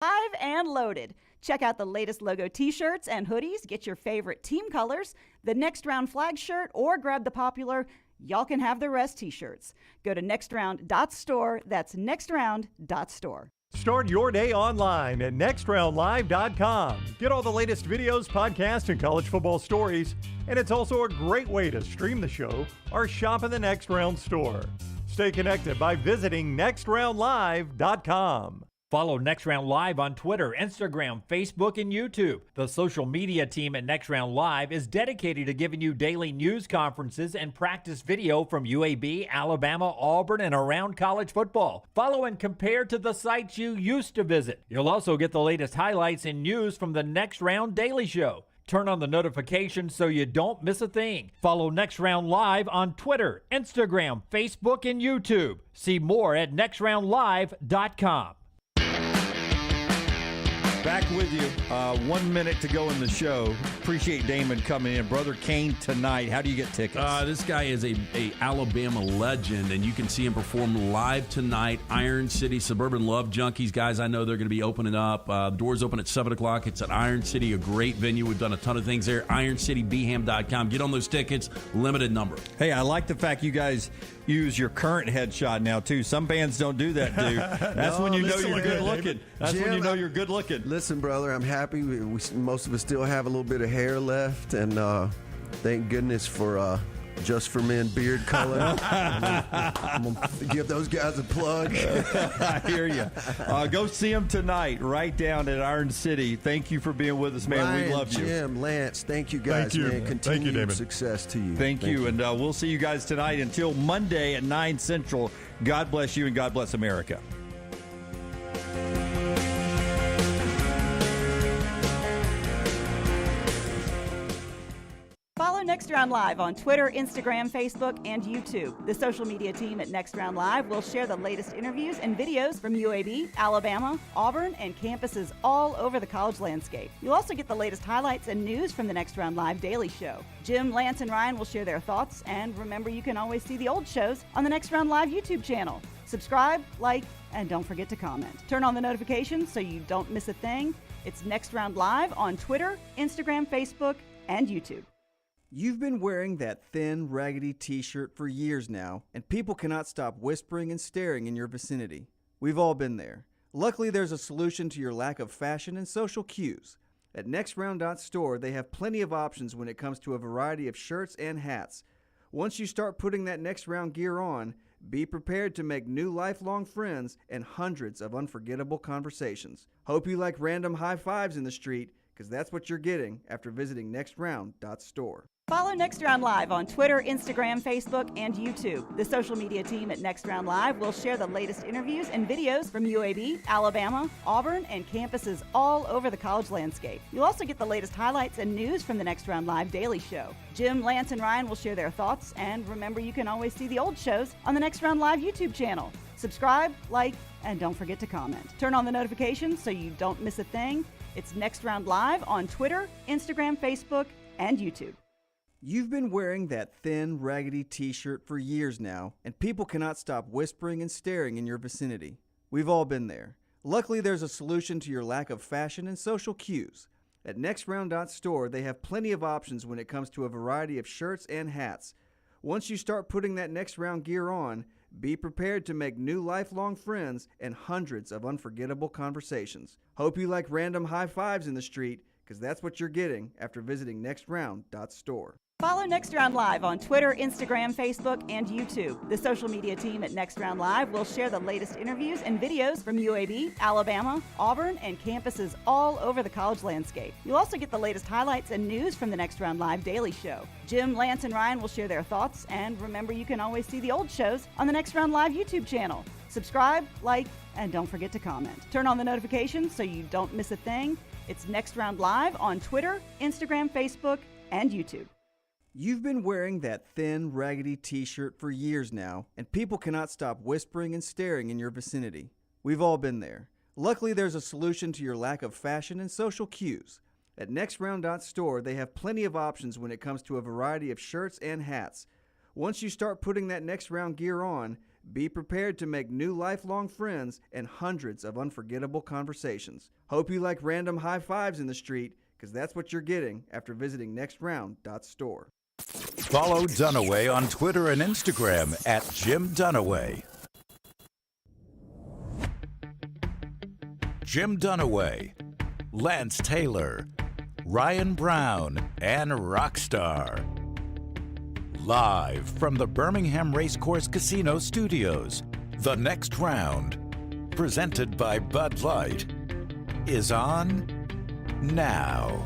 Live and loaded. Check out the latest logo t-shirts and hoodies. Get your favorite team colors, the Next Round flag shirt, or grab the popular Y'all Can Have the Rest t-shirts. Go to nextround.store. That's nextround.store. Start your day online at nextroundlive.com. Get all the latest videos, podcasts, and college football stories. And it's also a great way to stream the show or shop in the Next Round store. Stay connected by visiting nextroundlive.com. Follow Next Round Live on Twitter, Instagram, Facebook, and YouTube. The social media team at Next Round Live is dedicated to giving you daily news conferences and practice video from UAB, Alabama, Auburn, and around college football. Follow and compare to the sites you used to visit. You'll also get the latest highlights and news from the Next Round Daily Show. Turn on the notifications so you don't miss a thing. Follow Next Round Live on Twitter, Instagram, Facebook, and YouTube. See more at nextroundlive.com. Back with you. 1 minute to go in the show. Appreciate Damon coming in. Brother Kane tonight. How do you get tickets? This guy is a Alabama legend, and you can see him perform live tonight. Iron City, Suburban Love Junkies. Guys, I know they're going to be opening up. The doors open at 7 o'clock. It's at Iron City, a great venue. We've done a ton of things there. IronCityBham.com. Get on those tickets. Limited number. Hey, I like the fact you guys use your current headshot now, too. Some bands don't do that, dude. That's when you know you're good looking. That's when you know you're good looking. Listen, brother, I'm happy. Most of us still have a little bit of hair left, and thank goodness for Just for Men beard color. I'm going to give those guys a plug. I hear you. Go see them tonight, right down at Iron City. Thank you for being with us, man. Ryan, we love you. Jim, Lance, thank you guys, Thank you, man. Continued David. success to you. Thank you. And we'll see you guys tonight until Monday at 9 Central. God bless you and God bless America. Follow Next Round Live on Twitter, Instagram, Facebook, and YouTube. The social media team at Next Round Live will share the latest interviews and videos from UAB, Alabama, Auburn, and campuses all over the college landscape. You'll also get the latest highlights and news from the Next Round Live Daily Show. Jim, Lance, and Ryan will share their thoughts, and remember, you can always see the old shows on the Next Round Live YouTube channel. Subscribe, like, and don't forget to comment. Turn on the notifications so you don't miss a thing. It's Next Round Live on Twitter, Instagram, Facebook, and YouTube. You've been wearing that thin, raggedy t-shirt for years now, and people cannot stop whispering and staring in your vicinity. We've all been there. Luckily, there's a solution to your lack of fashion and social cues. At nextround.store, they have plenty of options when it comes to a variety of shirts and hats. Once you start putting that Next Round gear on, be prepared to make new lifelong friends and hundreds of unforgettable conversations. Hope you like random high fives in the street, because that's what you're getting after visiting nextround.store. Follow Next Round Live on Twitter, Instagram, Facebook, and YouTube. The social media team at Next Round Live will share the latest interviews and videos from UAB, Alabama, Auburn, and campuses all over the college landscape. You'll also get the latest highlights and news from the Next Round Live Daily Show. Jim, Lance, and Ryan will share their thoughts, and remember, you can always see the old shows on the Next Round Live YouTube channel. Subscribe, like, and don't forget to comment. Turn on the notifications so you don't miss a thing. It's Next Round Live on Twitter, Instagram, Facebook, and YouTube. You've been wearing that thin, raggedy t-shirt for years now, and people cannot stop whispering and staring in your vicinity. We've all been there. Luckily, there's a solution to your lack of fashion and social cues. At nextround.store, they have plenty of options when it comes to a variety of shirts and hats. Once you start putting that Next Round gear on, be prepared to make new lifelong friends and hundreds of unforgettable conversations. Hope you like random high fives in the street, because that's what you're getting after visiting nextround.store. Follow Next Round Live on Twitter, Instagram, Facebook, and YouTube. The social media team at Next Round Live will share the latest interviews and videos from UAB, Alabama, Auburn, and campuses all over the college landscape. You'll also get the latest highlights and news from the Next Round Live Daily Show. Jim, Lance, and Ryan will share their thoughts, and remember, you can always see the old shows on the Next Round Live YouTube channel. Subscribe, like, and don't forget to comment. Turn on the notifications so you don't miss a thing. It's Next Round Live on Twitter, Instagram, Facebook, and YouTube. You've been wearing that thin, raggedy t-shirt for years now, and people cannot stop whispering and staring in your vicinity. We've all been there. Luckily, there's a solution to your lack of fashion and social cues. At nextround.store, they have plenty of options when it comes to a variety of shirts and hats. Once you start putting that Next Round gear on, Be prepared to make new lifelong friends and hundreds of unforgettable conversations. Hope you like random high fives in the street, because that's what you're getting after visiting nextround.store. Follow Dunaway on Twitter and Instagram at Jim Dunaway. Jim Dunaway, Lance Taylor, Ryan Brown, and Rockstar. Live from the Birmingham Racecourse Casino Studios, the next round, presented by Bud Light, is on now.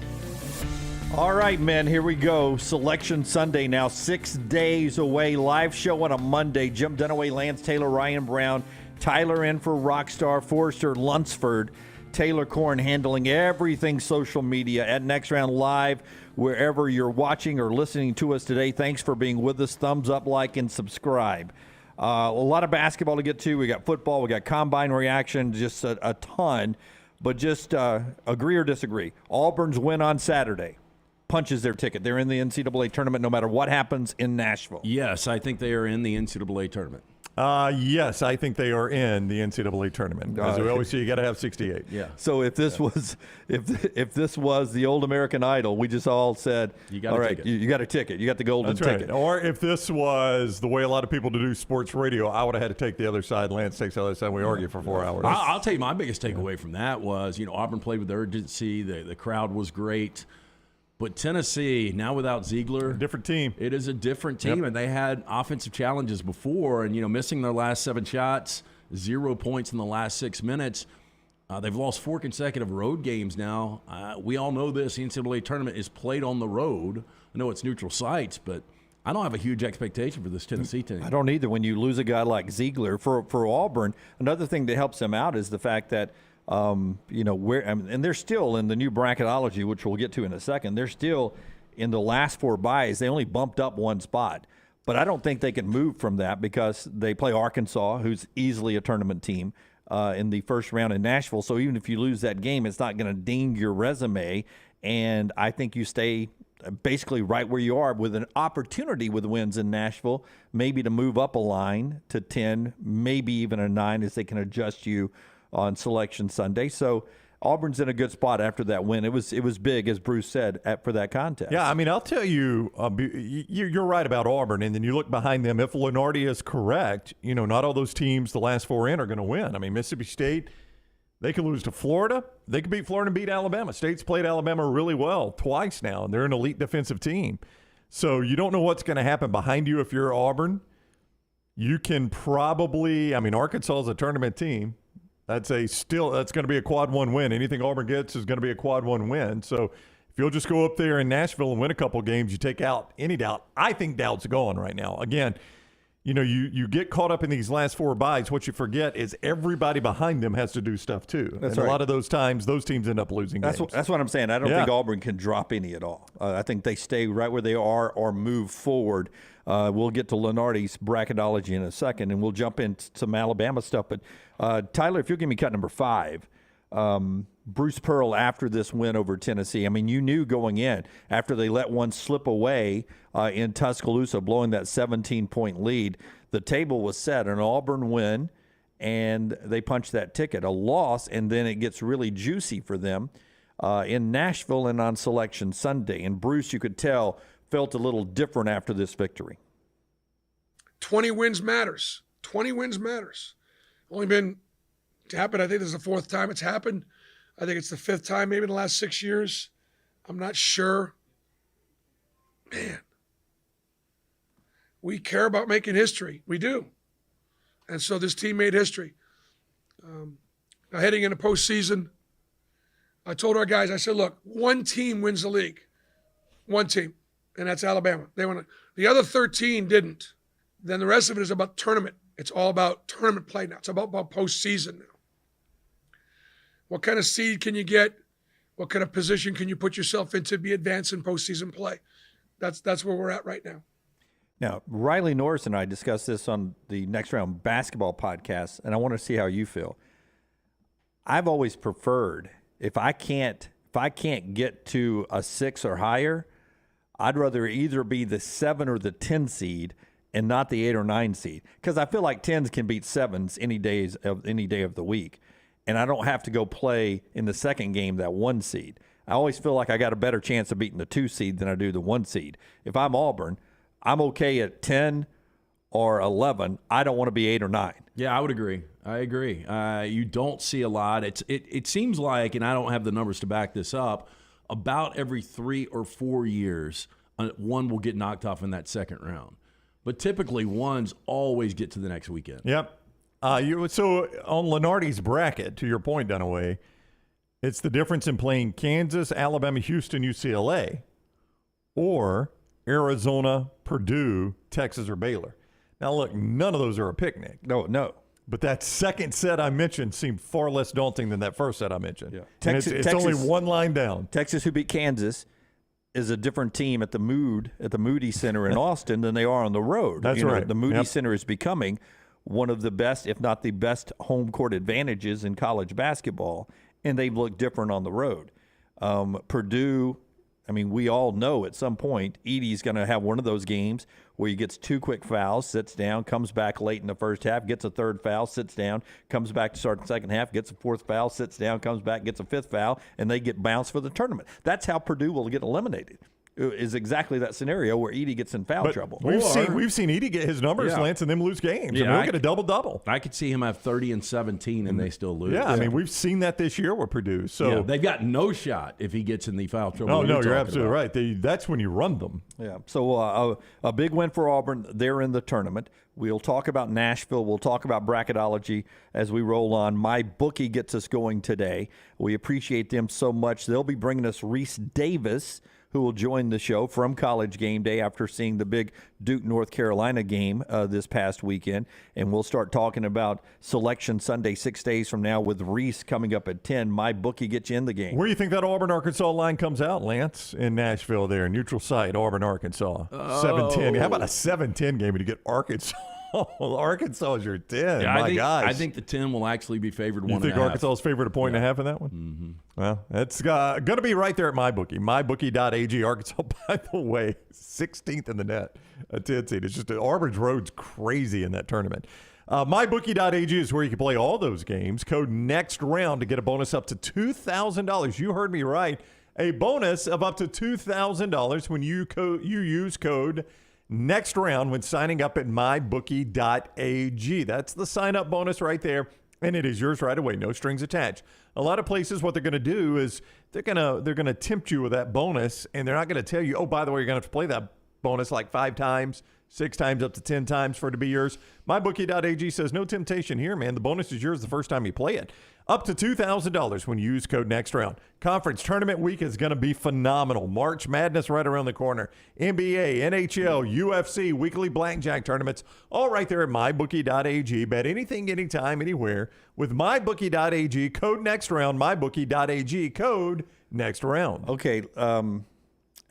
All right, men, here we go. Selection Sunday now, 6 days away. Live show on a Monday. Jim Dunaway, Lance Taylor, Ryan Brown, Tyler in for Rockstar, Forrester Lunsford, Taylor Korn handling everything social media at Next Round Live. Wherever you're watching or listening to us today, thanks for being with us. Thumbs up, like, and subscribe. A lot of basketball to get to. We got football. We got combine reaction, just a ton. But just agree or disagree. Auburn's win on Saturday punches their ticket. They're in the NCAA tournament no matter what happens in Nashville. Yes, I think they are in the NCAA tournament. Yes, I think they are in the NCAA tournament. As we always say, you got to have 68. Yeah. So if this was if this was the old American Idol, we just all said, you got all a right, ticket. you got a ticket. You got the golden That's right. ticket. Or if this was the way a lot of people do sports radio, I would have had to take the other side. Lance takes the other side. We argue for 4 hours. I'll tell you, my biggest takeaway from that was, Auburn played with urgency. The crowd was great. But Tennessee, now without Ziegler, Different team. it is a different team, and they had offensive challenges before, and missing their last 7 shots, 0 points in the last 6 minutes. They've lost 4 consecutive road games now. We all know this. The NCAA tournament is played on the road. I know it's neutral sites, but I don't have a huge expectation for this Tennessee team. I don't either. When you lose a guy like Ziegler for Auburn, another thing that helps them out is the fact that and they're still in the new bracketology, which we'll get to in a second. They're still in the last 4 byes. They only bumped up 1 spot. But I don't think they can move from that because they play Arkansas, who's easily a tournament team, in the first round in Nashville. So even if you lose that game, it's not going to ding your resume. And I think you stay basically right where you are with an opportunity with wins in Nashville, maybe to move up a line to 10, maybe even a 9 as they can adjust you on Selection Sunday. So Auburn's in a good spot after that win. It was big, as Bruce said, for that contest. Yeah, I mean, I'll tell you, you're right about Auburn, and then you look behind them. If Lenardi is correct, not all those teams the last 4 in are going to win. I mean, Mississippi State, they could lose to Florida. They could beat Florida and beat Alabama. State's played Alabama really well twice now, and they're an elite defensive team. So you don't know what's going to happen behind you if you're Auburn. You can probably, Arkansas is a tournament team. That's going to be a quad 1 win. Anything Auburn gets is going to be a quad 1 win. So if you'll just go up there in Nashville and win a couple games, you take out any doubt. I think doubt's gone right now. Again, you get caught up in these last 4 byes. What you forget is everybody behind them has to do stuff too. That's and right. a lot of those times, those teams end up losing games. That's what I'm saying. I don't think Auburn can drop any at all. I think they stay right where they are or move forward. We'll get to Lenardi's bracketology in a second, and we'll jump into some Alabama stuff. But, Tyler, if you'll give me cut number 5, Bruce Pearl after this win over Tennessee. I mean, you knew going in, after they let one slip away in Tuscaloosa, blowing that 17-point lead, the table was set. An Auburn win, and they punched that ticket. A loss, and then it gets really juicy for them in Nashville and on Selection Sunday. And Bruce, you could tell, felt a little different after this victory. 20 wins matters. 20 wins matters. Only been to happen, I think this is the 4th time it's happened. I think it's the 5th time maybe in the last 6 years. I'm not sure. Man, we care about making history. We do. And so this team made history. Now heading into postseason, I told our guys, I said, look, 1 team wins the league. 1 team. And that's Alabama. They want to. The other 13 didn't. Then the rest of it is about tournament. It's all about tournament play now. It's about postseason now. What kind of seed can you get? What kind of position can you put yourself in to be advanced in postseason play? That's where we're at right now. Now, Riley Norris and I discussed this on the Next Round basketball podcast, and I want to see how you feel. I've always preferred, if I can't get to a 6 or higher, I'd rather either be the 7 or the 10 seed and not the 8 or 9 seed, because I feel like 10s can beat 7s any day of the week, and I don't have to go play in the second game that 1 seed. I always feel like I got a better chance of beating the 2 seed than I do the 1 seed. If I'm Auburn, I'm okay at 10 or 11. I don't want to be 8 or 9. Yeah, I would agree. I agree. You don't see a lot. It seems like, and I don't have the numbers to back this up, about every 3 or 4 years, one will get knocked off in that second round. But typically, ones always get to the next weekend. Yep. So on Lenardi's bracket, to your point, Dunaway, it's the difference in playing Kansas, Alabama, Houston, UCLA, or Arizona, Purdue, Texas, or Baylor. Now, look, none of those are a picnic. No. But that second set I mentioned seemed far less daunting than that first set I mentioned. Yeah. It's only one line down. Texas, who beat Kansas, is a different team at the Moody Center in Austin than they are on the road. That's right. The Moody Center is becoming one of the best, if not the best, home court advantages in college basketball, and they look different on the road. Purdue, I mean, we all know at some point Edey's going to have one of those games where he gets 2 quick fouls, sits down, comes back late in the first half, gets a 3rd foul, sits down, comes back to start the second half, gets a 4th foul, sits down, comes back, gets a 5th foul, and they get bounced for the tournament. That's how Purdue will get eliminated. Is exactly that scenario where Edey gets in foul trouble. We've seen Edey get his numbers, Lance, and them lose games. Yeah, we'll get a double-double. I could see him have 30 and 17, and they still lose. Yeah, I mean, we've seen that this year with Purdue. So they've got no shot if he gets in the foul trouble. No, you're absolutely right. That's when you run them. Yeah, so a big win for Auburn. They're in the tournament. We'll talk about Nashville. We'll talk about bracketology as we roll on. My bookie gets us going today. We appreciate them so much. They'll be bringing us Rece Davis, who will join the show from College Game Day after seeing the big Duke, North Carolina game this past weekend. And we'll start talking about Selection Sunday 6 days from now with Rece coming up at 10. My bookie gets you in the game. Where do you think that Auburn-Arkansas line comes out, Lance? In Nashville there, neutral site, Auburn-Arkansas. 7-10. How about a 7-10 game to get Arkansas? Arkansas is your 10. Yeah, I think the 10 will actually be favored 1.5. You think Arkansas is favored a point and a half in that one? Mm-hmm. Well, it's going to be right there at MyBookie. MyBookie.ag. Arkansas, by the way, 16th in the net, a 10 seed. It's just Auburn's road's crazy in that tournament. MyBookie.ag is where you can play all those games. Code next round to get a bonus up to $2,000. You heard me right. A bonus of up to $2,000 when you use code next round when signing up at mybookie.ag. That's the sign-up bonus right there, and it is yours right away. No strings attached. A lot of places, what they're going to do is they're going to tempt you with that bonus, and they're not going to tell you, oh, by the way, you're going to have to play that bonus like 5 times, 6 times, up to 10 times for it to be yours. MyBookie.ag says no temptation here, man. The bonus is yours the first time you play it. Up to $2,000 when you use code next round. Conference tournament week is going to be phenomenal. March Madness right around the corner. NBA, NHL, UFC, weekly blackjack tournaments, all right there at mybookie.ag. Bet anything, anytime, anywhere with mybookie.ag. Code next round. Mybookie.ag. Code next round. Okay.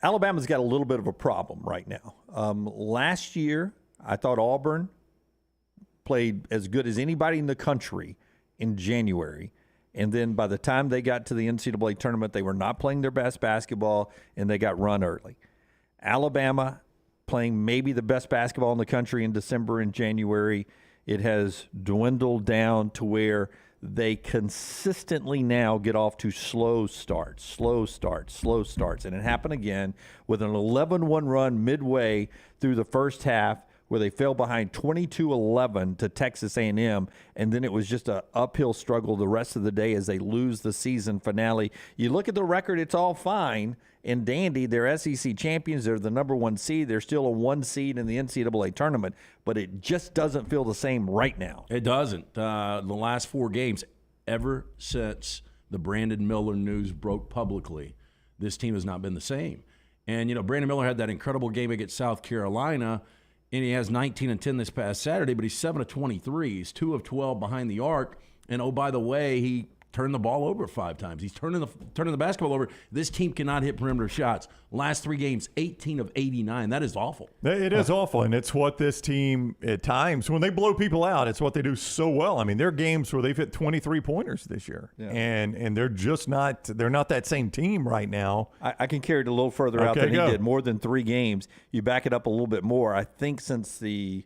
Alabama's got a little bit of a problem right now. Last year, I thought Auburn played as good as anybody in the country in January. And then by the time they got to the NCAA tournament, they were not playing their best basketball, and they got run early. Alabama playing maybe the best basketball in the country in December and January. It has dwindled down to where they consistently now get off to slow starts. And it happened again with an 11-1 run midway through the first half where they fell behind 22-11 to Texas A&M, and then it was just an uphill struggle the rest of the day as they lose the season finale. You look at the record, it's all fine and dandy. They're SEC champions. They're the number 1 seed. They're still a 1 seed in the NCAA tournament, but it just doesn't feel the same right now. It doesn't. The last 4 games, ever since the Brandon Miller news broke publicly, this team has not been the same. And, Brandon Miller had that incredible game against South Carolina, and he has 19 and 10 this past Saturday, but he's 7 of 23. He's 2 of 12 behind the arc. And, oh, by the way, he turned the ball over 5 times. He's turning the basketball over. This team cannot hit perimeter shots. Last 3 games, 18 of 89. That is awful. It is awful, and it's what this team at times, when they blow people out, it's what they do so well. I mean, there are games where they've hit 23-pointers this year, and they're just not that same team right now. I can carry it a little further out than he did. More than 3 games. You back it up a little bit more. I think since the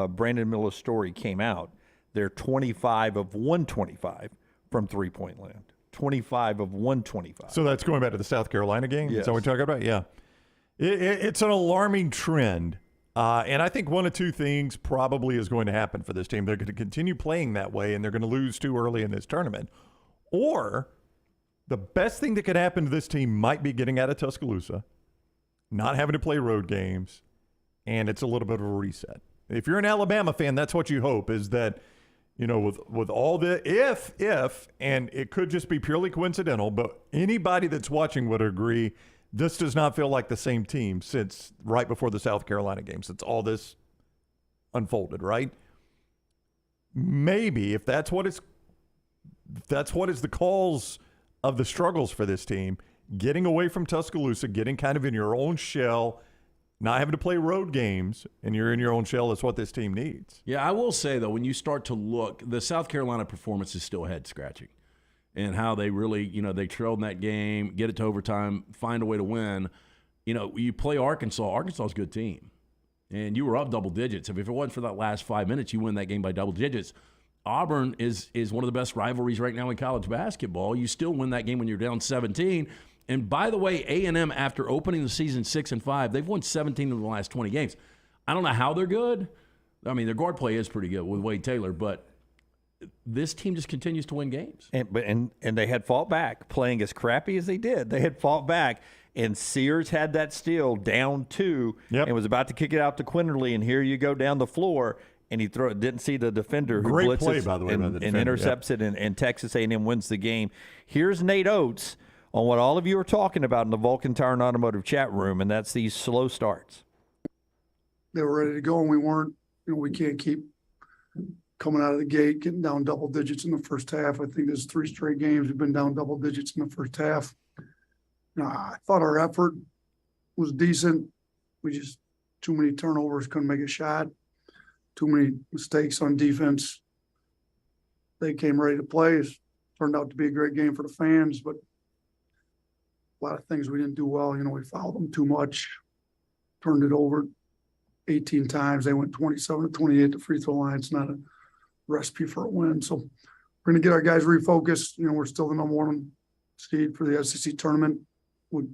Brandon Miller story came out, they're 25 of 125 from three-point land. 25 of 125. So that's going back to the South Carolina game? Yes. Is that what we're talking about? Yeah. It's an alarming trend. And I think one of 2 things probably is going to happen for this team. They're going to continue playing that way, and they're going to lose too early in this tournament. Or the best thing that could happen to this team might be getting out of Tuscaloosa, not having to play road games, and it's a little bit of a reset. If you're an Alabama fan, that's what you hope, is that, you know, with all the if, and it could just be purely coincidental, but anybody that's watching would agree this does not feel like the same team since right before the South Carolina game, since all this unfolded, right? Maybe if that's what is the cause of the struggles for this team, getting away from Tuscaloosa, getting kind of in your own shell, not having to play road games, and you're in your own shell, is what this team needs. Yeah, I will say, though, when you start to look, the South Carolina performance is still head-scratching. And how they really, they trailed in that game, get it to overtime, find a way to win. You play Arkansas. Arkansas is a good team. And you were up double digits. If it wasn't for that last 5 minutes, you win that game by double digits. Auburn is one of the best rivalries right now in college basketball. You still win that game when you're down 17. And by the way, A&M, after opening the season 6-5, they've won 17 of the last 20 games. I don't know how they're good. I mean, their guard play is pretty good with Wade Taylor, but this team just continues to win games. And they had fought back, playing as crappy as they did. They had fought back, and Sears had that steal down 2 and was about to kick it out to Quinterly, and here you go down the floor, and he didn't see the defender who Great blitzes play, by the way, by the defender, and intercepts it, and Texas A&M wins the game. Here's Nate Oates on what all of you are talking about in the Vulcan Tire and Automotive chat room, and that's these slow starts. They were ready to go, and we weren't. We can't keep coming out of the gate, getting down double digits in the first half. I think there's 3 straight games we've been down double digits in the first half. I thought our effort was decent. We just, too many turnovers, couldn't make a shot. Too many mistakes on defense. They came ready to play. It turned out to be a great game for the fans, but a lot of things we didn't do well. We fouled them too much, turned it over 18 times. They went 27 to 28 to free throw line. It's not a recipe for a win. So we're going to get our guys refocused. We're still the number 1 seed for the SEC tournament. We'll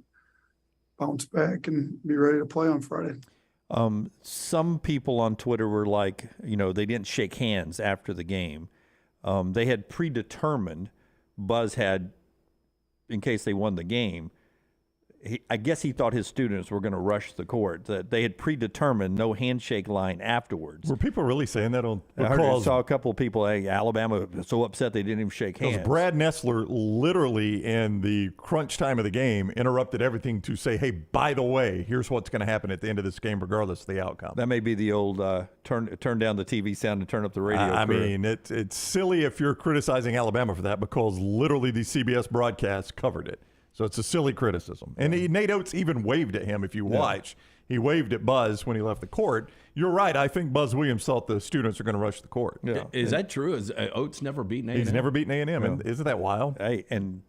bounce back and be ready to play on Friday. Some people on Twitter were like, they didn't shake hands after the game. They had predetermined, Buzz had, in case they won the game, I guess he thought his students were going to rush the court. That they had predetermined no handshake line afterwards. Were people really saying that on? I saw a couple of people. Hey, Alabama was so upset they didn't even shake hands. Brad Nessler literally in the crunch time of the game interrupted everything to say, "Hey, by the way, here's what's going to happen at the end of this game, regardless of the outcome." That may be the old turn down the TV sound and turn up the radio. I mean, it's silly if you're criticizing Alabama for that, because literally the CBS broadcast covered it. So it's a silly criticism. And Nate Oates even waved at him if you watch. He waved at Buzz when he left the court. You're right. I think Buzz Williams thought the students are going to rush the court. Yeah. Is that true? Is Oates never beaten A&M? He's never beaten A&M. And isn't that wild? Hey, and,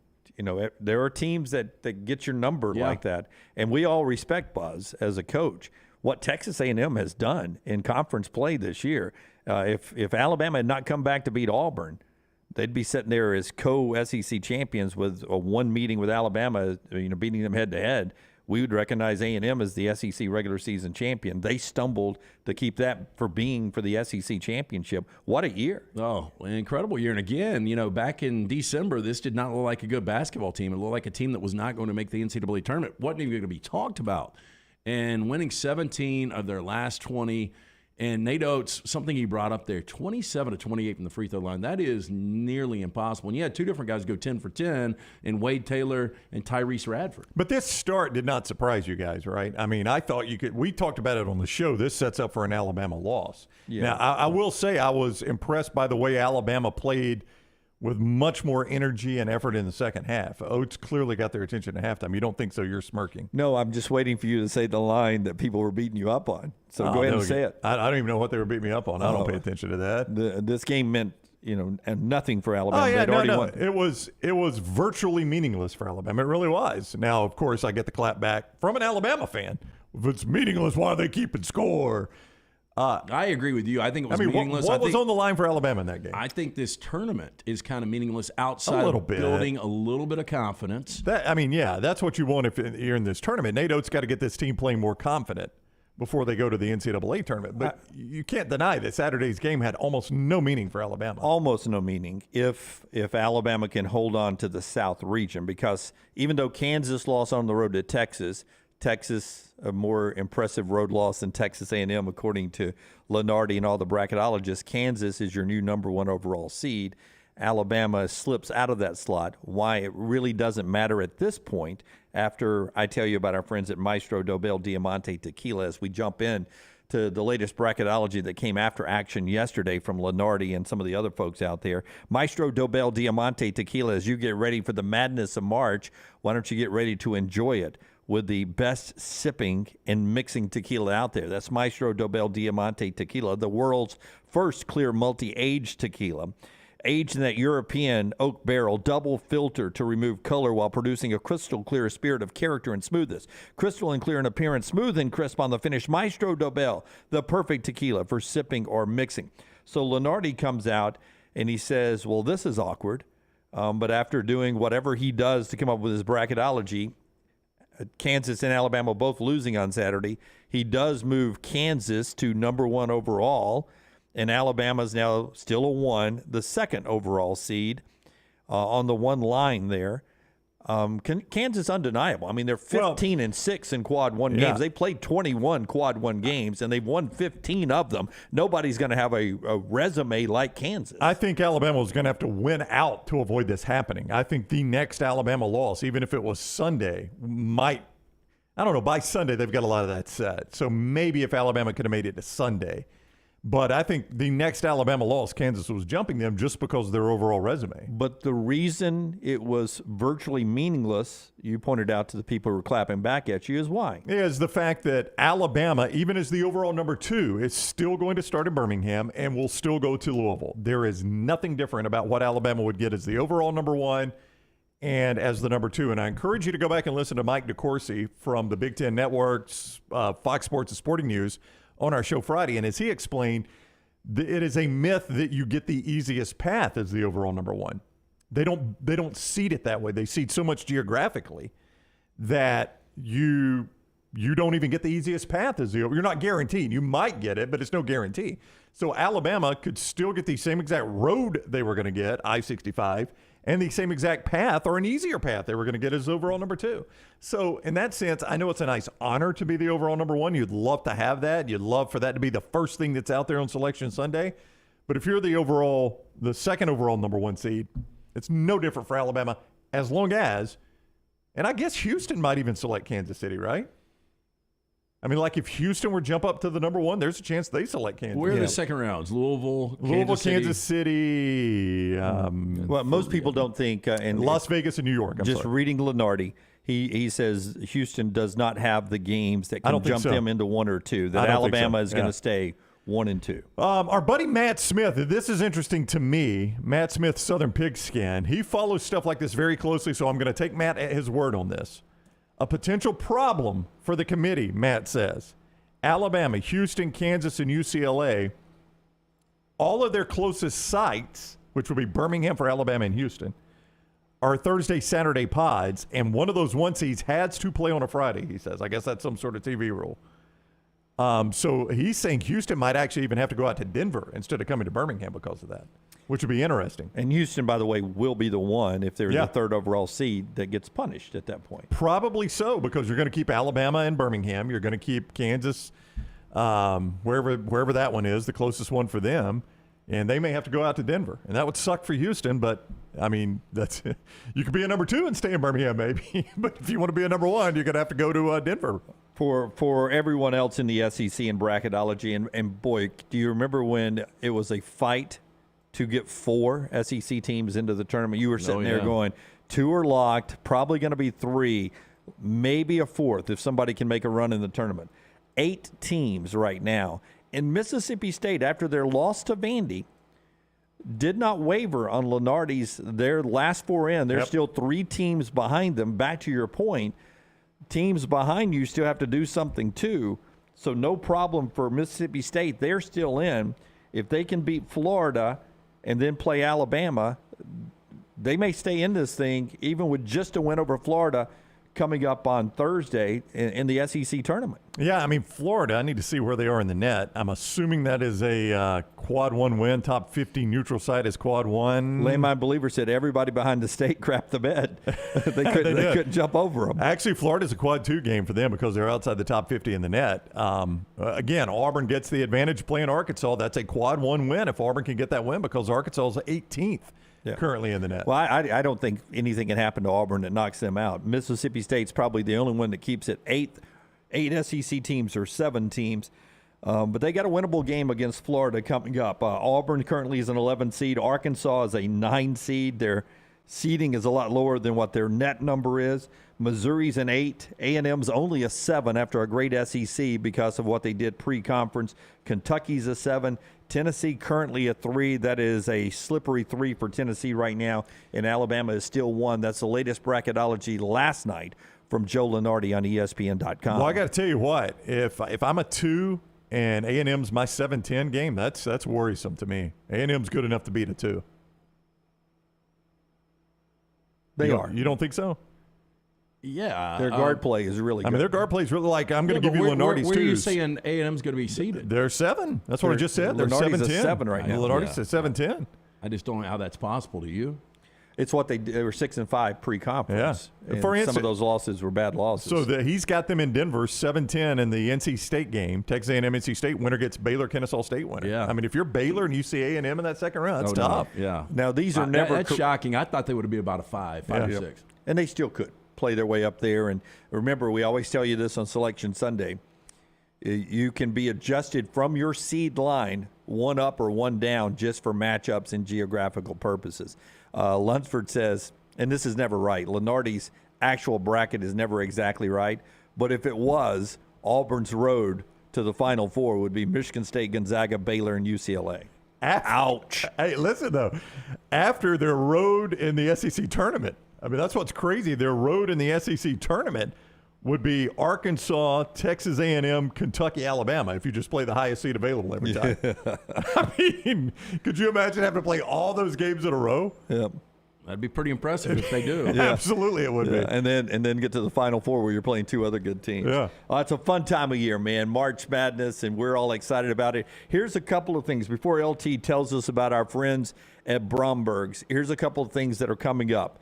there are teams that get your number like that. And we all respect Buzz as a coach. What Texas A&M has done in conference play this year, if Alabama had not come back to beat Auburn, they'd be sitting there as co-SEC champions with a 1 meeting with Alabama, beating them head-to-head. We would recognize A&M as the SEC regular season champion. They stumbled to keep that for the SEC championship. What a year. Oh, an incredible year. And again, back in December, this did not look like a good basketball team. It looked like a team that was not going to make the NCAA tournament. Wasn't even going to be talked about. And winning 17 of their last 20. And Nate Oates, something he brought up there, 27 to 28 from the free throw line. That is nearly impossible. And you had 2 different guys go 10 for 10, in Wade Taylor and Tyrese Radford. But this start did not surprise you guys, right? I mean, I thought we talked about it on the show. This sets up for an Alabama loss. Yeah. Now, I will say I was impressed by the way Alabama played with much more energy and effort in the second half. Oats clearly got their attention at halftime. You don't think so? You're smirking. No, I'm just waiting for you to say the line that people were beating you up on. So go ahead and say it. I don't even know what they were beating me up on. I don't pay attention to that. This game meant, and nothing for Alabama. Oh, yeah, They'd already won. It was virtually meaningless for Alabama. It really was. Now, of course, I get the clap back from an Alabama fan. If it's meaningless, why are they keeping score? I agree with you. I think it was meaningless. What was on the line for Alabama in that game? I think this tournament is kind of meaningless outside of building a little bit of confidence. That's what you want if you're in this tournament. Nate Oates got to get this team playing more confident before they go to the NCAA tournament. But you can't deny that Saturday's game had almost no meaning for Alabama. Almost no meaning if Alabama can hold on to the South region, because even though Kansas lost on the road to Texas, a more impressive road loss than Texas A&M, according to Lenardi and all the bracketologists. Kansas is your new number 1 overall seed. Alabama slips out of that slot. Why it really doesn't matter at this point, after I tell you about our friends at Maestro Dobel Diamante Tequila, as we jump in to the latest bracketology that came after action yesterday from Lenardi and some of the other folks out there. Maestro Dobel Diamante Tequila, as you get ready for the madness of March, why don't you get ready to enjoy it with the best sipping and mixing tequila out there? That's Maestro Dobel Diamante Tequila, the world's first clear multi-aged tequila. Aged in that European oak barrel, double filter to remove color while producing a crystal clear spirit of character and smoothness. Crystal and clear in appearance, smooth and crisp on the finish. Maestro Dobel, the perfect tequila for sipping or mixing. So Lenardi comes out and he says, well, this is awkward. But after doing whatever he does to come up with his bracketology, Kansas and Alabama both losing on Saturday, he does move Kansas to number 1 overall, and Alabama's now still a 1, the 2nd overall seed on the 1 line there. Kansas undeniable. I mean, they're 15-6 in quad 1 games. They played 21 quad 1 games, and they've won 15 of them. Nobody's going to have a resume like Kansas. I think Alabama was going to have to win out to avoid this happening. I think the next Alabama loss, even if it was Sunday, might, I don't know, by Sunday they've got a lot of that set. So maybe if Alabama could have made it to Sunday. But I think the next Alabama loss, Kansas was jumping them just because of their overall resume. But the reason it was virtually meaningless, you pointed out to the people who were clapping back at you, is why? Is the fact that Alabama, even as the overall number 2, is still going to start in Birmingham and will still go to Louisville. There is nothing different about what Alabama would get as the overall number 1 and as the number 2. And I encourage you to go back and listen to Mike DeCourcy from the Big Ten Network's Fox Sports and Sporting News on our show Friday, and as he explained, it is a myth that you get the easiest path as the overall number 1. They don't seed it that way. They seed so much geographically that you don't even get the easiest path as you're not guaranteed. You might get it, but it's no guarantee. So Alabama could still get the same exact road they were going to get, I-65, and the same exact path or an easier path they were going to get as overall number 2. So in that sense, I know it's a nice honor to be the overall number 1. You'd love to have that. You'd love for that to be the first thing that's out there on Selection Sunday. But if you're the 2nd overall number 1 seed, it's no different for Alabama as long as, and I guess Houston might even select Kansas City, right? I mean, like if Houston were to jump up to the number 1, there's a chance they select Kansas. Where are the second rounds? Louisville, Kansas City. Well, most people don't think. And Las Vegas and New York. Reading Lenardi, he says Houston does not have the games that can jump them into 1 or 2, that Alabama is going to stay 1 and 2. Our buddy Matt Smith, this is interesting to me. Matt Smith, Southern Pigskin. He follows stuff like this very closely, so I'm going to take Matt at his word on this. A potential problem for the committee, Matt says. Alabama, Houston, Kansas, and UCLA, all of their closest sites, which would be Birmingham for Alabama and Houston, are Thursday, Saturday pods, and one of those 1 seeds has to play on a Friday, he says. I guess that's some sort of TV rule. So he's saying Houston might actually even have to go out to Denver instead of coming to Birmingham because of that, which would be interesting. And Houston, by the way, will be the one, if they're the 3rd overall seed, that gets punished at that point. Probably so, because you're going to keep Alabama in Birmingham. You're going to keep Kansas, wherever that one is, the closest one for them. And they may have to go out to Denver. And that would suck for Houston, but, I mean, that's you could be a number 2 and stay in Birmingham maybe. But if you want to be a number 1, you're going to have to go to Denver. For everyone else in the SEC and bracketology, and boy, do you remember when it was a fight to get 4 SEC teams into the tournament. You were sitting there yeah. going, 2 are locked, probably going to be 3, maybe a 4th if somebody can make a run in the tournament. 8 teams right now. And Mississippi State, after their loss to Vandy, did not waver on Lenardi's. Their last 4 in. There's still 3 teams behind them. Back to your point, teams behind you still have to do something too. So no problem for Mississippi State. They're still in. If they can beat Florida and then play Alabama, they may stay in this thing even with just a win over Florida coming up on Thursday in the SEC tournament. Yeah, I mean, Florida, I need to see where they are in the net. I'm assuming that is a quad 1 win. Top 50 neutral site is quad 1. Lane My Believer said everybody behind the state crapped the bed. they couldn't jump over them. Actually, Florida's a quad 2 game for them because they're outside the top 50 in the net. Again, Auburn gets the advantage playing Arkansas. That's a quad 1 win if Auburn can get that win because Arkansas is 18th. Yeah. Currently in the net. Well, I don't think anything can happen to Auburn that knocks them out. Mississippi State's probably the only one that keeps it 8 SEC teams or 7 teams. But they got a winnable game against Florida coming up. Auburn currently is an 11 seed. Arkansas is a 9 seed. Their seeding is a lot lower than what their net number is. Missouri's an 8. A&M's only a 7 after a great SEC because of what they did pre-conference. Kentucky's a 7. Tennessee currently a 3. That is a slippery 3 for Tennessee right now. And Alabama is still 1. That's the latest bracketology last night from Joe Lunardi on ESPN.com. Well, I got to tell you what. If I'm a 2 and A&M's my 7-10 game, that's worrisome to me. A&M's good enough to beat a 2. They are. You don't think so? Yeah. Their guard play is really good. I mean, their guard play is really like, I'm going to give you Lunardi's 2s. Where are you saying A&M's going to be seeded? They're 7. That's what I just said. They're Lunardi's 7-10. a 7 right now. Lunardi's a 7-10. I just don't know how that's possible to you. It's what they were 6-5 pre-conference. Yeah. And For instance, some of those losses were bad losses. So he's got them in Denver 7-10 in the NC State game. Texas A&M NC State winner gets Baylor Kennesaw State winner. Yeah. I mean, if you're Baylor and you see A&M in that second round, that's tough. No. Yeah. Now these are never. That's shocking. I thought they would be about a 5 or 6, and they still could play their way up there. And remember, we always tell you this on Selection Sunday. You can be adjusted from your seed line, 1 up or 1 down, just for matchups and geographical purposes. Lunsford says, and this is never right, Lunardi's actual bracket is never exactly right, but if it was, Auburn's road to the Final Four would be Michigan State, Gonzaga, Baylor, and UCLA. Ouch. Hey, listen, though. After their road in the SEC tournament, I mean, that's what's crazy. Their road in the SEC tournament would be Arkansas, Texas A&M, Kentucky, Alabama, if you just play the highest seed available every time. I mean, could you imagine having to play all those games in a row? Yep. That'd be pretty impressive if they do. Absolutely, it would be. And then get to the Final Four where you're playing 2 other good teams. Yeah. It's a fun time of year, man. March Madness, and we're all excited about it. Here's a couple of things. Before LT tells us about our friends at Bromberg's, here's a couple of things that are coming up.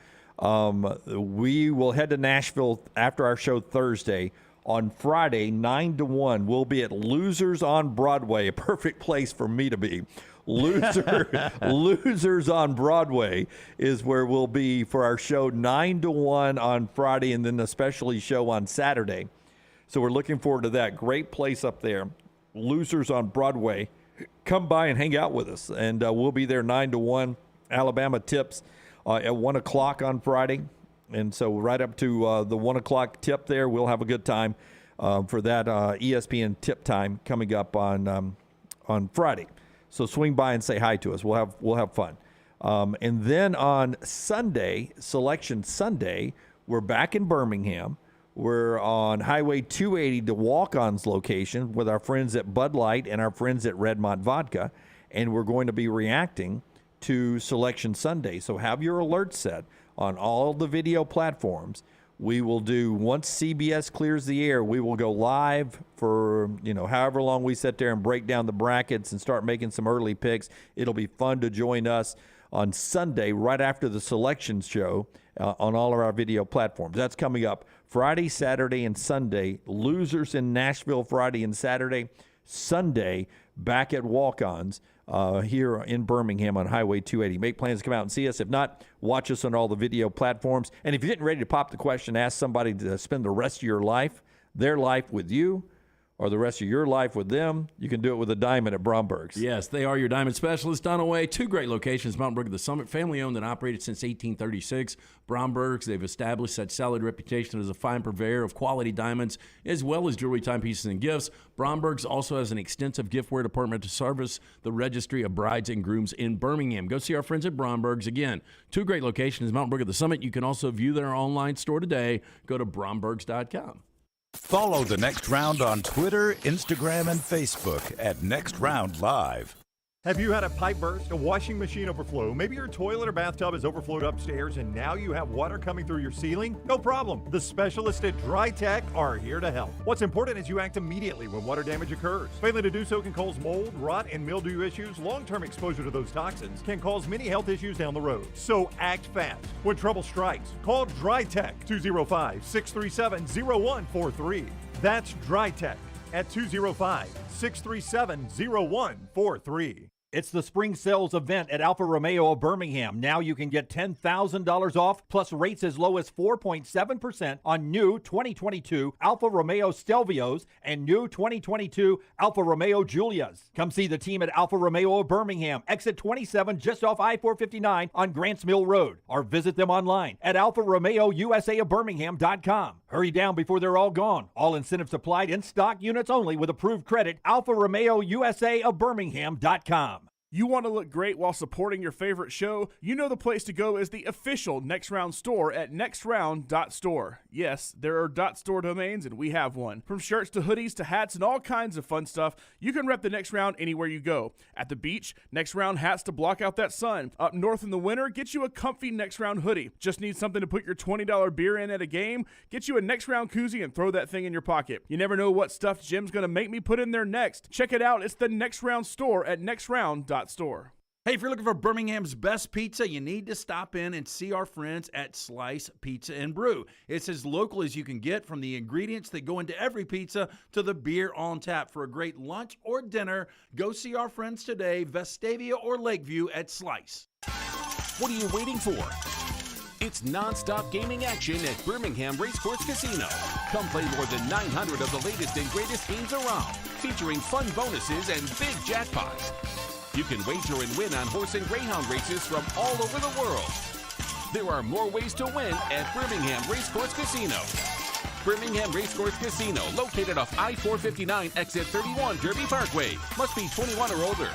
We will head to Nashville after our show Thursday. On Friday, 9 to 1, we'll be at Losers on Broadway, a perfect place for me to be. Losers on Broadway is where we'll be for our show 9 to 1 on Friday, and then the specialty show on Saturday. So we're looking forward to that. Great place up there. Losers on Broadway. Come by and hang out with us, and we'll be there 9 to 1. Alabama tips at 1 o'clock on Friday. And so right up to the 1 o'clock tip there, we'll have a good time for that ESPN tip time coming up on Friday. So swing by and say hi to us. We'll have fun. And then on Sunday, Selection Sunday, we're back in Birmingham. We're on Highway 280 to Walk-On's location with our friends at Bud Light and our friends at Redmont Vodka. And we're going to be reacting to Selection Sunday. So have your alerts set on all the video platforms. We will do, once CBS clears the air, we will go live for, however long we sit there and break down the brackets and start making some early picks. It'll be fun to join us on Sunday right after the selections show on all of our video platforms. That's coming up Friday, Saturday, and Sunday. Losers in Nashville Friday and Saturday. Sunday, back at Walk-Ons here in Birmingham on Highway 280. Make plans to come out and see us. If not, watch us on all the video platforms. And if you're getting ready to pop the question, ask somebody to spend the rest of your life, their life with you, or the rest of your life with them, you can do it with a diamond at Bromberg's. Yes, they are your diamond specialists. Dunaway, 2 great locations, Mountain Brook at the Summit, family-owned and operated since 1836. Bromberg's, they've established such solid reputation as a fine purveyor of quality diamonds, as well as jewelry, timepieces, and gifts. Bromberg's also has an extensive giftware department to service the registry of brides and grooms in Birmingham. Go see our friends at Bromberg's. Again, 2 great locations, Mountain Brook at the Summit. You can also view their online store today. Go to brombergs.com. Follow The Next Round on Twitter, Instagram, and Facebook at Next Round Live. Have you had a pipe burst, a washing machine overflow? Maybe your toilet or bathtub has overflowed upstairs and now you have water coming through your ceiling? No problem. The specialists at Dry Tech are here to help. What's important is you act immediately when water damage occurs. Failing to do so can cause mold, rot, and mildew issues. Long-term exposure to those toxins can cause many health issues down the road. So act fast. When trouble strikes, call Dry Tech 205-637-0143. That's Dry Tech at 205-637-0143. It's the spring sales event at Alfa Romeo of Birmingham. Now you can get $10,000 off plus rates as low as 4.7% on new 2022 Alfa Romeo Stelvios and new 2022 Alfa Romeo Giulias. Come see the team at Alfa Romeo of Birmingham, exit 27 just off I-459 on Grants Mill Road, or visit them online at alfaromeousaofbirmingham.com. Hurry down before they're all gone. All incentives applied, in stock units only with approved credit. Alfa Romeo USA of Birmingham.com. You want to look great while supporting your favorite show? You know the place to go is the official Next Round store at nextround.store. Yes, there are .store domains, and we have one. From shirts to hoodies to hats and all kinds of fun stuff, you can rep the Next Round anywhere you go. At the beach, Next Round hats to block out that sun. Up north in the winter, get you a comfy Next Round hoodie. Just need something to put your $20 beer in at a game? Get you a Next Round koozie and throw that thing in your pocket. You never know what stuff Jim's going to make me put in there next. Check it out. It's the Next Round store at nextround.store. Hey, if you're looking for Birmingham's best pizza, you need to stop in and see our friends at Slice Pizza and Brew. It's as local as you can get, from the ingredients that go into every pizza to the beer on tap. For a great lunch or dinner, go see our friends today, Vestavia or Lakeview at Slice. What are you waiting for? It's non-stop gaming action at Birmingham Racecourse Casino. Come play more than 900 of the latest and greatest games around, featuring fun bonuses and big jackpots. You can wager and win on horse and greyhound races from all over the world. There are more ways to win at Birmingham Racecourse Casino. Birmingham Racecourse Casino, located off I-459, exit 31, Derby Parkway. Must be 21 or older.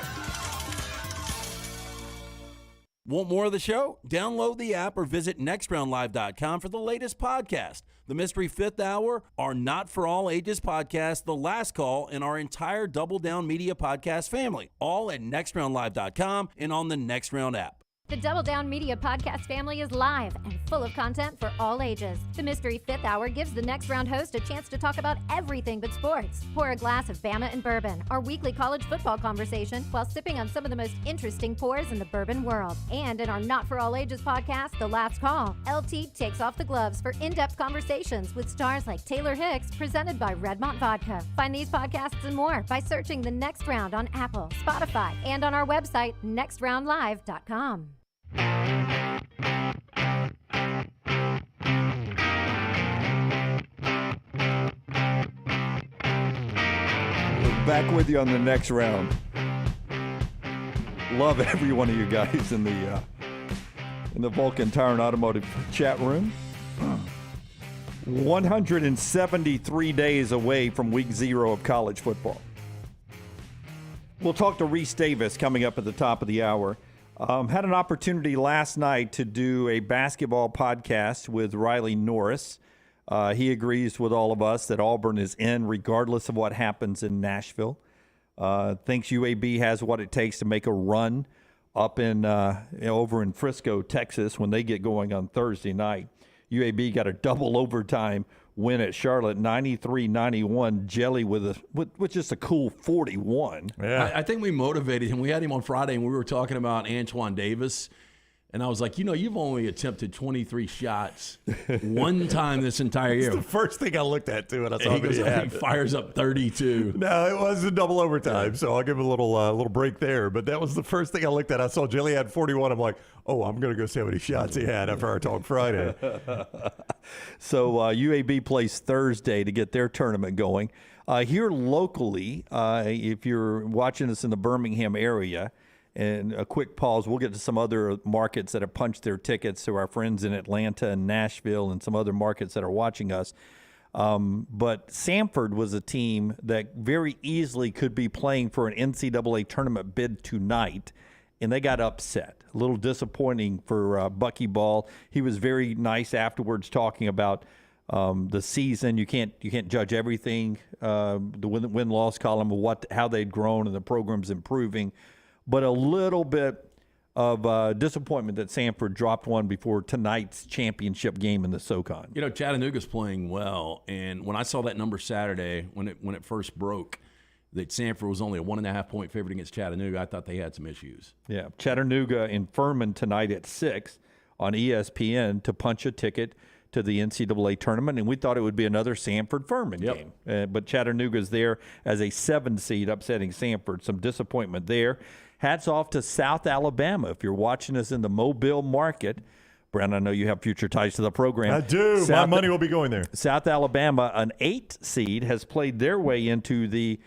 Want more of the show? Download the app or visit nextroundlive.com for the latest podcast. The Mystery Fifth Hour, our Not For All Ages podcast, The Last Call, and our entire Double Down Media podcast family. All at nextroundlive.com and on the Next Round app. The Double Down Media podcast family is live and full of content for all ages. The Mystery Fifth Hour gives the Next Round host a chance to talk about everything but sports. Pour a glass of Bama and bourbon, our weekly college football conversation, while sipping on some of the most interesting pours in the bourbon world. And in our Not For All Ages podcast, The Last Call, LT takes off the gloves for in-depth conversations with stars like Taylor Hicks, presented by Redmont Vodka. Find these podcasts and more by searching The Next Round on Apple, Spotify, and on our website, nextroundlive.com. Back with you on the Next Round. Love every one of you guys in the Vulcan Tire and Automotive chat room. 173 days away from week 0 of college football. We'll talk to Rece Davis coming up at the top of the hour. Had an opportunity last night to do a basketball podcast with Riley Norris. He agrees with all of us that Auburn is in regardless of what happens in Nashville. Thinks UAB has what it takes to make a run up in over in Frisco, Texas, when they get going on Thursday night. UAB got a double overtime win at Charlotte, 93-91. Jelly with just a cool 41. Yeah. I think we motivated him. We had him on Friday, and we were talking about Antoine Davis. And I was like, you've only attempted 23 shots one time this entire year. It's the first thing I looked at, too, when I saw he fires up 32. No, it was a double overtime, so I'll give him a little break there. But that was the first thing I looked at. I saw Jelly had 41. I'm like, oh, I'm going to go see how many shots he had after our talk Friday. So UAB plays Thursday to get their tournament going. Here locally, if you're watching us in the Birmingham area, and a quick pause, we'll get to some other markets that have punched their tickets to our friends in Atlanta and Nashville and some other markets that are watching us. But Samford was a team that very easily could be playing for an NCAA tournament bid tonight, and they got upset. A little disappointing for Bucky Ball. He was very nice afterwards talking about the season. You can't judge everything, the win-loss column of how they'd grown and the program's improving. But a little bit of disappointment that Samford dropped one before tonight's championship game in the SoCon. Chattanooga's playing well, and when I saw that number Saturday, when it first broke, that Samford was only a 1.5-point favorite against Chattanooga, I thought they had some issues. Yeah, Chattanooga in Furman tonight at 6 on ESPN to punch a ticket to the NCAA tournament, and we thought it would be another Samford-Furman game. But Chattanooga's there as a 7 seed, upsetting Samford. Some disappointment there. Hats off to South Alabama. If you're watching us in the Mobile market, Brown, I know you have future ties to the program. I do. My money will be going there. South Alabama, an 8 seed, has played their way into the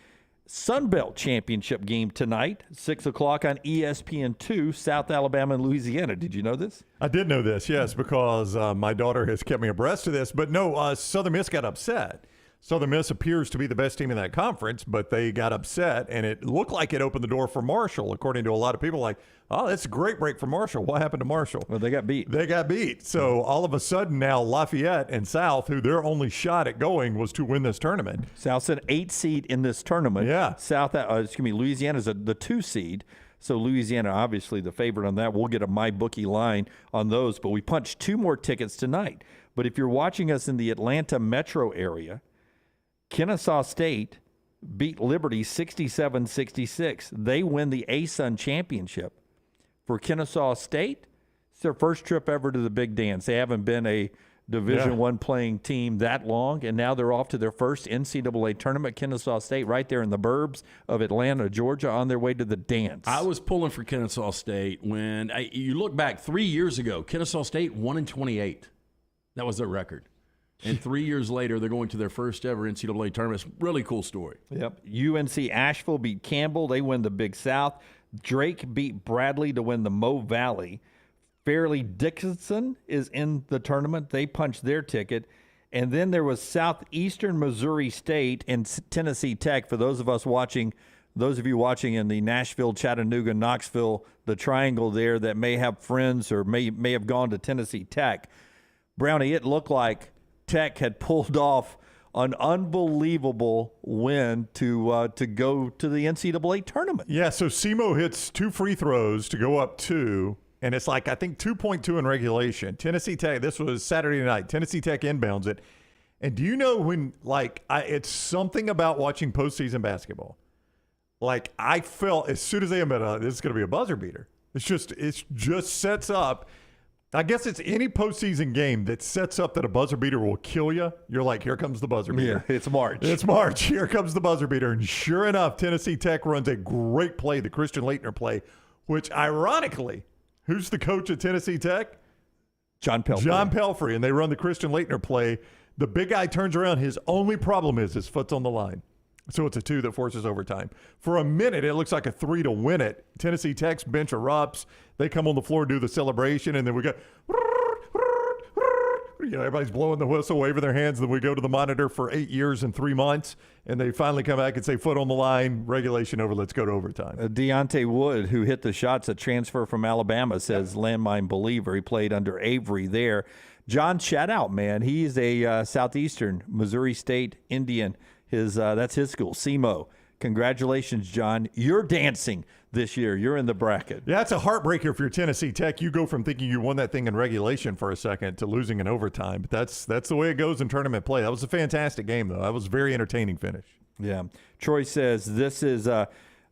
Sun Belt Championship game tonight, 6 o'clock on ESPN2, South Alabama and Louisiana. Did you know this? I did know this, yes, because my daughter has kept me abreast of this. But no, Southern Miss got upset. Southern Miss appears to be the best team in that conference, but they got upset, and it looked like it opened the door for Marshall, according to a lot of people. Like, oh, that's a great break for Marshall. What happened to Marshall? Well, they got beat. So all of a sudden now Lafayette and South, who their only shot at going was to win this tournament. South's an 8 seed in this tournament. Yeah. Louisiana's the 2 seed. So Louisiana, obviously the favorite on that. We'll get a MyBookie line on those, but we punched 2 more tickets tonight. But if you're watching us in the Atlanta metro area, Kennesaw State beat Liberty 67-66. They win the ASUN championship. For Kennesaw State, it's their first trip ever to the Big Dance. They haven't been a Division I playing team that long, and now they're off to their first NCAA tournament. Kennesaw State right there in the burbs of Atlanta, Georgia, on their way to the dance. I was pulling for Kennesaw State when you look back 3 years ago, Kennesaw State 1-28. That was their record. And 3 years later, they're going to their first ever NCAA tournament. It's a really cool story. Yep. UNC Asheville beat Campbell. They win the Big South. Drake beat Bradley to win the Mo Valley. Fairleigh Dickinson is in the tournament. They punched their ticket. And then there was Southeastern Missouri State and Tennessee Tech. For those of you watching in the Nashville, Chattanooga, Knoxville, the triangle there that may have friends or may have gone to Tennessee Tech, Brownie, it looked like Tech had pulled off an unbelievable win to go to the NCAA tournament. Yeah, so Semo hits 2 free throws to go up 2, and it's like I think 2.2 in regulation. Tennessee Tech, this was Saturday night. Tennessee Tech inbounds it. And do you know when, it's something about watching postseason basketball. Like, I felt as soon as they admit this is going to be a buzzer beater. It just sets up. I guess it's any postseason game that sets up that a buzzer beater will kill you. You're like, here comes the buzzer beater. Yeah, it's March. It's March. Here comes the buzzer beater. And sure enough, Tennessee Tech runs a great play, the Christian Laettner play, which ironically, who's the coach at Tennessee Tech? John Pelfrey. John Pelfrey. And they run the Christian Laettner play. The big guy turns around. His only problem is his foot's on the line. So it's a 2 that forces overtime. For a minute, it looks like a 3 to win it. Tennessee Tech's bench erupts. They come on the floor, do the celebration, and then we go, everybody's blowing the whistle, waving their hands. Then we go to the monitor for 8 years and 3 months, and they finally come back and say, foot on the line, regulation over, let's go to overtime. Deontay Wood, who hit the shots, a transfer from Alabama, says landmine believer. He played under Avery there. John Shadout, man, he's a Southeastern Missouri State Indian. That's his school, SEMO. Congratulations, John. You're dancing this year. You're in the bracket. Yeah, it's a heartbreaker if you're Tennessee Tech. You go from thinking you won that thing in regulation for a second to losing in overtime. But that's the way it goes in tournament play. That was a fantastic game, though. That was a very entertaining finish. Yeah. Troy says this is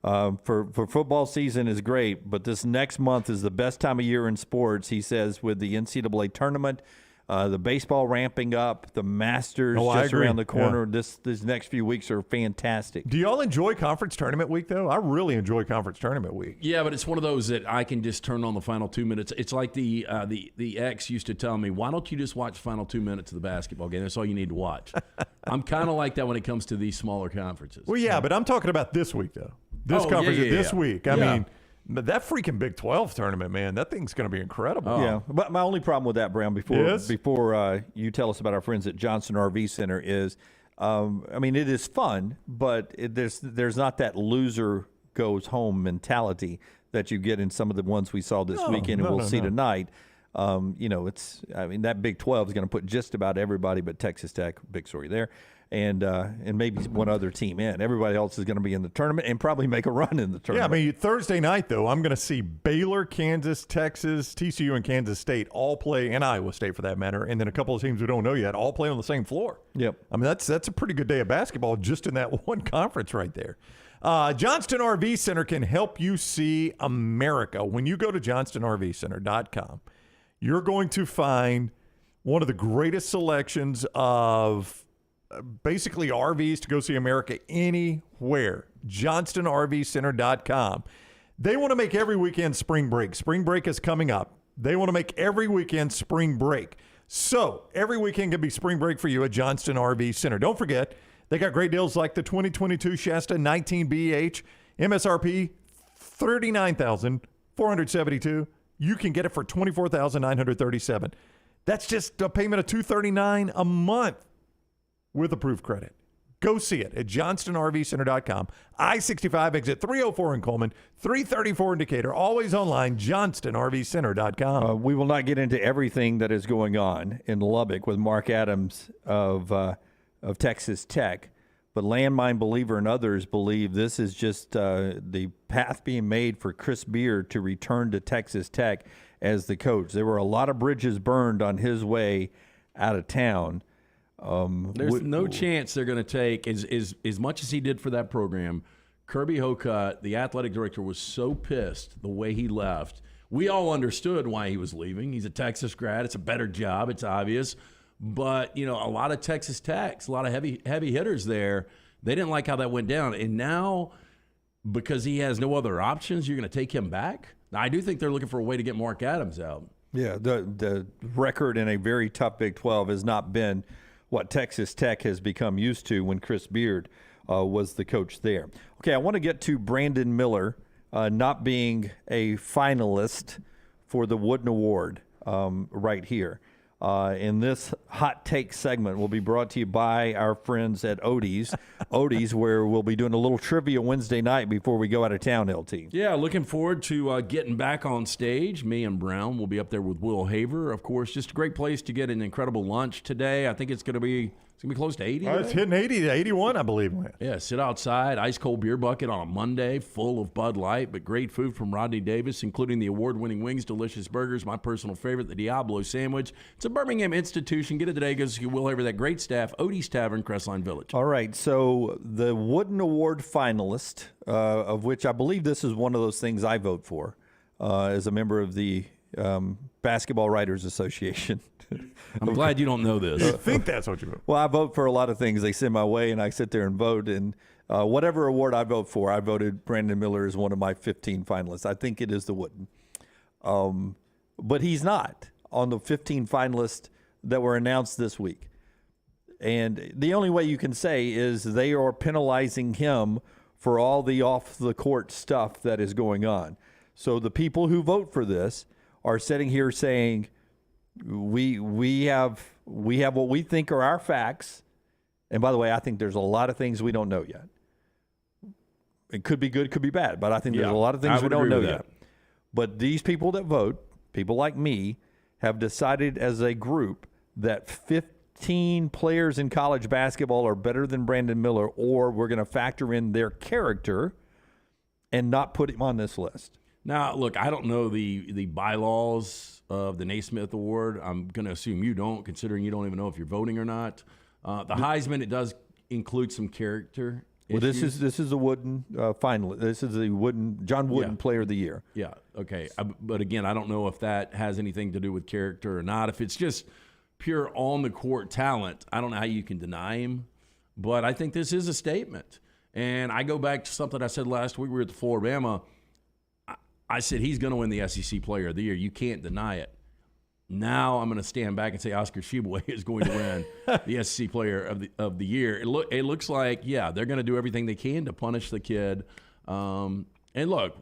For football season is great, but this next month is the best time of year in sports, he says, with the NCAA tournament, the baseball ramping up, the Masters just around the corner. Yeah. These next few weeks are fantastic. Do y'all enjoy conference tournament week, though? I really enjoy conference tournament week. Yeah, but it's one of those that I can just turn on the final 2 minutes. It's like the ex used to tell me, why don't you just watch the final 2 minutes of the basketball game? That's all you need to watch. I'm kind of like that when it comes to these smaller conferences. Well, yeah, but I'm talking about this week, though. This conference this week. I mean, that freaking Big 12 tournament, man, that thing's going to be incredible. Oh. Yeah, but my only problem with that, Brown, before you tell us about our friends at Johnston RV Center is, I mean, it is fun, but there's not that loser goes home mentality that you get in some of the ones we saw this weekend and we'll see tonight. That Big 12 is going to put just about everybody but Texas Tech, big story there, and maybe one other team in. Everybody else is going to be in the tournament and probably make a run in the tournament. Yeah, I mean, Thursday night, though, I'm going to see Baylor, Kansas, Texas, TCU, and Kansas State all play, and Iowa State for that matter, and then a couple of teams we don't know yet all play on the same floor. Yep. I mean, that's a pretty good day of basketball just in that one conference right there. Johnston RV Center can help you see America. When you go to johnstonrvcenter.com, you're going to find one of the greatest selections of basically RVs to go see America anywhere. JohnstonRVCenter.com. They want to make every weekend spring break. Spring break is coming up. They want to make every weekend spring break. So every weekend can be spring break for you at Johnston RV Center. Don't forget, they got great deals like the 2022 Shasta 19BH, MSRP $39,472. You can get it for $24,937. That's just a payment of $239 a month with approved credit. Go see it at johnstonrvcenter.com. I-65 exit 304 in Coleman, 334 in Decatur. Always online, johnstonrvcenter.com. We will not get into everything that is going on in Lubbock with Mark Adams of Texas Tech, but Landmine Believer and others believe this is just the path being made for Chris Beard to return to Texas Tech as the coach. There were a lot of bridges burned on his way out of town. There's no chance they're going to take as much as he did for that program. Kirby Hocutt, the athletic director, was so pissed the way he left. We all understood why he was leaving. He's a Texas grad. It's a better job. It's obvious. But, a lot of Texas Techs, a lot of heavy hitters there, they didn't like how that went down. And now, because he has no other options, you're going to take him back? Now, I do think they're looking for a way to get Mark Adams out. Yeah, the record in a very tough Big 12 has not been what Texas Tech has become used to when Chris Beard was the coach there. Okay, I want to get to Brandon Miller not being a finalist for the Wooden Award right here. In this hot take segment will be brought to you by our friends at Odie's, where we'll be doing a little trivia Wednesday night before we go out of town, LT. Yeah, looking forward to getting back on stage. Me and Brown will be up there with Will Haver. Of course, just a great place to get an incredible lunch today. I think it's going to be close to 80. It's hitting 80 to 81, I believe. Yeah, sit outside, ice cold beer bucket on a Monday, full of Bud Light, but great food from Rece Davis, including the award-winning wings, delicious burgers, my personal favorite, the Diablo sandwich. It's a Birmingham institution. Get it today because you will have that great staff, Odie's Tavern, Crestline Village. All right, so the Wooden Award finalist, of which I believe this is one of those things I vote for as a member of the Basketball Writers Association. I'm glad you don't know this. I think that's what you vote. Well, I vote for a lot of things they send my way, and I sit there and vote. And whatever award I vote for, I voted Brandon Miller as one of my 15 finalists. I think it is the Wooden. But he's not on the 15 finalists that were announced this week. And the only way you can say is they are penalizing him for all the off-the-court stuff that is going on. So the people who vote for this are sitting here saying, we have what we think are our facts. And by the way, I think there's a lot of things we don't know yet. It could be good, could be bad, but I think there's a lot of things we don't know yet. But these people that vote, people like me, have decided as a group that 15 players in college basketball are better than Brandon Miller, or we're going to factor in their character and not put him on this list. Now, look, I don't know the bylaws of the Naismith Award. I'm going to assume you don't, considering you don't even know if you're voting or not. The Heisman, it does include some character Well, this is a Wooden finalist. This is the John Wooden Player of the Year. Yeah. Okay. But again, I don't know if that has anything to do with character or not. If it's just pure on the court talent, I don't know how you can deny him. But I think this is a statement. And I go back to something I said last week. We were at the Florida-Bama. I said he's going to win the SEC Player of the Year. You can't deny it. Now I'm going to stand back and say Oscar Tshiebwe is going to win the SEC Player of the Year. It looks like, they're going to do everything they can to punish the kid. And look,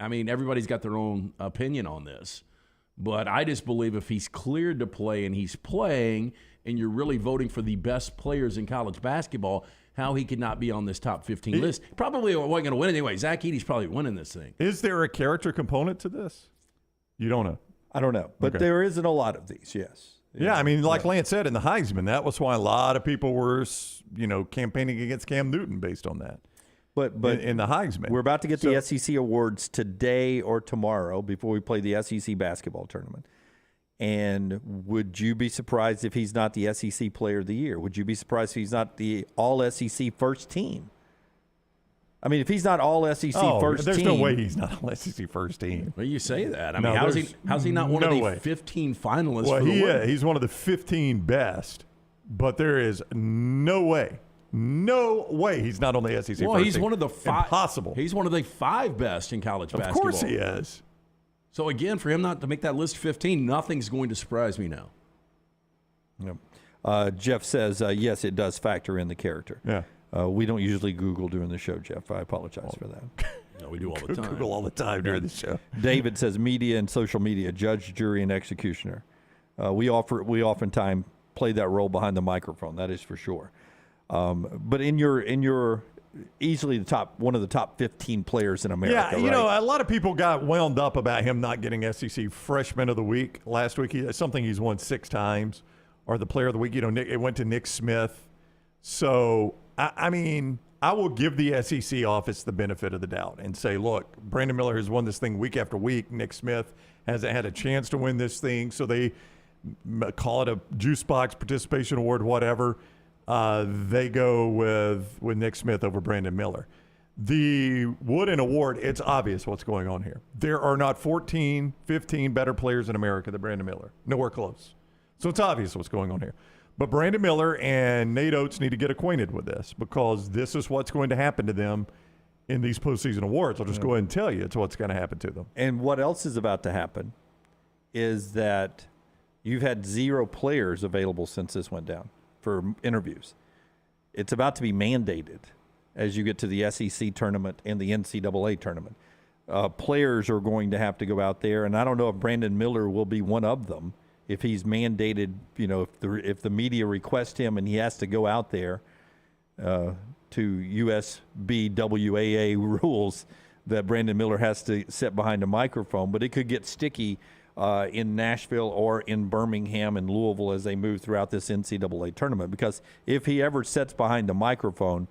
I mean, everybody's got their own opinion on this. But I just believe if he's cleared to play and he's playing and you're really voting for the best players in college basketball, how he could not be on this top 15 list. Probably wasn't going to win anyway. Zach Edey's probably winning this thing. Is there a character component to this? You don't know. I don't know, but there isn't a lot of these. Yes. Yeah, I mean, like Lance said in the Heisman, that was why a lot of people were, campaigning against Cam Newton based on that. But in the Heisman, we're about to get the SEC awards today or tomorrow before we play the SEC basketball tournament. And would you be surprised if he's not the SEC Player of the Year? Would you be surprised if he's not the All-SEC first team? I mean, if he's not All-SEC first there's team. no way he's not All-SEC first team. Well, you say that. I mean, how's he not one of the 15 finalists for the win? He's one of the 15 best, but there is no way he's not on the SEC first team. Well, he's one of the five. Impossible. He's one of the 5 best in college basketball. Of course he is. So, again, for him not to make that list 15, nothing's going to surprise me now. Yep. Jeff says, yes, it does factor in the character. Yeah. We don't usually Google during the show, Jeff. I apologize for that. No, we do all the time. Google all the time during the show. David says, media and social media, judge, jury, and executioner. We oftentimes play that role behind the microphone. That is for sure. But in your easily one of the top 15 players in America. Yeah, a lot of people got wound up about him not getting SEC Freshman of the Week last week. Something he's won 6 times, or the Player of the Week. It went to Nick Smith. So I mean, I will give the SEC office the benefit of the doubt and say, look, Brandon Miller has won this thing week after week. Nick Smith hasn't had a chance to win this thing, so they call it a juice box participation award, whatever. They go with Nick Smith over Brandon Miller. The Wooden Award, it's obvious what's going on here. There are not 14, 15 better players in America than Brandon Miller. Nowhere close. So it's obvious what's going on here. But Brandon Miller and Nate Oates need to get acquainted with this, because this is what's going to happen to them in these postseason awards. I'll just go ahead and tell you it's what's going to happen to them. And what else is about to happen is that you've had 0 players available since this went down for interviews. It's about to be mandated as you get to the SEC tournament and the NCAA tournament. Players are going to have to go out there, and I don't know if Brandon Miller will be one of them. If he's mandated, if the media request him and he has to go out there to USBWAA rules that Brandon Miller has to sit behind a microphone, but it could get sticky in Nashville or in Birmingham and Louisville as they move throughout this NCAA tournament. Because if he ever sits behind a microphone,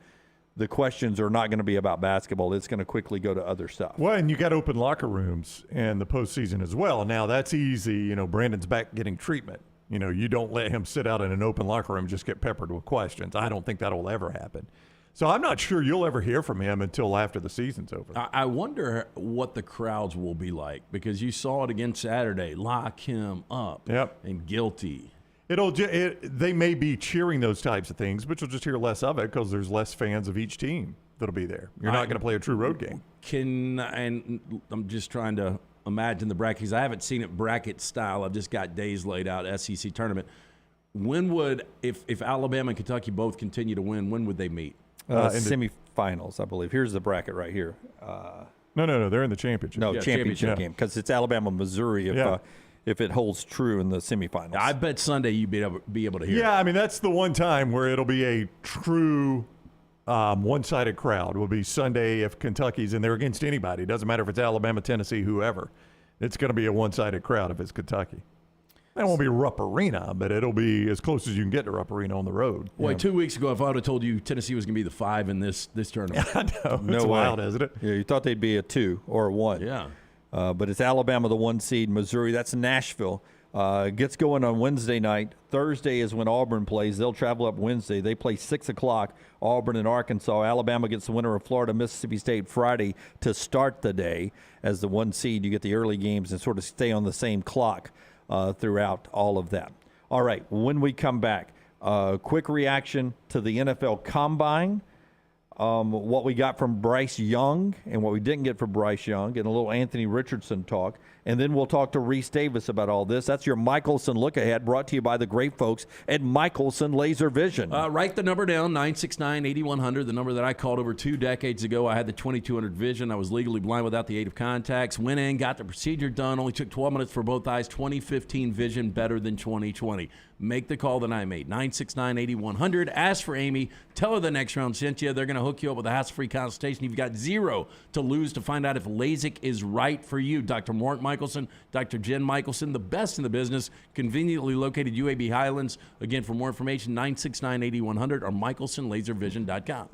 the questions are not going to be about basketball. It's going to quickly go to other stuff. Well, and you got open locker rooms in the postseason as well. Now, that's easy. Brandon's back getting treatment. You don't let him sit out in an open locker room and just get peppered with questions. I don't think that will ever happen. So I'm not sure you'll ever hear from him until after the season's over. I wonder what the crowds will be like, because you saw it again Saturday. Lock him up. Yep. And guilty. They may be cheering those types of things, but you'll just hear less of it because there's less fans of each team that'll be there. You're not going to play a true road game. And I'm just trying to imagine the brackets. I haven't seen it bracket style. I've just got days laid out, SEC tournament. When would, if Alabama and Kentucky both continue to win, when would they meet? Semifinals, I believe. Here's the bracket right here. No, they're in the championship. No, championship game, because it's Alabama-Missouri if it holds true in the semifinals. I bet Sunday you'd be able to hear it. Yeah, I mean, that's the one time where it'll be a true one-sided crowd. It will be Sunday if Kentucky's in there against anybody. It doesn't matter if it's Alabama, Tennessee, whoever. It's going to be a one-sided crowd if it's Kentucky. It won't be Rupp Arena, but it'll be as close as you can get to Rupp Arena on the road. Boy, 2 weeks ago, if I would have told you Tennessee was going to be the 5 in this tournament. I know. No it's way. Wild, isn't it? Yeah, you thought they'd be a 2 or a 1. Yeah. But it's Alabama, the 1 seed, Missouri. That's Nashville. Gets going on Wednesday night. Thursday is when Auburn plays. They'll travel up Wednesday. They play 6 o'clock, Auburn and Arkansas. Alabama gets the winner of Florida, Mississippi State Friday to start the day. As the 1 seed, you get the early games and sort of stay on the same clock throughout all of that. All right, when we come back, quick reaction to the NFL Combine. What we got from Bryce Young and what we didn't get from Bryce Young, and a little Anthony Richardson talk. And then we'll talk to Rece Davis about all this. That's your Michelson Look Ahead, brought to you by the great folks at Michelson Laser Vision. Write the number down, 969-8100, the number that I called over 2 decades ago. I had the 2200 vision. I was legally blind without the aid of contacts. Went in, got the procedure done. Only took 12 minutes for both eyes. 2015 vision, better than 2020. Make the call that I made, 969-8100. Ask for Amy. Tell her the Next Round sent you. They're going to hook you up with a hassle-free consultation. You've got 0 to lose to find out if LASIK is right for you. Dr. Mark Michelson, Dr. Jen Michelson, the best in the business, conveniently located UAB Highlands. Again, for more information, 969-8100 or michelsonlaservision.com.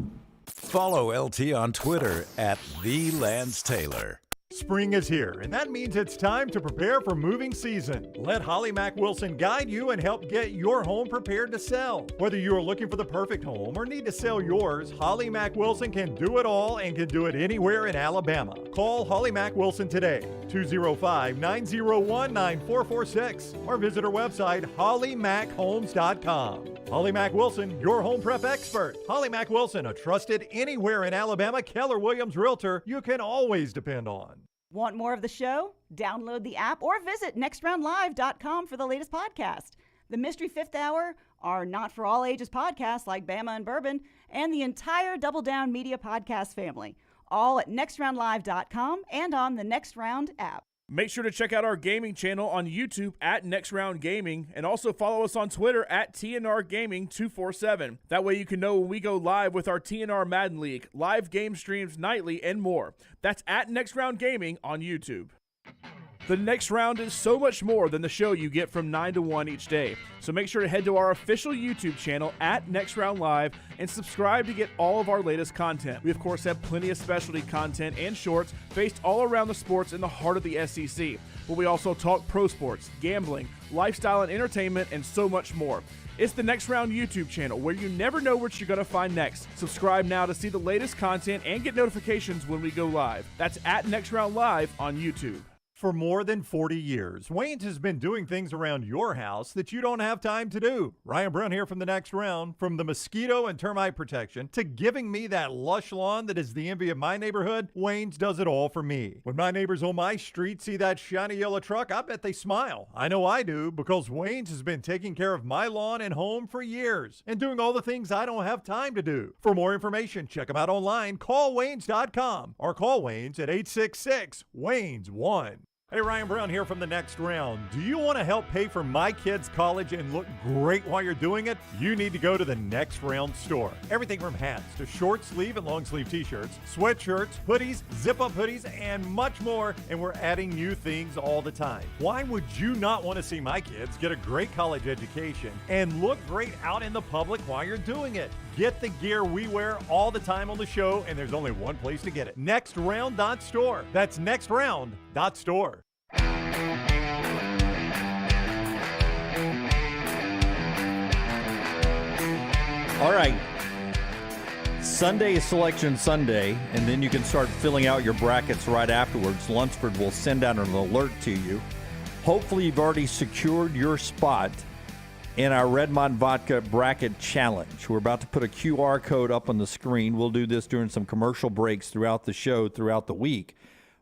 Follow LT on Twitter at @TheLanceTaylor. Spring is here, and that means it's time to prepare for moving season. Let Holly Mack Wilson guide you and help get your home prepared to sell. Whether you are looking for the perfect home or need to sell yours, Holly Mack Wilson can do it all and can do it anywhere in Alabama. Call Holly Mack Wilson today, 205-901-9446, or visit her website, hollymackhomes.com. Holly Mack Wilson, your home prep expert. Holly Mack Wilson, a trusted anywhere in Alabama Keller Williams realtor you can always depend on. Want more of the show? Download the app or visit nextroundlive.com for the latest podcast. The Mystery Fifth Hour, our Not For All Ages podcast like Bama and Bourbon, and the entire Double Down Media podcast family, all at nextroundlive.com and on the Next Round app. Make sure to check out our gaming channel on YouTube at Next Round Gaming, and also follow us on Twitter at TNR Gaming 247. That way you can know when we go live with our TNR Madden League, live game streams nightly, and more. That's at Next Round Gaming on YouTube. The Next Round is so much more than the show you get from 9 to 1 each day. So make sure to head to our official YouTube channel at Next Round Live and subscribe to get all of our latest content. We, of course, have plenty of specialty content and shorts based all around the sports in the heart of the SEC. But we also talk pro sports, gambling, lifestyle and entertainment, and so much more. It's the Next Round YouTube channel, where you never know what you're going to find next. Subscribe now to see the latest content and get notifications when we go live. That's at Next Round Live on YouTube. For more than 40 years, Wayne's has been doing things around your house that you don't have time to do. Ryan Brown here from the Next Round. From the mosquito and termite protection to giving me that lush lawn that is the envy of my neighborhood, Wayne's does it all for me. When my neighbors on my street see that shiny yellow truck, I bet they smile. I know I do, because Wayne's has been taking care of my lawn and home for years and doing all the things I don't have time to do. For more information, check them out online, call Waynes.com, or call Wayne's at 866-WAYNES1. Hey, Ryan Brown here from the Next Round. Do you want to help pay for my kids' college and look great while you're doing it? You need to go to the Next Round store. Everything from hats to short sleeve and long sleeve t-shirts, sweatshirts, hoodies, zip-up hoodies, and much more. And we're adding new things all the time. Why would you not want to see my kids get a great college education and look great out in the public while you're doing it? Get the gear we wear all the time on the show, and there's only one place to get it. nextround.store. That's nextround.store. All right. Sunday is Selection Sunday, and then you can start filling out your brackets right afterwards. Lunsford will send out an alert to you. Hopefully, you've already secured your spot in our Redmond Vodka Bracket Challenge. We're about to put a QR code up on the screen. We'll do this during some commercial breaks throughout the show, throughout the week.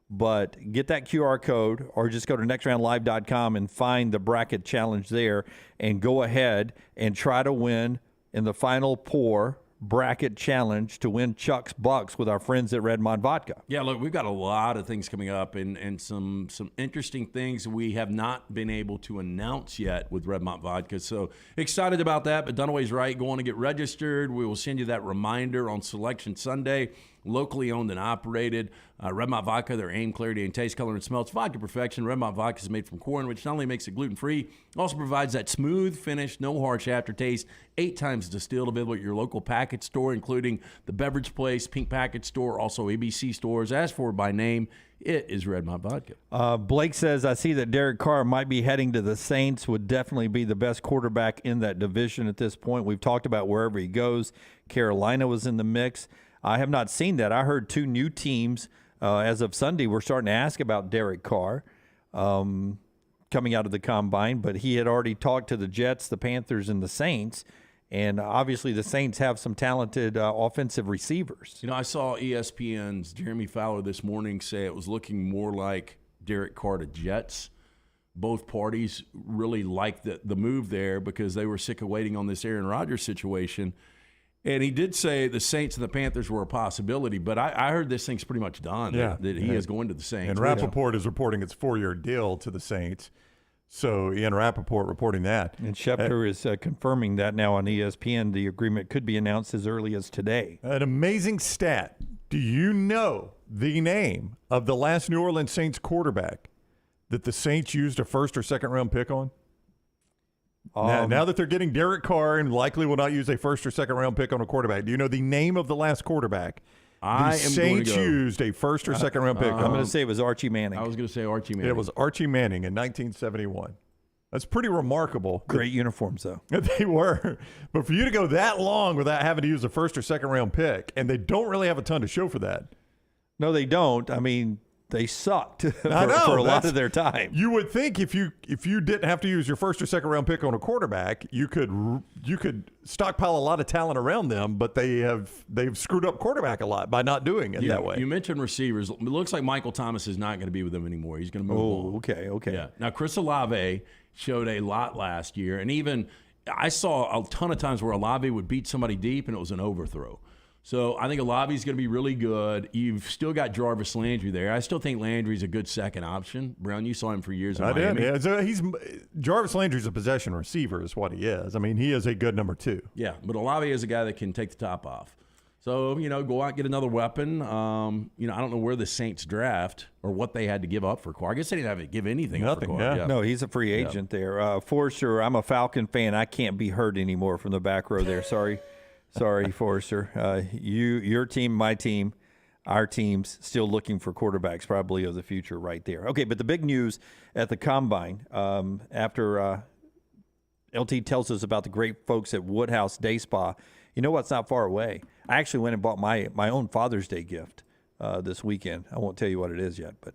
But get that QR code, or just go to nextroundlive.com and find the bracket challenge there, and go ahead and try to win in the final pour bracket challenge to win Chuck's Bucks with our friends at Redmond Vodka. Yeah, look, we've got a lot of things coming up and some interesting things we have not been able to announce yet with Redmond Vodka. So excited about that, but Dunaway's right. Go on and get registered. We will send you that reminder on Selection Sunday. Locally owned and operated. Redmont Vodka, their aim, clarity, and taste, color, and smell. It's vodka perfection. Redmont Vodka is made from corn, which not only makes it gluten-free, also provides that smooth finish, no harsh aftertaste, 8 times distilled, available at your local package package store, including the Beverage Place, Pink Package Store, also ABC stores. As for by name, it is Red Mont Vodka. Blake says, I see that Derek Carr might be heading to the Saints, would definitely be the best quarterback in that division at this point. We've talked about wherever he goes. Carolina was in the mix. I have not seen that. I heard 2 new teams as of Sunday were starting to ask about Derek Carr coming out of the combine, but he had already talked to the Jets, the Panthers, and the Saints. And obviously the Saints have some talented offensive receivers. You know, I saw ESPN's Jeremy Fowler this morning say it was looking more like Derek Carr to Jets. Both parties really liked the move there because they were sick of waiting on this Aaron Rodgers situation. And he did say the Saints and the Panthers were a possibility, but I heard this thing's pretty much done, that he is going to the Saints. And Rappaport is reporting it's a 4-year deal to the Saints. So Ian Rappaport reporting that. And Schefter is confirming that now on ESPN. The agreement could be announced as early as today. An amazing stat. Do you know the name of the last New Orleans Saints quarterback that the Saints used a first or second round pick on? Now that they're getting Derek Carr and likely will not use a first or second round pick on a quarterback, do you know the name of the last quarterback? The Saints used a first or second round pick. I'm going to say it was Archie Manning. I was going to say Archie Manning. It was Archie Manning in 1971. That's pretty remarkable. Great uniforms, though. They were. But for you to go that long without having to use a first or second round pick, and they don't really have a ton to show for that. No, they don't. I mean, they sucked for a lot of their time. You would think if you didn't have to use your first or second round pick on a quarterback, you could stockpile a lot of talent around them, but they've screwed up quarterback a lot by not doing it that way. You mentioned receivers. It looks like Michael Thomas is not going to be with them anymore. He's going to move on. Okay. Yeah. Now Chris Olave showed a lot last year, and even I saw a ton of times where Olave would beat somebody deep and it was an overthrow. So I think Olave's going to be really good. You've still got Jarvis Landry there. I still think Landry's a good second option. Brown, you saw him for years in Miami. Yeah. So Jarvis Landry's a possession receiver is what he is. I mean, he is a good number 2. Yeah, but Olave is a guy that can take the top off. So, go out and get another weapon. I don't know where the Saints draft or what they had to give up for Carr. I guess they didn't have to give anything up for Carr. Yeah. No, he's a free agent there. Forrester, I'm a Falcon fan. I can't be heard anymore from the back row there. Sorry, Forrester. Your team, my team, our team's still looking for quarterbacks probably of the future right there. Okay, but the big news at the Combine after LT tells us about the great folks at Woodhouse Day Spa, you know what's not far away? I actually went and bought my own Father's Day gift this weekend. I won't tell you what it is yet, but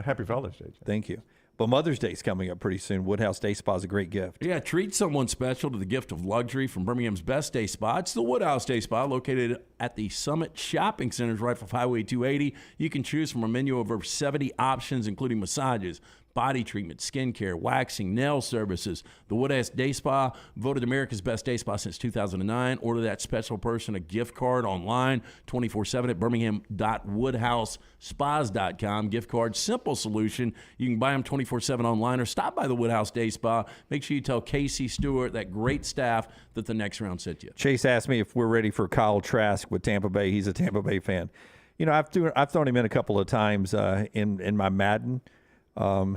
happy Father's Day. Thank you. But Mother's Day is coming up pretty soon. Woodhouse Day Spa is a great gift. Yeah, treat someone special to the gift of luxury from Birmingham's best day spa. It's the Woodhouse Day Spa, located at the Summit Shopping Centers right off Highway 280. You can choose from a menu of over 70 options, including massages, body treatment, skincare, waxing, nail services. The Woodhouse Day Spa, voted America's best day spa since 2009. Order that special person a gift card online 24/7 at birmingham.woodhousespas.com. Gift card, simple solution. You can buy them 24/7 online or stop by the Woodhouse Day Spa. Make sure you tell Casey Stewart, that great staff, that the next round sent you. Chase asked me if we're ready for Kyle Trask with Tampa Bay. He's a Tampa Bay fan. I've thrown him in a couple of times in my Madden.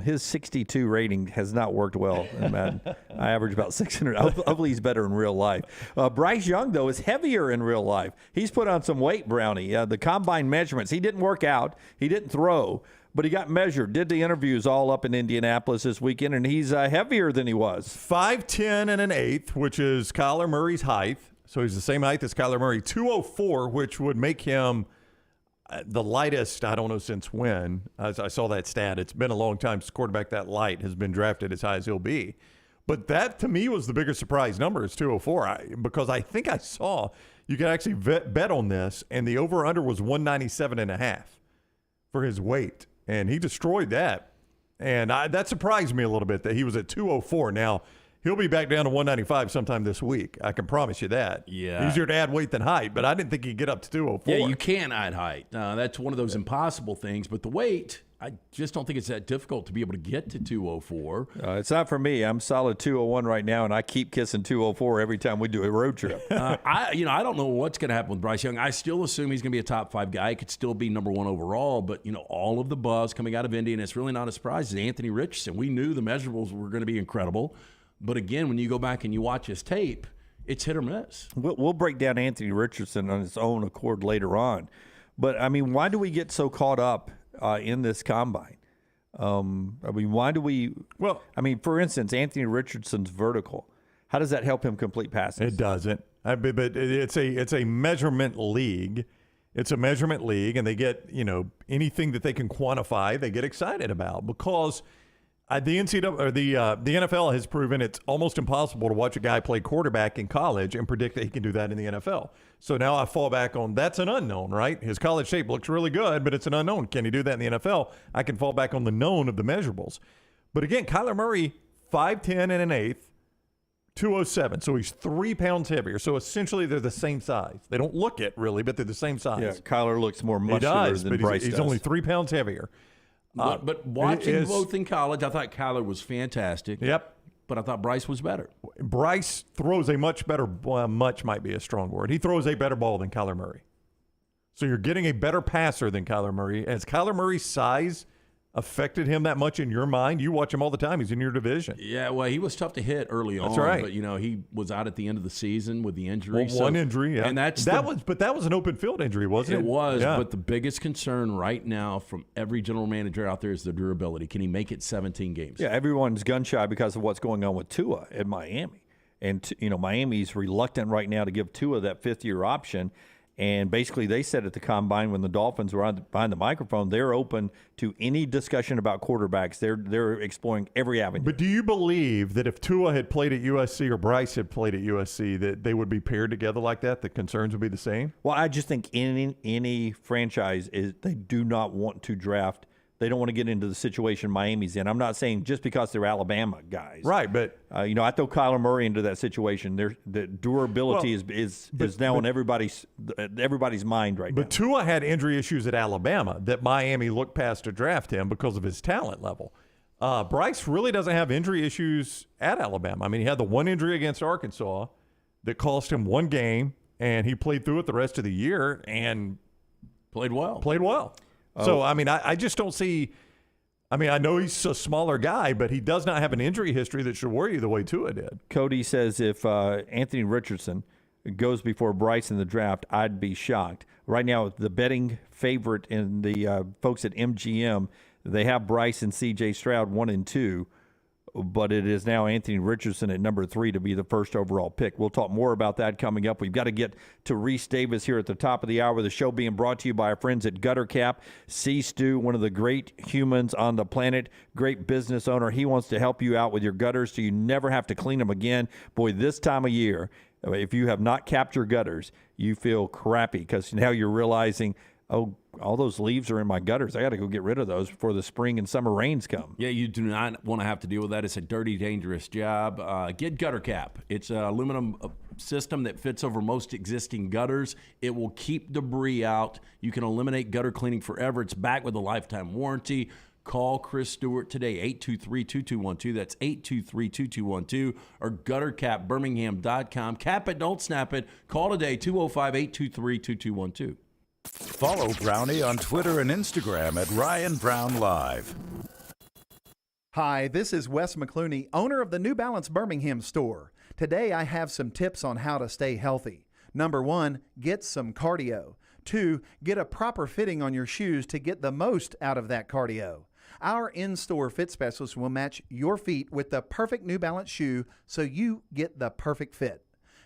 His 62 rating has not worked well in Madden. I average about 600. Hopefully he's better in real life. Bryce Young, though, is heavier in real life. He's put on some weight, Brownie. The combine measurements, he didn't work out. He didn't throw, but he got measured, did the interviews all up in Indianapolis this weekend, and he's heavier than he was. 5'10" and an eighth, which is Kyler Murray's height. So he's the same height as Kyler Murray. 204, which would make him the lightest, I don't know since when. As I saw that stat. It's been a long time since a quarterback that light has been drafted as high as he'll be. But that, to me, was the bigger surprise number is 204, because I think I saw you could actually bet on this, and the over-under was 197.5 for his weight. And he destroyed that. And that surprised me a little bit that he was at 204. Now, he'll be back down to 195 sometime this week. I can promise you that. Yeah. Easier to add weight than height, but I didn't think he'd get up to 204. Yeah, you can add height. That's one of those impossible things. But the weight, I just don't think it's that difficult to be able to get to 204. It's not for me. I'm solid 201 right now, and I keep kissing 204 every time we do a road trip. I don't know what's going to happen with Bryce Young. I still assume he's going to be a top 5 guy. He could still be number 1 overall, but all of the buzz coming out of Indy, and it's really not a surprise. Is Anthony Richardson. We knew the measurables were going to be incredible. But again, when you go back and you watch his tape, it's hit or miss. We'll break down Anthony Richardson on his own accord later on. But, I mean, why do we get so caught up in this combine? I mean, why do we – well, I mean, for instance, Anthony Richardson's vertical. How does that help him complete passes? It doesn't. But it's a measurement league. It's a measurement league, and they get, anything that they can quantify, they get excited about because – the NCAA or the NFL has proven it's almost impossible to watch a guy play quarterback in college and predict that he can do that in the NFL. So now I fall back on that's an unknown, right? His college shape looks really good, but it's an unknown. Can he do that in the NFL? I can fall back on the known of the measurables. But again, Kyler Murray, 5'10" and an eighth, 207. So he's 3 pounds heavier. So essentially they're the same size. They don't look it really, but they're the same size. Yeah, Kyler looks more muscular than Bryce does. He's only 3 pounds heavier. But watching both in college, I thought Kyler was fantastic. Yep. But I thought Bryce was better. Bryce throws a much better much might be a strong word. He throws a better ball than Kyler Murray. So you're getting a better passer than Kyler Murray. Has Kyler Murray's size affected him that much in your mind? You watch him all the time. He's in your division. Yeah, well, he was tough to hit early on. That's right. But, he was out at the end of the season with the injury. Well, one injury, yeah. And that was an open field injury, wasn't it? It was, yeah. But the biggest concern right now from every general manager out there is the durability. Can he make it 17 games? Yeah, everyone's gun shy because of what's going on with Tua in Miami. And, Miami's reluctant right now to give Tua that fifth-year option. And basically they said at the Combine when the Dolphins were behind the microphone, they're open to any discussion about quarterbacks. They're exploring every avenue. But do you believe that if Tua had played at USC or Bryce had played at USC, that they would be paired together like that? The concerns would be the same? Well, I just think any franchise they do not want to draft. They don't want to get into the situation Miami's in. I'm not saying just because they're Alabama guys. Right, but I throw Kyler Murray into that situation. The durability is now on everybody's mind right now. But Tua had injury issues at Alabama that Miami looked past to draft him because of his talent level. Bryce really doesn't have injury issues at Alabama. I mean, he had the one injury against Arkansas that cost him one game, and he played through it the rest of the year and played well. So, I mean, I just don't see – I mean, I know he's a smaller guy, but he does not have an injury history that should worry you the way Tua did. Cody says if Anthony Richardson goes before Bryce in the draft, I'd be shocked. Right now, the betting favorite in the folks at MGM, they have Bryce and C.J. Stroud 1 and 2, but it is now Anthony Richardson at number 3 to be the first overall pick. We'll talk more about that coming up. We've got to get to Rece Davis here at the top of the hour. The show being brought to you by our friends at Gutter Cap. C. Stu, one of the great humans on the planet, great business owner. He wants to help you out with your gutters so you never have to clean them again. Boy, this time of year, if you have not capped your gutters, you feel crappy because now you're realizing, oh, all those leaves are in my gutters. I got to go get rid of those before the spring and summer rains come. Yeah, you do not want to have to deal with that. It's a dirty, dangerous job. Get Gutter Cap. It's an aluminum system that fits over most existing gutters. It will keep debris out. You can eliminate gutter cleaning forever. It's back with a lifetime warranty. Call Chris Stewart today, 823-2212. That's 823-2212 or guttercapbirmingham.com. Cap it, don't snap it. Call today, 205-823-2212. Follow Brownie on Twitter and Instagram at Ryan Brown Live. Hi, this is Wes McClooney, owner of the New Balance Birmingham store. Today I have some tips on how to stay healthy. Number 1, get some cardio. 2, get a proper fitting on your shoes to get the most out of that cardio. Our in-store fit specialist will match your feet with the perfect New Balance shoe so you get the perfect fit.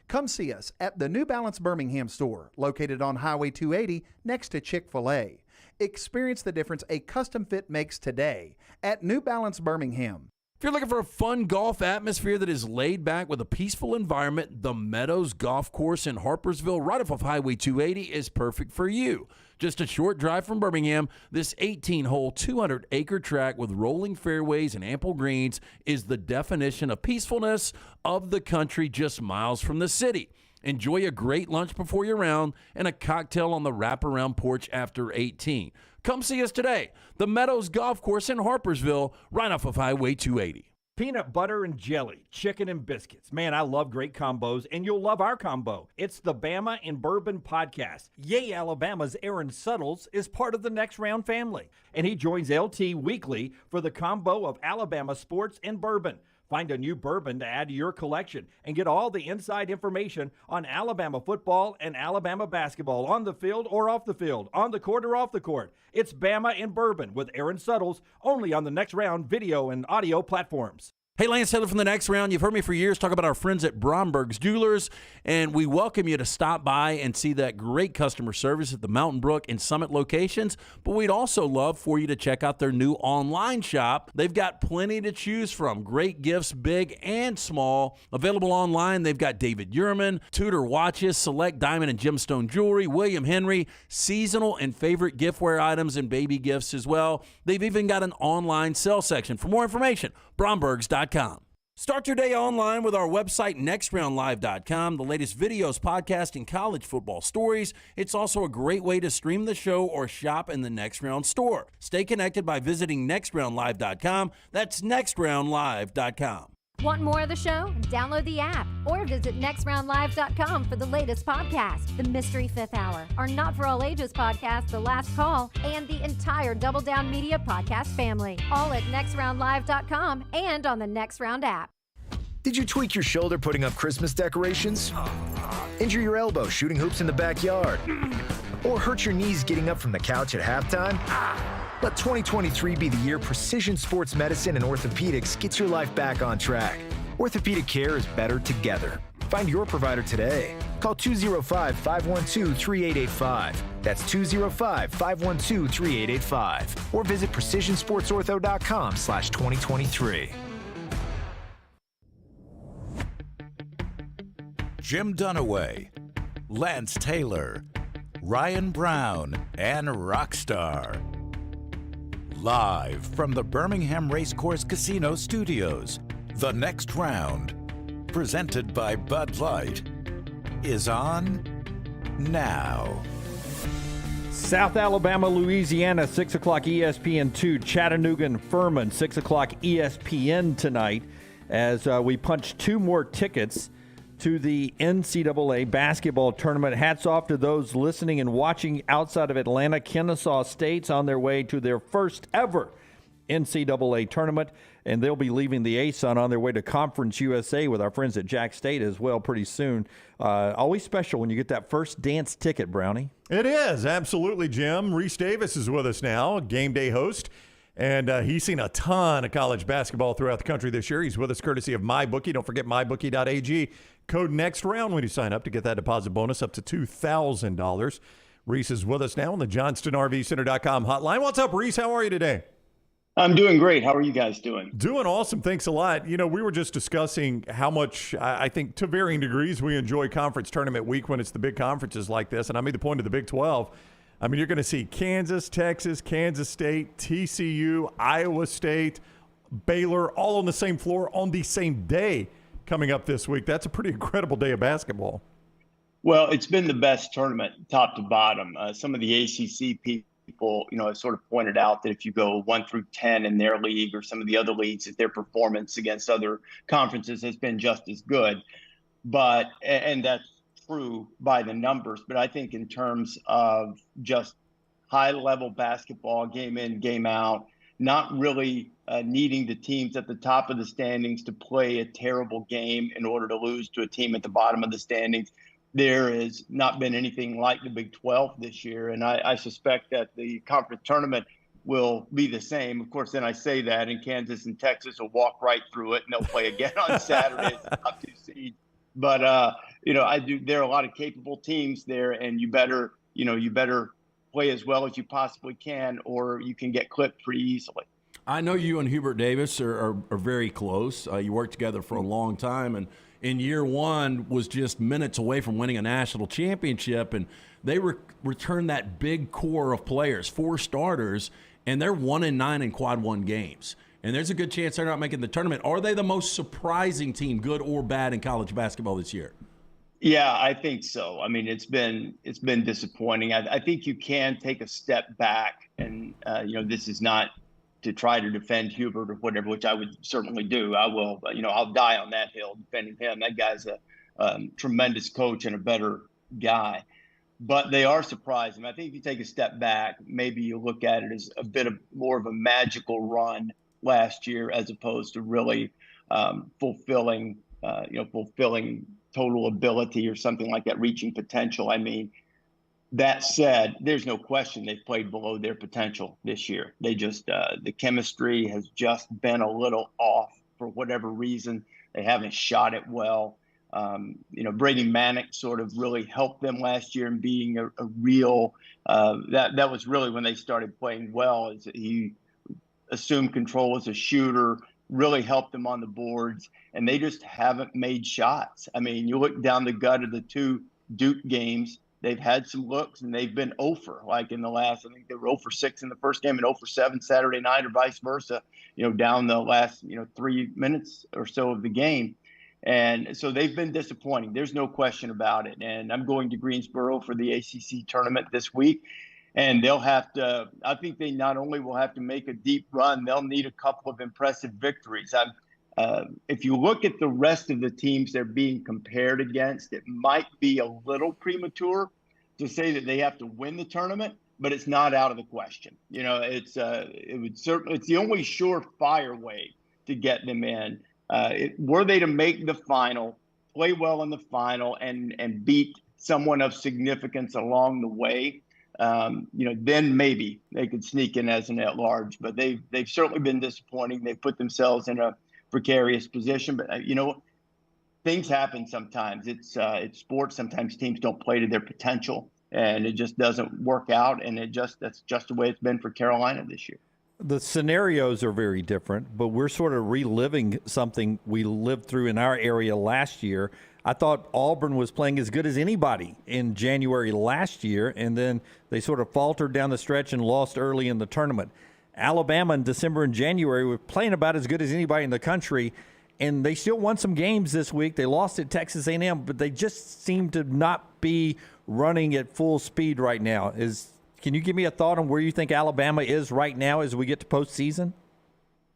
Come see us at the New Balance Birmingham store, located on Highway 280 next to Chick-fil-A. Experience the difference a custom fit makes today at New Balance Birmingham. If you're looking for a fun golf atmosphere that is laid back with a peaceful environment, the Meadows Golf Course in Harpersville, right off of Highway 280, is perfect for you. Just a short drive from Birmingham, this 18-hole, 200-acre track with rolling fairways and ample greens is the definition of peacefulness of the country just miles from the city. Enjoy a great lunch before your round and a cocktail on the wraparound porch after 18. Come see us today. The Meadows Golf Course in Harpersville, right off of Highway 280. Peanut butter and jelly, chicken and biscuits. Man, I love great combos, and you'll love our combo. It's the Bama and Bourbon Podcast. Yay, Alabama's Aaron Suttles is part of the Next Round family, and he joins LT weekly for the combo of Alabama sports and bourbon. Find a new bourbon to add to your collection and get all the inside information on Alabama football and Alabama basketball on the field or off the field, on the court or off the court. It's Bama in Bourbon with Aaron Suttles, only on the Next Round video and audio platforms. Hey, Lance Taylor from the Next Round. You've heard me for years talk about our friends at Bromberg's Jewelers, and we welcome you to stop by and see that great customer service at the Mountain Brook and Summit locations. But we'd also love for you to check out their new online shop. They've got plenty to choose from. Great gifts, big and small. Available online, they've got David Yurman, Tudor watches, select diamond and gemstone jewelry, William Henry, seasonal and favorite giftware items and baby gifts as well. They've even got an online sale section. For more information, Brombergs.com. Start your day online with our website, nextroundlive.com. The latest videos, podcasts, and college football stories. It's also a great way to stream the show or shop in the Next Round store. Stay connected by visiting nextroundlive.com. That's nextroundlive.com. Want more of the show? Download the app or visit nextroundlive.com for the latest podcast, The Mystery Fifth Hour, our Not For All Ages podcast, The Last Call, and the entire Double Down Media podcast family, all at nextroundlive.com and on the Next Round app. Did you tweak your shoulder putting up Christmas decorations? Injure your elbow shooting hoops in the backyard? Or hurt your knees getting up from the couch at halftime? Let 2023 be the year precision sports medicine and orthopedics gets your life back on track. Orthopedic care is better together. Find your provider today. Call 205-512-3885. That's 205-512-3885. Or visit precisionsportsortho.com/2023. Jim Dunaway, Lance Taylor, Ryan Brown, and Rockstar. Live from the Birmingham Racecourse Casino Studios, The Next Round, presented by Bud Light, is on now. South Alabama, Louisiana, 6 o'clock ESPN2. Chattanooga and Furman, 6 o'clock ESPN tonight, as we punch 2 more tickets to the NCAA basketball tournament. Hats off to those listening and watching outside of Atlanta. Kennesaw State's on their way to their first ever NCAA tournament, and they'll be leaving the ASUN on their way to Conference USA with our friends at Jack State as well pretty soon. Always special when you get that first dance ticket, Brownie. It is, absolutely, Jim. Rece Davis is with us now, game day host. And he's seen a ton of college basketball throughout the country this year. He's with us courtesy of MyBookie. Don't forget mybookie.ag. Code NEXTROUND when you sign up to get that deposit bonus up to $2,000. Rece is with us now on the JohnstonRVCenter.com hotline. What's up, Rece? How are you today? I'm doing great. How are you guys doing? Doing awesome. Thanks a lot. You know, we were just discussing how much, I think, to varying degrees, we enjoy conference tournament week when it's the big conferences like this. And I made the point of the Big 12. I mean, you're going to see Kansas, Texas, Kansas State, TCU, Iowa State, Baylor, all on the same floor on the same day coming up this week. That's a pretty incredible day of basketball. Well, it's been the best tournament top to bottom. Some of the ACC people, have sort of pointed out that if you go 1 through 10 in their league or some of the other leagues, that their performance against other conferences has been just as good. And that's true by the numbers, but I think in terms of just high-level basketball, game in, game out, not really needing the teams at the top of the standings to play a terrible game in order to lose to a team at the bottom of the standings, there has not been anything like the Big 12 this year, and I suspect that the conference tournament will be the same. Of course, then I say that, and Kansas and Texas will walk right through it, and they'll play again on Saturday as the top 2 seeds. But there are a lot of capable teams there, and you better play as well as you possibly can, or you can get clipped pretty easily. I know you and Hubert Davis are very close. You worked together for a long time, and in year one was just minutes away from winning a national championship, and they returned that big core of players, 4 starters, and they're 1-9 in quad 1 games. And there's a good chance they're not making the tournament. Are they the most surprising team, good or bad, in college basketball this year? Yeah, I think so. I mean, it's been disappointing. I think you can take a step back, and this is not to try to defend Hubert or whatever, which I would certainly do. I will, but I'll die on that hill defending him. That guy's a tremendous coach and a better guy. But they are surprising. I think if you take a step back, maybe you look at it as a bit of more of a magical run last year, as opposed to really fulfilling total ability or something like that, reaching potential. I mean, that said, there's no question they've played below their potential this year. They just the chemistry has just been a little off for whatever reason. They haven't shot it well. Brady Manick sort of really helped them last year in being a real. That was really when they started playing well. Is he assumed control as a shooter, really helped them on the boards, and they just haven't made shots. I mean, you look down the gut of the two Duke games. They've had some looks, and they've been 0 for, like in the last, I think they were 0 for 6 in the first game and 0 for 7 Saturday night, or vice versa, down the last, 3 minutes or so of the game. And so they've been disappointing. There's no question about it. And I'm going to Greensboro for the ACC tournament this week. And they'll have to, I think they not only will have to make a deep run, they'll need a couple of impressive victories. If you look at the rest of the teams they're being compared against, it might be a little premature to say that they have to win the tournament, but it's not out of the question. It's the only surefire way to get them in. Were they to make the final, play well in the final, and beat someone of significance along the way, then maybe they could sneak in as an at-large. But they've certainly been disappointing. They've put themselves in a precarious position. But things happen sometimes. It's sports. Sometimes teams don't play to their potential, and it just doesn't work out. And that's just the way it's been for Carolina this year. The scenarios are very different, but we're sort of reliving something we lived through in our area last year. I thought Auburn was playing as good as anybody in January last year, and then they sort of faltered down the stretch and lost early in the tournament. Alabama in December and January were playing about as good as anybody in the country, and they still won some games this week. They lost at Texas A&M, but they just seem to not be running at full speed right now. Can you give me a thought on where you think Alabama is right now as we get to postseason?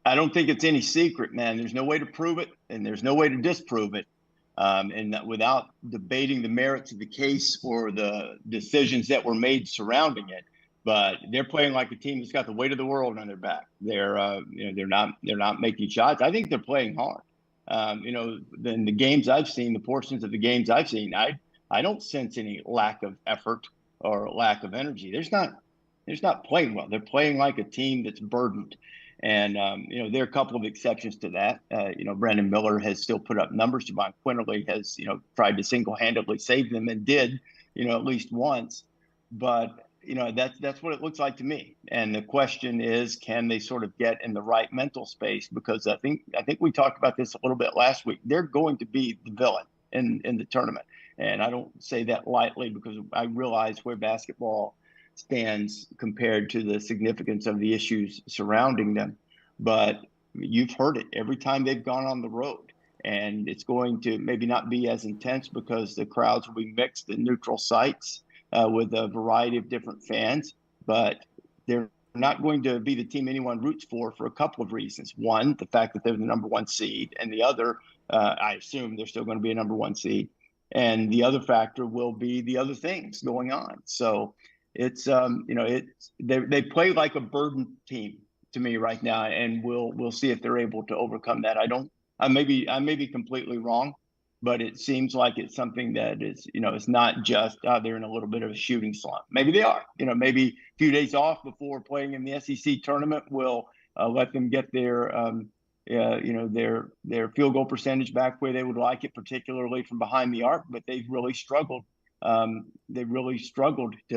I don't think it's any secret, man. There's no way to prove it, and there's no way to disprove it. And without debating the merits of the case or the decisions that were made surrounding it, but they're playing like a team that's got the weight of the world on their back. They're not making shots. I think they're playing hard. In the games I've seen, the portions of the games I've seen, I don't sense any lack of effort or lack of energy. They're not playing well. They're playing like a team that's burdened. And, there are a couple of exceptions to that. Brandon Miller has still put up numbers. Javon Quinterly has, tried to single-handedly save them and did, at least once. But, that's what it looks like to me. And the question is, can they sort of get in the right mental space? Because I think we talked about this a little bit last week. They're going to be the villain in the tournament. And I don't say that lightly because I realize where basketball stands compared to the significance of the issues surrounding them. But you've heard it every time they've gone on the road. And it's going to maybe not be as intense because the crowds will be mixed in neutral sites with a variety of different fans. But they're not going to be the team anyone roots for a couple of reasons. One, the fact that they're the number one seed. And the other, I assume they're still going to be a number one seed. And the other factor will be the other things going on. So it's, they play like a burdened team to me right now, and we'll see if they're able to overcome that. I may be completely wrong, but it seems like it's something that is, it's not just they're in a little bit of a shooting slump. Maybe they are. Maybe a few days off before playing in the SEC tournament will let them get their field goal percentage back where they would like it, particularly from behind the arc. But they've really struggled. To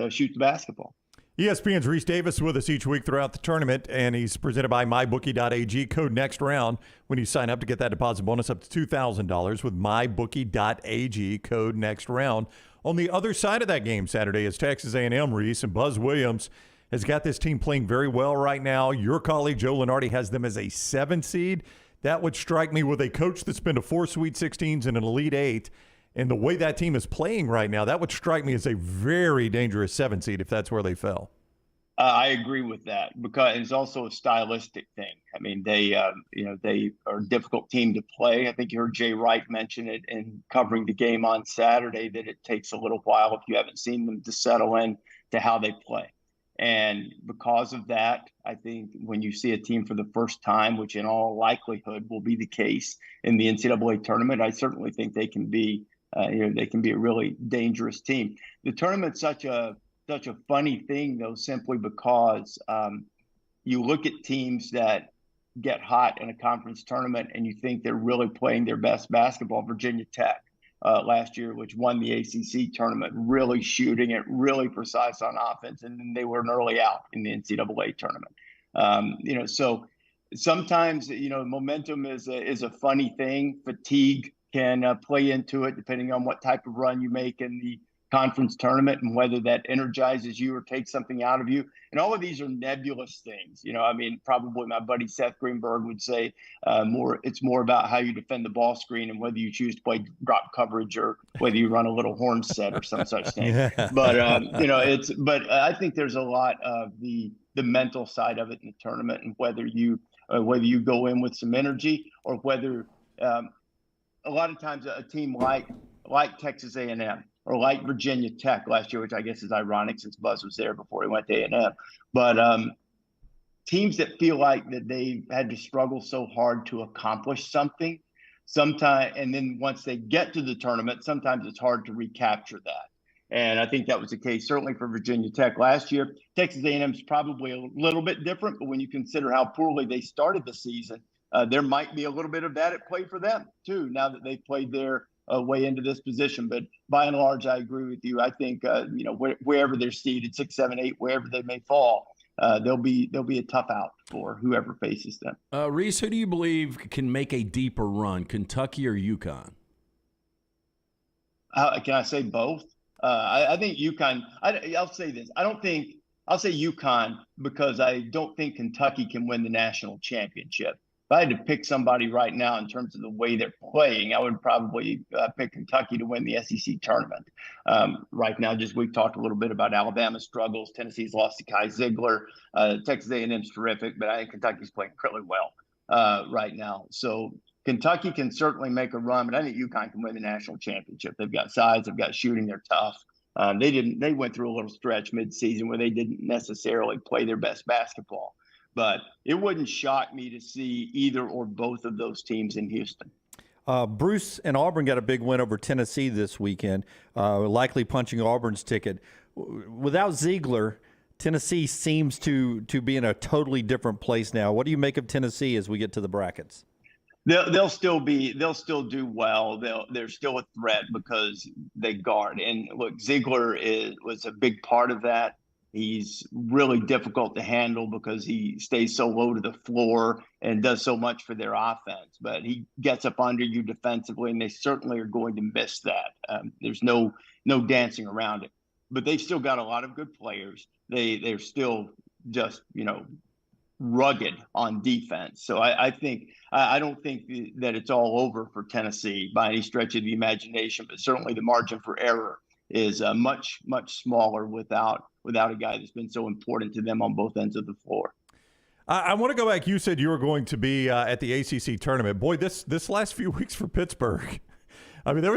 shoot the basketball. ESPN's Rece Davis with us each week throughout the tournament, and he's presented by MyBookie.ag. Code Next Round when you sign up to get that deposit bonus up to $2,000 with MyBookie.ag. Code Next Round. On the other side of that game Saturday is Texas A&M, Rece, and Buzz Williams has got this team playing very well right now. Your colleague Joe Lunardi has them as a 7 seed. That would strike me with a coach that's been to 4 Sweet 16s and an Elite 8. And the way that team is playing right now, that would strike me as a very dangerous 7 seed if that's where they fell. I agree with that because it's also a stylistic thing. I mean, they are a difficult team to play. I think you heard Jay Wright mention it in covering the game on Saturday that it takes a little while if you haven't seen them to settle in to how they play. And because of that, I think when you see a team for the first time, which in all likelihood will be the case in the NCAA tournament, I certainly think they can be, they can be a really dangerous team. The tournament's such a funny thing, though, simply because you look at teams that get hot in a conference tournament and you think they're really playing their best basketball. Virginia Tech last year, which won the ACC tournament, really shooting it, really precise on offense, and then they were an early out in the NCAA tournament. So sometimes momentum is a funny thing. Fatigue can play into it depending on what type of run you make in the conference tournament and whether that energizes you or takes something out of you. And all of these are nebulous things. Probably my buddy Seth Greenberg would say it's more about how you defend the ball screen and whether you choose to play drop coverage or whether you run a little horn set or some such thing. But I think there's a lot of the mental side of it in the tournament, and whether you go in with some energy or whether a lot of times a team like Texas A&M or like Virginia Tech last year, which I guess is ironic since Buzz was there before he went to A&M. But teams that feel like that they've had to struggle so hard to accomplish something, and then once they get to the tournament, sometimes it's hard to recapture that. And I think that was the case certainly for Virginia Tech last year. Texas A&M is probably a little bit different, but when you consider how poorly they started the season, there might be a little bit of that at play for them too, now that they've played their way into this position. But by and large, I agree with you. I think wherever they're seeded, 6, 7, 8, wherever they may fall, they'll be a tough out for whoever faces them. Rece, who do you believe can make a deeper run, Kentucky or UConn? Can I say both? I think UConn. I'll say this. I'll say UConn because I don't think Kentucky can win the national championship. If I had to pick somebody right now in terms of the way they're playing, I would probably pick Kentucky to win the SEC tournament. Right now, we've talked a little bit about Alabama's struggles. Tennessee's lost to Kai Ziegler. Texas A&M's terrific, but I think Kentucky's playing really well right now. So Kentucky can certainly make a run, but I think UConn can win the national championship. They've got size, they've got shooting, they're tough. They went through a little stretch mid-season where they didn't necessarily play their best basketball. But it wouldn't shock me to see either or both of those teams in Houston. Bruce and Auburn got a big win over Tennessee this weekend, likely punching Auburn's ticket. Without Ziegler, Tennessee seems to be in a totally different place now. What do you make of Tennessee as we get to the brackets? They'll still do well. They're still a threat because they guard. And look, Ziegler was a big part of that. He's really difficult to handle because he stays so low to the floor and does so much for their offense. But he gets up under you defensively, and they certainly are going to miss that. There's no dancing around it. But they've still got a lot of good players. They're still just rugged on defense. So I don't think that it's all over for Tennessee by any stretch of the imagination. But certainly the margin for error is much, much smaller without a guy that's been so important to them on both ends of the floor. I want to go back. You said you were going to be at the ACC tournament. Boy, this last few weeks for Pittsburgh, I mean, there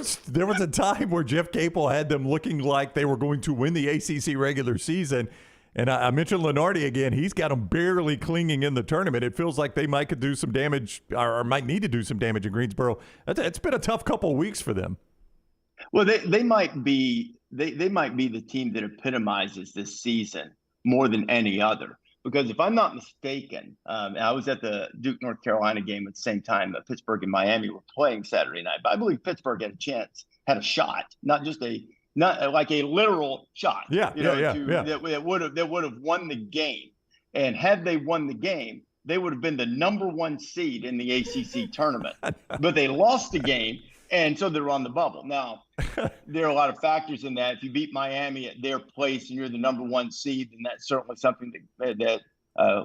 was a time where Jeff Capel had them looking like they were going to win the ACC regular season. And I mentioned Lenardi again. He's got them barely clinging in the tournament. It feels like they might do some damage or might need to do some damage in Greensboro. It's been a tough couple of weeks for them. Well, they might be the team that epitomizes this season more than any other. Because if I'm not mistaken, I was at the Duke, North Carolina game at the same time that Pittsburgh and Miami were playing Saturday night. But I believe Pittsburgh had a shot, not like a literal shot. That would have won the game. And had they won the game, they would have been the number 1 seed in the ACC tournament. But they lost the game. And so they're on the bubble. Now, there are a lot of factors in that. If you beat Miami at their place and you're the number 1 seed, then that's certainly something that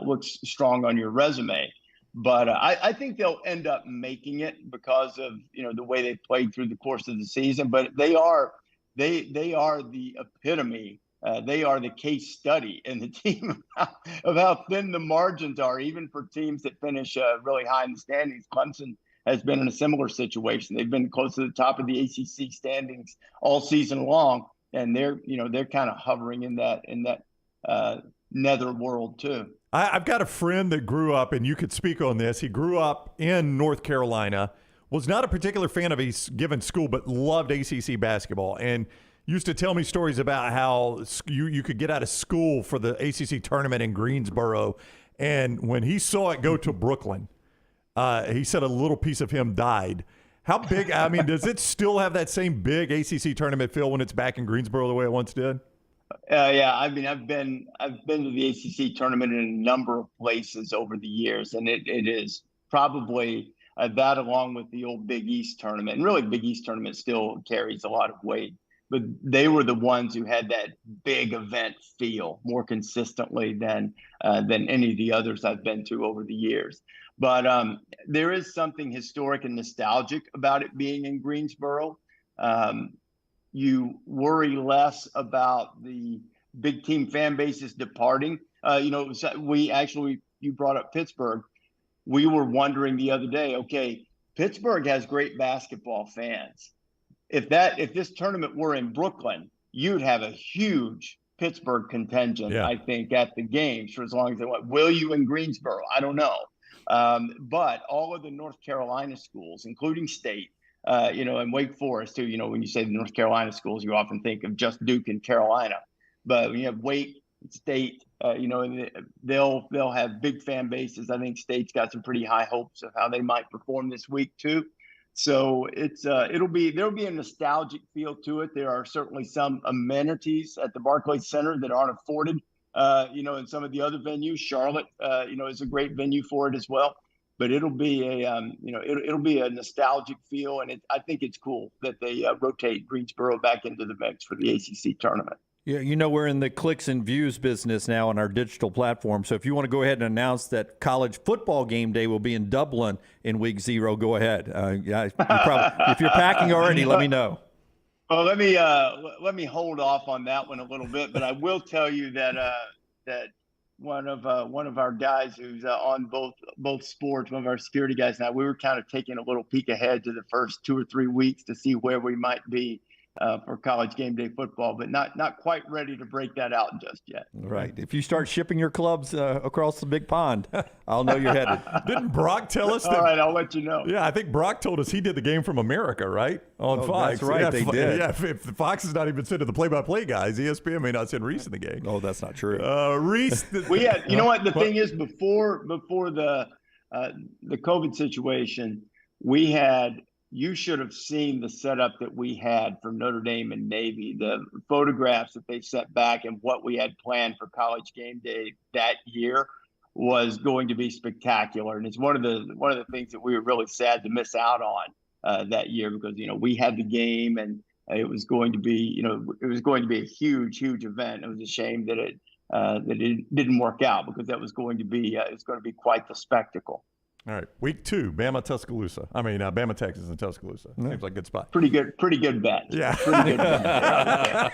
looks strong on your resume. But I think they'll end up making it because of the way they played through the course of the season. But they are the epitome. They are the case study in the team of how thin the margins are, even for teams that finish really high in the standings. Clemson has been in a similar situation. They've been close to the top of the ACC standings all season long, and they're kind of hovering in that netherworld too. I've got a friend that grew up, and you could speak on this. He grew up in North Carolina, was not a particular fan of a given school, but loved ACC basketball, and used to tell me stories about how you could get out of school for the ACC tournament in Greensboro. And when he saw it go to Brooklyn, he said a little piece of him died. How big, I mean, does it still have that same big ACC tournament feel when it's back in Greensboro the way it once did? Yeah, I mean, I've been to the ACC tournament in a number of places over the years, and it is probably that, along with the old Big East tournament. And really, Big East tournament still carries a lot of weight. But they were the ones who had that big event feel more consistently than any of the others I've been to over the years. But there is something historic and nostalgic about it being in Greensboro. You worry less about the big team fan bases departing. You brought up Pittsburgh. We were wondering the other day, okay, Pittsburgh has great basketball fans. If this tournament were in Brooklyn, you'd have a huge Pittsburgh contingent, I think, at the games for as long as they want. Will you in Greensboro? I don't know. But all of the North Carolina schools, including State, and Wake Forest too, when you say the North Carolina schools, you often think of just Duke and Carolina. But when you have Wake, State, they'll have big fan bases. I think State's got some pretty high hopes of how they might perform this week too. So there'll be a nostalgic feel to it. There are certainly some amenities at the Barclays Center that aren't afforded, in some of the other venues. Charlotte, is a great venue for it as well. But it'll be it'll be a nostalgic feel, and I think it's cool that they rotate Greensboro back into the mix for the ACC tournament. Yeah, we're in the clicks and views business now on our digital platform. So if you want to go ahead and announce that college football game day will be in Dublin in week 0, go ahead. If you're packing already, let me know. Well, let me hold off on that one a little bit, but I will tell you that one of our guys who's on both sports, one of our security guys now, we were kind of taking a little peek ahead to the first 2 or 3 weeks to see where we might be for college game day football, but not quite ready to break that out just yet. Right. If you start shipping your clubs across the big pond, I'll know you're headed. Didn't Brock tell us that? All right, I'll let you know. Yeah, I think Brock told us he did the game from America, right? On Fox. That's right, they did. Yeah, if the Fox is not even sending the play-by-play guys, ESPN may not send Rece in the game. Oh, that's not true. Rece. We had, what the thing is, before the COVID situation, we had. You should have seen the setup that we had for Notre Dame and Navy, the photographs that they sent back, and what we had planned for college game day that year was going to be spectacular. And it's one of the things that we were really sad to miss out on that year, because we had the game, and it was going to be a huge event. It was a shame that it didn't work out, because that was going to be quite the spectacle. All right, week 2, Bama, Texas, and Tuscaloosa. Seems like a good spot. Pretty good bet. Yeah. Pretty good bet.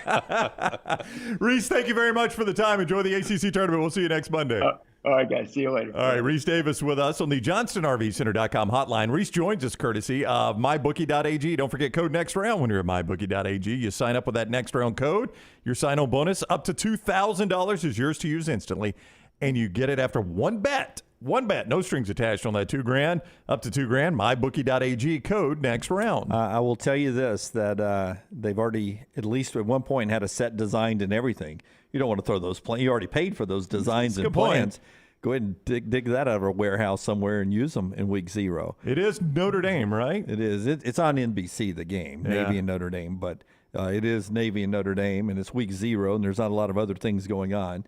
Rece, thank you very much for the time. Enjoy the ACC tournament. We'll see you next Monday. All right, guys. See you later. All right, Rece Davis with us on the JohnstonRVCenter.com hotline. Rece joins us courtesy of MyBookie.ag. Don't forget code NEXTROUND when you're at MyBookie.ag. You sign up with that next round code. Your sign-on bonus up to $2,000 is yours to use instantly, and you get it after one bet. One bet, no strings attached on that $2,000, up to $2,000. MyBookie.ag, code next round. I will tell you this, that they've already, at least at one point, had a set designed and everything. You don't want to throw those plans. You already paid for those designs and plans. Go ahead and dig that out of a warehouse somewhere and use them in week 0. It is Notre Dame, right? It is. It's on NBC, the game, Navy and Notre Dame. But it is Navy and Notre Dame, and it's week 0, and there's not a lot of other things going on.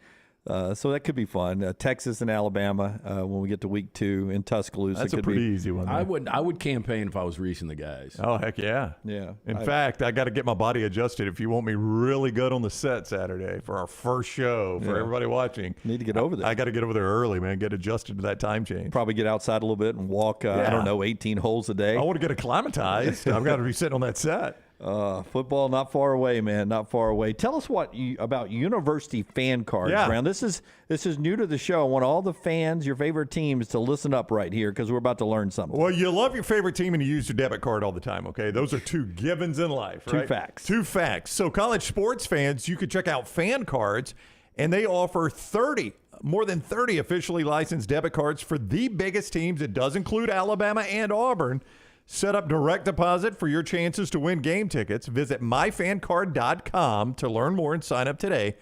So that could be fun. Texas and Alabama when we get to week 2 in Tuscaloosa. That's a pretty easy one. I would campaign if I was Rece and the guys. Oh, heck yeah. Yeah. In fact, I got to get my body adjusted if you want me really good on the set Saturday for our first show for everybody watching. Need to get over there. I got to get over there early, man. Get adjusted to that time change. Probably get outside a little bit and walk, 18 holes a day. I want to get acclimatized. I've got to be sitting on that set. Football not far away, man, not far away. Tell us about University fan cards, Brown. This is new to the show. I want all the fans, your favorite teams, to listen up right here, because we're about to learn something. Well, you love your favorite team and you use your debit card all the time, okay? Those are 2 givens in life, right? 2 facts. 2 facts. So college sports fans, you could check out fan cards, and they offer more than 30 officially licensed debit cards for the biggest teams. It does include Alabama and Auburn. Set up direct deposit for your chances to win game tickets. Visit myfancard.com to learn more and sign up today.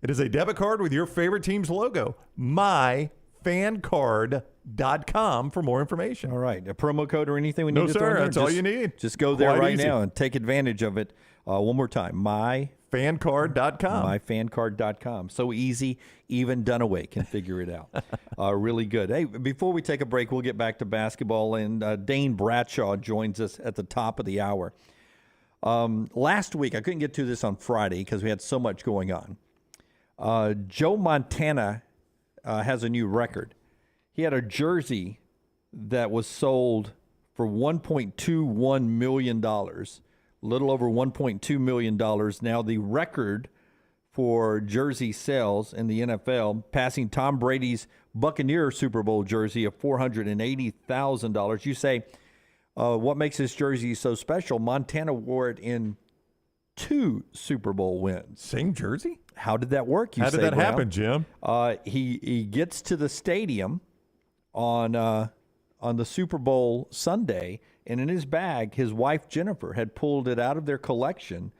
It is a debit card with your favorite team's logo. myfancard.com for more information. All right. A promo code or anything we need to throw in there? That's all you need. Just go there right easy. now and take advantage of it. One more time. myfancard.com. myfancard.com. So easy, even Dunaway can figure it out. Really good. Hey, before we take a break, we'll get back to basketball, and Dane Bradshaw joins us at the top of the hour. Last week, I couldn't get to this on Friday because we had so much going on. Joe Montana has a new record. He had a jersey that was sold for $1.21 million, a little over $1.2 million. Now the record for jersey sales in the NFL, passing Tom Brady's Buccaneer Super Bowl jersey of $480,000. You say, what makes this jersey so special? Montana wore it in 2 Super Bowl wins. Same jersey? How did that work? How did that happen, Jim? He gets to the stadium on the Super Bowl Sunday, and in his bag, his wife Jennifer had pulled it out of their collection.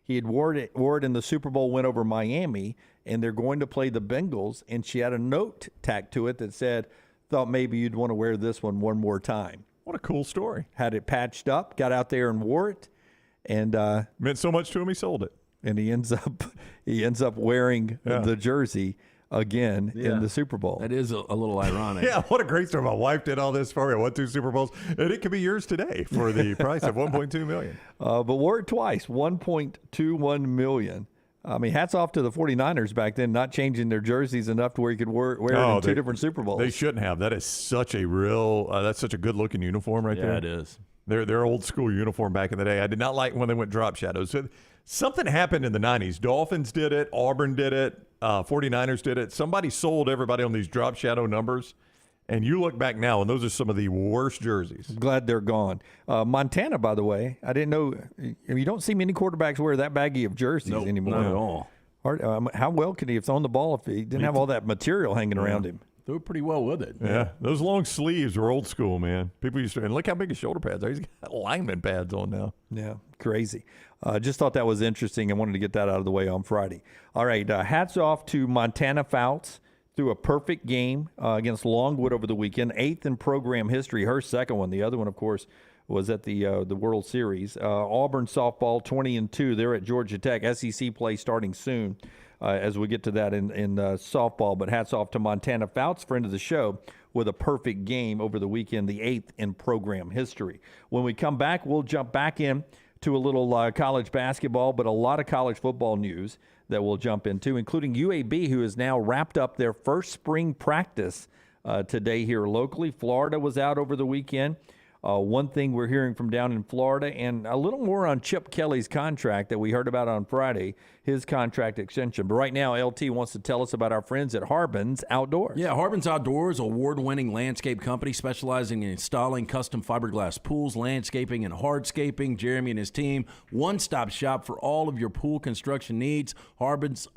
He had wore it in the Super Bowl win over Miami, and they're going to play the Bengals, and she had a note tacked to it that said, "Thought maybe you'd want to wear this one more time." What a cool story. Had it patched up, got out there and wore it, and meant so much to him he sold it. And he ends up wearing the jersey again in the Super Bowl. That is a little ironic. Yeah, what a great story. My wife did all this for me. I won 2 Super Bowls, and it could be yours today for the price of $1.2 million. But wore it twice, $1.21 million. I mean, hats off to the 49ers back then, not changing their jerseys enough to where you could wear it in 2 different Super Bowls. They shouldn't have. That is such a real that's such a good-looking uniform right there. Yeah, it is. Their old school uniform back in the day. I did not like when they went drop shadows. So something happened in the 90s. Dolphins did it. Auburn did it. 49ers did it. Somebody sold everybody on these drop shadow numbers. And you look back now, and those are some of the worst jerseys. Glad they're gone. Montana, by the way, I didn't know. You don't see many quarterbacks wear that baggy of jerseys anymore. Not at all. How well could he have thrown the ball if he didn't have all that material hanging around him? Threw pretty well with it. Yeah, those long sleeves were old school, man. People used to, and look how big his shoulder pads are. He's got lineman pads on now. Yeah, crazy. Just thought that was interesting and wanted to get that out of the way on Friday. All right, hats off to Montana Fouts. Threw a perfect game against Longwood over the weekend, 8th in program history, her second one. The other one, of course, was at the World Series. Auburn softball, 20-2. They're at Georgia Tech. SEC play starting soon. As we get to that in softball. But hats off to Montana Fouts, friend of the show, with a perfect game over the weekend, the 8th in program history. When we come back, we'll jump back in to a little college basketball, but a lot of college football news that we'll jump into, including UAB, who has now wrapped up their first spring practice today here locally. Florida was out over the weekend. One thing we're hearing from down in Florida, and a little more on Chip Kelly's contract that we heard about on Friday, his contract extension. But right now, LT wants to tell us about our friends at Harbin's Outdoors. Yeah, Harbin's Outdoors, award-winning landscape company specializing in installing custom fiberglass pools, landscaping, and hardscaping. Jeremy and his team, one-stop shop for all of your pool construction needs. Harbin's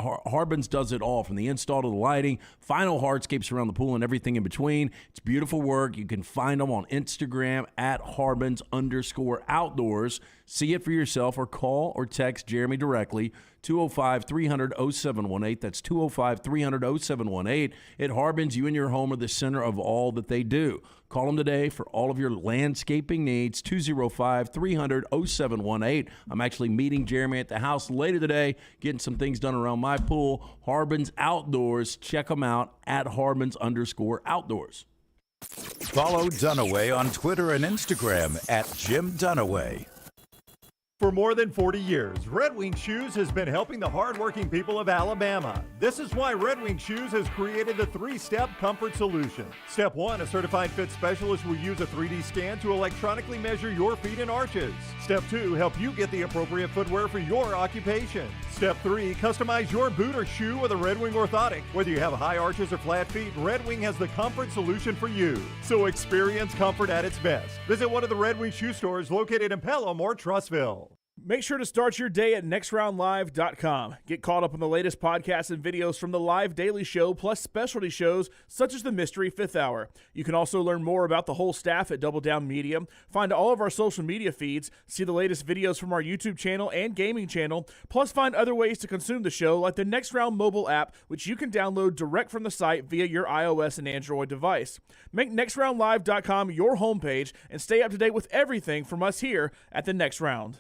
does it all, from the install to the lighting, final hardscapes around the pool, and everything in between. It's beautiful work. You can find them on Instagram at Harbins_outdoors. See it for yourself or call or text Jeremy directly, 205-300-0718. That's 205-300-0718. At Harbins, you and your home are the center of all that they do. Call them today for all of your landscaping needs, 205-300-0718. I'm actually meeting Jeremy at the house later today, getting some things done around my pool. Harbins Outdoors. Check them out at Harbins_outdoors. Follow Dunaway on Twitter and Instagram at Jim Dunaway. For more than 40 years, Red Wing Shoes has been helping the hardworking people of Alabama. This is why Red Wing Shoes has created the 3-step comfort solution. Step 1, a certified fit specialist will use a 3D scan to electronically measure your feet and arches. Step 2, help you get the appropriate footwear for your occupation. Step 3, customize your boot or shoe with a Red Wing orthotic. Whether you have high arches or flat feet, Red Wing has the comfort solution for you. So experience comfort at its best. Visit one of the Red Wing shoe stores located in Pelham or Trussville. Make sure to start your day at nextroundlive.com. Get caught up on the latest podcasts and videos from the live daily show, plus specialty shows such as the Mystery Fifth Hour. You can also learn more about the whole staff at Double Down Media, find all of our social media feeds, see the latest videos from our YouTube channel and gaming channel, plus find other ways to consume the show like the Next Round mobile app, which you can download direct from the site via your iOS and Android device. Make nextroundlive.com your homepage and stay up to date with everything from us here at the Next Round.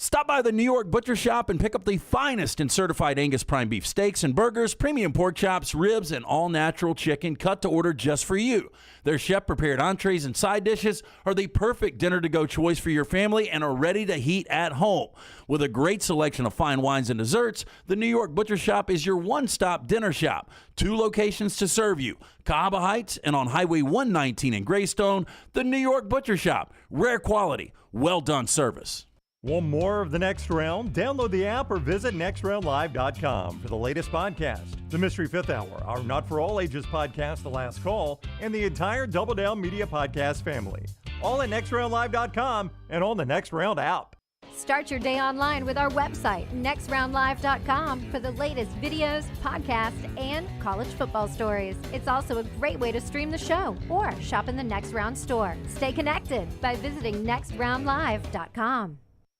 Stop by the New York Butcher Shop and pick up the finest in certified Angus prime beef steaks and burgers, premium pork chops, ribs, and all-natural chicken cut to order just for you. Their chef-prepared entrees and side dishes are the perfect dinner-to-go choice for your family and are ready to heat at home. With a great selection of fine wines and desserts, the New York Butcher Shop is your one-stop dinner shop. 2 locations to serve you, Cahaba Heights and on Highway 119 in Greystone, the New York Butcher Shop. Rare quality, well-done service. Want more of The Next Round? Download the app or visit nextroundlive.com for the latest podcast, The Mystery Fifth Hour, our Not For All Ages podcast, The Last Call, and the entire Double Down Media podcast family. All at nextroundlive.com and on the Next Round app. Start your day online with our website, nextroundlive.com, for the latest videos, podcasts, and college football stories. It's also a great way to stream the show or shop in the Next Round store. Stay connected by visiting nextroundlive.com.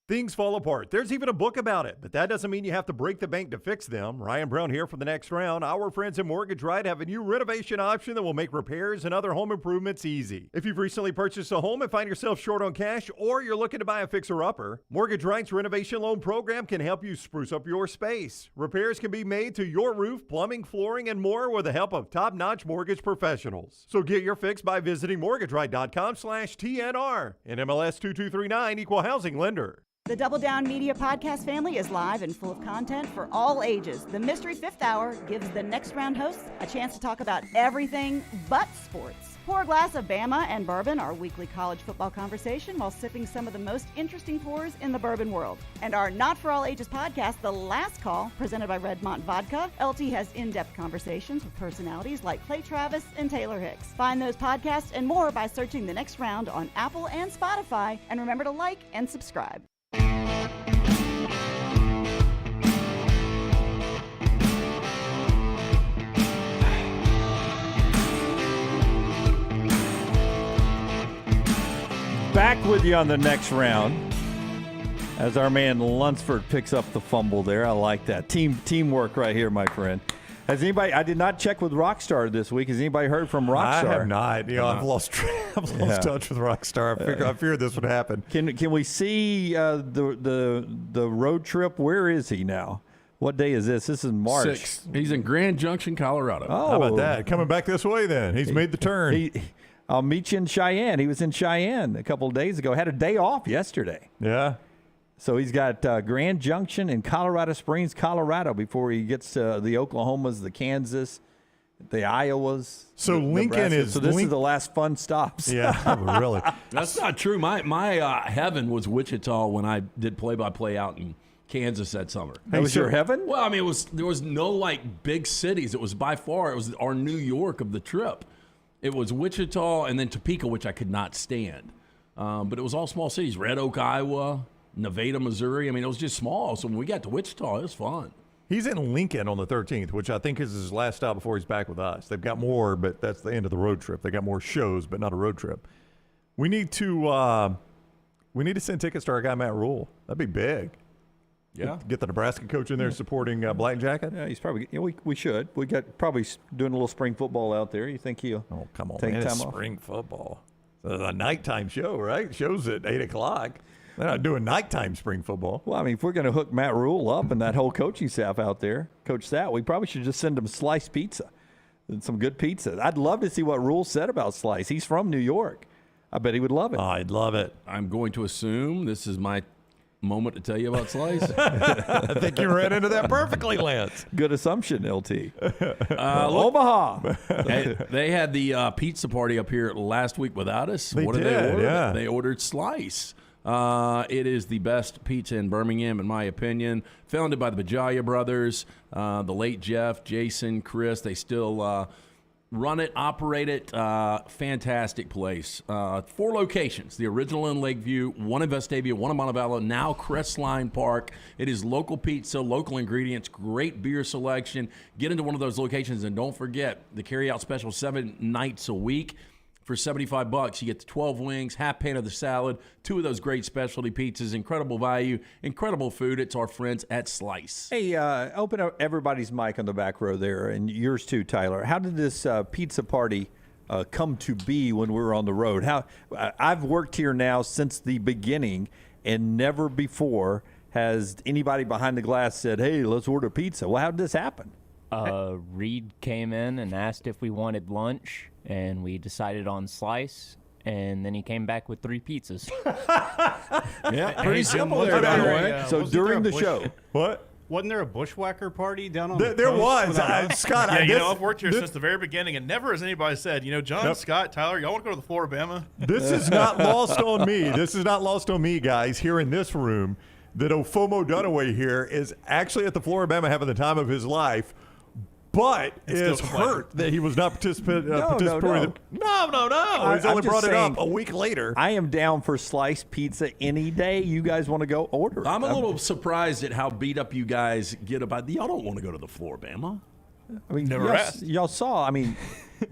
Things fall apart. There's even a book about it, but that doesn't mean you have to break the bank to fix them. Ryan Brown here for the Next Round. Our friends at Mortgage Right have a new renovation option that will make repairs and other home improvements easy. If you've recently purchased a home and find yourself short on cash, or you're looking to buy a fixer-upper, Mortgage Right's renovation loan program can help you spruce up your space. Repairs can be made to your roof, plumbing, flooring, and more with the help of top-notch mortgage professionals. So get your fix by visiting mortgageright.com/TNR. And MLS 2239, Equal Housing Lender. The Double Down Media podcast family is live and full of content for all ages. The Mystery Fifth Hour gives the Next Round hosts a chance to talk about everything but sports. Pour a glass of Bama and bourbon, our weekly college football conversation, while sipping some of the most interesting pours in the bourbon world. And our Not For All Ages podcast, The Last Call, presented by Redmont Vodka. LT has in-depth conversations with personalities like Clay Travis and Taylor Hicks. Find those podcasts and more by searching The Next Round on Apple and Spotify. And remember to like and subscribe. Back with you on the Next Round as our man Lunsford picks up the fumble there. I like that. Teamwork right here, my friend. Has anybody? I did not check with Rockstar this week. Has anybody heard from Rockstar? I have not. I've lost touch with Rockstar. I feared this would happen. Can we see the road trip? Where is he now? What day is this? This is March. 6th. He's in Grand Junction, Colorado. Oh, how about that? Coming back this way then. He's made the turn. I'll meet you in Cheyenne. He was in Cheyenne a couple of days ago. Had a day off yesterday. Yeah. So he's got Grand Junction and Colorado Springs, Colorado, before he gets to the Oklahomas, the Kansas, the Iowas. So Lincoln is. So this is the last fun stops. Yeah, really. That's not true. My heaven was Wichita when I did play-by-play out in Kansas that summer. That was your heaven? Well, I mean, there was no big cities. It was by far our New York of the trip. It was Wichita and then Topeka, which I could not stand. But it was all small cities. Red Oak, Iowa, Nevada, Missouri. I mean, it was just small. So when we got to Wichita, it was fun. He's in Lincoln on the 13th, which I think is his last stop before he's back with us. They've got more, but that's the end of the road trip. They got more shows, but not a road trip. We need to send tickets to our guy Matt Rule. That'd be big. Yeah. Get the Nebraska coach in there supporting Black Jacket. Yeah, he's probably. We should. We got probably doing a little spring football out there. You think he'll? Oh, come on, take man! time It's off? spring football. It's a nighttime show, right? Show's at 8:00. They're not doing nighttime spring football. Well, I mean, if we're going to hook Matt Rule up and that whole coaching staff out there, Coach Sat, we probably should just send him sliced pizza and some good pizza. I'd love to see what Rule said about Slice. He's from New York. I bet he would love it. Oh, I'd love it. I'm going to assume this is my moment to tell you about Slice. I think you ran into that perfectly, Lance. Good assumption, LT. Omaha. They had the pizza party up here last week without us. They What did did, they order? yeah. They ordered Slice. It is the best pizza in Birmingham, in my opinion. Founded by the Bajaya brothers, the late Jeff, Jason, Chris. They still Run it, operate it, fantastic place. 4 locations, the original in Lakeview, one in Vestavia, one in Montebello, now Crestline Park. It is local pizza, local ingredients, great beer selection. Get into one of those locations, and don't forget the carry-out special 7 nights a week. For $75, you get the 12 wings, half pan of the salad, 2 of those great specialty pizzas, incredible value, incredible food. It's our friends at Slice. Hey, open up everybody's mic on the back row there, and yours too, Tyler. How did this pizza party come to be when we were on the road? I've worked here now since the beginning, and never before has anybody behind the glass said, hey, let's order pizza. Well, how did this happen? Reed came in and asked if we wanted lunch, and we decided on Slice, and then he came back with 3 pizzas. Yeah, pretty simple there, by the way. So during the show, what? Wasn't there a bushwhacker party down on There was. Scott, I've worked here since the very beginning, and never has anybody said, John, Scott, Tyler, y'all want to go to the Floribama? This is not lost on me. This is not lost on me, guys, here in this room, that Ofomo Dunaway here is actually at the Floribama having the time of his life, but is hurt that he was not participating. No. He's only brought it up a week later. I am down for sliced pizza any day. You guys want to go order? I'm a little surprised at how beat up you guys get about. Y'all don't want to go to the Floribama. I mean, y'all saw. I mean,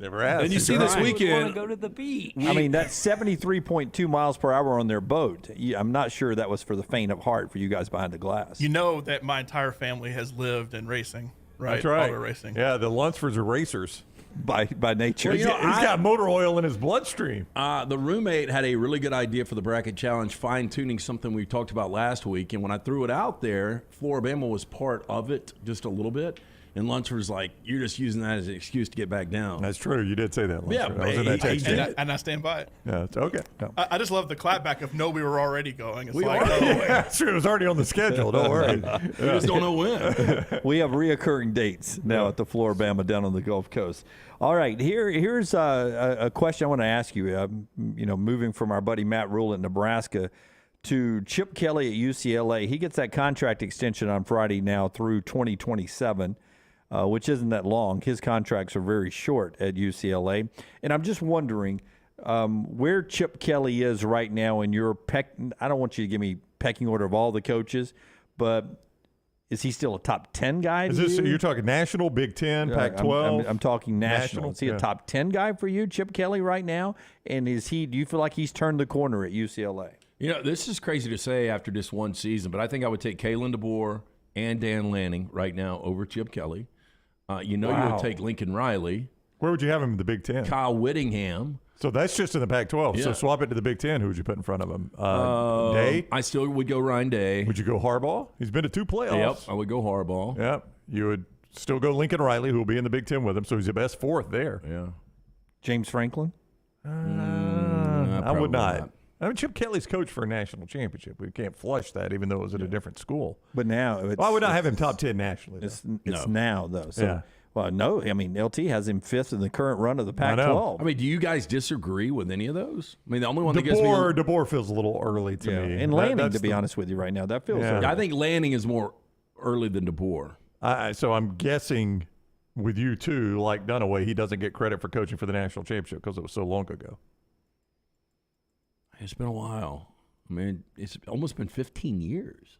never asked. And you see this weekend. Want to go to the beach. I mean, that's 73.2 miles per hour on their boat. I'm not sure that was for the faint of heart for you guys behind the glass. You know that my entire family has lived in racing. Right, that's right. Auto racing. Yeah, the Lunsfords are racers by nature. Well, he's got motor oil in his bloodstream. The roommate had a really good idea for the bracket challenge, fine-tuning something we talked about last week. And when I threw it out there, Floribama was part of it just a little bit. And Lunsford's like, you're just using that as an excuse to get back down. That's true. You did say that, Lunsford. Yeah, I was in that text. And I stand by it. Yeah, it's okay. No. I just love the clapback of no, we were already going. It's That's true. It was already on the schedule. Don't worry. We just don't know when. We have reoccurring dates now at the Floribama down on the Gulf Coast. All right, here's a question I want to ask you. Moving from our buddy Matt Rule at Nebraska to Chip Kelly at UCLA. He gets that contract extension on Friday now through 2027. Which isn't that long. His contracts are very short at UCLA. And I'm just wondering where Chip Kelly is right now in your I don't want you to give me pecking order of all the coaches, but is he still a top 10 guy? You're talking national, Big Ten, Pac-12? I'm talking national. Is he a top 10 guy for you, Chip Kelly, right now? And do you feel like he's turned the corner at UCLA? This is crazy to say after just one season, but I think I would take Kalen DeBoer and Dan Lanning right now over Chip Kelly. You would take Lincoln Riley. Where would you have him in the Big Ten? Kyle Whittingham. So that's just in the Pac-12. Yeah. So swap it to the Big Ten. Who would you put in front of him? Day? I still would go Ryan Day. Would you go Harbaugh? He's been to 2 playoffs. Yep, I would go Harbaugh. Yep. You would still go Lincoln Riley, who will be in the Big Ten with him. So he's the best 4th there. Yeah. James Franklin? I would not. I mean, Chip Kelly's coached for a national championship. We can't flush that, even though it was at a different school. But now, I would not have him top 10 nationally. It's now though. So, well, no. I mean, LT has him 5th in the current run of the Pac-12. I mean, do you guys disagree with any of those? I mean, the only one that DeBoer feels a little early to me. And Lanning, to be honest with you, right now, that feels. I think Lanning is more early than DeBoer. So I'm guessing with you too, like Dunaway, he doesn't get credit for coaching for the national championship because it was so long ago. It's been a while. I mean, it's almost been 15 years.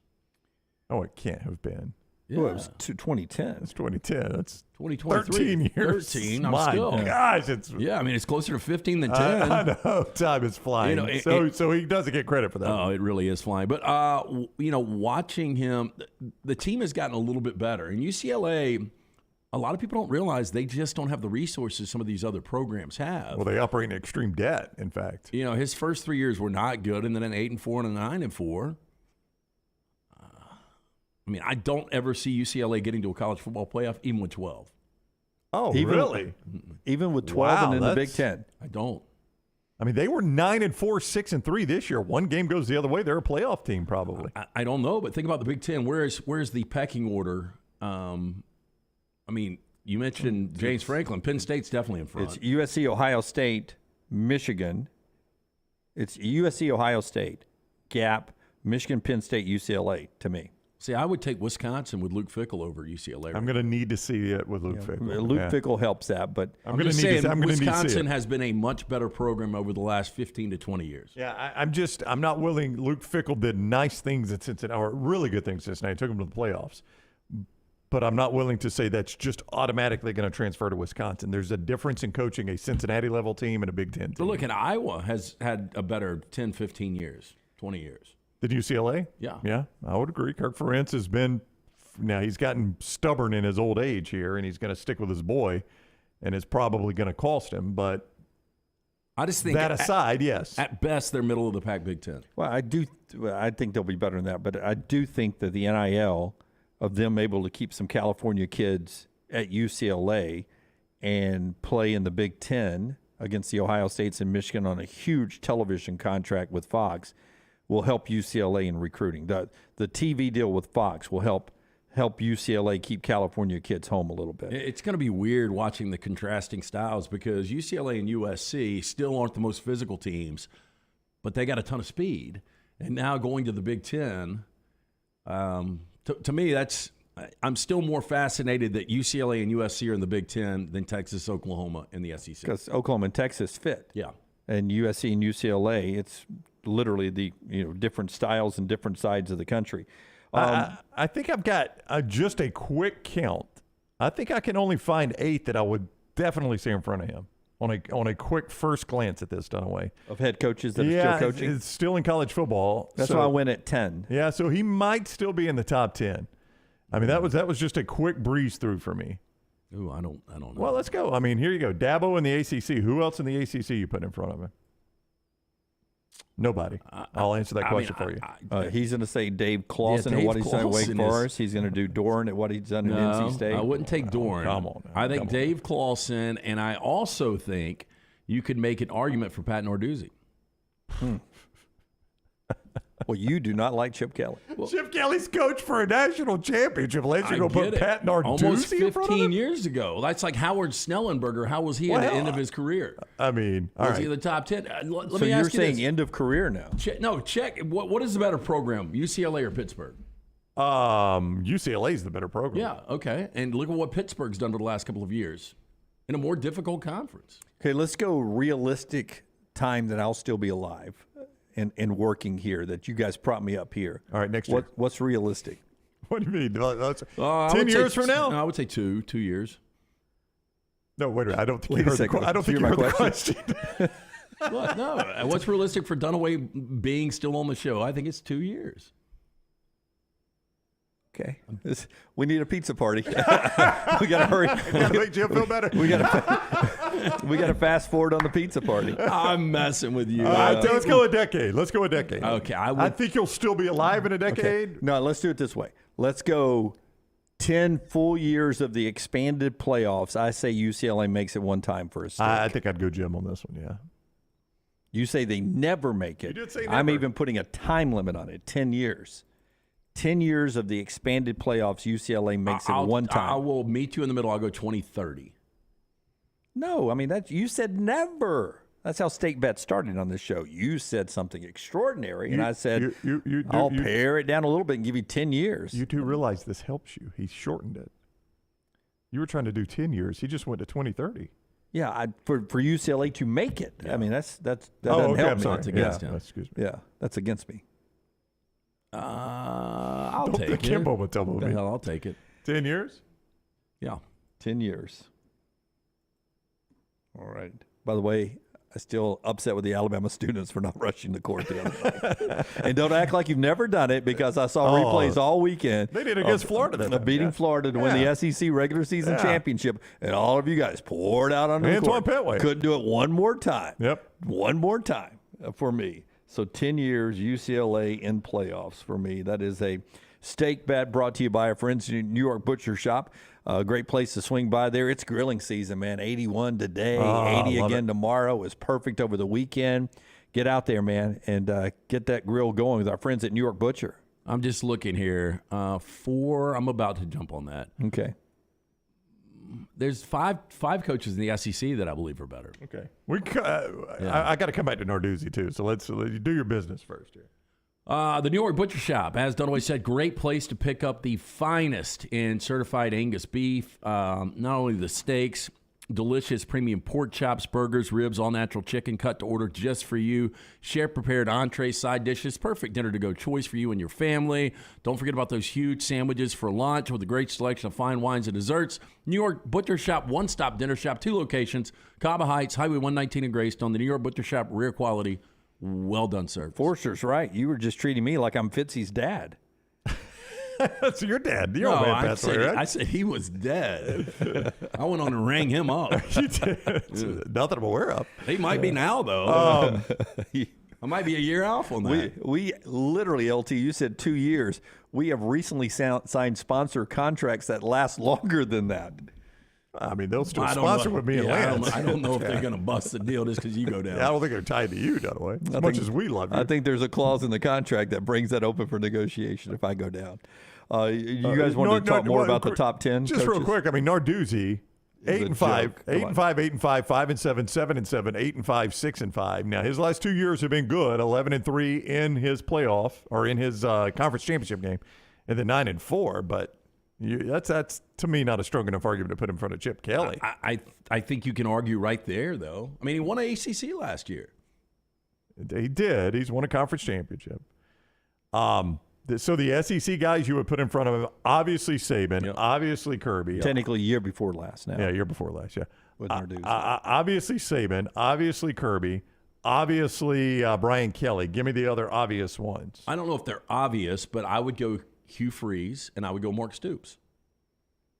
Oh, it can't have been. Yeah. Well, it was 2010. It's 2010. That's 2023. 13 years. 13. My gosh, it's I mean, it's closer to 15 than 10. I know. Time is flying. So he doesn't get credit for that. Oh, it really is flying. But watching him, the team has gotten a little bit better. And UCLA, a lot of people don't realize they just don't have the resources some of these other programs have. Well, they operate in extreme debt, in fact. His first 3 years were not good, and then an 8-4 and a 9-4. I mean, I don't ever see UCLA getting to a college football playoff, even with 12. Oh, really? Even with 12 and in the Big Ten? I don't. I mean, they were 9-4, 6-3 this year. One game goes the other way. They're a playoff team, probably. I don't know, but think about the Big Ten. Where's the pecking order? I mean, you mentioned James Franklin. Penn State's definitely in front. It's USC, Ohio State, Michigan. It's USC, Ohio State, Gap, Michigan, Penn State, UCLA to me. See, I would take Wisconsin with Luke Fickell over UCLA. I'm going to need to see it with Luke Fickell. Luke Fickell helps that, but I'm going to need to Wisconsin has been a much better program over the last 15 to 20 years. Yeah, I'm not willing. Luke Fickell did nice things at Cincinnati, or really good things at Cincinnati. Took him to the playoffs. But I'm not willing to say that's just automatically going to transfer to Wisconsin. There's a difference in coaching a Cincinnati-level team and a Big Ten team. But look, at Iowa has had a better 10, 15 years, 20 years. Did UCLA? Yeah. Yeah, I would agree. Kirk Ferentz has been – now he's gotten stubborn in his old age here, and he's going to stick with his boy, and it's probably going to cost him. But I just think that aside, yes. At best, they're middle of the pack Big Ten. Well, I think they'll be better than that. But I do think that the NIL of them able to keep some California kids at UCLA and play in the Big Ten against the Ohio States and Michigan on a huge television contract with Fox will help UCLA in recruiting. The TV deal with Fox will help UCLA keep California kids home a little bit. It's going to be weird watching the contrasting styles because UCLA and USC still aren't the most physical teams, but they got a ton of speed. And now going to the Big Ten, to me, I'm still more fascinated that UCLA and USC are in the Big Ten than Texas, Oklahoma, and the SEC. Because Oklahoma and Texas fit. Yeah. And USC and UCLA, it's literally the different styles and different sides of the country. I think I've got just a quick count. I think I can only find 8 that I would definitely see in front of him on a quick first glance at this, Dunaway. Of head coaches that are still coaching? It's still in college football. That's why I went at 10. Yeah, so he might still be in the top 10. I mean, that was just a quick breeze through for me. Ooh, I don't know. Well, let's go. I mean, here you go. Dabo in the ACC. Who else in the ACC you put in front of him? Nobody. I'll answer that question for you. He's going to say Dave Clawson at what he's done at Wake Forest. He's going to do Doran at what he's done at NC State. I wouldn't take Doran. Come on. I think Dave Clawson, and I also think you could make an argument for Pat Narduzzi. Well, you do not like Chip Kelly. Chip Kelly's coach for a national championship. Unless you're going to put Pat Narduzzi almost in front of 15 him? years ago. That's like Howard Snellenberger. How was he at the end of his career? I mean, was he in the top 10? Let so me you're ask you saying this. end of career now? Check. What is the better program, UCLA or Pittsburgh? UCLA is the better program. Yeah, okay. And look at what Pittsburgh's done for the last couple of years in a more difficult conference. Okay, let's go realistic time that I'll still be alive and working here, that you guys prop me up here. All right, next year. What's realistic? What do you mean? 10 years from now? No, I would say 2 years. No, wait a minute. I don't think you heard the question. What? No. What's realistic for Dunaway being still on the show? I think it's 2 years. Okay. We need a pizza party. We got to hurry. Got to make Jim feel better. We got to fast forward on the pizza party. I'm messing with you. Let's go a decade. Okay. I think you'll still be alive in a decade. Okay. No, let's do it this way. Let's go 10 full years of the expanded playoffs. I say UCLA makes it one time for a steak. I think I'd go Jim on this one, yeah. You say they never make it. You did say never. I'm even putting a time limit on it, 10 years. 10 years of the expanded playoffs, UCLA makes it one time. I will meet you in the middle. I'll go 2030. No, I mean, you said never. That's how Stake Bet started on this show. You said something extraordinary, and I said, I'll pare it down a little bit and give you 10 years. You do realize this helps you. He shortened it. You were trying to do 10 years. He just went to 2030. Yeah, for UCLA to make it. Yeah. I mean, that doesn't help I'm me. sorry. That's against him. Excuse me. Yeah, that's against me. I'll take it. Kimbo would tell me. I'll take it. 10 years? Yeah. 10 years. All right. By the way, I'm still upset with the Alabama students for not rushing the court the other night. And don't act like you've never done it, because I saw replays all weekend. They did it against Florida. Beating Florida to win the SEC regular season championship, and all of you guys poured out on the court. Petway. Couldn't do it one more time. Yep. One more time for me. So 10 years UCLA in playoffs for me. That is a steak bet brought to you by our friends in New York Butcher Shop. A great place to swing by there. It's grilling season, man. 81 today, 80 again tomorrow. Is perfect over the weekend. Get out there, man, and get that grill going with our friends at New York Butcher. I'm just looking here. 4. I'm about to jump on that. Okay. There's five coaches in the SEC that I believe are better. Okay. I got to come back to Narduzzi, too. So let's do your business first here. The New York Butcher Shop, as Dunaway said, great place to pick up the finest in certified Angus beef. Not only the steaks, delicious premium pork chops, burgers, ribs, all-natural chicken cut to order just for you. Chef-prepared entrees, side dishes, perfect dinner-to-go choice for you and your family. Don't forget about those huge sandwiches for lunch with a great selection of fine wines and desserts. New York Butcher Shop, one-stop dinner shop, 2 locations, Cava Heights, Highway 119 in Greystone. The New York Butcher Shop, rare quality, well done service. Forster's right. You were just treating me like I'm Fitzy's dad. That's your dad. You're No, old man I passed away, said, right? I said he was dead. I went on and rang him up. You did. Nothing I'm aware of. He might be now, though. I might be a year off on that. We literally, LT, you said 2 years. We have recently signed sponsor contracts that last longer than that. I mean, they'll still I don't sponsor know. with me and Yeah, Lance. I don't know if they're going to bust the deal just because you go down. Yeah, I don't think they're tied to you, Dunaway, as much as we love you. I think there's a clause in the contract that brings that open for negotiation if I go down. You guys want to talk more about the top 10 Just coaches? real quick, I mean, Narduzzi, 8-5, 8-5, 8-5, 5-7, 7-7, 8-5, 6-5. Now his last 2 years have been good, 11-3 in his playoff or in his conference championship game, and then 9-4. But that's to me not a strong enough argument to put in front of Chip Kelly. I think you can argue right there, though. I mean, he won an ACC last year. He did. He's won a conference championship. So the SEC guys you would put in front of him, obviously Saban, obviously Kirby. Technically year before last now. Yeah, year before last, yeah. With Narduzzi. Obviously Saban, obviously Kirby, obviously Brian Kelly. Give me the other obvious ones. I don't know if they're obvious, but I would go Hugh Freeze and I would go Mark Stoops.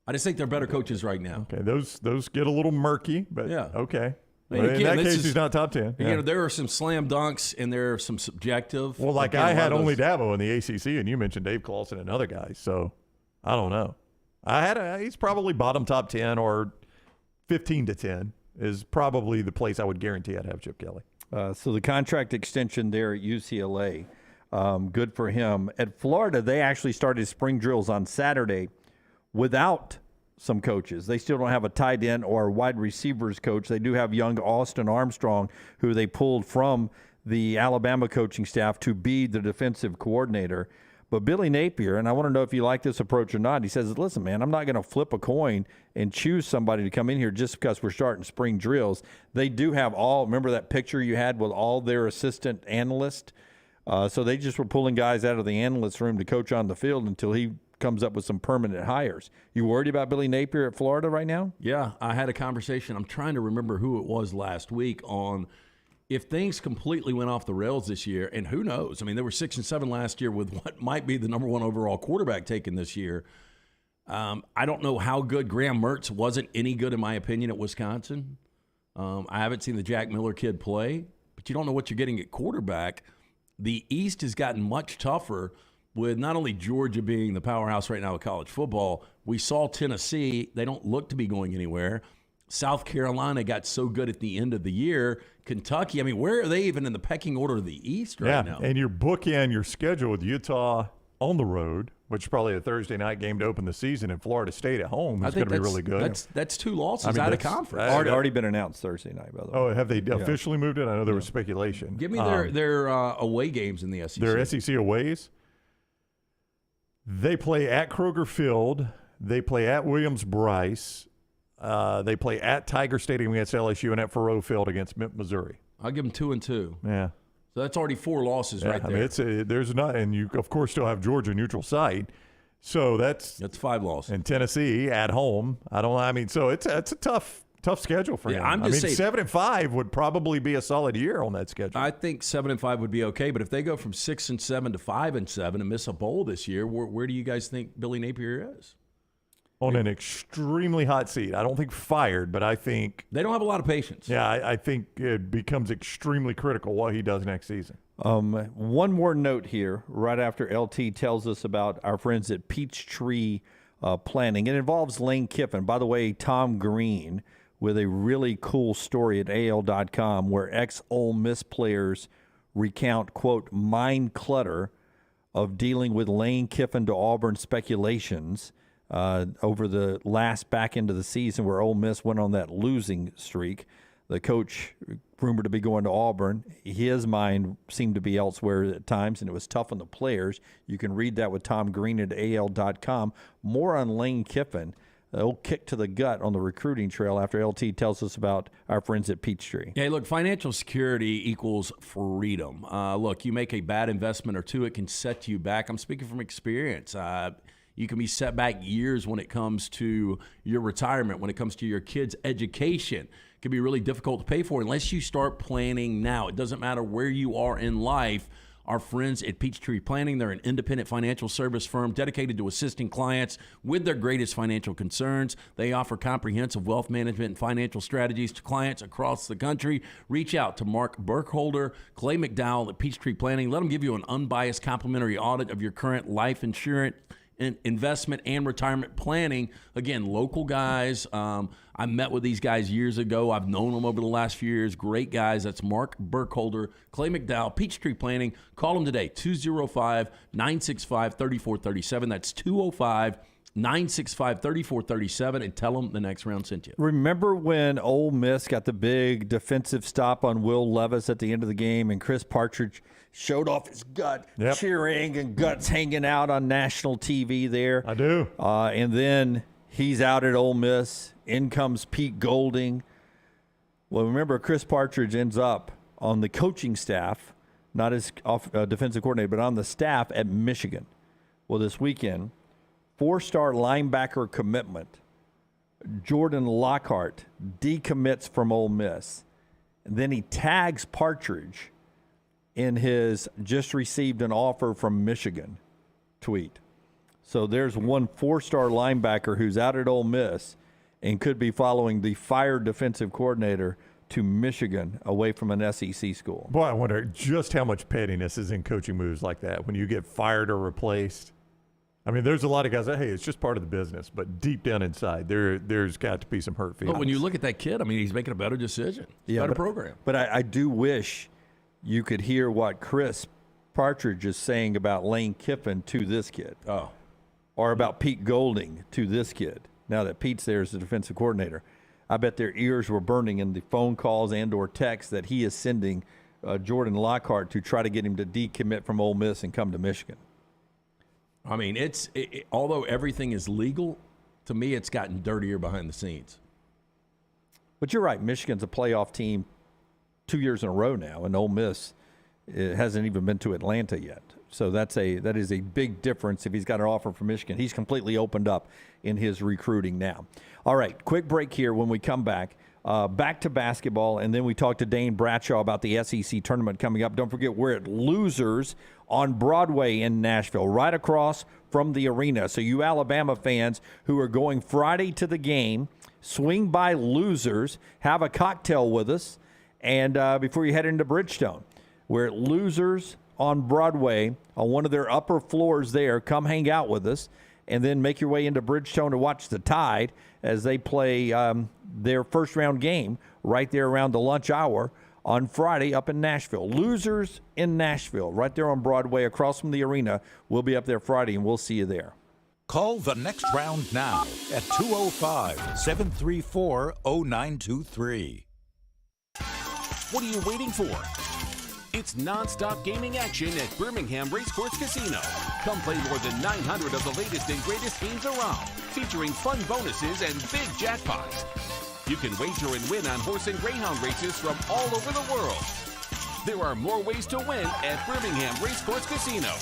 I just think they're better coaches right now. Okay, those get a little murky, but yeah. Okay. I mean, But in again, that this case, is- he's not top 10. You know, there are some slam dunks and there are some subjective. Well, like Again, I a lot had of only those- Dabo in the ACC, and you mentioned Dave Clawson and other guys, so I don't know. He's probably bottom top 10 or 15 to 10 is probably the place I would guarantee I'd have Chip Kelly. So the contract extension there at UCLA, good for him. At Florida, they actually started spring drills on Saturday without some coaches. They still don't have a tight end or a wide receivers coach. They do have young Austin Armstrong, who they pulled from the Alabama coaching staff to be the defensive coordinator. But Billy Napier, and I want to know if you like this approach or not, he says, listen, man, I'm not going to flip a coin and choose somebody to come in here just because we're starting spring drills. They do have remember that picture you had with all their assistant analysts? So they just were pulling guys out of the analyst room to coach on the field until he comes up with some permanent hires. You worried about Billy Napier at Florida right now? Yeah, I had a conversation. I'm trying to remember who it was last week on if things completely went off the rails this year, and who knows? I mean, they were 6-7 last year with what might be the number 1 overall quarterback taken this year. I don't know how good Graham Mertz wasn't any good, in my opinion, at Wisconsin. I haven't seen the Jack Miller kid play, but you don't know what you're getting at quarterback. The East has gotten much tougher with not only Georgia being the powerhouse right now with college football. We saw Tennessee. They don't look to be going anywhere. South Carolina got so good at the end of the year. Kentucky, I mean, where are they even in the pecking order of the East right now? And you're bookend your schedule with Utah on the road, which is probably a Thursday night game to open the season, and Florida State at home is going to be really good. That's 2 losses out of conference. Already been announced Thursday night, by the way. Oh, have they officially moved it? I know there was speculation. Give me their away games in the SEC. Their SEC aways. They play at Kroger Field. They play at Williams-Brice. They play at Tiger Stadium against LSU and at Faurot Field against Missouri. I'll give them 2-2. Yeah. So that's already 4 losses right there. I mean, there's not, and you of course still have Georgia neutral site, so that's 5 losses. And Tennessee at home. So it's a tough schedule for him. I'm just saying 7-5 would probably be a solid year on that schedule. I think 7-5 would be okay, but if they go from 6-7 to 5-7 and miss a bowl this year, where do you guys think Billy Napier is? On an extremely hot seat. I don't think fired, but I think they don't have a lot of patience. Yeah, I think it becomes extremely critical what he does next season. One more note here, right after LT tells us about our friends at Peachtree Planning. It involves Lane Kiffin. By the way, Tom Green with a really cool story at AL.com where ex-Ole Miss players recount, quote, mind clutter of dealing with Lane Kiffin to Auburn speculations over the last back end of the season where Ole Miss went on that losing streak. the coach rumored to be going to Auburn. His mind seemed to be elsewhere at times, and it was tough on the players. You can read that with Tom Green at AL.com. More on Lane Kiffin. They'll kick to the gut on the recruiting trail after LT tells us about our friends at Peachtree. Hey, look, financial security equals freedom. Look, you make a bad investment or two, it can set you back. I'm speaking from experience. You can be set back years when it comes to your retirement, when it comes to your kids' education. It can be really difficult to pay for unless you start planning now. It doesn't matter where you are in life. Our friends at Peachtree Planning, they're an independent financial service firm dedicated to assisting clients with their greatest financial concerns. They offer comprehensive wealth management and financial strategies to clients across the country. Reach out to Mark Burkholder, Clay McDowell at Peachtree Planning. Let them give you an unbiased complimentary audit of your current life insurance, investment, and retirement planning. Again, local guys. I met with these guys years ago. I've known them over the last few years. Great guys. That's Mark Burkholder, Clay McDowell, Peachtree Planning. Call them today, 205-965-3437. That's 205-965-3437, and tell them the next round sent you. Remember when Ole Miss got the big defensive stop on Will Levis at the end of the game, and Chris Partridge showed off his gut, cheering and guts hanging out on national TV there? I do. And then he's out at Ole Miss. In comes Pete Golding. Well, remember, Chris Partridge ends up on the coaching staff, not as defensive coordinator, but on the staff at Michigan. Well, this weekend, 4-star linebacker commitment, Jordan Lockhart decommits from Ole Miss. And then he tags Partridge in his just received an offer from Michigan tweet. So there's one 4-star linebacker who's out at Ole Miss and could be following the fired defensive coordinator to Michigan away from an SEC school. Boy, I wonder just how much pettiness is in coaching moves like that when you get fired or replaced. I mean, there's a lot of guys that, hey, it's just part of the business, but deep down inside, there's got to be some hurt feelings. But when you look at that kid, I mean, he's making a better decision. Better program. But I do wish you could hear what Chris Partridge is saying about Lane Kiffin to this kid. Oh. Or about Pete Golding to this kid. Now that Pete's there as the defensive coordinator, I bet their ears were burning in the phone calls and or texts that he is sending Jordan Lockhart to try to get him to decommit from Ole Miss and come to Michigan. I mean, although everything is legal, to me it's gotten dirtier behind the scenes. But you're right. Michigan's a playoff team 2 years in a row now, and Ole Miss hasn't even been to Atlanta yet. So that is a big difference if he's got an offer from Michigan. He's completely opened up in his recruiting now. All right, quick break here. When we come back, back to basketball, and then we talk to Dane Bradshaw about the SEC tournament coming up. Don't forget, we're at Losers on Broadway in Nashville, right across from the arena. So you Alabama fans who are going Friday to the game, swing by Losers, have a cocktail with us, and before you head into Bridgestone. We're at Losers on Broadway on one of their upper floors there. Come hang out with us, and then make your way into Bridgestone to watch the Tide as they play their first round game right there around the lunch hour on Friday up in Nashville. Losers in Nashville, right there on Broadway across from the arena. We'll be up there Friday, and we'll see you there. Call the Next Round now at 205-734-0923. What are you waiting for? It's non-stop gaming action at Birmingham Racecourse Casino. Come play more than 900 of the latest and greatest games around, featuring fun bonuses and big jackpots. You can wager and win on horse and greyhound races from all over the world. There are more ways to win at Birmingham Racecourse Casino.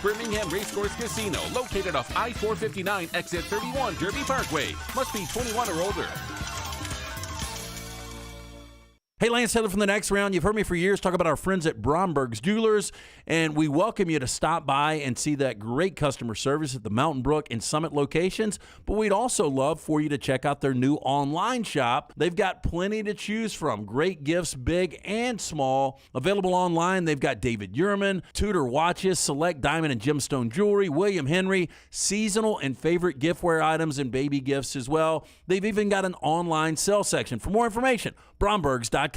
Birmingham Racecourse Casino, located off I-459, exit 31, Derby Parkway. Must be 21 or older. Hey, Lance Taylor from the Next Round. You've heard me for years talk about our friends at Bromberg's Jewelers, and we welcome you to stop by and see that great customer service at the Mountain Brook and Summit locations. But we'd also love for you to check out their new online shop. They've got plenty to choose from. Great gifts, big and small. Available online, they've got David Yurman, Tudor watches, select diamond and gemstone jewelry, William Henry, seasonal and favorite giftware items, and baby gifts as well. They've even got an online sale section. For more information, Brombergs.com.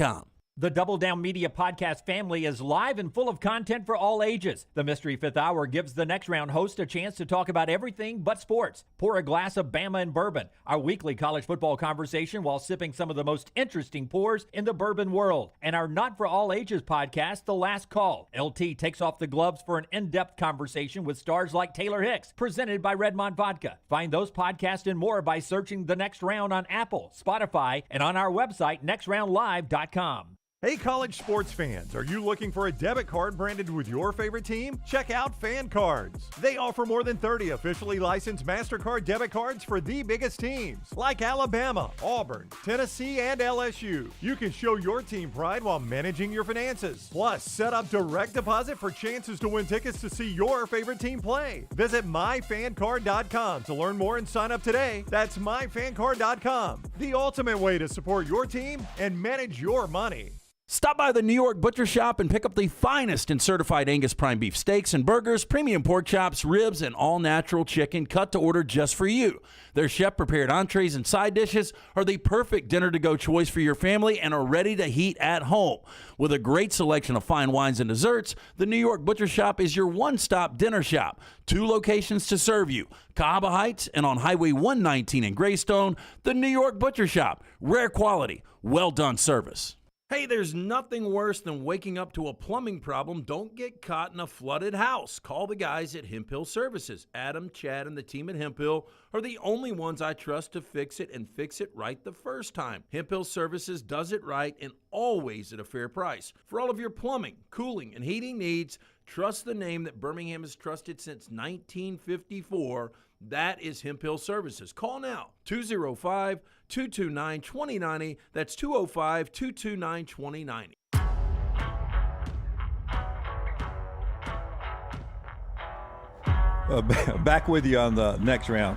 The Double Down Media podcast family is live and full of content for all ages. The Mystery Fifth Hour gives the Next Round host a chance to talk about everything but sports. Pour a glass of Bama and bourbon, our weekly college football conversation while sipping some of the most interesting pours in the bourbon world. And our Not For All Ages podcast, The Last Call. LT takes off the gloves for an in-depth conversation with stars like Taylor Hicks, presented by Redmond Vodka. Find those podcasts and more by searching The Next Round on Apple, Spotify, and on our website, nextroundlive.com. Hey, college sports fans, are you looking for a debit card branded with your favorite team? Check out Fan Cards. They offer more than 30 officially licensed MasterCard debit cards for the biggest teams, like Alabama, Auburn, Tennessee, and LSU. You can show your team pride while managing your finances. Plus, set up direct deposit for chances to win tickets to see your favorite team play. Visit myfancard.com to learn more and sign up today. That's myfancard.com, the ultimate way to support your team and manage your money. Stop by the New York Butcher Shop and pick up the finest in certified Angus prime beef steaks and burgers, premium pork chops, ribs, and all-natural chicken cut to order just for you. Their chef-prepared entrees and side dishes are the perfect dinner-to-go choice for your family and are ready to heat at home. With a great selection of fine wines and desserts, the New York Butcher Shop is your one-stop dinner shop. 2 locations to serve you, Cahaba Heights and on Highway 119 in Greystone. The New York Butcher Shop, rare quality, well-done service. Hey, there's nothing worse than waking up to a plumbing problem. Don't get caught in a flooded house. Call the guys at Hemp Hill Services. Adam, Chad, and the team at Hemp Hill are the only ones I trust to fix it and fix it right the first time. Hemp Hill Services does it right and always at a fair price. For all of your plumbing, cooling, and heating needs, trust the name that Birmingham has trusted since 1954. That is Hemp Hill Services. Call now, 205-229-2090. That's 205-229-2090. Back with you on the next round.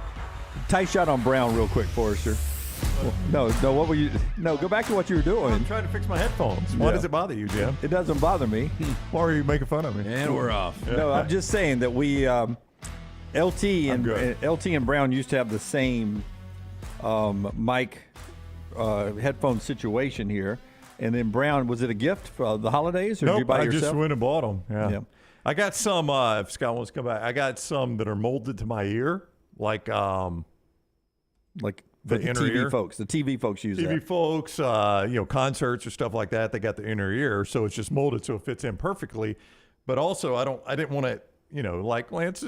Tight shot on Brown real quick, Forrester. No, what were you? No, go back to what you were doing. I'm trying to fix my headphones. Why does it bother you, Jim? It doesn't bother me. Why are you making fun of me? And we're off. No, I'm just saying that we, LT and Brown used to have the same mic headphone situation here, and then Brown, was it a gift for the holidays, or did you buy yourself? I just went and bought them. Yeah. I got some. If Scott wants to come back, I got some that are molded to my ear, like the inner TV ear. folks. The TV folks use that. TV folks, concerts or stuff like that. They got the inner ear, so it's just molded so it fits in perfectly. But also, I didn't want to. Like Lance,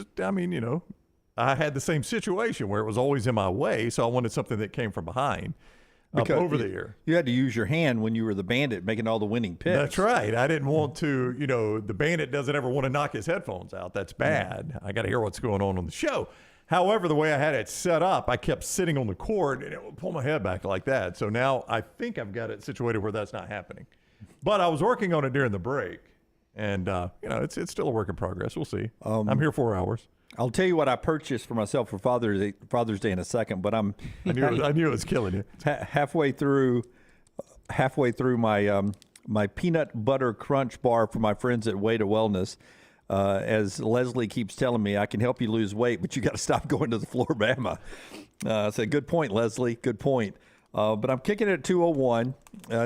I had the same situation where it was always in my way, so I wanted something that came from behind, over the ear. You had to use your hand when you were the bandit making all the winning picks. That's right. I didn't want to, the bandit doesn't ever want to knock his headphones out. That's bad. I got to hear what's going on the show. However, the way I had it set up, I kept sitting on the cord, and it would pull my head back like that. So now I think I've got it situated where that's not happening. But I was working on it during the break. And, it's still a work in progress. We'll see. I'm here 4 hours. I'll tell you what I purchased for myself for Father's Day in a second, but I knew it was killing you. Halfway through my peanut butter crunch bar for my friends at Way to Wellness, as Leslie keeps telling me, I can help you lose weight, but you got to stop going to the floor, Bama. I said, good point, Leslie. Good point. But I'm kicking it at 201.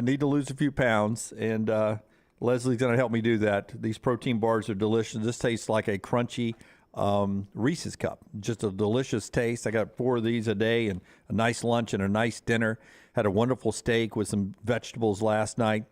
Need to lose a few pounds, and Leslie's going to help me do that. These protein bars are delicious. This tastes like a crunchy Reese's cup. Just a delicious taste. I got 4 of these a day and a nice lunch and a nice dinner. Had a wonderful steak with some vegetables last night.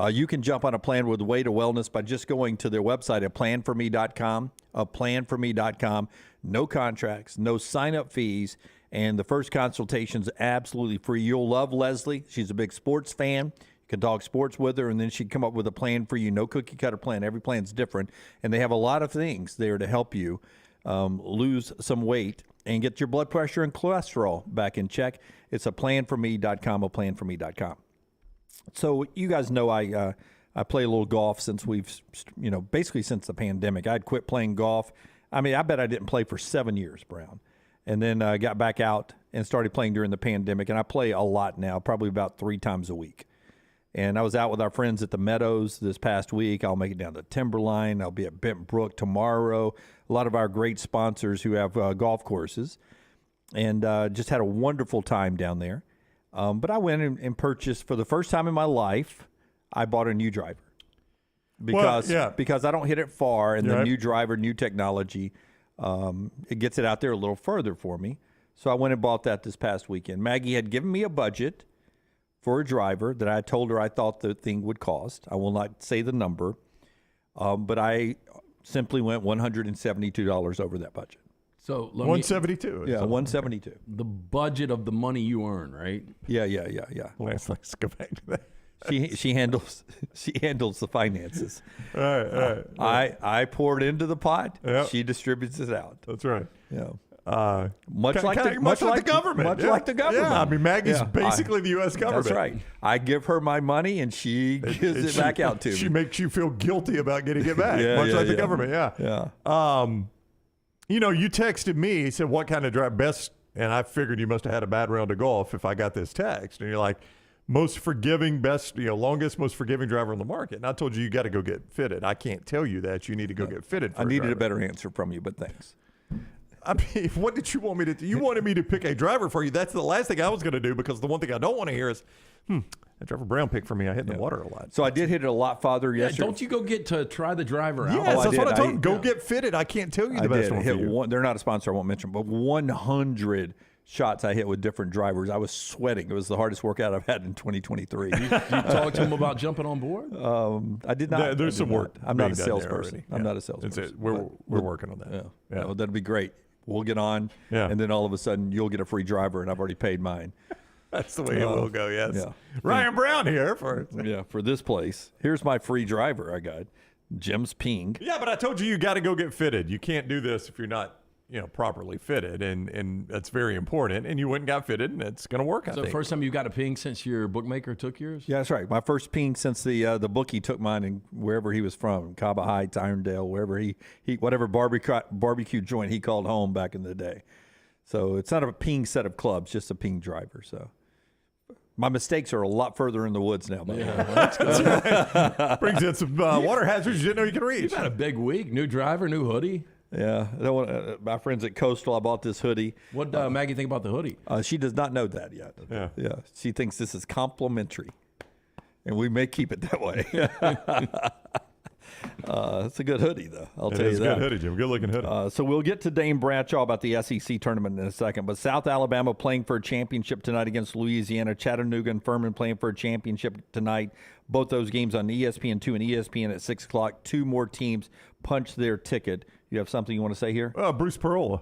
You can jump on a plan with Way to Wellness by just going to their website at planforme.com. Planforme.com. No contracts, no sign-up fees, and the first consultation is absolutely free. You'll love Leslie. She's a big sports fan. Can talk sports with her, and then she'd come up with a plan for you. No cookie cutter plan. Every plan's different, and they have a lot of things there to help you lose some weight and get your blood pressure and cholesterol back in check. It's a planforme.com, a planforme.com. So you guys know I play a little golf since basically since the pandemic. I'd quit playing golf. I mean, I bet I didn't play for 7 years, Brown, and then got back out and started playing during the pandemic. And I play a lot now, probably about 3 times a week. And I was out with our friends at the Meadows this past week. I'll make it down to Timberline. I'll be at Bent Brook tomorrow. A lot of our great sponsors who have golf courses. And just had a wonderful time down there. But I went and purchased, for the first time in my life, I bought a new driver because I don't hit it far, and the new driver, new technology, it gets it out there a little further for me. So I went and bought that this past weekend. Maggie had given me a budget for a driver that I told her I thought the thing would cost. I will not say the number, but I simply went $172 over that budget. So 172. Yeah, 172. The budget of the money you earn, right? Yeah. Let's go back to that. She handles the finances. All right. I pour it into the pot. Yep. She distributes it out. That's right. Yeah. Much like the government. Much like the government. Yeah, I mean, Maggie's basically the U.S. government. That's right. I give her my money, and she gives it back out to me. She makes you feel guilty about getting it back, much like the government. Yeah. You texted me. He said, "What kind of drive best?" And I figured you must have had a bad round of golf if I got this text. And you're like, most forgiving, best, longest, most forgiving driver on the market. And I told you got to go get fitted. I can't tell you that. You need to go get fitted. I needed a better answer from you, but thanks. I mean, what did you want me to do? You wanted me to pick a driver for you. That's the last thing I was going to do, because the one thing I don't want to hear is, that driver Brown picked for me. I hit in the water a lot. So I did hit it a lot farther yesterday. Don't you go get to try the driver out? Yes, that's what I told him. Go get fitted. I can't tell you the best one for you. They're not a sponsor. I won't mention, but 100 shots I hit with different drivers. I was sweating. It was the hardest workout I've had in 2023. You talk to him about jumping on board? I did not. There's some work. I'm not a salesperson. I'm not a salesperson. We're working on that. Yeah. Well, that'd be great. We'll get on, and then all of a sudden you'll get a free driver, and I've already paid mine. That's the way it will go, yes. Yeah. Ryan Brown here for this place. Here's my free driver I got, Jim's Ping. Yeah, but I told you got to go get fitted. You can't do this if you're not properly fitted, and that's very important. And you went and got fitted, and it's going to work, I think. So first time you got a Ping since your bookmaker took yours? Yeah, that's right. My first Ping since the bookie took mine, and wherever he was from, Caba Heights, Irondale, wherever he whatever barbecue joint he called home back in the day. So it's not a Ping set of clubs, just a Ping driver. So my mistakes are a lot further in the woods now. That's good. Brings in some water hazards you didn't know you could reach. You've had a big week. New driver, new hoodie. Yeah, my friends at Coastal, I bought this hoodie. What Maggie think about the hoodie? She does not know that yet. Yeah. She thinks this is complimentary, and we may keep it that way. It's a good hoodie, though. I'll tell you that. It's a good hoodie, Jim. Good looking hoodie. So we'll get to Dane Bradshaw about the SEC tournament in a second. But South Alabama playing for a championship tonight against Louisiana. Chattanooga and Furman playing for a championship tonight. Both those games on ESPN2 and ESPN at 6 o'clock. Two more teams punch their ticket. You have something you want to say here? Bruce Pearl.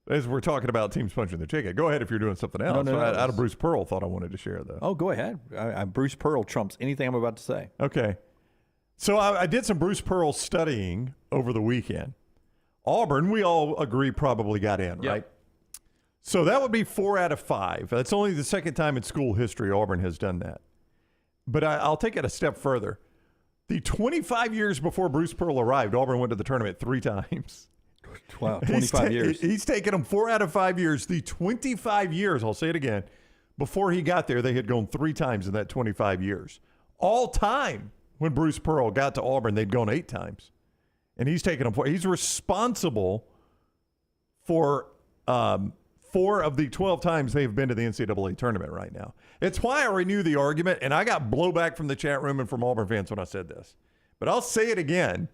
As we're talking about teams punching their ticket. Go ahead if you're doing something else. No, out of Bruce Pearl, thought I wanted to share, though. Oh, go ahead. Bruce Pearl trumps anything I'm about to say. Okay. So I did some Bruce Pearl studying over the weekend. Auburn, we all agree, probably got in, right? So that would be 4 out of 5. That's only the second time in school history Auburn has done that. But I'll take it a step further. The 25 years before Bruce Pearl arrived, Auburn went to the tournament 3 times. Wow, 25 years. He's taken them 4 out of 5 years. The 25 years, I'll say it again, before he got there, they had gone 3 times in that 25 years. All time. When Bruce Pearl got to Auburn, they'd gone 8 times. And he's taken them 4. He's responsible for 4 of the 12 times they've been to the NCAA tournament right now. It's why I renew the argument, and I got blowback from the chat room and from Auburn fans when I said this. But I'll say it again.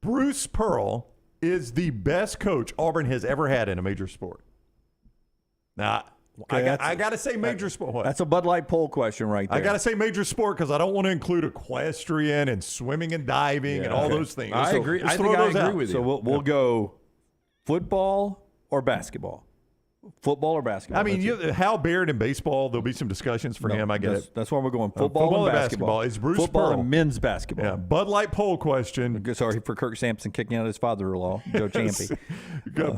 Bruce Pearl is the best coach Auburn has ever had in a major sport. Now, I got to say major sport. What? That's a Bud Light poll question right there. I got to say major sport because I don't want to include equestrian and swimming and diving and all those things. I agree. I think I agree with you. So we'll go football or basketball. Football or basketball? I mean, Hal Baird in baseball, there'll be some discussions for him, I guess. That's why we're going football and basketball. It's Bruce football Pearl. and men's basketball. Yeah, Bud Light poll question. Sorry for Kirk Sampson kicking out his father-in-law, Joe Champy.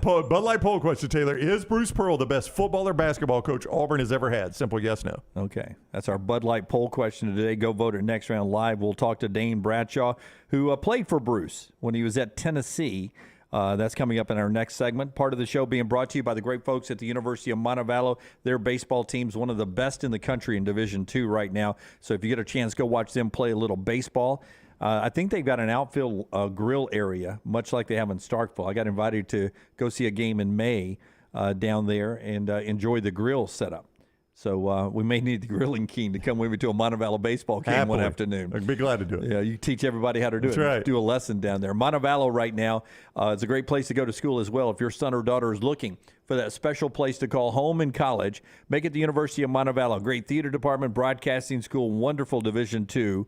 Bud Light poll question, Taylor. Is Bruce Pearl the best football or basketball coach Auburn has ever had? Simple yes, no. Okay. That's our Bud Light poll question today. Go vote at Next Round Live. We'll talk to Dane Bradshaw, who played for Bruce when he was at Tennessee. That's coming up in our next segment. Part of the show being brought to you by the great folks at the University of Montevallo. Their baseball team's one of the best in the country in Division II right now. So if you get a chance, go watch them play a little baseball. I think they've got an outfield grill area, much like they have in Starkville. I got invited to go see a game in May down there and enjoy the grill setup. So we may need the Grilling King to come with me to a Montevallo baseball game one afternoon. I'd be glad to do it. Yeah, you teach everybody how to do That's it. right. Do a lesson down there. Montevallo right now is a great place to go to school as well. If your son or daughter is looking for that special place to call home in college, make it the University of Montevallo. Great theater department, broadcasting school, wonderful Division II.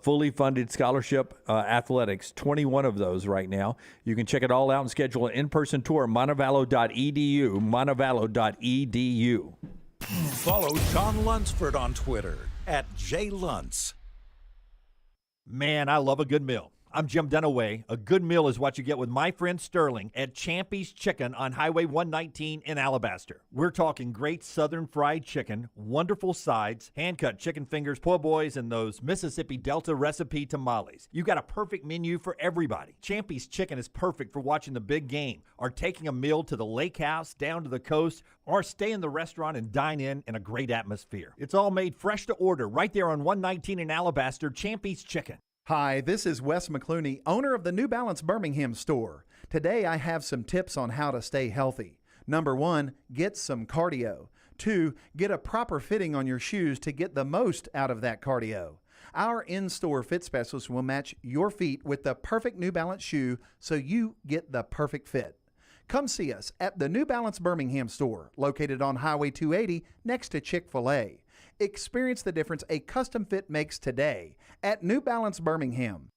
Fully funded scholarship athletics, 21 of those right now. You can check it all out and schedule an in-person tour at montevallo.edu, montevallo.edu. Follow Sean Lunsford on Twitter @JLuntz. Man, I love a good meal. I'm Jim Dunaway. A good meal is what you get with my friend Sterling at Champy's Chicken on Highway 119 in Alabaster. We're talking great southern fried chicken, wonderful sides, hand-cut chicken fingers, po' boys, and those Mississippi Delta recipe tamales. You got a perfect menu for everybody. Champy's Chicken is perfect for watching the big game, or taking a meal to the lake house, down to the coast, or stay in the restaurant and dine in a great atmosphere. It's all made fresh to order right there on 119 in Alabaster, Champy's Chicken. Hi, this is Wes McClooney, owner of the New Balance Birmingham store. Today I have some tips on how to stay healthy. Number 1, get some cardio. 2, get a proper fitting on your shoes to get the most out of that cardio. Our in-store fit specialist will match your feet with the perfect New Balance shoe so you get the perfect fit. Come see us at the New Balance Birmingham store, located on Highway 280 next to Chick-fil-A. Experience the difference a custom fit makes today at New Balance Birmingham.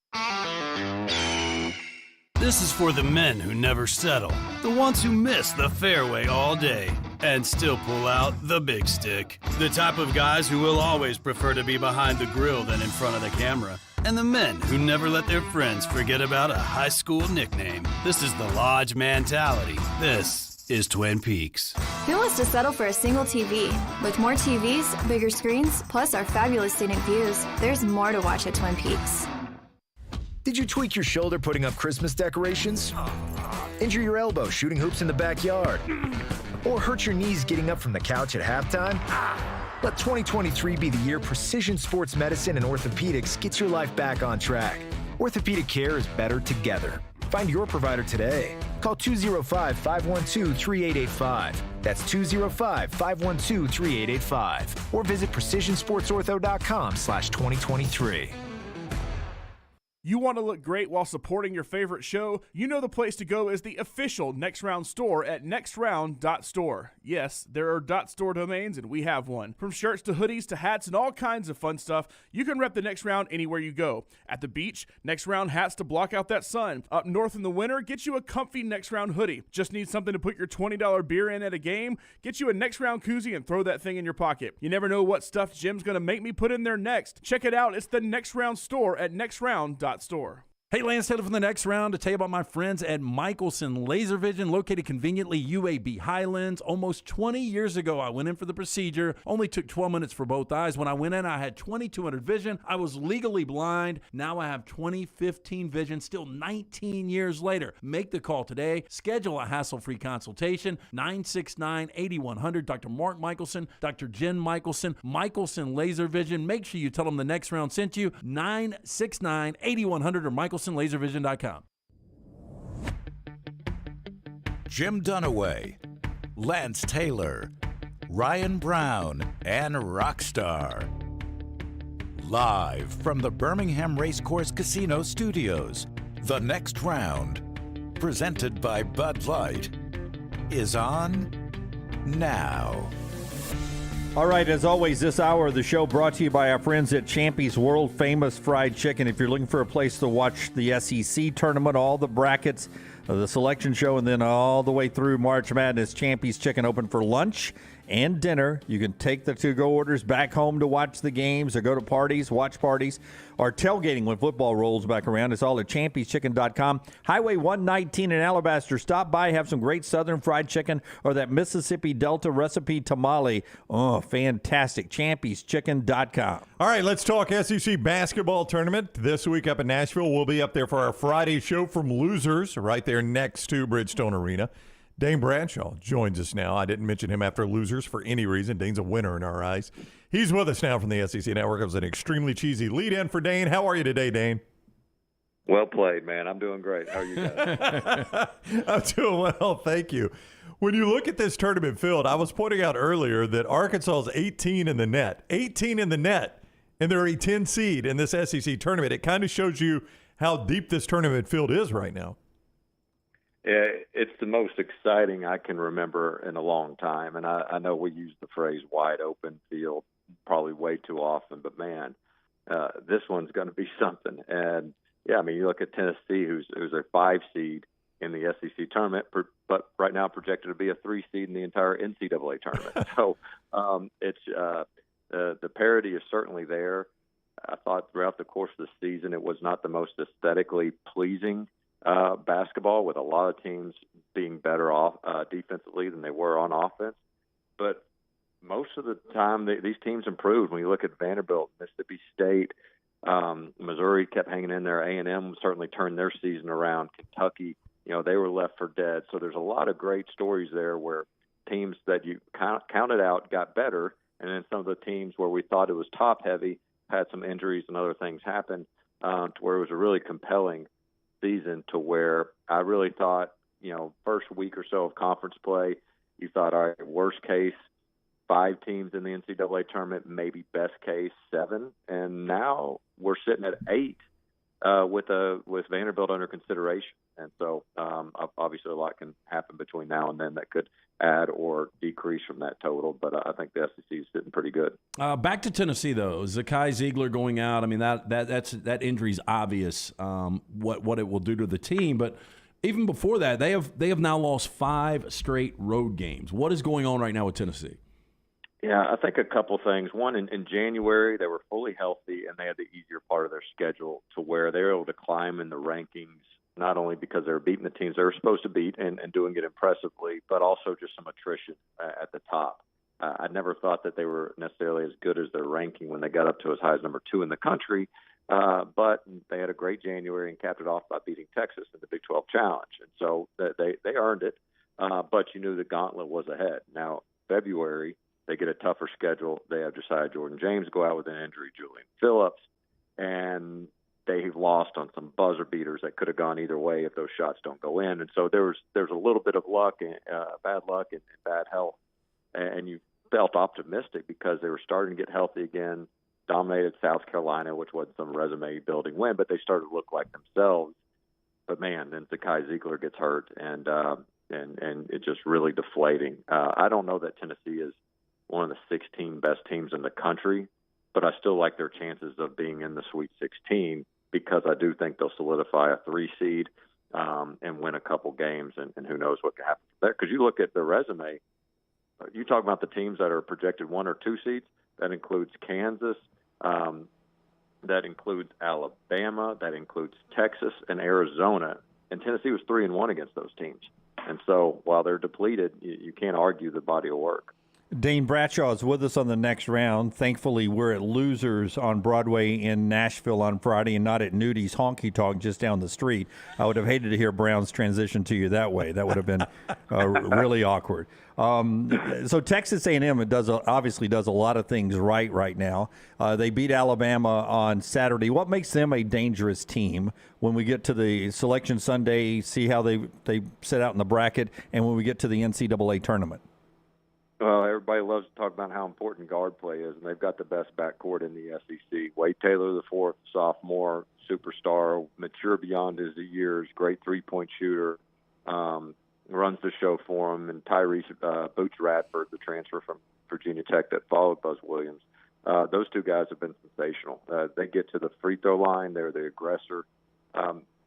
This is for the men who never settle, the ones who miss the fairway all day and still pull out the big stick, the type of guys who will always prefer to be behind the grill than in front of the camera, and the men who never let their friends forget about a high school nickname. This is the Lodge mentality. This is Twin Peaks. Who wants to settle for a single TV? With more TVs, bigger screens, plus our fabulous scenic views, there's more to watch at Twin Peaks. Did you tweak your shoulder putting up Christmas decorations? Injure your elbow shooting hoops in the backyard? Or hurt your knees getting up from the couch at halftime? Let 2023 be the year precision sports medicine and orthopedics gets your life back on track. Orthopedic care is better together. Find your provider today. Call 205-512-3885. That's 205-512-3885. Or visit precisionsportsortho.com/2023. You want to look great while supporting your favorite show? You know the place to go is the official Next Round store at nextround.store. Yes, there are .store domains, and we have one. From shirts to hoodies to hats and all kinds of fun stuff, you can rep the Next Round anywhere you go. At the beach, Next Round hats to block out that sun. Up north in the winter, get you a comfy Next Round hoodie. Just need something to put your $20 beer in at a game? Get you a Next Round koozie and throw that thing in your pocket. You never know what stuff Jim's going to make me put in there next. Check it out. It's the Next Round store at nextround.store. Hey, Lance Taylor from the Next Round to tell you about my friends at Michelson Laser Vision, located conveniently UAB Highlands. Almost 20 years ago, I went in for the procedure. Only took 12 minutes for both eyes. When I went in, I had 2200 vision. I was legally blind. Now I have 20/15 vision, still 19 years later. Make the call today. Schedule a hassle-free consultation. 969-8100. Dr. Mark Michelson, Dr. Jen Michelson, Michelson Laser Vision. Make sure you tell them the Next Round sent you. 969-8100 or MichelsonLaserVision.com. Jim Dunaway, Lance Taylor, Ryan Brown, and Rockstar. Live from the Birmingham Racecourse Casino Studios, the Next Round, presented by Bud Light, is on now. All right, as always, this hour of the show brought to you by our friends at Champy's World Famous Fried Chicken. If you're looking for a place to watch the SEC tournament, all the brackets, the selection show, and then all the way through March Madness, Champy's Chicken open for lunch and dinner. You can take the to-go orders back home to watch the games or go to parties, watch parties, or tailgating when football rolls back around. It's all at champy'schicken.com. Highway 119 in Alabaster. Stop by, have some great southern fried chicken or that Mississippi Delta recipe tamale. Oh, fantastic. champy'schicken.com. All right, let's talk SEC basketball tournament. This week up in Nashville, we'll be up there for our Friday show from Losers, right there next to Bridgestone Arena. Dane Bradshaw joins us now. I didn't mention him after Losers for any reason. Dane's a winner in our eyes. He's with us now from the SEC Network. It was an extremely cheesy lead-in for Dane. How are you today, Dane? Well played, man. I'm doing great. How are you guys? I'm doing well, thank you. When you look at this tournament field, I was pointing out earlier that Arkansas is 18 in the net, and they're a 10 seed in this SEC tournament. It kind of shows you how deep this tournament field is right now. Yeah, it's the most exciting I can remember in a long time. And I know we use the phrase wide open field probably way too often, but man, this one's going to be something. And yeah, I mean, you look at Tennessee, who's a 5 seed in the SEC tournament, but right now projected to be a 3 seed in the entire NCAA tournament. So it's the parity is certainly there. I thought throughout the course of the season it was not the most aesthetically pleasing basketball, with a lot of teams being better off defensively than they were on offense. But most of the time, these teams improved. When you look at Vanderbilt, Mississippi State, Missouri kept hanging in there. A&M certainly turned their season around. Kentucky, they were left for dead. So there's a lot of great stories there where teams that you counted out got better, and then some of the teams where we thought it was top-heavy had some injuries and other things happen, to where it was a really compelling season, to where I really thought, first week or so of conference play, you thought, all right, worst case, 5 teams in the NCAA tournament, maybe best case 7, and now we're sitting at 8 with Vanderbilt under consideration. And so obviously a lot can happen between now and then that could add or decrease from that total, but I think the SEC is sitting pretty good. Back to Tennessee though, Zakai Ziegler going out. I mean that injury's obvious. What it will do to the team, but even before that, they have now lost 5 straight road games. What is going on right now with Tennessee? Yeah, I think a couple things. One, in January, they were fully healthy, and they had the easier part of their schedule, to where they were able to climb in the rankings, not only because they were beating the teams they were supposed to beat and doing it impressively, but also just some attrition at the top. I never thought that they were necessarily as good as their ranking when they got up to as high as number 2 in the country, but they had a great January and capped it off by beating Texas in the Big 12 Challenge. And so they earned it, but you knew the gauntlet was ahead. Now, February, they get a tougher schedule. They have Josiah Jordan-James go out with an injury, Julian Phillips, and they've lost on some buzzer beaters that could have gone either way if those shots don't go in. And so there's a little bit of luck, and bad luck, and bad health. And you felt optimistic because they were starting to get healthy again, dominated South Carolina, which wasn't some resume-building win, but they started to look like themselves. But, man, then Zakai Ziegler gets hurt, and it's just really deflating. I don't know that Tennessee is one of the 16 best teams in the country, but I still like their chances of being in the Sweet 16 because I do think they'll solidify a 3 seed and win a couple games, and who knows what can happen there. Because you look at their resume, you talk about the teams that are projected 1 or 2 seeds, that includes Kansas, that includes Alabama, that includes Texas and Arizona, and Tennessee was 3-1 against those teams. And so while they're depleted, you can't argue the body of work. Dane Bradshaw is with us on the next round. Thankfully, we're at Losers on Broadway in Nashville on Friday and not at Nudi's Honky Tonk just down the street. I would have hated to hear Brown's transition to you that way. That would have been really awkward. So Texas A&M obviously does a lot of things right now. They beat Alabama on Saturday. What makes them a dangerous team when we get to the Selection Sunday, see how they set out in the bracket, and when we get to the NCAA tournament? Well, everybody loves to talk about how important guard play is, and they've got the best backcourt in the SEC. Wade Taylor, the 4th sophomore, superstar, mature beyond his years, great three-point shooter, runs the show for him, and Tyrese Boots Radford, the transfer from Virginia Tech that followed Buzz Williams. Those 2 guys have been sensational. They get to the free throw line. They're the aggressor.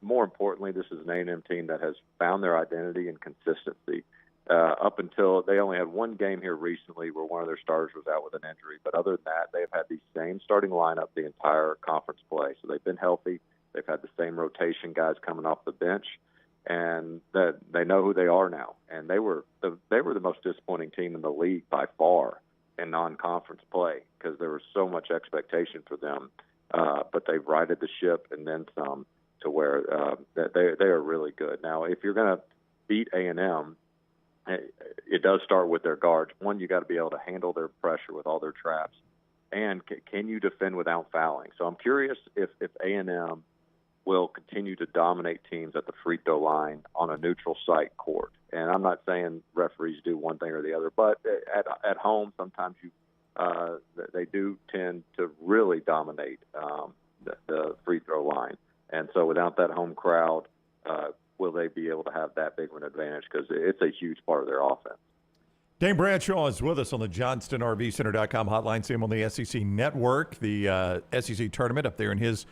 More importantly, this is an A&M team that has found their identity and consistency. Up until they only had 1 game here recently where one of their starters was out with an injury. But other than that, they've had the same starting lineup the entire conference play. So they've been healthy. They've had the same rotation guys coming off the bench, and that they know who they are now. And they were the most disappointing team in the league by far in non-conference play because there was so much expectation for them. But they've righted the ship and then some to where they are really good. Now, if you're going to beat A&M, it does start with their guards. One, you got to be able to handle their pressure with all their traps, and can you defend without fouling? So I'm curious if A&M will continue to dominate teams at the free throw line on a neutral site court. And I'm not saying referees do one thing or the other, but at home sometimes they do tend to really dominate the free throw line. And so without that home crowd, will they be able to have that big of an advantage? Because it's a huge part of their offense. Dane Bradshaw is with us on the JohnstonRVCenter.com hotline. See him on the SEC Network, the SEC tournament up there in his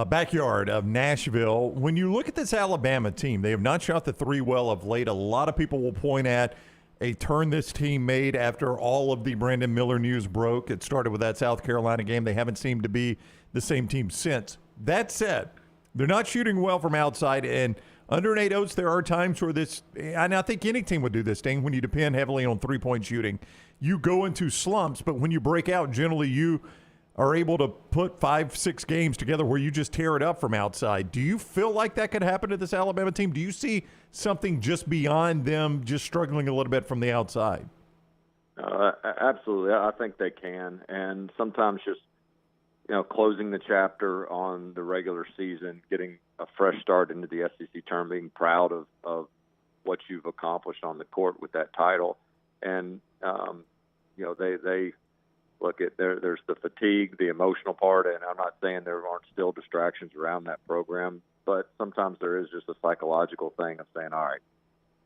backyard of Nashville. When you look at this Alabama team, they have not shot the three well of late. A lot of people will point at a turn this team made after all of the Brandon Miller news broke. It started with that South Carolina game. They haven't seemed to be the same team since. That said, they're not shooting well from outside, and under Nate Oates, there are times where this, and I think any team would do this thing, when you depend heavily on three-point shooting, you go into slumps, but when you break out, generally you are able to put 5-6 games together where you just tear it up from outside. Do you feel like that could happen to this Alabama team? Do you see something just beyond them just struggling a little bit from the outside? Absolutely. I think they can. And sometimes just, closing the chapter on the regular season, getting a fresh start into the SEC tournament, being proud of what you've accomplished on the court with that title. And, they look at there's the fatigue, the emotional part, and I'm not saying there aren't still distractions around that program, but sometimes there is just a psychological thing of saying, all right,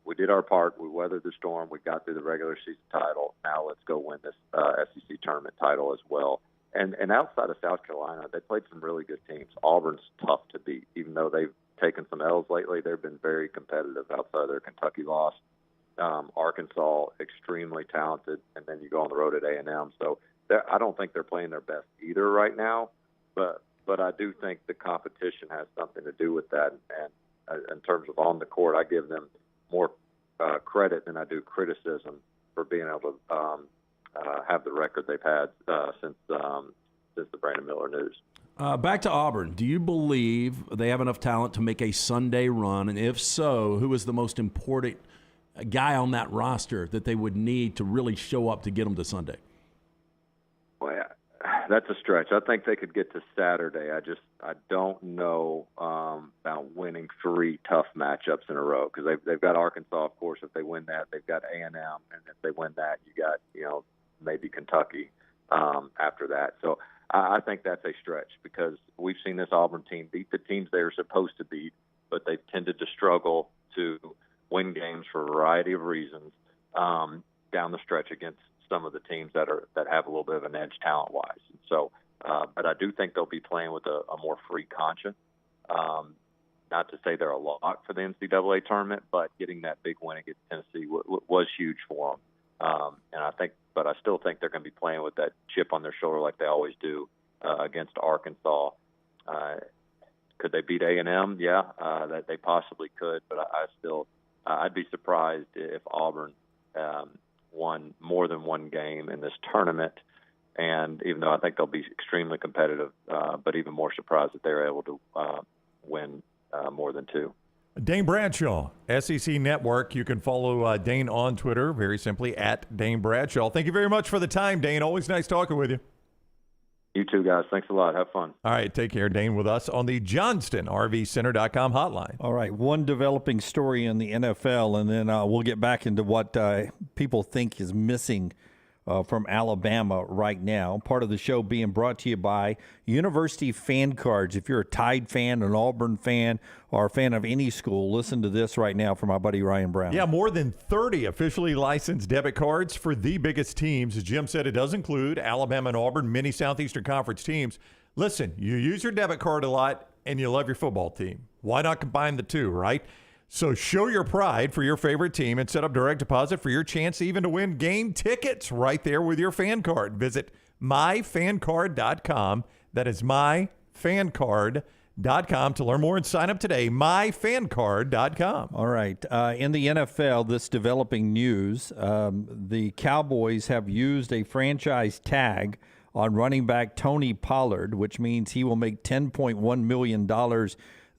we did our part, we weathered the storm, we got through the regular season title, now let's go win this SEC tournament title as well. And outside of South Carolina, they played some really good teams. Auburn's tough to beat, even though they've taken some L's lately. They've been very competitive outside of their Kentucky loss. Arkansas, extremely talented, and then you go on the road at A&M. So I don't think they're playing their best either right now, but I do think the competition has something to do with that. And in terms of on the court, I give them more credit than I do criticism for being able to have the record they've had since the Brandon Miller news. Back to Auburn. Do you believe they have enough talent to make a Sunday run? And if so, who is the most important guy on that roster that they would need to really show up to get them to Sunday? Well, that's a stretch. I think they could get to Saturday. I don't know about winning 3 tough matchups in a row, because they've got Arkansas, of course. If they win that, they've got A&M, and if they win that, you got maybe Kentucky after that. So I think that's a stretch, because we've seen this Auburn team beat the teams they were supposed to beat, but they've tended to struggle to win games for a variety of reasons down the stretch against some of the teams that have a little bit of an edge talent-wise. And so, but I do think they'll be playing with a more free conscience. Not to say they're a lock for the NCAA tournament, but getting that big win against Tennessee was huge for them. But I still think they're going to be playing with that chip on their shoulder like they always do against Arkansas. Could they beat A&M? Yeah, that they possibly could. But I'd be surprised if Auburn won more than one game in this tournament. And even though I think they'll be extremely competitive, but even more surprised that they're able to win more than 2. Dane Bradshaw, SEC Network. You can follow Dane on Twitter, very simply, at Dane Bradshaw. Thank you very much for the time, Dane. Always nice talking with you. You too, guys. Thanks a lot. Have fun. All right, take care. Dane with us on the JohnstonRVCenter.com hotline. All right, one developing story in the NFL, and then we'll get back into what people think is missing from Alabama right now. Part of the show being brought to you by University Fan Cards. If you're a Tide fan, an Auburn fan, or a fan of any school, listen to this right now from my buddy Ryan Brown. Yeah, more than 30 officially licensed debit cards for the biggest teams. As Jim said, it does include Alabama and Auburn, many Southeastern Conference teams. Listen, you use your debit card a lot and you love your football team. Why not combine the two, right? So show your pride for your favorite team and set up direct deposit for your chance even to win game tickets right there with your fan card. Visit myfancard.com. That is myfancard.com to learn more and sign up today. myfancard.com. All right. In the NFL, this developing news, the Cowboys have used a franchise tag on running back Tony Pollard, which means he will make $10.1 million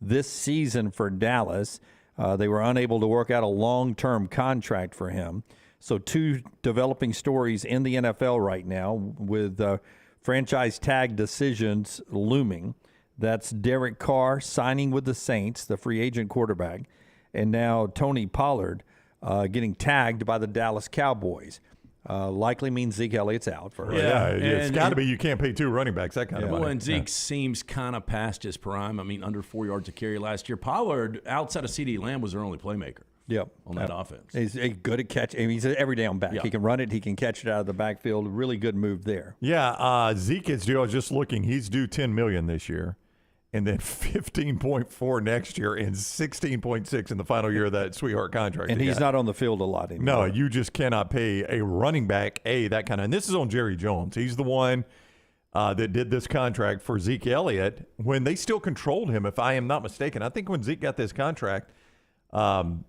this season for Dallas. They were unable to work out a long-term contract for him. So 2 developing stories in the NFL right now with franchise tag decisions looming. That's Derek Carr signing with the Saints, the free agent quarterback, and now Tony Pollard getting tagged by the Dallas Cowboys. Likely means Zeke Elliott's out first. Yeah, it's got to be. You can't pay 2 running backs, that kind of money. Well, and Zeke seems kind of past his prime. I mean, under 4 yards a carry last year. Pollard, outside of CeeDee Lamb, was their only playmaker. Yep. On that offense. He's good at catch. I mean, he's an every down back. Yeah. He can run it. He can catch it out of the backfield. Really good move there. Yeah, Zeke is due. I was just looking. He's due $10 million this year, and then 15.4 next year, and 16.6 in the final year of that sweetheart contract. And he's not on the field a lot anymore. No, you just cannot pay a running back that kind of. And this is on Jerry Jones. He's the one that did this contract for Zeke Elliott when they still controlled him, if I am not mistaken. I think when Zeke got this contract,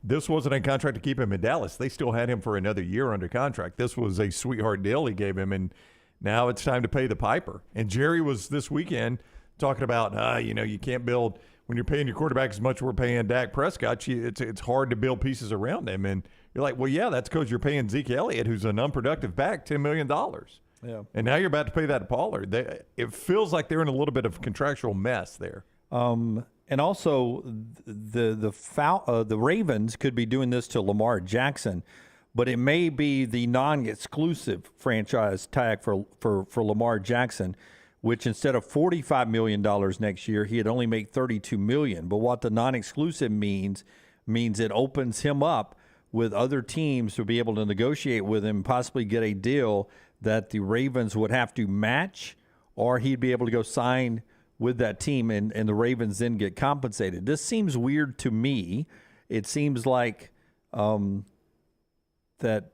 this wasn't a contract to keep him in Dallas. They still had him for another year under contract. This was a sweetheart deal he gave him, and now it's time to pay the piper. And Jerry was this weekend talking about, you can't build – when you're paying your quarterback as much as we're paying Dak Prescott, it's hard to build pieces around him. And you're like, well, yeah, that's because you're paying Zeke Elliott, who's an unproductive back, $10 million. Yeah. And now you're about to pay that to Pollard. It feels like they're in a little bit of contractual mess there. And also, the Ravens could be doing this to Lamar Jackson, but it may be the non-exclusive franchise tag for Lamar Jackson, which instead of $45 million next year, he'd only make $32 million. But what the non-exclusive means it opens him up with other teams to be able to negotiate with him, possibly get a deal that the Ravens would have to match, or he'd be able to go sign with that team, and the Ravens then get compensated. This seems weird to me. It seems like that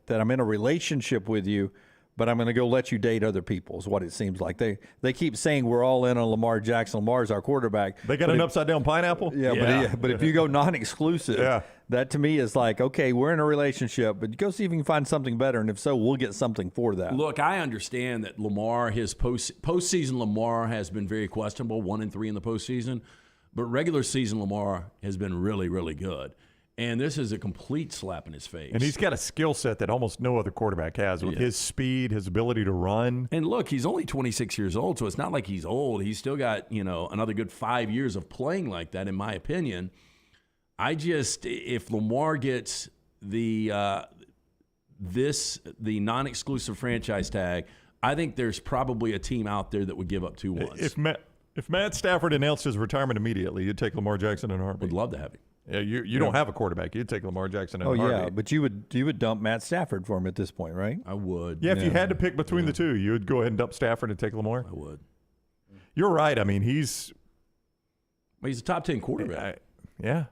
I'm in a relationship with you, but I'm going to go let you date other people is what it seems like. They keep saying we're all in on Lamar Jackson. Lamar's our quarterback. They got an upside-down pineapple? Yeah. But if you go non-exclusive, that to me is like, okay, we're in a relationship, but go see if you can find something better, and if so, we'll get something for that. Look, I understand that Lamar, his postseason Lamar has been very questionable, 1-3 in the postseason, but regular season Lamar has been really, really good. And this is a complete slap in his face. And he's got a skill set that almost no other quarterback has with his speed, his ability to run. And look, he's only 26 years old, so it's not like he's old. He's still got, another good 5 years of playing like that, in my opinion. If Lamar gets the non-exclusive franchise tag, I think there's probably a team out there that would give up 2-1s. If Matt Stafford announced his retirement immediately, you'd take Lamar Jackson in a heartbeat. Would love to have him. Yeah, you don't have a quarterback. You'd take Lamar Jackson in a heartbeat. Yeah, but you would dump Matt Stafford for him at this point, right? I would. Yeah, if you had to pick between the two, you would go ahead and dump Stafford and take Lamar? I would. You're right. I mean, he's a top 10 quarterback.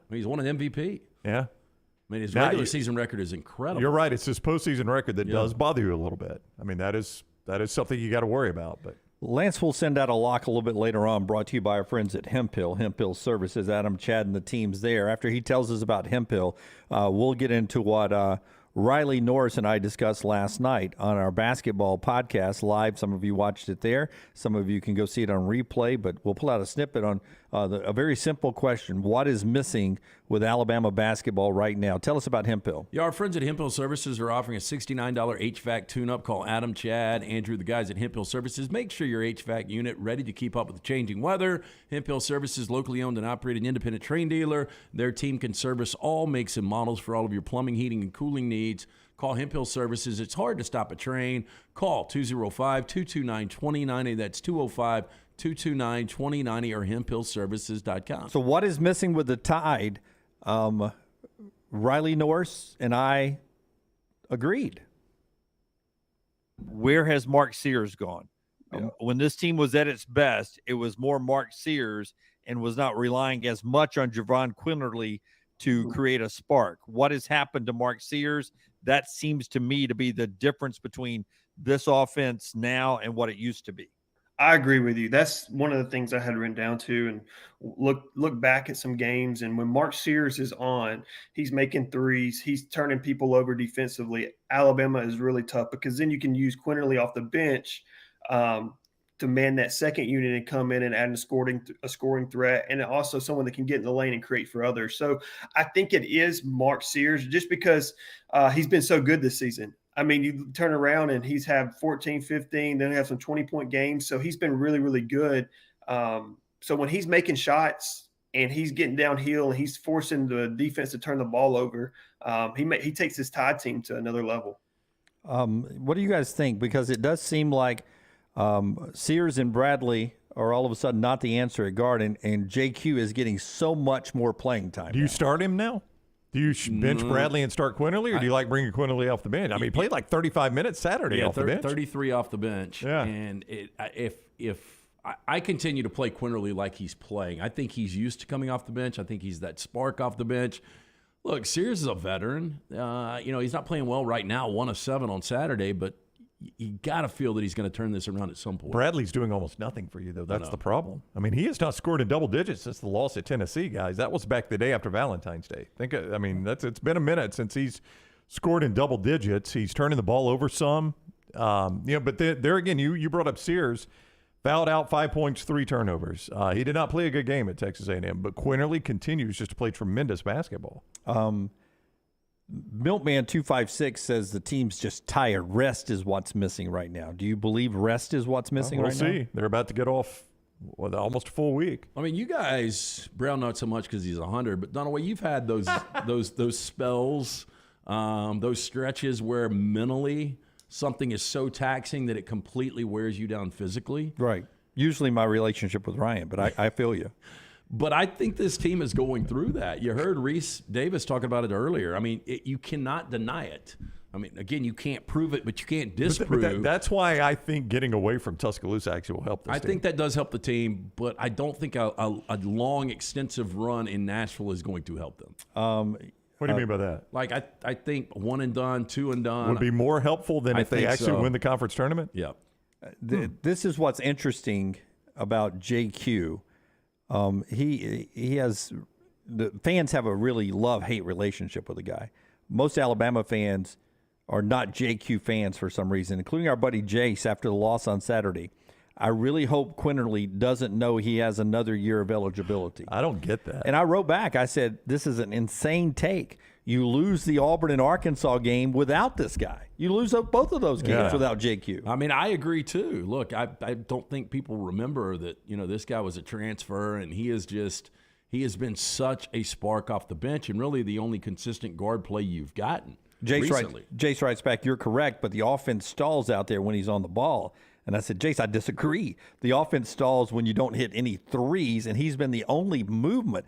He's won an MVP. Yeah. I mean, his regular season record is incredible. You're right. It's his postseason record that does bother you a little bit. I mean, that is something you got to worry about. But Lance will send out a lock a little bit later on, brought to you by our friends at Hemp Hill Services. Adam, Chad, and the team's there. After he tells us about Hemp Hill, we'll get into what Riley Norris and I discussed last night on our basketball podcast live. Some of you watched it there. Some of you can go see it on replay, but we'll pull out a snippet on a very simple question. What is missing with Alabama basketball right now? Tell us about Hemp Hill. Yeah, our friends at Hemp Hill Services are offering a $69 HVAC tune-up. Call Adam, Chad, Andrew, the guys at Hemp Hill Services. Make sure your HVAC unit ready to keep up with the changing weather. Hemp Hill Services, locally owned and operated independent train dealer. Their team can service all makes and models for all of your plumbing, heating, and cooling needs. Call Hemp Hill Services. It's hard to stop a train. Call 205-229-2090. That's 205-229-2090 or hemphillservices.com. So what is missing with the Tide? Riley Norris and I agreed. Where has Mark Sears gone? When this team was at its best, it was more Mark Sears and was not relying as much on Javon Quinterly to create a spark. What has happened to Mark Sears? That seems to me to be the difference between this offense now and what it used to be. I agree with you. That's one of the things I had written down too. And look back at some games, and when Mark Sears is on, he's making threes. He's turning people over defensively. Alabama is really tough because then you can use Quinterly off the bench to man that second unit and come in and add a scoring threat, and also someone that can get in the lane and create for others. So I think it is Mark Sears just because he's been so good this season. I mean, you turn around and he's had 14, 15, then have some 20-point games. So he's been really, really good. So when he's making shots and he's getting downhill and he's forcing the defense to turn the ball over, he takes his Tide team to another level. What do you guys think? Because it does seem like Sears and Bradley are all of a sudden not the answer at guard, and JQ is getting so much more playing time. Do you start him now? Do you bench Bradley and start Quinterly, or do you like bringing Quinterly off the bench? I mean, he played like 35 minutes Saturday off the bench. 33 off the bench. Yeah. And if I continue to play Quinterly like he's playing, I think he's used to coming off the bench. I think he's that spark off the bench. Look, Sears is a veteran. He's not playing well right now, 1 of 7 on Saturday, but you got to feel that he's going to turn this around at some point. Bradley's doing almost nothing for you, though. That's the problem. I mean, he has not scored in double digits since the loss at Tennessee, guys. That was back the day after Valentine's Day. It's been a minute since he's scored in double digits. He's turning the ball over some. But there again, you brought up Sears. Fouled out, 5 points, 3 turnovers. He did not play a good game at Texas A&M, but Quinterly continues just to play tremendous basketball. Milkman256 says the team's just tired. Rest is what's missing right now. Do you believe rest is what's missing right now? We'll see. They're about to get off almost a full week. I mean, you guys, Brown not so much because he's 100, but Dunaway, you've had those those spells, those stretches where mentally something is so taxing that it completely wears you down physically. Right. Usually my relationship with Ryan, but I feel you. But I think this team is going through that. You heard Rece Davis talking about it earlier. I mean, you cannot deny it. I mean, again, you can't prove it, but you can't disprove. But that's why I think getting away from Tuscaloosa actually will help this team. I think that does help the team, but I don't think a long, extensive run in Nashville is going to help them. What do you mean by that? Like, I think 1 and done, 2 and done. Would be more helpful than if they actually win the conference tournament? Yeah. This is what's interesting about JQ. He has the fans have a really love-hate relationship with the guy. Most Alabama fans are not JQ fans for some reason, including our buddy Jace after the loss on Saturday. I really hope Quinterly doesn't know he has another year of eligibility. I don't get that. And I wrote back, I said, this is an insane take. You lose the Auburn and Arkansas game without this guy. You lose both of those games without JQ. I mean, I agree too. Look, I don't think people remember that, this guy was a transfer, and he has been such a spark off the bench and really the only consistent guard play you've gotten recently. Jace writes back, you're correct, but the offense stalls out there when he's on the ball. And I said, Jace, I disagree. The offense stalls when you don't hit any threes, and he's been the only movement.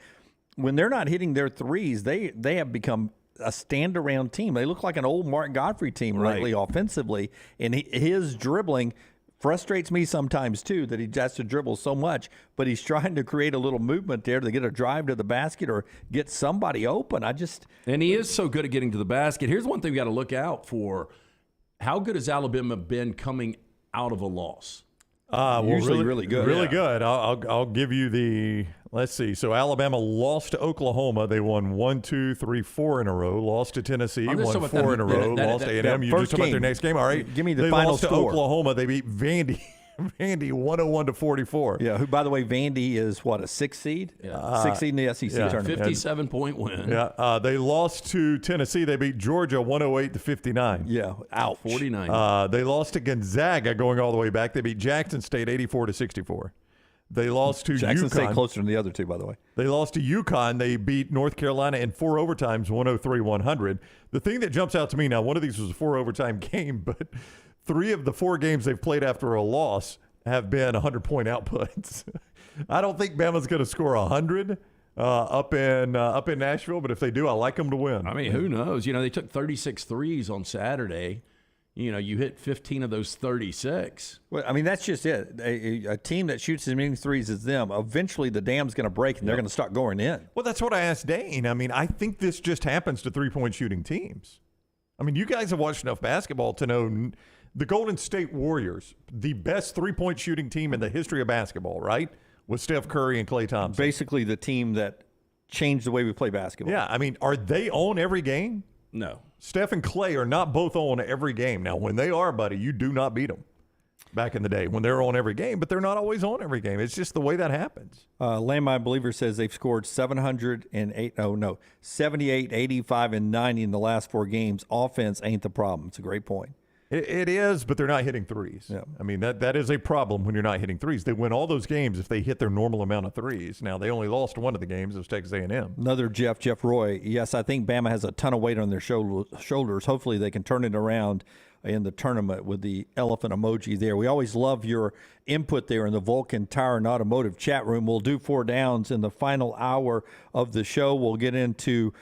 When they're not hitting their threes, they have become a stand-around team. They look like an old Mark Godfrey team lately offensively, and his dribbling frustrates me sometimes too, that he has to dribble so much, but he's trying to create a little movement there to get a drive to the basket or get somebody open. And he is so good at getting to the basket. Here's one thing we got to look out for. How good has Alabama been coming out of a loss? Usually really good. Really good. I'll give you the – let's see. So Alabama lost to Oklahoma. They won 1, 2, 3, 4 in a row. Lost to Tennessee, won 4 in a row. Lost to A&M. You just talking about their next game. All right. Give me the final score. They lost to Oklahoma. They beat Vandy. Vandy 101-44. Yeah, who, by the way, Vandy is what, a 6th seed? Yeah. 6th seed in the SEC tournament. 57-point win. Yeah, they lost to Tennessee. They beat Georgia 108-59. Yeah, out 49. They lost to Gonzaga going all the way back. They beat Jackson State 84-64. They lost to Jackson UConn. State closer than the other two, by the way. They lost to UConn. They beat North Carolina in 4 overtimes, 103-100. The thing that jumps out to me now, one of these was a 4 overtime game, but 3 of the 4 games they've played after a loss have been 100-point outputs. I don't think Bama's going to score 100 up in Nashville, but if they do, I like them to win. I mean, who knows? They took 36 threes on Saturday. You hit 15 of those 36. Well, I mean, that's just it. A team that shoots as many threes as them, eventually the dam's going to break and they're going to start going in. Well, that's what I asked Dane. I mean, I think this just happens to three-point shooting teams. I mean, you guys have watched enough basketball to know the Golden State Warriors, the best three-point shooting team in the history of basketball, right? With Steph Curry and Klay Thompson. Basically the team that changed the way we play basketball. Yeah, I mean, are they on every game? No. Steph and Klay are not both on every game. Now, when they are, buddy, you do not beat them back in the day when they're on every game, but they're not always on every game. It's just the way that happens. Landmine Believer says they've scored 78, 85, and 90 in the last 4 games. Offense ain't the problem. It's a great point. It is, but they're not hitting threes. Yeah. I mean, that is a problem when you're not hitting threes. They win all those games if they hit their normal amount of threes. Now, they only lost one of the games. It was Texas A&M. Another Jeff Roy. Yes, I think Bama has a ton of weight on their shoulders. Hopefully they can turn it around in the tournament with the elephant emoji there. We always love your input there in the Vulcan Tire and Automotive chat room. We'll do 4 downs in the final hour of the show. We'll get into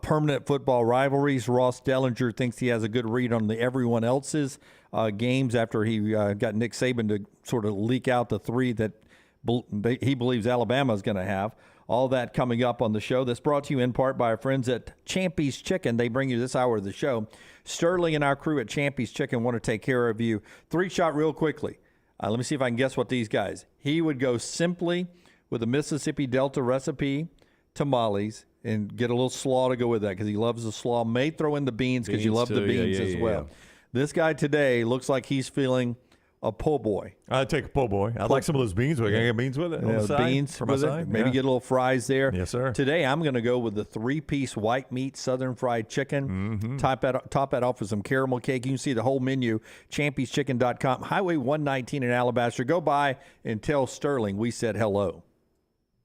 permanent football rivalries. Ross Dellinger thinks he has a good read on everyone else's games after he got Nick Saban to sort of leak out the 3 that he believes Alabama is going to have. All that coming up on the show. That's brought to you in part by our friends at Champy's Chicken. They bring you this hour of the show. Sterling and our crew at Champy's Chicken want to take care of you. 3-shot real quickly. Let me see if I can guess what these guys. He would go simply with a Mississippi Delta recipe, tamales, and get a little slaw to go with that because he loves the slaw. May throw in the beans because you love the beans as well. This guy today looks like he's feeling a po' boy. I'd take a po' boy. I'd like some of those beans. Can I get beans with it? On the side, beans for my with side? it. Maybe get a little fries there. Yes, sir. Today I'm going to go with the 3-piece white meat Southern fried chicken. Top that off with some caramel cake. You can see the whole menu, champy'schicken.com. Highway 119 in Alabaster. Go by and tell Sterling we said hello.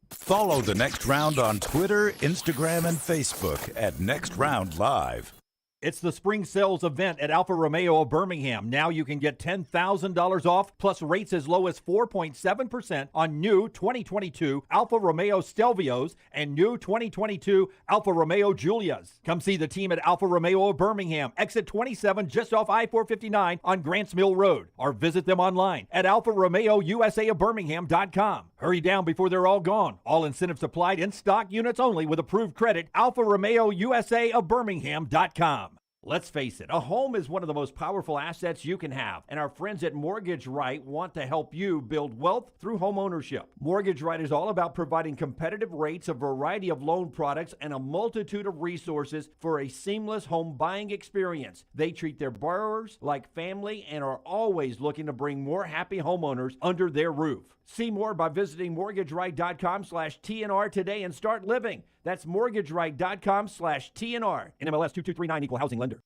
Follow The Next Round on Twitter, Instagram, and Facebook at Next Round Live. It's the spring sales event at Alfa Romeo of Birmingham. Now you can get $10,000 off, plus rates as low as 4.7% on new 2022 Alfa Romeo Stelvios and new 2022 Alfa Romeo Giulias. Come see the team at Alfa Romeo of Birmingham, exit 27 just off I-459 on Grants Mill Road, or visit them online at alfaromeousaofbirmingham.com. Hurry down before they're all gone. All incentives applied, in stock units only with approved credit. alfaromeousaofbirmingham.com. Let's face it, a home is one of the most powerful assets you can have, and our friends at Mortgage Right want to help you build wealth through home ownership. Mortgage Right is all about providing competitive rates, a variety of loan products, and a multitude of resources for a seamless home buying experience. They treat their borrowers like family and are always looking to bring more happy homeowners under their roof. See more by visiting mortgageright.com/TNR today and start living. That's mortgageright.com/TNR. NMLS 2239, equal housing lender.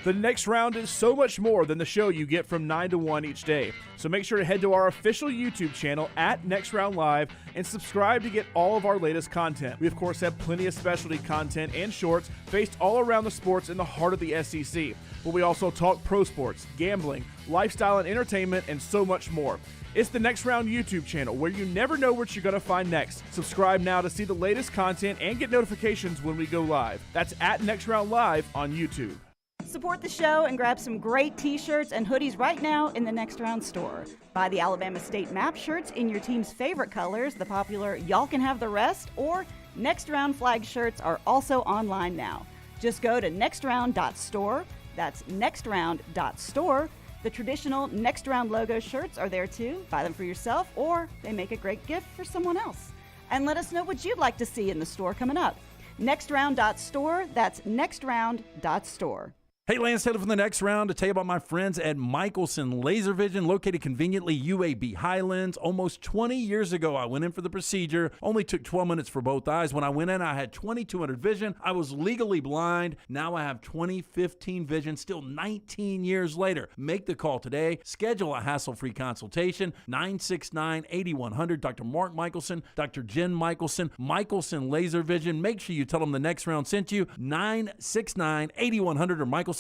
The Next Round is so much more than the show you get from 9 to 1 each day. So make sure to head to our official YouTube channel at Next Round Live and subscribe to get all of our latest content. We, of course, have plenty of specialty content and shorts based all around the sports in the heart of the SEC. But we also talk pro sports, gambling, lifestyle and entertainment, and so much more. It's the Next Round YouTube channel where you never know what you're going to find next. Subscribe now to see the latest content and get notifications when we go live. That's at Next Round Live on YouTube. Support the show and grab some great t-shirts and hoodies right now in the Next Round store. Buy the Alabama State map shirts in your team's favorite colors, the popular Y'all Can Have the Rest, or Next Round flag shirts are also online now. Just go to nextround.store. That's nextround.store. The traditional Next Round logo shirts are there too. Buy them for yourself, or they make a great gift for someone else. And let us know what you'd like to see in the store coming up. Nextround.store. That's nextround.store. Hey, Lance Taylor from the Next Round to tell you about my friends at Michelson Laser Vision, located conveniently UAB Highlands. Almost 20 years ago, I went in for the procedure. Only took 12 minutes for both eyes. When I went in, I had 2200 vision. I was legally blind. Now I have 20/15 vision, still 19 years later. Make the call today. Schedule a hassle-free consultation. 969-8100. Dr. Mark Michelson, Dr. Jen Michelson, Michelson Laser Vision. Make sure you tell them the Next Round sent you. 969-8100 or MichelsonLaserVision.com.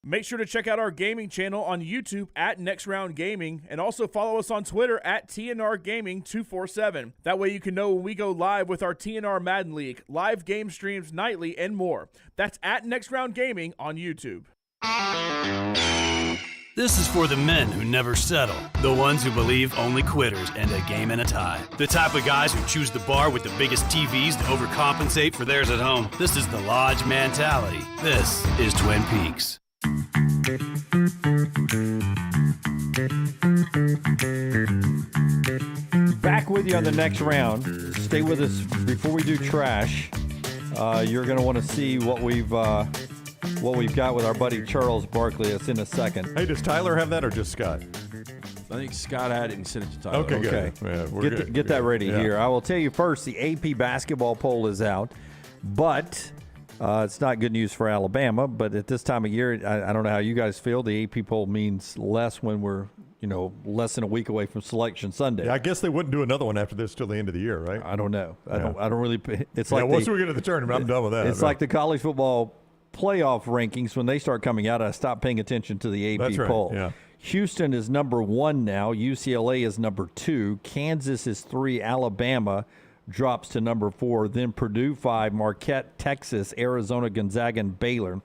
Make sure to check out our gaming channel on YouTube at Next Round Gaming, and also follow us on Twitter at TNR Gaming 247. That way you can know when we go live with our TNR Madden League, live game streams nightly, and more. That's at Next Round Gaming on YouTube. This is for the men who never settle, the ones who believe only quitters end a game in a tie, the type of guys who choose the bar with the biggest TVs to overcompensate for theirs at home. This is the Lodge mentality. This is Twin Peaks. Back with you on the Next Round. Stay with us before we do trash. You're going to want to see what we've got with our buddy Charles Barkley. It's in a second. Hey, does Tyler have that or just Scott? I think Scott had it and sent it to Tyler. Okay, Okay. good. Yeah, Get that ready here. I will tell you first, the AP basketball poll is out, but It's not good news for Alabama, but at this time of year, I don't know how you guys feel. The AP poll means less when we're, less than a week away from Selection Sunday. Yeah, I guess they wouldn't do another one after this till the end of the year, right? I don't know. I don't really. It's like once we get to the tournament, I'm done with that. It's like the college football playoff rankings. When they start coming out, I stop paying attention to the AP That's right, poll. yeah. Houston is number 1 now. UCLA is number 2. Kansas is 3. Alabama drops to number 4. Then Purdue 5. Marquette, Texas, Arizona, Gonzaga, and Baylor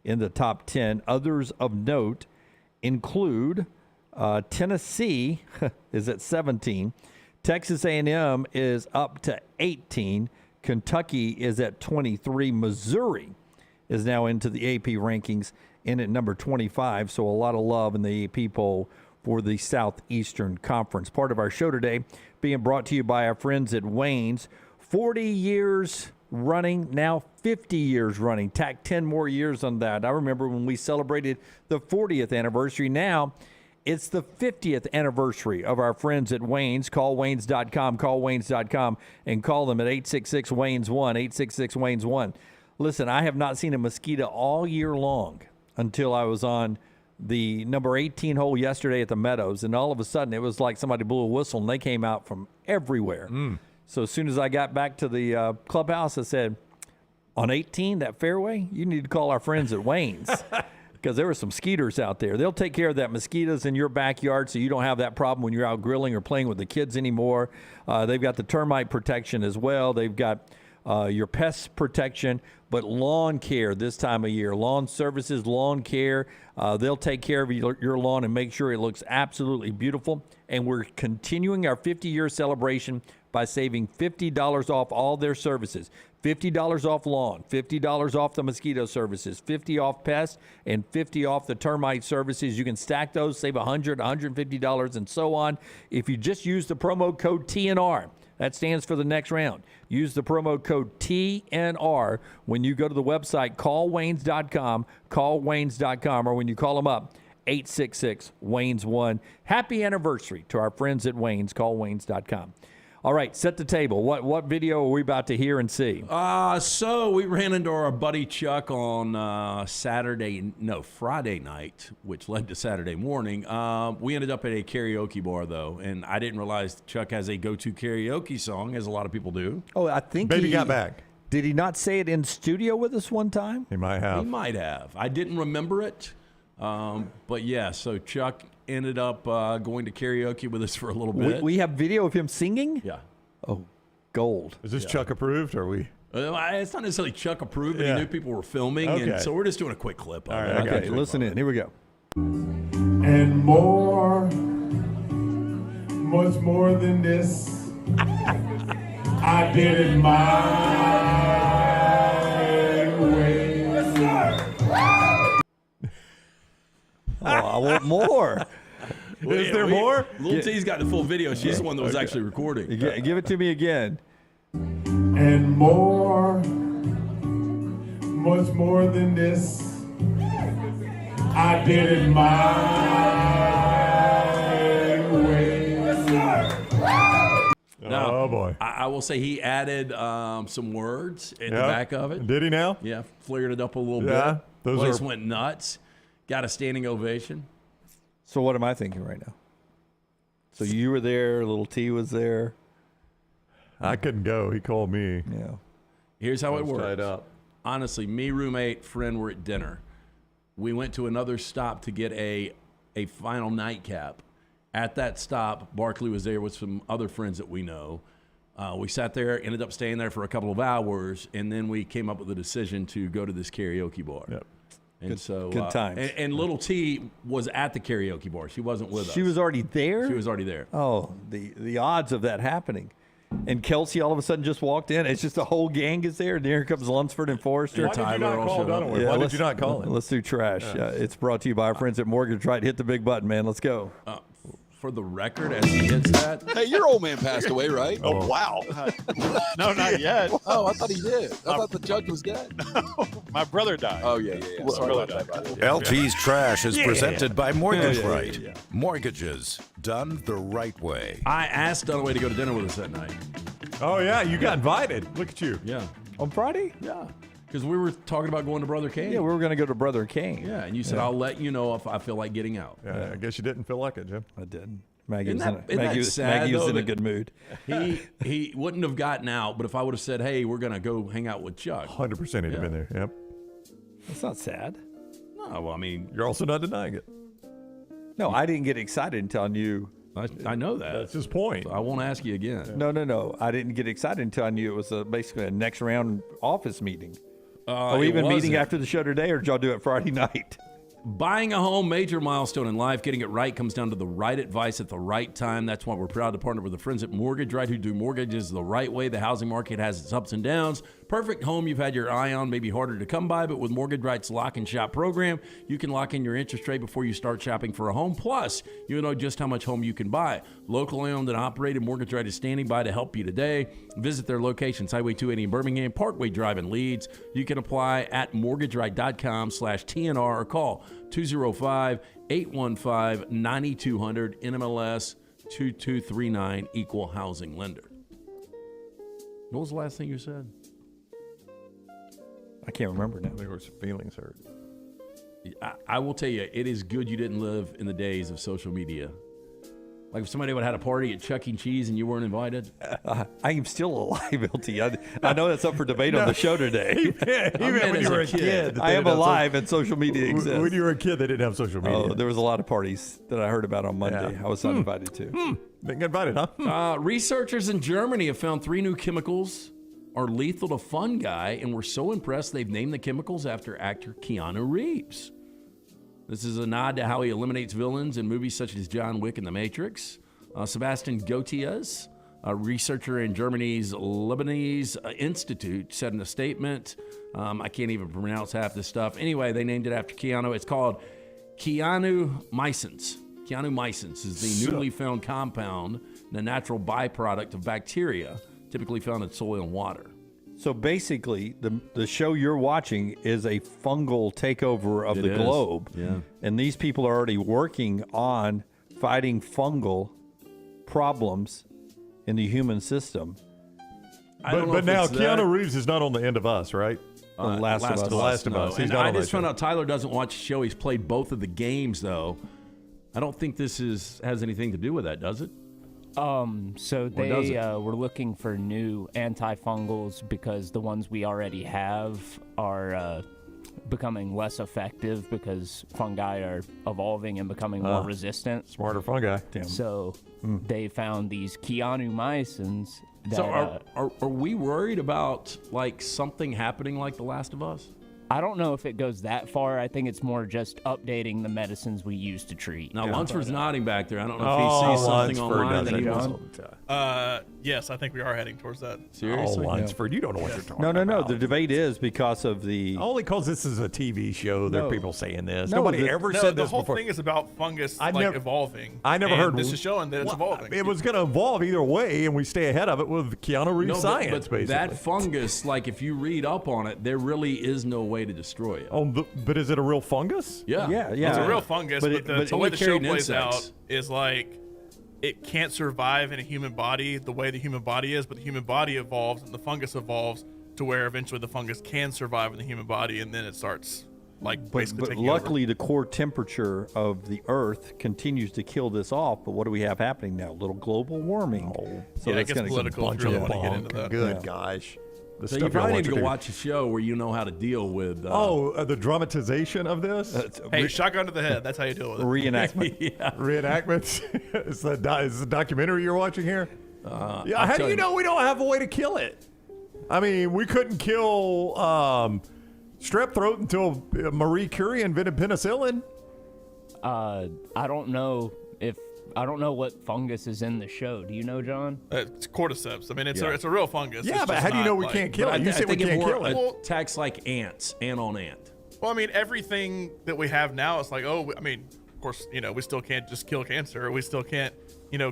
in the top 10. Others of note include Tennessee is at 17. Texas A&M is up to 18. Kentucky is at 23. Missouri is now into the AP rankings in at number 25. So a lot of love in the AP poll for the Southeastern Conference. Part of our show today being brought to you by our friends at Wayne's. 40 years running, now 50 years running. Tack 10 more years on that. I remember when we celebrated the 40th anniversary. Now it's the 50th anniversary of our friends at Wayne's. Call Waynes.com, call Waynes.com, and call them at 866-WAYNES-1, 866-WAYNES-1. Listen, I have not seen a mosquito all year long until I was on the number 18 hole yesterday at the Meadows, and all of a sudden it was like somebody blew a whistle, and they came out from everywhere. So as soon as I got back to the clubhouse, I said, on 18, that fairway, you need to call our friends at Wayne's because there were some skeeters out there. They'll take care of that mosquitoes in your backyard so you don't have that problem when you're out grilling or playing with the kids anymore. They've got the termite protection as well. They've got your pest protection, but lawn care this time of year. Lawn services, lawn care. They'll take care of your lawn and make sure it looks absolutely beautiful. And we're continuing our 50-year celebration by saving $50 off all their services. $50 off lawn, $50 off the mosquito services, $50 off pests, and $50 off the termite services. You can stack those, save $100, $150, and so on. If you just use the promo code TNR, that stands for the next round. Use the promo code TNR when you go to the website, callwaynes.com, or when you call them up, 866-WAYNES-1. Happy anniversary to our friends at Wayne's. Call Waynes.com. All right, set the table. What video are we about to hear and see? So we ran into our buddy Chuck on Friday night, which led to Saturday morning. We ended up at a karaoke bar, though, and I didn't realize Chuck has a go-to karaoke song, as a lot of people do. Oh, I think Baby got back. Did he not say it in studio with us one time? He might have. He might have. I didn't remember it. But yeah, so Chuck ended up going to karaoke with us for a little bit. We have video of him singing? Yeah. Oh, gold. Is this Chuck approved, or are we? It's not necessarily Chuck approved, but he knew people were filming, and so we're just doing a quick clip of it. Right, okay, listen in. Here we go. And more, much more than this, I did it my way. Yes, sir. Oh, I want more. Is there more? Little T's got the full video. She's the one that was actually recording. Give it to me again. And more, much more than this, I did it my way. Yes, sir. Now, oh boy! I will say he added some words at the back of it. Did he now? Yeah, flared it up a little bit. Those place went nuts. Got a standing ovation. So what am I thinking right now? So you were there, little T was there. I couldn't go. He called me. Yeah. Here's how it tied works. up. Honestly, me, roommate, friend were at dinner. We went to another stop to get a final nightcap. At that stop, Barkley was there with some other friends that we know. We sat there, ended up staying there for a couple of hours, and then we came up with a decision to go to this karaoke bar. Yep. And good times. And little T was at the karaoke bar. She wasn't with us. She was already there? She was already there. Oh, the odds of that happening. And Kelsey all of a sudden just walked in. It's just the whole gang is there. And here comes Lunsford and Forrester. Why did you not call Dunaway? Yeah, Why did you not call him? Let's do trash. It's brought to you by our friends at Mortgage Right. Hit the big button, man. Let's go. For the record, as he hits that. Hey, your old man passed away, right? Oh, wow. No, not yet. Oh, I thought he did. I thought the judge was dead. My brother died. Oh, yeah. Sorry about that, by the way. LT's Trash is presented by Mortgage Yeah. Right. Mortgages done the right way. I asked Dunaway to go to dinner with us that night. Oh yeah, you got invited. Look at you. Yeah. On Friday? Yeah. Because we were talking about going to Brother King. Yeah, we were going to go to Brother King. Yeah, and you said, I'll let you know if I feel like getting out. Yeah, I guess you didn't feel like it, Jim. I didn't. Maggie Isn't was in a good mood. He wouldn't have gotten out, but if I would have said, hey, we're going to go hang out with Chuck. 100% he'd have been there, yep. That's not sad. No, well, I mean. You're also not denying it. No, I didn't get excited until I knew. I know that. That's his point. So I won't ask you again. No. I didn't get excited until I knew it was basically a next round office meeting. Are we it even meeting wasn't. after the show today, or did y'all do it Friday night? Buying a home, major milestone in life. Getting it right comes down to the right advice at the right time. That's why we're proud to partner with the friends at Mortgage Right who do mortgages the right way. The housing market has its ups and downs. Perfect home you've had your eye on, maybe harder to come by, but with Mortgage Right's lock and shop program, you can lock in your interest rate before you start shopping for a home. Plus, you know just how much home you can buy. Locally owned and operated, Mortgage Right is standing by to help you today. Visit their locations, Highway 280 in Birmingham, Parkway Drive in Leeds. You can apply at mortgageright.com/TNR or call 205-815-9200, NMLS 2239, Equal Housing Lender. What was the last thing you said? I can't remember now. There were some feelings hurt. I will tell you, it is good you didn't live in the days of social media. Like if somebody would have had a party at Chuck E. Cheese and you weren't invited. I am still alive, LT. I know that's up for debate on the show today. Even when you were a kid. I am alive and social media exists. When you were a kid, they didn't have social media. Oh, there was a lot of parties that I heard about on Monday. Yeah. I was not invited to. Didn't get invited, huh? Researchers in Germany have found 3 new chemicals are lethal to fungi, and we're so impressed they've named the chemicals after actor Keanu Reeves. This is a nod to how he eliminates villains in movies such as John Wick and The Matrix. Sebastian Gotias, a researcher in Germany's Lebanese Institute, said in a statement, I can't even pronounce half this stuff. Anyway, they named it after Keanu. It's called Keanu-mycins. Keanu-mycins is the newly found compound, the natural byproduct of bacteria, typically found in soil and water. So basically, the show you're watching is a fungal takeover of the globe. Yeah. And these people are already working on fighting fungal problems in the human system. But now Keanu Reeves is not on the end of us, right? The Last of Us. The Last of Us. He's And not I on just that found show. out Tyler doesn't watch the show. He's played both of the games, though. I don't think this has anything to do with that, does it? So they were looking for new antifungals because the ones we already have are becoming less effective because fungi are evolving and becoming more resistant. Smarter fungi. Damn. So they found these Keanu-mycins. So are we worried about like something happening like The Last of Us? I don't know if it goes that far. I think it's more just updating the medicines we use to treat. Now, Lunsford's nodding back there. I don't know if he sees something online that he wants. Yes, I think we are heading towards that. Seriously? Oh, Lunsford, you don't know what you're talking about. No. The debate is because of the... Only because this is a TV show, there are people saying this. No, Nobody ever said the this whole before. thing is about fungus evolving. I never heard this is showing that it's evolving. It was going to evolve either way, and we stay ahead of it with Keanu Reeves science, but basically. that fungus, like if you read up on it, there really is no way to destroy it. Oh, but is it a real fungus? Yeah. It's a real fungus, but the way the show plays out is like it can't survive in a human body the way the human body is, but the human body evolves and the fungus evolves to where eventually the fungus can survive in the human body, and then it starts basically But taking luckily, over. the core temperature of the Earth continues to kill this off. But what do we have happening now? A little global warming. So it gets political if you really want to get into that. Good gosh. So you probably need to go watch a show where you know how to deal with... the dramatization of this? Hey, shotgun to the head. That's how you deal with it. Reenactment. Reenactments? Is the documentary you're watching here? I'll how do tell you know we don't have a way to kill it? I mean, we couldn't kill strep throat until Marie Curie invented penicillin. I don't know what fungus is in the show. Do you know, John? It's cordyceps. I mean, it's a real fungus. Yeah, It's but just how do you know not we can't kill it? You said we can't kill it. Attacks like ants, ant on ant. Well, I mean, everything that we have now, it's like, of course, we still can't just kill cancer. We still can't,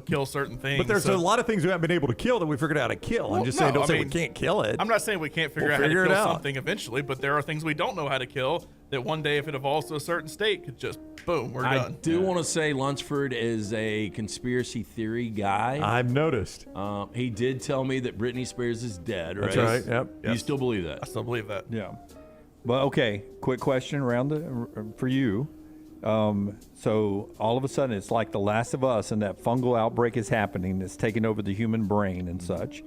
kill certain things. But there's a lot of things we haven't been able to kill that we figured out how to kill. Well, I'm just saying, don't say we mean, can't kill it. I'm not saying we can't figure out how to kill something eventually, but there are things we don't know how to kill that one day, if it evolves to a certain state, could just boom, we're done. I do want to say Lunsford is a conspiracy theory guy. I've noticed. He did tell me that Britney Spears is dead, right? That's right. Yep. You still believe that? I still believe that. Yeah. But okay, quick question for you. So all of a sudden, it's like The Last of Us, and that fungal outbreak is happening. It's taking over the human brain and such.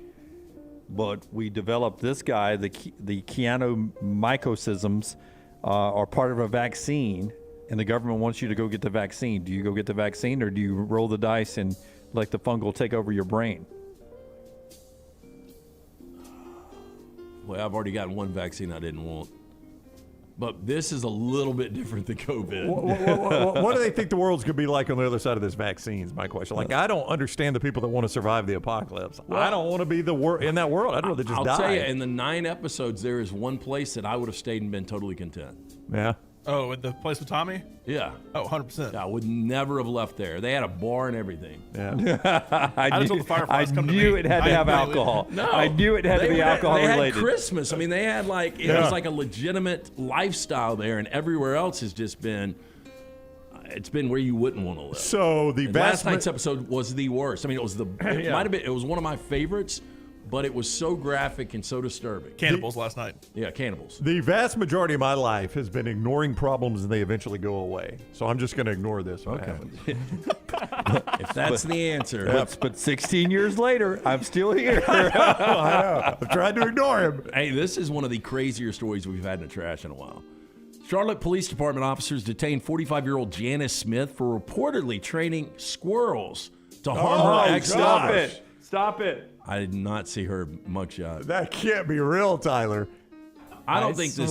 But we developed this guy, the cyanomycosisms are part of a vaccine, and the government wants you to go get the vaccine. Do you go get the vaccine, or do you roll the dice and let the fungal take over your brain? Well, I've already gotten one vaccine I didn't want. But this is a little bit different than COVID. What do they think the world's going to be like on the other side of this vaccine is my question. Like, I don't understand the people that want to survive the apocalypse. Well, I don't want to be in that world. I'd rather just die. I'll tell you, in the 9 episodes, there is one place that I would have stayed and been totally content. Yeah. Oh, at the place with Tommy? Yeah. Oh, 100%. I would never have left there. They had a bar and everything. Yeah. I just told the fireflies come to me. I knew it had to have alcohol. No. I knew it had to be alcohol related. They had Christmas. I mean, they had it was like a legitimate lifestyle there, and everywhere else has just been, it's been where you wouldn't want to live. So last night's episode was the worst. I mean, it was it was one of my favorites, but it was so graphic and so disturbing. Cannibals last night. Yeah, cannibals. The vast majority of my life has been ignoring problems and they eventually go away. So I'm just going to ignore this. Okay. If that's the answer. But 16 years later, I'm still here. I know. I've tried to ignore him. Hey, this is one of the crazier stories we've had in the trash in a while. Charlotte Police Department officers detained 45-year-old Janice Smith for reportedly training squirrels to harm her ex-lover. Stop it. I did not see her mugshot. That can't be real, Tyler. I don't think this.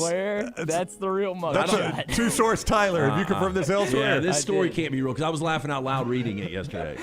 That's the real mugshot. That's two source Tyler. Have you confirmed this elsewhere? Yeah, this story can't be real because I was laughing out loud reading it yesterday.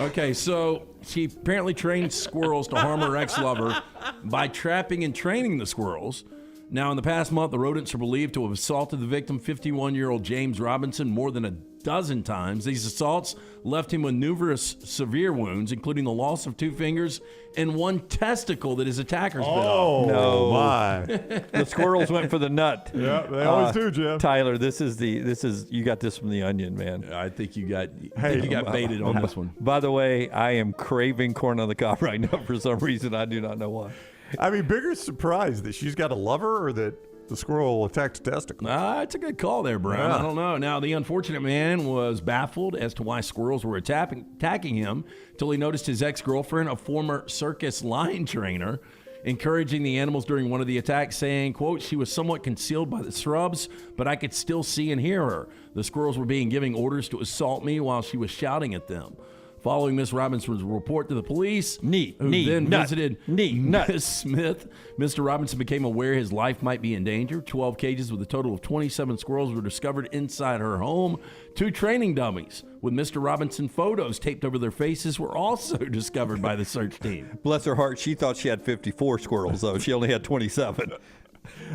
Okay, so she apparently trained squirrels to harm her ex-lover by trapping and training the squirrels. Now, in the past month, the rodents are believed to have assaulted the victim, 51-year-old James Robinson, more than a dozen times. These assaults left him with numerous severe wounds, including the loss of 2 fingers and 1 testicle that his attackers bit off. No, my! The squirrels went for the nut. Yeah, they always do, Jim. Tyler, this is you got this from The Onion, man. I think you got baited on this one. By the way, I am craving corn on the cob right now for some reason. I do not know why. I mean, bigger surprise that she's got a lover or that the squirrel attacked a testicle. It's a good call there, Brian. Yeah. I don't know. Now, the unfortunate man was baffled as to why squirrels were attacking him until he noticed his ex-girlfriend, a former circus lion trainer, encouraging the animals during one of the attacks, saying, quote, she was somewhat concealed by the shrubs, but I could still see and hear her. The squirrels were giving orders to assault me while she was shouting at them. Following Miss Robinson's report to the police, visited Miss Smith, Mr. Robinson became aware his life might be in danger. 12 cages with a total of 27 squirrels were discovered inside her home. 2 training dummies with Mr. Robinson photos taped over their faces were also discovered by the search team. Bless her heart, she thought she had 54 squirrels, though. She only had 27.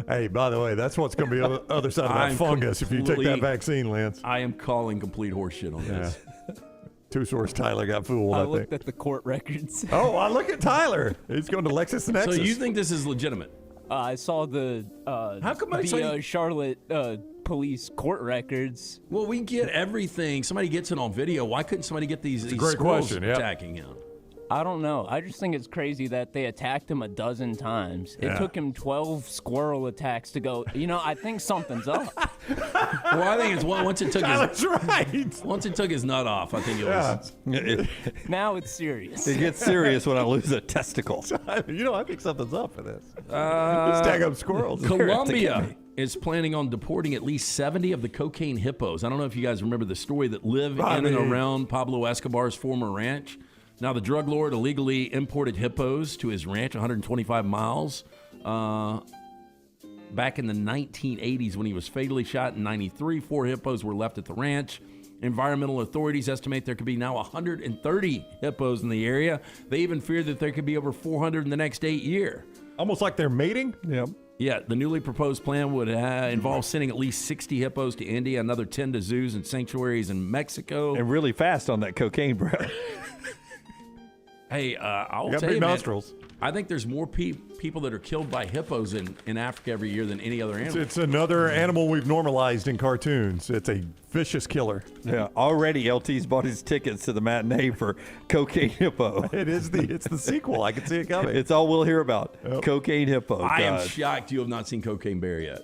Hey, by the way, that's what's going to be on the other side of that fungus if you take that vaccine, Lance. I am calling complete horseshit on this. Two source Tyler got fooled, I think. looked at the court records. Oh, I look at Tyler. He's going to LexisNexis. So you think this is legitimate? I saw the Charlotte police court records. Well, we get everything. Somebody gets it on video. Why couldn't somebody get these great squirrels question, yeah. attacking him? I don't know. I just think it's crazy that they attacked him a dozen times. It took him 12 squirrel attacks to go, I think something's up. Well, I think it's once it took once it took his nut off, I think it was. Now it's serious. It gets serious when I lose a testicle. I think something's up for this. Stack up squirrels. Colombia is planning on deporting at least 70 of the cocaine hippos. I don't know if you guys remember the story that live in and around Pablo Escobar's former ranch. Now, the drug lord illegally imported hippos to his ranch 125 miles back in the 1980s when he was fatally shot in 93. 4 hippos were left at the ranch. Environmental authorities estimate there could be now 130 hippos in the area. They even fear that there could be over 400 in the next 8 years. Almost like they're mating? Yeah. Yeah, the newly proposed plan would involve sending at least 60 hippos to India, another 10 to zoos and sanctuaries in Mexico. And really fast on that cocaine, bro. Hey, I'll got tell big you, man, nostrils. I think there's more people that are killed by hippos in Africa every year than any other animal. It's another animal we've normalized in cartoons. It's a vicious killer. Yeah, already LT's bought his tickets to the matinee for Cocaine Hippo. It's the sequel. I can see it coming. It's all we'll hear about. Yep. Cocaine Hippo. I am God. shocked you have not seen Cocaine Bear yet.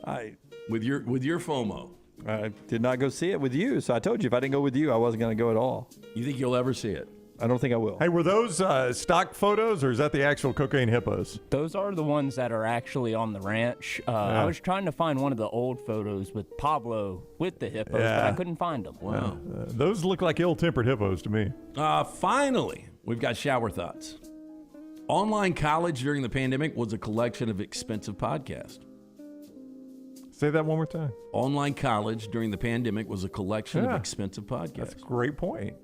With your FOMO. I did not go see it with you, so I told you if I didn't go with you, I wasn't going to go at all. You think you'll ever see it? I don't think I will. Hey, were those stock photos, or is that the actual cocaine hippos? Those are the ones that are actually on the ranch. I was trying to find one of the old photos with Pablo with the hippos, but I couldn't find them. Wow. Those look like ill-tempered hippos to me. Finally, we've got shower thoughts. Online college during the pandemic was a collection of expensive podcasts. Say that one more time. Online college during the pandemic was a collection of expensive podcasts. That's a great point.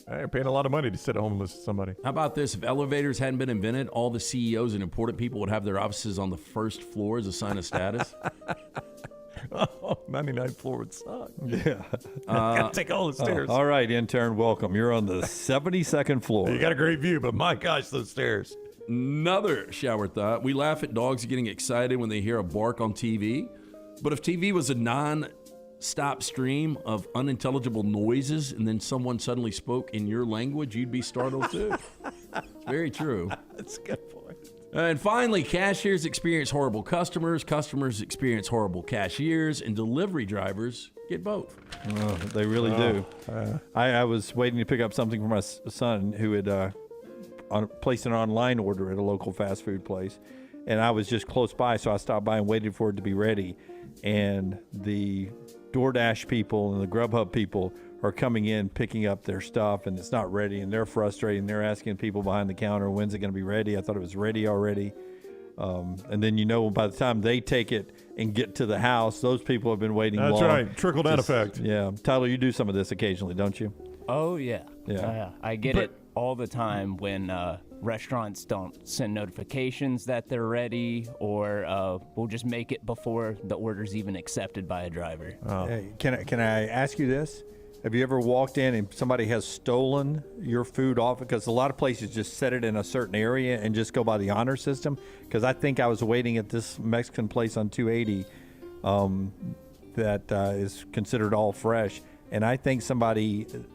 They're paying a lot of money to sit at home and listen to somebody. How about this? If elevators hadn't been invented, all the CEOs and important people would have their offices on the first floor as a sign of status. 99th floor would suck. Yeah. Gotta take all the stairs. All right, intern, welcome. You're on the 72nd floor. You got a great view, but my gosh, those stairs. Another shower thought. We laugh at dogs getting excited when they hear a bark on TV. But if TV was a non-stop stream of unintelligible noises and then someone suddenly spoke in your language, you'd be startled too. It's very true. That's a good point. And finally, cashiers experience horrible customers, customers experience horrible cashiers, and delivery drivers get both. Oh, they really do. I was waiting to pick up something for my son who had placed an online order at a local fast food place. And I was just close by, so I stopped by and waited for it to be ready. And the DoorDash people and the Grubhub people are coming in, picking up their stuff, and it's not ready, and they're frustrated, and they're asking people behind the counter, when's it going to be ready? I thought it was ready already. And then, by the time they take it and get to the house, those people have been waiting long. That's right. Trickle-down effect. Yeah. Tyler, you do some of this occasionally, don't you? Oh, yeah. Yeah. I get it all the time when restaurants don't send notifications that they're ready, or we'll just make it before the order's even accepted by a driver. Hey, can I ask you this? Have you ever walked in and somebody has stolen your food off? Because a lot of places just set it in a certain area and just go by the honor system. Because I think I was waiting at this Mexican place on 280 that is considered all fresh. And I think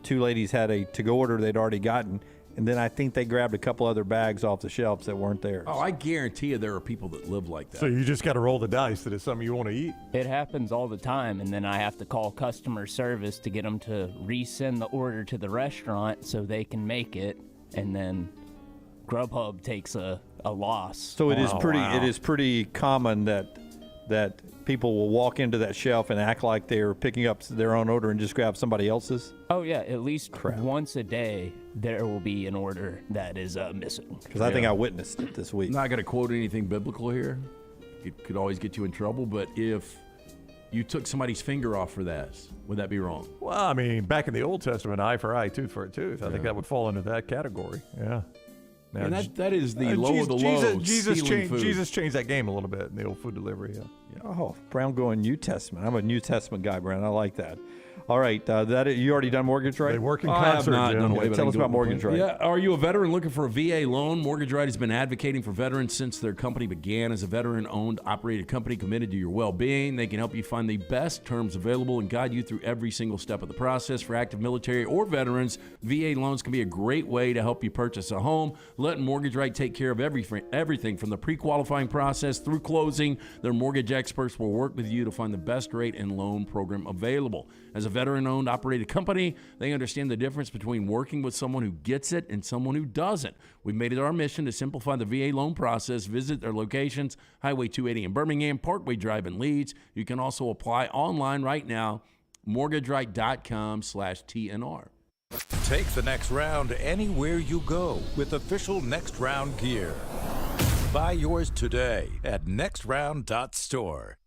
two ladies had a to-go order they'd already gotten. And then I think they grabbed a couple other bags off the shelves that weren't theirs. Oh, I guarantee you there are people that live like that. So you just got to roll the dice that it's something you want to eat? It happens all the time, and then I have to call customer service to get them to resend the order to the restaurant so they can make it, and then Grubhub takes a loss. So it is pretty common that people will walk into that shelf and act like they're picking up their own order and just grab somebody else's? Oh, yeah. At least once a day, there will be an order that is missing. Because I think I witnessed it this week. I'm not going to quote anything biblical here. It could always get you in trouble, but if you took somebody's finger off for that, would that be wrong? Well, I mean, back in the Old Testament, eye for eye, tooth for a tooth. I think that would fall into that category. Yeah. Now, and that is the low of the low. Jesus changed that game a little bit in the old food delivery. Yeah. Oh, Brown going New Testament. I'm a New Testament guy, Brown. I like that. All right, you already done mortgage right? They work in concert. I have not done away, Tell us about mortgage right. Yeah, are you a veteran looking for a VA loan? Mortgage Right has been advocating for veterans since their company began as a veteran-owned, operated company committed to your well-being. They can help you find the best terms available and guide you through every single step of the process. For active military or veterans, VA loans can be a great way to help you purchase a home. Let Mortgage Right take care of everything from the pre-qualifying process through closing. Their mortgage experts will work with you to find the best rate and loan program available. As a veteran-owned, operated company, they understand the difference between working with someone who gets it and someone who doesn't. We've made it our mission to simplify the VA loan process. Visit their locations, Highway 280 in Birmingham, Parkway Drive in Leeds. You can also apply online right now, mortgageright.com/TNR. Take the next round anywhere you go with official Next Round gear. Buy yours today at nextround.store.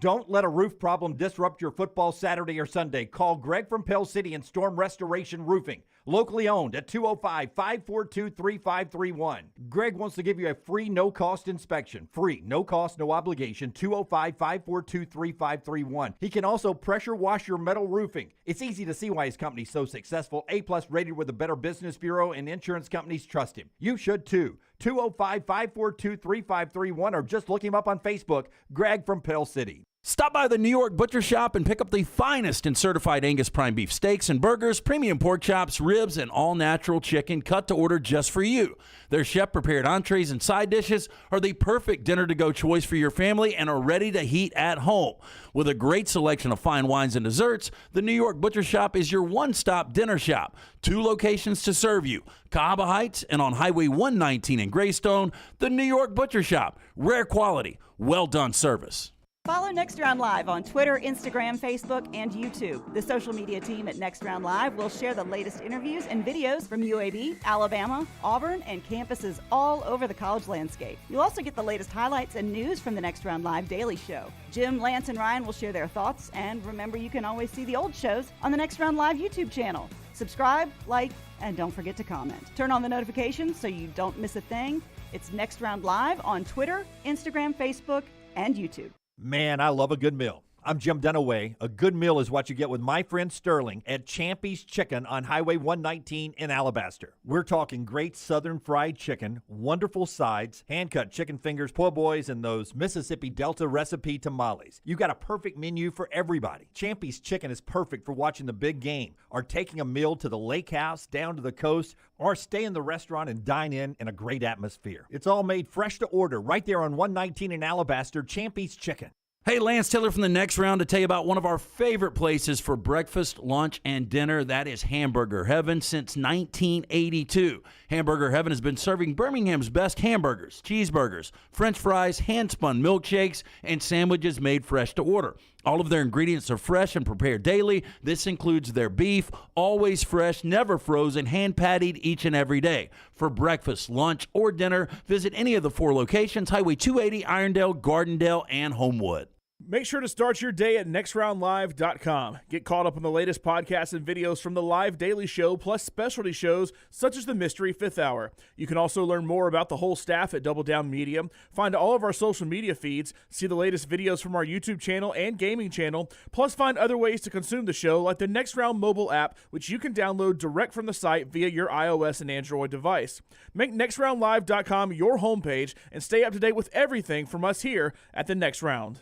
Don't let a roof problem disrupt your football Saturday or Sunday. Call Greg from Pell City and Storm Restoration Roofing. Locally owned at 205-542-3531. Greg wants to give you a free no-cost inspection. Free, no cost, no obligation, 205-542-3531. He can also pressure wash your metal roofing. It's easy to see why his company's so successful. A-plus rated with the Better Business Bureau, and insurance companies trust him. You should too. 205-542-3531, or just look him up on Facebook, Greg from Pell City. Stop by the New York Butcher Shop and pick up the finest in certified Angus prime beef steaks and burgers, premium pork chops, ribs, and all-natural chicken cut to order just for you. Their chef-prepared entrees and side dishes are the perfect dinner-to-go choice for your family and are ready to heat at home. With a great selection of fine wines and desserts, the New York Butcher Shop is your one-stop dinner shop. 2 locations to serve you, Cahaba Heights and on Highway 119 in Greystone. The New York Butcher Shop, rare quality, well-done service. Follow Next Round Live on Twitter, Instagram, Facebook, and YouTube. The social media team at Next Round Live will share the latest interviews and videos from UAB, Alabama, Auburn, and campuses all over the college landscape. You'll also get the latest highlights and news from the Next Round Live Daily Show. Jim, Lance, and Ryan will share their thoughts, and remember, you can always see the old shows on the Next Round Live YouTube channel. Subscribe, like, and don't forget to comment. Turn on the notifications so you don't miss a thing. It's Next Round Live on Twitter, Instagram, Facebook, and YouTube. Man, I love a good meal. I'm Jim Dunaway. A good meal is what you get with my friend Sterling at Champy's Chicken on Highway 119 in Alabaster. We're talking great southern fried chicken, wonderful sides, hand-cut chicken fingers, po' boys, and those Mississippi Delta recipe tamales. You got a perfect menu for everybody. Champy's Chicken is perfect for watching the big game, or taking a meal to the lake house, down to the coast, or stay in the restaurant and dine in a great atmosphere. It's all made fresh to order right there on 119 in Alabaster, Champy's Chicken. Hey, Lance Taylor from the Next Round to tell you about one of our favorite places for breakfast, lunch, and dinner. That is Hamburger Heaven since 1982. Hamburger Heaven has been serving Birmingham's best hamburgers, cheeseburgers, French fries, hand-spun milkshakes, and sandwiches made fresh to order. All of their ingredients are fresh and prepared daily. This includes their beef, always fresh, never frozen, hand-pattied each and every day. For breakfast, lunch, or dinner, visit any of the 4 locations, Highway 280, Irondale, Gardendale, and Homewood. Make sure to start your day at nextroundlive.com. Get caught up on the latest podcasts and videos from the live daily show, plus specialty shows such as the Mystery Fifth Hour. You can also learn more about the whole staff at Double Down Media, find all of our social media feeds, see the latest videos from our YouTube channel and gaming channel, plus find other ways to consume the show like the Next Round mobile app, which you can download direct from the site via your iOS and Android device. Make nextroundlive.com your homepage and stay up to date with everything from us here at the Next Round.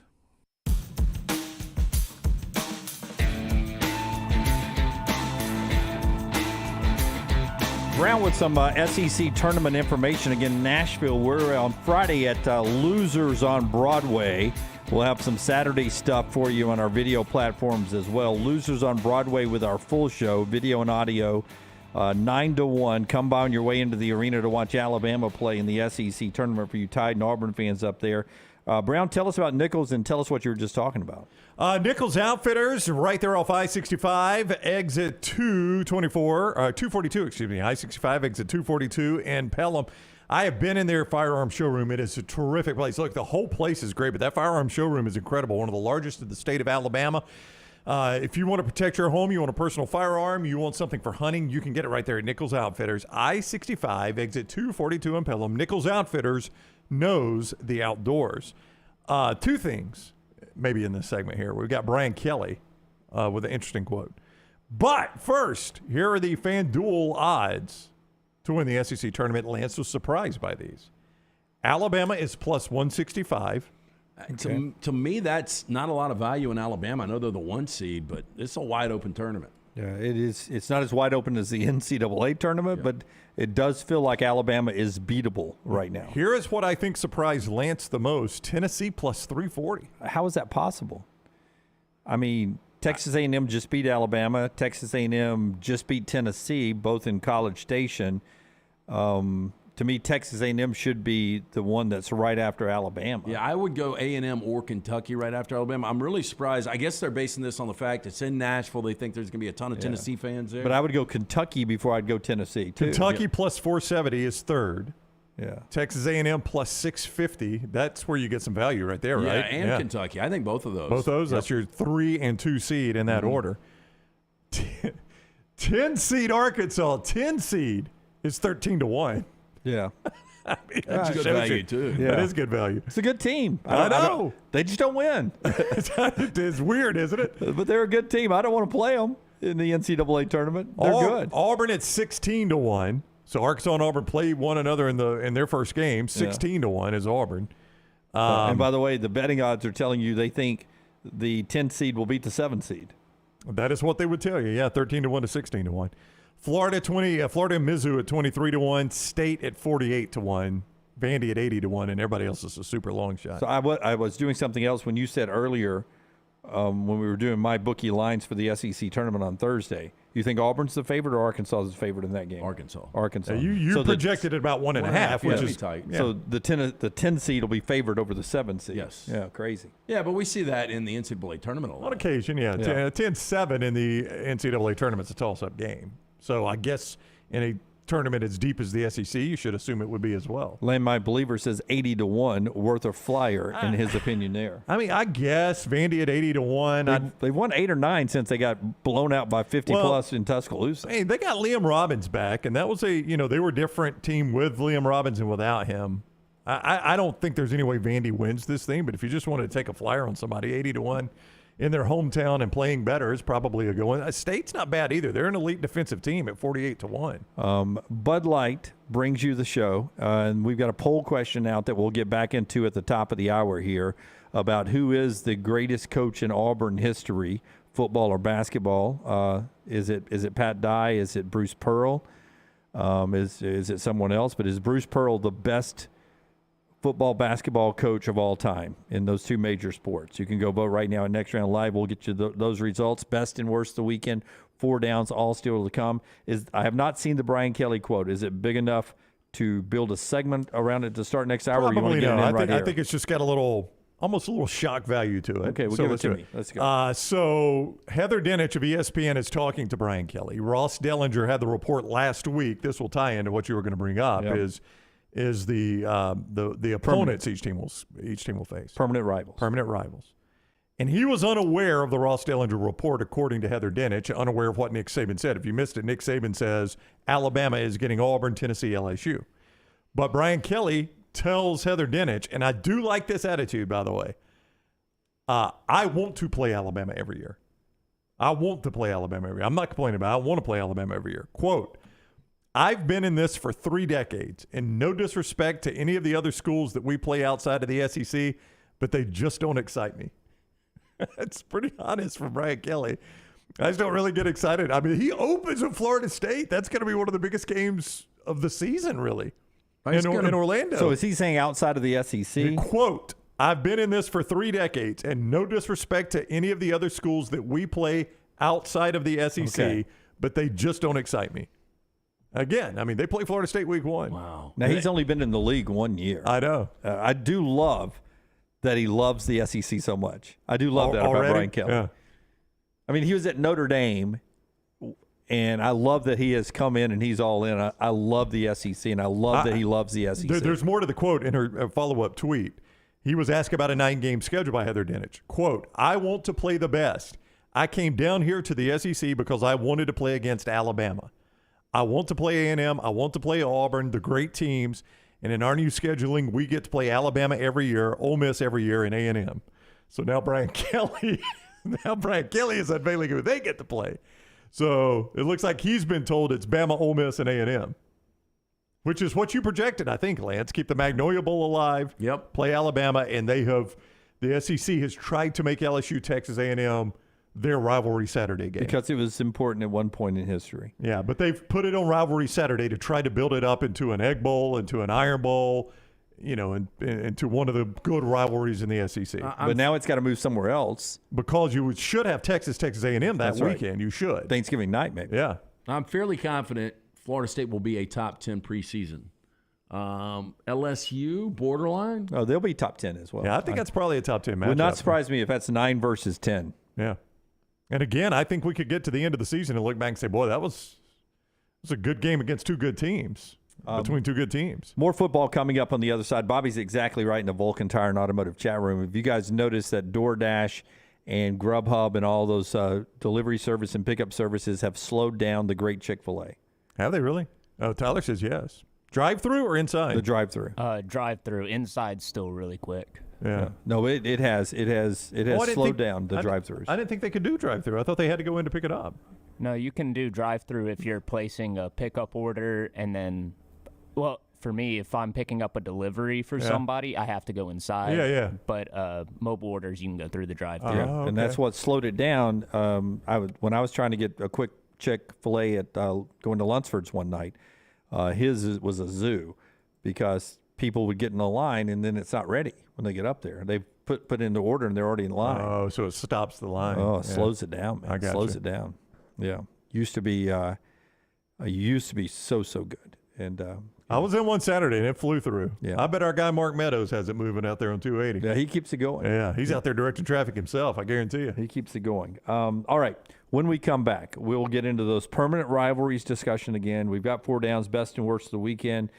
Brown with some SEC tournament information. Again, Nashville, we're on Friday at Losers on Broadway. We'll have some Saturday stuff for you on our video platforms as well. Losers on Broadway with our full show, video and audio, 9 to 1. Come by on your way into the arena to watch Alabama play in the SEC tournament for you Tide and Auburn fans up there. Brown, tell us about Nichols and tell us what you were just talking about. Nichols Outfitters, right there off I-65, exit 242, excuse me, I-65, exit 242 in Pelham. I have been in their firearm showroom. It is a terrific place. Look, the whole place is great, but that firearm showroom is incredible, one of the largest in the state of Alabama. If you want to protect your home, you want a personal firearm, you want something for hunting, you can get it right there at Nichols Outfitters, I-65, exit 242 in Pelham. Nichols Outfitters knows the outdoors. 2 things maybe in this segment here. We've got Brian Kelly with an interesting quote. But first, here are the FanDuel odds to win the SEC tournament. Lance was surprised by these. Alabama is plus 165. Okay. To me, that's not a lot of value in Alabama. I know they're the 1 seed, but it's a wide open tournament. Yeah, it is. It's not as wide open as the NCAA tournament, but it does feel like Alabama is beatable right now. Here is what I think surprised Lance the most. Tennessee plus 340. How is that possible? I mean, Texas A&M just beat Alabama. Texas A&M just beat Tennessee, both in College Station. To me, Texas A&M should be the one that's right after Alabama. Yeah, I would go A&M or Kentucky right after Alabama. I'm really surprised. I guess they're basing this on the fact it's in Nashville. They think there's going to be a ton of Tennessee fans there. But I would go Kentucky before I'd go Tennessee, too. Kentucky plus 470 is third. Yeah. Texas A&M plus 650. That's where you get some value right there, right? Yeah, and Kentucky. I think both of those. Both those? Yep. That's your 3 and 2 seed in that order. 10 seed Arkansas, 10 seed is 13-1. Yeah. I mean, That's good value, too. Yeah. That is good value. It's a good team. I know. They just don't win. It's weird, isn't it? But they're a good team. I don't want to play them in the NCAA tournament. They're good. Auburn at 16-1. So Arkansas and Auburn play one another in their first game. 16-1 is Auburn. And by the way, the betting odds are telling you they think the 10 seed will beat the 7 seed. That is what they would tell you. Yeah, 13-1 to 16-1. Florida and Mizzou at 23-1. State at 48-1. Vandy at 80-1, and everybody else is a super long shot. So I was doing something else when you said earlier when we were doing my bookie lines for the SEC tournament on Thursday. You think Auburn's the favorite or Arkansas is the favorite in that game? Arkansas. You projected it about 1.5, which is tight. Yeah. So the 10 seed will be favored over the 7 seed. Yes. Yeah, crazy. Yeah, but we see that in the NCAA tournament a lot. On occasion, yeah. 10-7 in the NCAA tournament's a toss-up game. So I guess in a tournament as deep as the SEC, you should assume it would be as well. Landmine Believer says 80-1 worth a flyer in his opinion there. I mean, I guess Vandy at 80-1. They've won 8 or 9 since they got blown out by 50-plus in Tuscaloosa. Hey, they got Liam Robbins back, and that was they were a different team with Liam Robbins and without him. I don't think there's any way Vandy wins this thing, but if you just wanted to take a flyer on somebody, 80-1 in their hometown and playing better is probably a good one. State's not bad either. They're an elite defensive team at 48-1. Bud Light brings you the show, and we've got a poll question out that we'll get back into at the top of the hour here about who is the greatest coach in Auburn history, football or basketball. Is it Pat Dye? Is it Bruce Pearl? Is it someone else? But is Bruce Pearl the best football, basketball coach of all time in those two major sports? You can go vote right now at Next Round Live. We'll get you those results. Best and worst of the weekend. 4 downs, all still to come. I have not seen the Brian Kelly quote. Is it big enough to build a segment around it to start next hour? Probably or you want to get it in I think it's just got almost a little shock value to it. Okay, give it to me. Let's go. So Heather Dinich of ESPN is talking to Brian Kelly. Ross Dellinger had the report last week. This will tie into what you were going to bring up. Yep. Is the opponents each team will face. Permanent rivals. And he was unaware of the Ross Dellinger report, according to Heather Dinich, unaware of what Nick Saban said. If you missed it, Nick Saban says Alabama is getting Auburn, Tennessee, LSU. But Brian Kelly tells Heather Dinich, and I do like this attitude, by the way, I want to play Alabama every year. I'm not complaining about it. I want to play Alabama every year. Quote, I've been in this for 3 decades, and no disrespect to any of the other schools that we play outside of the SEC, but they just don't excite me. That's pretty honest from Brian Kelly. I just don't really get excited. I mean, he opens at Florida State. That's going to be one of the biggest games of the season, really, in Orlando. So is he saying outside of the SEC? Quote, I've been in this for 3 decades, and no disrespect to any of the other schools that we play outside of the SEC, but they just don't excite me. Again, I mean, they play Florida State week 1. Wow. Now, he's only been in the league 1 year. I know. I do love that he loves the SEC so much. I do love that about Brian Kelly. Yeah. I mean, he was at Notre Dame, and I love that he has come in and he's all in. I love the SEC, and I love that he loves the SEC. There's more to the quote in her follow-up tweet. He was asked about a 9-game schedule by Heather Dinich. Quote, I want to play the best. I came down here to the SEC because I wanted to play against Alabama. I want to play A&M. I want to play Auburn, the great teams. And in our new scheduling, we get to play Alabama every year, Ole Miss every year, and A&M. So now Brian Kelly is unveiling who they get to play. So it looks like he's been told it's Bama, Ole Miss, and A&M, which is what you projected, I think, Lance. Keep the Magnolia Bowl alive. Yep. Play Alabama, and the SEC has tried to make LSU, Texas A&M their rivalry Saturday game. Because it was important at one point in history. Yeah, but they've put it on rivalry Saturday to try to build it up into an Egg Bowl, into an Iron Bowl, and into one of the good rivalries in the SEC. But now it's got to move somewhere else. Because you should have Texas A&M that weekend. Right. You should. Thanksgiving night, maybe. Yeah. I'm fairly confident Florida State will be a top 10 preseason. LSU, borderline? Oh, they'll be top 10 as well. Yeah, I think that's probably a top 10 matchup. Would not surprise me if that's 9 versus 10. Yeah. And again, I think we could get to the end of the season and look back and say, boy, that was a good game against 2 good teams, between 2 good teams. More football coming up on the other side. Bobby's exactly right in the Vulcan Tire and Automotive chat room. If you guys noticed that DoorDash and Grubhub and all those delivery service and pickup services have slowed down the great Chick-fil-A. Have they really? Oh, Tyler says yes. Drive-through or inside? The drive-through. Drive-through. Inside's still really quick. Yeah. No, it has slowed down the drive-throughs. I didn't think they could do drive-through. I thought they had to go in to pick it up. No, you can do drive-through if you're placing a pickup order, and then, well, for me, if I'm picking up a delivery for somebody, I have to go inside. Yeah. But mobile orders, you can go through the drive-through. Okay. And that's what slowed it down. When I was trying to get a quick Chick-fil-A at going to Lunsford's one night, his was a zoo because people would get in a line and then it's not ready when they get up there. They put in the order and they're already in line. Oh, so it stops the line. Oh, it slows it down, man. I got slows you. it down. Yeah. Used to be so good. And I was in one Saturday and it flew through. Yeah. I bet our guy Mark Meadows has it moving out there on 280. Yeah, he keeps it going. Yeah, he's out there directing traffic himself, I guarantee you. He keeps it going. All right. When we come back, we'll get into those permanent rivalries discussion again. We've got 4 Downs, best and worst of the weekend.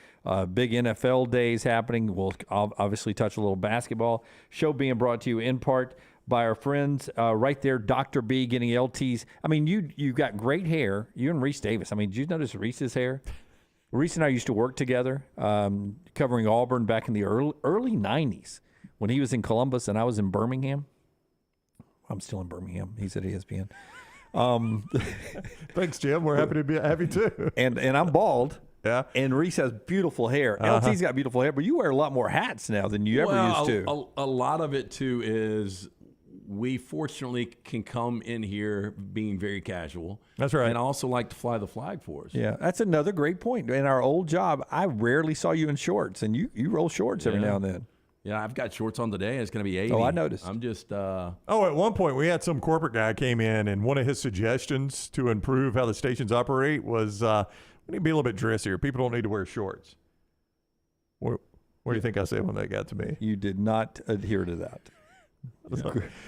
Big NFL days happening. We'll obviously touch a little basketball. Show being brought to you in part by our friends right there, Dr. B, getting LTs. I mean, you've got great hair. You and Rece Davis. I mean, did you notice Rece's hair? Rece and I used to work together covering Auburn back in the early 90s when he was in Columbus and I was in Birmingham. I'm still in Birmingham. He's at ESPN. Thanks, Jim. We're happy to be happy too. And I'm bald. Yeah. And Rece has beautiful hair. LT's got beautiful hair, but you wear a lot more hats now than you ever used to. A lot of it too is we fortunately can come in here being very casual. That's right. And I also like to fly the flag for us. Yeah, that's another great point. In our old job, I rarely saw you in shorts, and you roll shorts every now and then. Yeah, I've got shorts on today. It's going to be 80. Oh, I noticed. I'm just. At one point we had some corporate guy came in, and one of his suggestions to improve how the stations operate was we need to be a little bit dressier. People don't need to wear shorts. What do you think I said when that got to me? You did not adhere to that. Of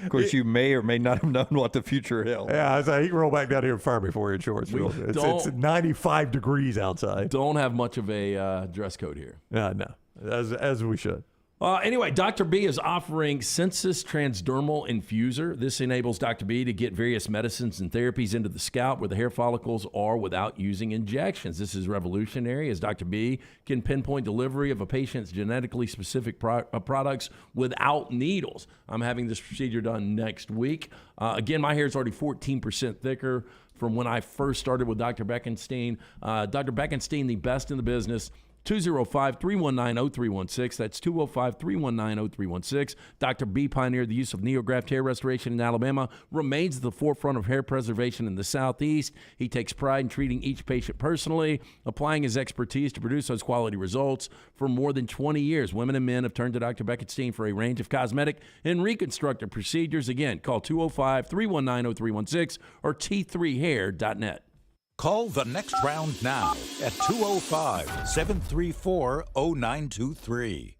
course, you may or may not have known what the future held. Yeah, I was like, he can roll back down here and fire me for in shorts. It's 95 degrees outside. Don't have much of a dress code here. No, as we should. Anyway, Dr. B is offering Sensus Transdermal Infuser. This enables Dr. B to get various medicines and therapies into the scalp where the hair follicles are without using injections. This is revolutionary as Dr. B can pinpoint delivery of a patient's genetically specific products without needles. I'm having this procedure done next week. Again, my hair is already 14% thicker from when I first started with Dr. Beckenstein. Dr. Beckenstein, the best in the business. 205-319-0316. That's 205-319-0316. Dr. B pioneered the use of neograft hair restoration in Alabama, remains at the forefront of hair preservation in the Southeast. He takes pride in treating each patient personally, applying his expertise to produce those quality results. For more than 20 years, women and men have turned to Dr. Beckenstein for a range of cosmetic and reconstructive procedures. Again, call 205-319-0316 or t3hair.net. Call the next round now at 205-734-0923.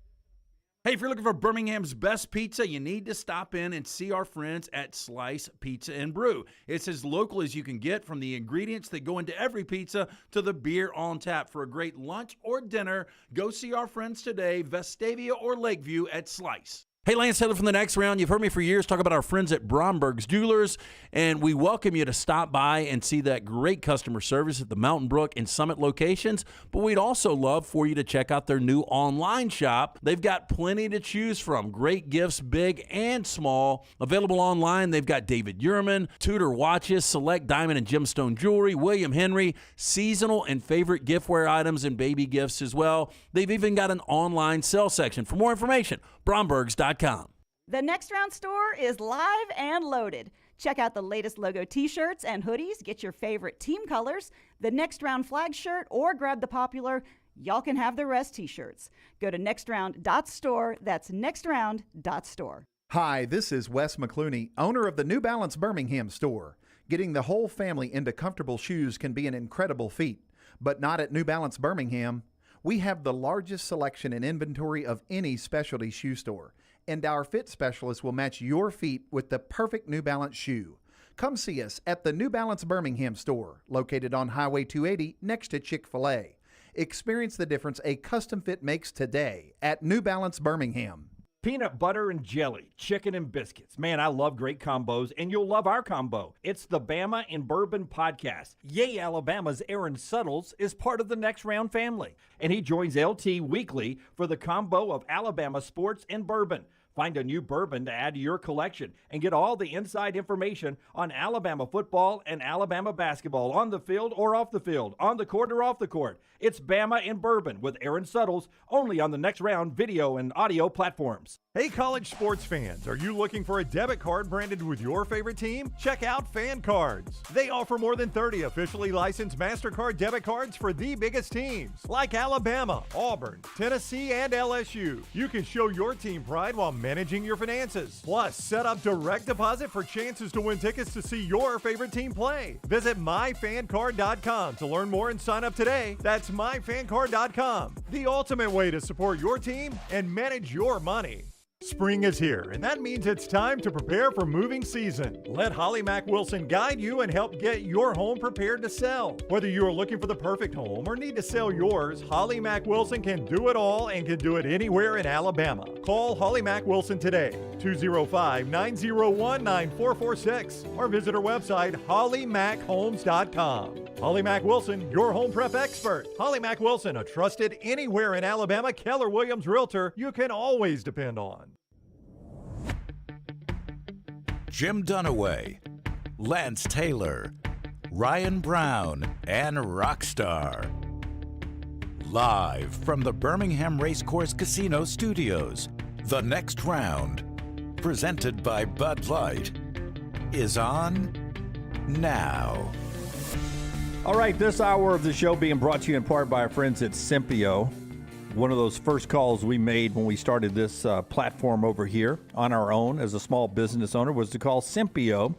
Hey, if you're looking for Birmingham's best pizza, you need to stop in and see our friends at Slice Pizza and Brew. It's as local as you can get, from the ingredients that go into every pizza to the beer on tap. For a great lunch or dinner, go see our friends today, Vestavia or Lakeview at Slice. Hey, Lance Taylor from the Next Round. You've heard me for years talk about our friends at Bromberg's Jewelers, and we welcome you to stop by and see that great customer service at the Mountain Brook and Summit locations. But we'd also love for you to check out their new online shop. They've got plenty to choose from. Great gifts, big and small. Available online, they've got David Yurman, Tudor watches, select diamond and gemstone jewelry, William Henry, seasonal and favorite giftware items, and baby gifts as well. They've even got an online sale section. For more information, Brombergs.com. The Next Round store is live and loaded. Check out the latest logo t-shirts and hoodies. Get your favorite team colors, the Next Round flag shirt, or grab the popular Y'all Can Have the Rest t-shirts. Go to nextround.store. That's nextround.store. Hi, this is Wes McClooney, owner of the New Balance Birmingham store. Getting the whole family into comfortable shoes can be an incredible feat, but not at New Balance Birmingham. We have the largest selection and inventory of any specialty shoe store, and our fit specialist will match your feet with the perfect New Balance shoe. Come see us at the New Balance Birmingham store, located on Highway 280 next to Chick-fil-A. Experience the difference a custom fit makes today at New Balance Birmingham. Peanut butter and jelly, chicken and biscuits. Man, I love great combos, and you'll love our combo. It's the Bama and Bourbon Podcast. Yay, Alabama's Aaron Suttles is part of the Next Round family, and he joins LT weekly for the combo of Alabama sports and bourbon. Find a new bourbon to add to your collection and get all the inside information on Alabama football and Alabama basketball on the field or off the field, on the court or off the court. It's Bama and Bourbon with Aaron Suttles, only on the Next Round video and audio platforms. Hey, college sports fans, are you looking for a debit card branded with your favorite team? Check out Fan Cards. They offer more than 30 officially licensed MasterCard debit cards for the biggest teams, like Alabama, Auburn, Tennessee, and LSU. You can show your team pride while managing your finances. Plus, set up direct deposit for chances to win tickets to see your favorite team play. Visit myfancard.com to learn more and sign up today. That's myfancard.com, the ultimate way to support your team and manage your money. Spring is here, and that means it's time to prepare for moving season. Let Holly Mack Wilson guide you and help get your home prepared to sell. Whether you are looking for the perfect home or need to sell yours, Holly Mack Wilson can do it all and can do it anywhere in Alabama. Call Holly Mack Wilson today, 205-901-9446, or visit her website, hollymackhomes.com. Holly Mack Wilson, your home prep expert. Holly Mack Wilson, a trusted anywhere in Alabama Keller Williams realtor you can always depend on. Jim Dunaway, Lance Taylor, Ryan Brown, and Rockstar. Live from the Birmingham Racecourse Casino Studios, the Next Round, presented by Bud Light, is on now. All right, this hour of the show being brought to you in part by our friends at Simpio. One of those first calls we made when we started this platform over here on our own as a small business owner was to call Simpio.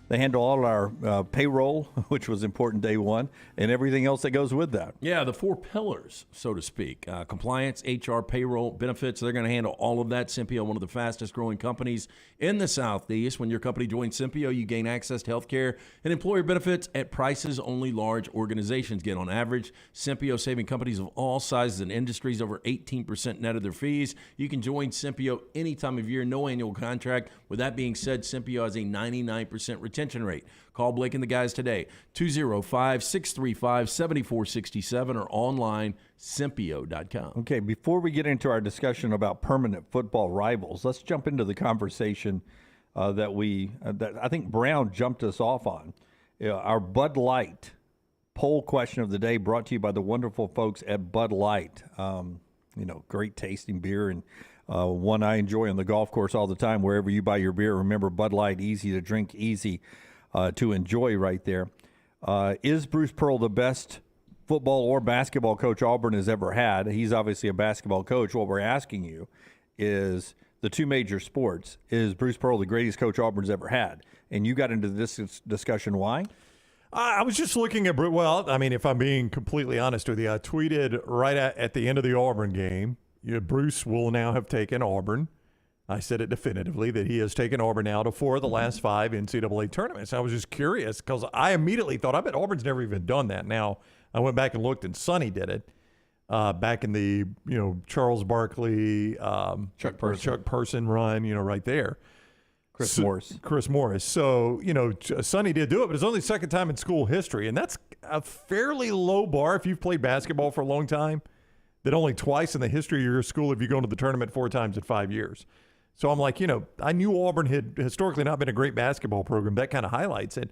They handle all our payroll, which was important day one, and everything else that goes with that. Yeah, the four pillars, so to speak. Compliance, HR, payroll, benefits. They're going to handle all of that. Simpio, one of the fastest growing companies in the Southeast. When your company joins Simpio, you gain access to health care and employer benefits at prices only large organizations get. On average, Simpio saving companies of all sizes and industries over 18% net of their fees. You can join Simpio any time of year, no annual contract. With that being said, Simpio has a 99% retention rate. Call Blake and the guys today, 205-635-7467 or online, Simpio.com. Okay, before we get into our discussion about permanent football rivals, let's jump into the conversation that I think Brown jumped us off on. Our Bud Light poll question of the day brought to you by the wonderful folks at Bud Light. Great tasting beer and one I enjoy on the golf course all the time. Wherever you buy your beer, remember Bud Light, easy to drink, easy to enjoy right there. Is Bruce Pearl the best football or basketball coach Auburn has ever had? He's obviously a basketball coach. What we're asking you is the two major sports. Is Bruce Pearl the greatest coach Auburn's ever had? And you got into this discussion. Why? I was just looking at, if I'm being completely honest with you, I tweeted right at the end of the Auburn game, Bruce will now have taken Auburn. I said it definitively that he has taken Auburn now to 4 of the last 5 NCAA tournaments. I was just curious because I immediately thought, I bet Auburn's never even done that. Now, I went back and looked, and Sonny did it back in the Charles Barkley, Chuck Person run, right there. Chris Morris. So, Sonny did do it, but it's only the second time in school history, and that's a fairly low bar if you've played basketball for a long time. That only twice in the history of your school have you gone to the tournament 4 times in 5 years. So I'm like, I knew Auburn had historically not been a great basketball program. That kind of highlights it.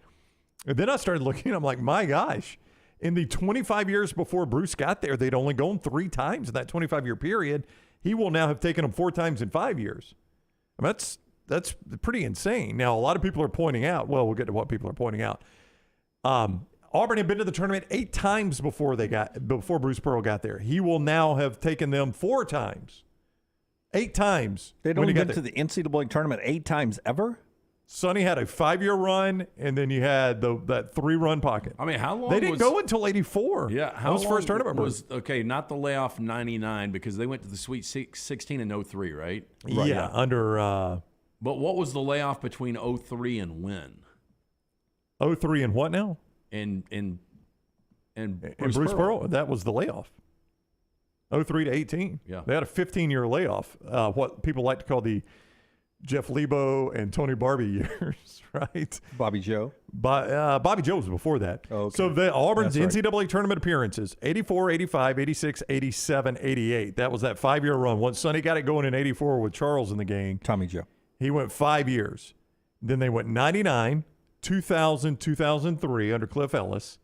And then I started looking, I'm like, my gosh, in the 25 years before Bruce got there, they'd only gone 3 times in that 25-year period. He will now have taken them 4 times in 5 years. I mean, that's pretty insane. Now, a lot of people are pointing out, we'll get to what people are pointing out. Auburn had been to the tournament 8 times before Bruce Pearl got there. He will now have taken them 4 times. 8 times. They'd only been to the NCAA tournament 8 times ever? Sonny had a 5-year run, and then you had that 3-run pocket. I mean, how long they didn't go until 84. Yeah, that was first tournament. Not the layoff 99 because they went to the Sweet 16 in 03, right? Yeah, under. But what was the layoff between 03 and when? 03 and what now? And Bruce Pearl. That was the layoff. 03 to 18. Yeah. They had a 15-year layoff, what people like to call the Jeff Lebo and Tony Barbie years, right? Bobby Joe. Bobby Joe was before that. Oh, okay. So the Auburn's That's right. NCAA tournament appearances, 84, 85, 86, 87, 88. That was that 5-year run. Once Sonny got it going in 84 with Charles in the gang. Tommy Joe. He went 5 years. Then they went 99, 2000, 2003 under Cliff Ellis.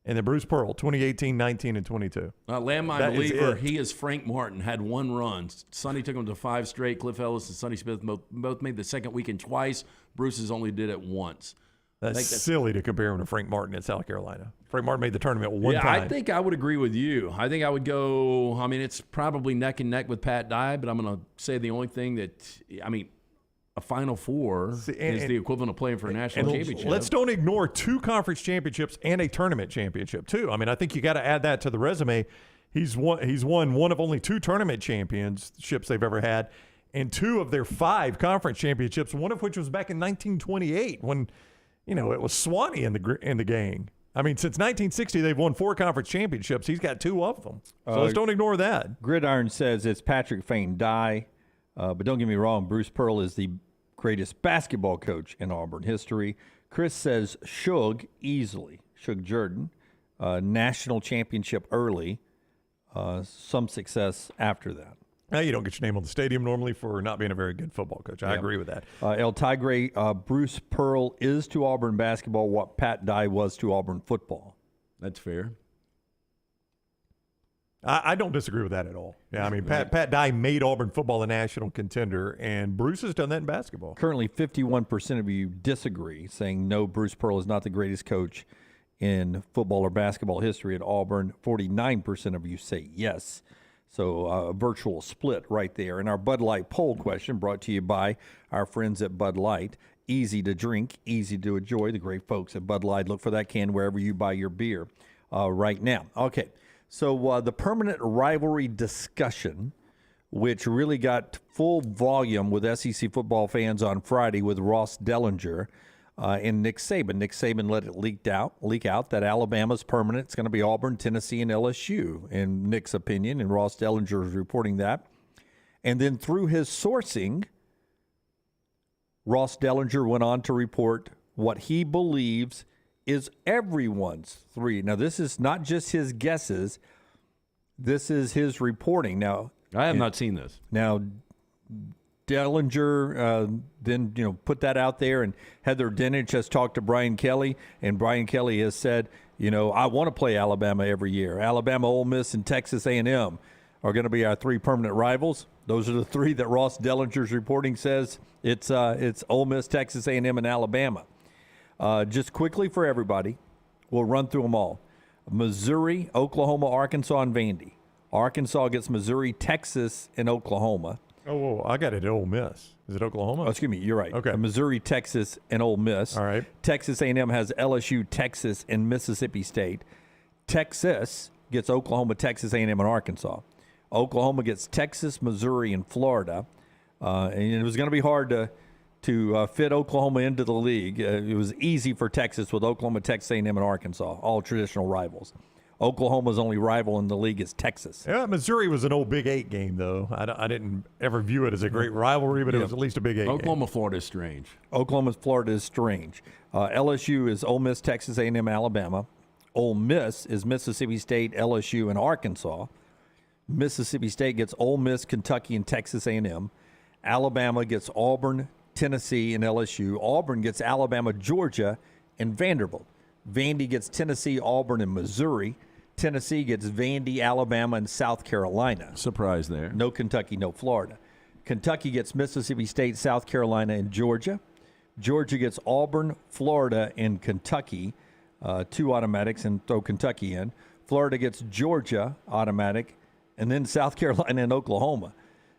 And then Bruce Pearl, 2018, 19, and 22. Landmine That is believer, it. he is Frank Martin, had one run. Sonny took him to 5 straight. Cliff Ellis and Sonny Smith both made the second weekend twice. Bruce's only did it once. That's silly to compare him to Frank Martin at South Carolina. Frank Martin made the tournament one time. I think I would agree with you. I think I would go, it's probably neck and neck with Pat Dye, but I'm going to say the only thing that, a Final Four is the equivalent of playing for a national championship. Let's don't ignore 2 conference championships and a tournament championship, too. I think you got to add that to the resume. He's won one of only 2 tournament championships they've ever had, and 2 of their 5 conference championships, one of which was back in 1928 when, it was Swanee in the gang. Since 1960, they've won 4 conference championships. He's got 2 of them. So let's don't ignore that. Gridiron says it's Patrick Fain Dye. But don't get me wrong, Bruce Pearl is the greatest basketball coach in Auburn history. Chris says Shug easily. Shug Jordan, national championship early, some success after that. Now, you don't get your name on the stadium normally for not being a very good football coach. I agree with that. El Tigre, Bruce Pearl is to Auburn basketball what Pat Dye was to Auburn football. That's fair. I don't disagree with that at all. Yeah, Pat Dye made Auburn football a national contender, and Bruce has done that in basketball. Currently, 51% of you disagree, saying no, Bruce Pearl is not the greatest coach in football or basketball history at Auburn. 49% of you say yes. So a virtual split right there. And our Bud Light poll question brought to you by our friends at Bud Light. Easy to drink, easy to enjoy. The great folks at Bud Light. Look for that can wherever you buy your beer right now. Okay. So the permanent rivalry discussion, which really got full volume with SEC football fans on Friday with Ross Dellinger and Nick Saban. Nick Saban let it leak out that Alabama's permanent. It's going to be Auburn, Tennessee, and LSU, in Nick's opinion, and Ross Dellinger is reporting that. And then through his sourcing, Ross Dellinger went on to report what he believes is everyone's 3. Now, this is not just his guesses. This is his reporting. Now, I have not seen this. Now, Dellinger then put that out there, and Heather Dinich has talked to Brian Kelly, and Brian Kelly has said, I want to play Alabama every year. Alabama, Ole Miss, and Texas A&M are going to be our 3 permanent rivals. Those are the 3 that Ross Dellinger's reporting says it's Ole Miss, Texas A&M, and Alabama. Just quickly for everybody, we'll run through them all. Missouri, Oklahoma, Arkansas, and Vandy. Arkansas gets Missouri, Texas, and Oklahoma. Oh, I got it at Ole Miss. Is it Oklahoma? Oh, excuse me, you're right. Okay. Missouri, Texas, and Ole Miss. All right. Texas A&M has LSU, Texas, and Mississippi State. Texas gets Oklahoma, Texas A&M, and Arkansas. Oklahoma gets Texas, Missouri, and Florida. And it was going to be hard to fit Oklahoma into the league. It was easy for Texas with Oklahoma, Texas A&M, and Arkansas, all traditional rivals. Oklahoma's only rival in the league is Texas. Yeah, Missouri was an old Big 8 game, though. I didn't ever view it as a great rivalry, but it was at least a Big 8 Oklahoma, game. Florida is strange. Oklahoma, Florida is strange. LSU is Ole Miss, Texas A&M, Alabama. Ole Miss is Mississippi State, LSU, and Arkansas. Mississippi State gets Ole Miss, Kentucky, and Texas A&M. Alabama gets Auburn, Tennessee, and LSU. Auburn gets Alabama, Georgia, and Vanderbilt. Vandy gets Tennessee, Auburn, and Missouri. Tennessee gets Vandy, Alabama, and South Carolina. Surprise there. No Kentucky, no Florida. Kentucky gets Mississippi State, South Carolina, and Georgia. Georgia gets Auburn, Florida, and Kentucky. 2 automatics, and throw Kentucky in. Florida gets Georgia, automatic, and then South Carolina and Oklahoma.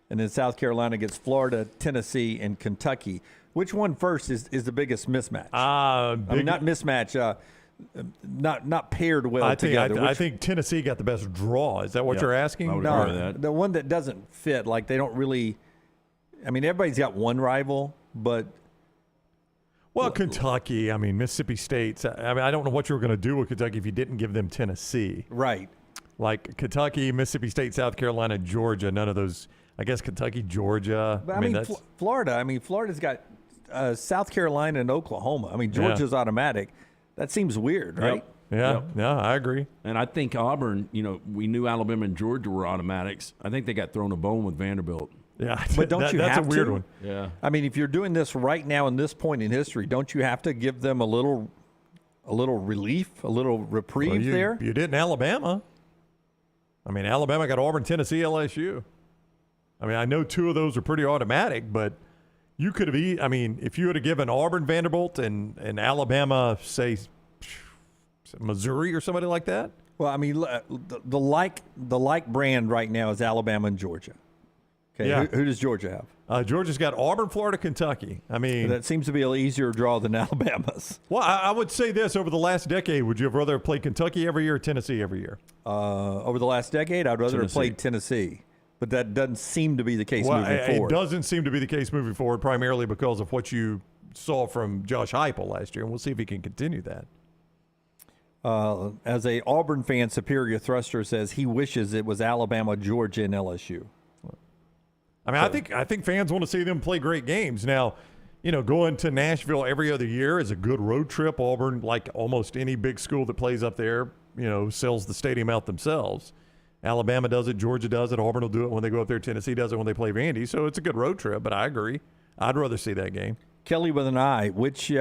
And then South Carolina gets Florida, Tennessee, and Kentucky. Which one first is the biggest mismatch? Not mismatch. Not paired well together. I think Tennessee got the best draw. Is that what you're asking? No, the one that doesn't fit. Like they don't really. Everybody's got one rival, but. Well, Kentucky. Mississippi State. I don't know what you were going to do with Kentucky if you didn't give them Tennessee. Right. Like Kentucky, Mississippi State, South Carolina, Georgia, none of those. I guess Kentucky, Georgia. But, that's Florida. I mean, Florida's got South Carolina and Oklahoma. I mean, Georgia's automatic. That seems weird, right? Yeah, I agree. And I think Auburn, we knew Alabama and Georgia were automatics. I think they got thrown a bone with Vanderbilt. Yeah, but don't you that's have a weird to? one. Yeah. I mean, if you're doing this right now in this point in history, don't you have to give them a little relief, a little reprieve there? You did in Alabama. I mean, Alabama got Auburn, Tennessee, LSU. I mean, I know two of those are pretty automatic, but you could have if you would have given Auburn, Vanderbilt, and Alabama, say, Missouri or somebody like that. Well, I mean, the like brand right now is Alabama and Georgia. Okay, yeah. Who does Georgia have? Georgia's got Auburn, Florida, Kentucky. I mean, that seems to be an easier draw than Alabama's. Well, I would say this: over the last decade, would you have rather played Kentucky every year or Tennessee every year? Over the last decade, I'd rather have played Tennessee. But that doesn't seem to be the case moving forward. It doesn't seem to be the case moving forward, primarily because of what you saw from Josh Heupel last year, and we'll see if he can continue that. As a Auburn fan, Superior Thruster says he wishes it was Alabama, Georgia, and LSU. I mean, I think fans want to see them play great games. Now, going to Nashville every other year is a good road trip. Auburn, like almost any big school that plays up there, sells the stadium out themselves. Alabama does it, Georgia does it, Auburn will do it when they go up there, Tennessee does it when they play Vandy. So it's a good road trip, but I agree. I'd rather see that game. Kelly with an eye, which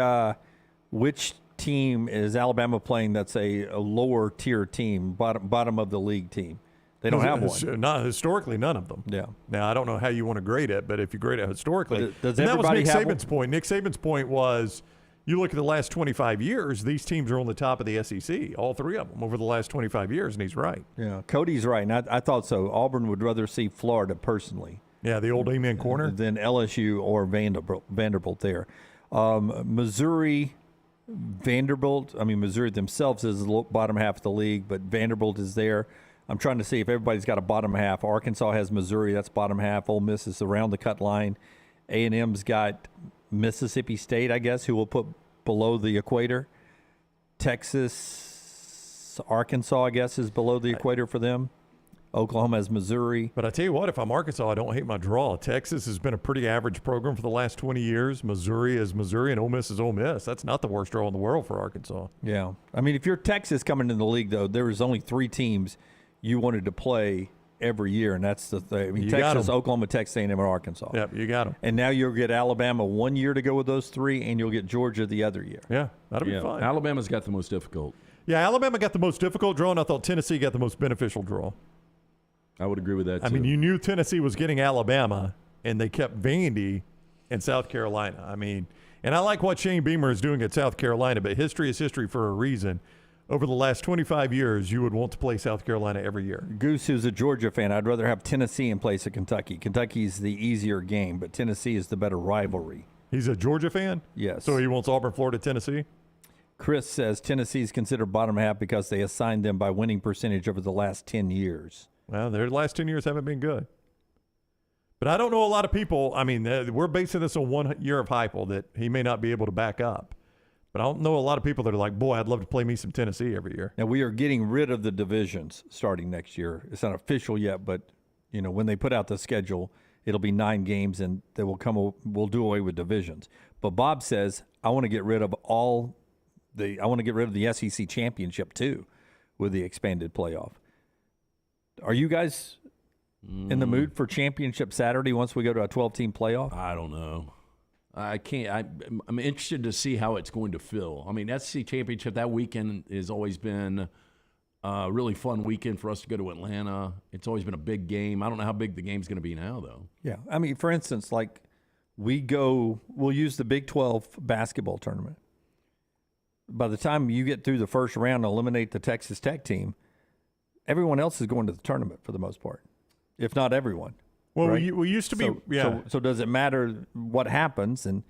team is Alabama playing that's a lower tier team, bottom of the league team? They don't have one. Not historically, none of them. Yeah. Now, I don't know how you want to grade it, but if you grade it historically, does and that was Nick have Saban's point. Nick Saban's point was, you look at the last 25 years, these teams are on the top of the SEC, all three of them over the last 25 years, and he's right. Yeah, Cody's right, and I thought so. Auburn would rather see Florida personally. Yeah, the old amen corner. Than LSU or Vanderbilt there. Missouri, Vanderbilt, Missouri themselves is the bottom half of the league, but Vanderbilt is there. I'm trying to see if everybody's got a bottom half. Arkansas has Missouri, that's bottom half. Ole Miss is around the cut line. A&M's got Mississippi State, I guess, who will put below the equator. Texas, Arkansas, I guess, is below the equator for them. Oklahoma has Missouri. But I tell you what, if I'm Arkansas, I don't hate my draw. Texas has been a pretty average program for the last 20 years. Missouri is Missouri, and Ole Miss is Ole Miss. That's not the worst draw in the world for Arkansas. Yeah. If you're Texas coming into the league, though, there was only three teams you wanted to play every year, and that's the thing. Texas, Oklahoma, Texas A&M, and Arkansas. Yep, you got them. And now you'll get Alabama 1 year to go with those three, and you'll get Georgia the other year. Yeah, that'll be fine. Alabama's got the most difficult. Yeah, Alabama got the most difficult draw, and I thought Tennessee got the most beneficial draw. I would agree with that, too. You knew Tennessee was getting Alabama, and they kept Vandy and South Carolina. And I like what Shane Beamer is doing at South Carolina, but history is history for a reason. Over the last 25 years, you would want to play South Carolina every year. Goose, who's a Georgia fan, I'd rather have Tennessee in place of Kentucky. Kentucky's the easier game, but Tennessee is the better rivalry. He's a Georgia fan? Yes. So he wants Auburn, Florida, Tennessee? Chris says Tennessee is considered bottom half because they assigned them by winning percentage over the last 10 years. Well, their last 10 years haven't been good. But I don't know a lot of people. We're basing this on 1 year of Heupel that he may not be able to back up. But I don't know a lot of people that are like, boy, I'd love to play me some Tennessee every year. Now, we are getting rid of the divisions starting next year. It's not official yet, but when they put out the schedule, it'll be 9 games, and they we'll do away with divisions. But Bob says, I want to get rid of the SEC championship too, with the expanded playoff. Are you guys in the mood for championship Saturday once we go to a 12-team playoff? I don't know. I can't. I'm interested to see how it's going to feel. SEC championship that weekend has always been a really fun weekend for us to go to Atlanta. It's always been a big game. I don't know how big the game's going to be now, though. Yeah. For instance, we'll use the Big 12 basketball tournament. By the time you get through the first round and eliminate the Texas Tech team, everyone else is going to the tournament for the most part, if not everyone. Well, right? we used to be, yeah. So does it matter what happens? And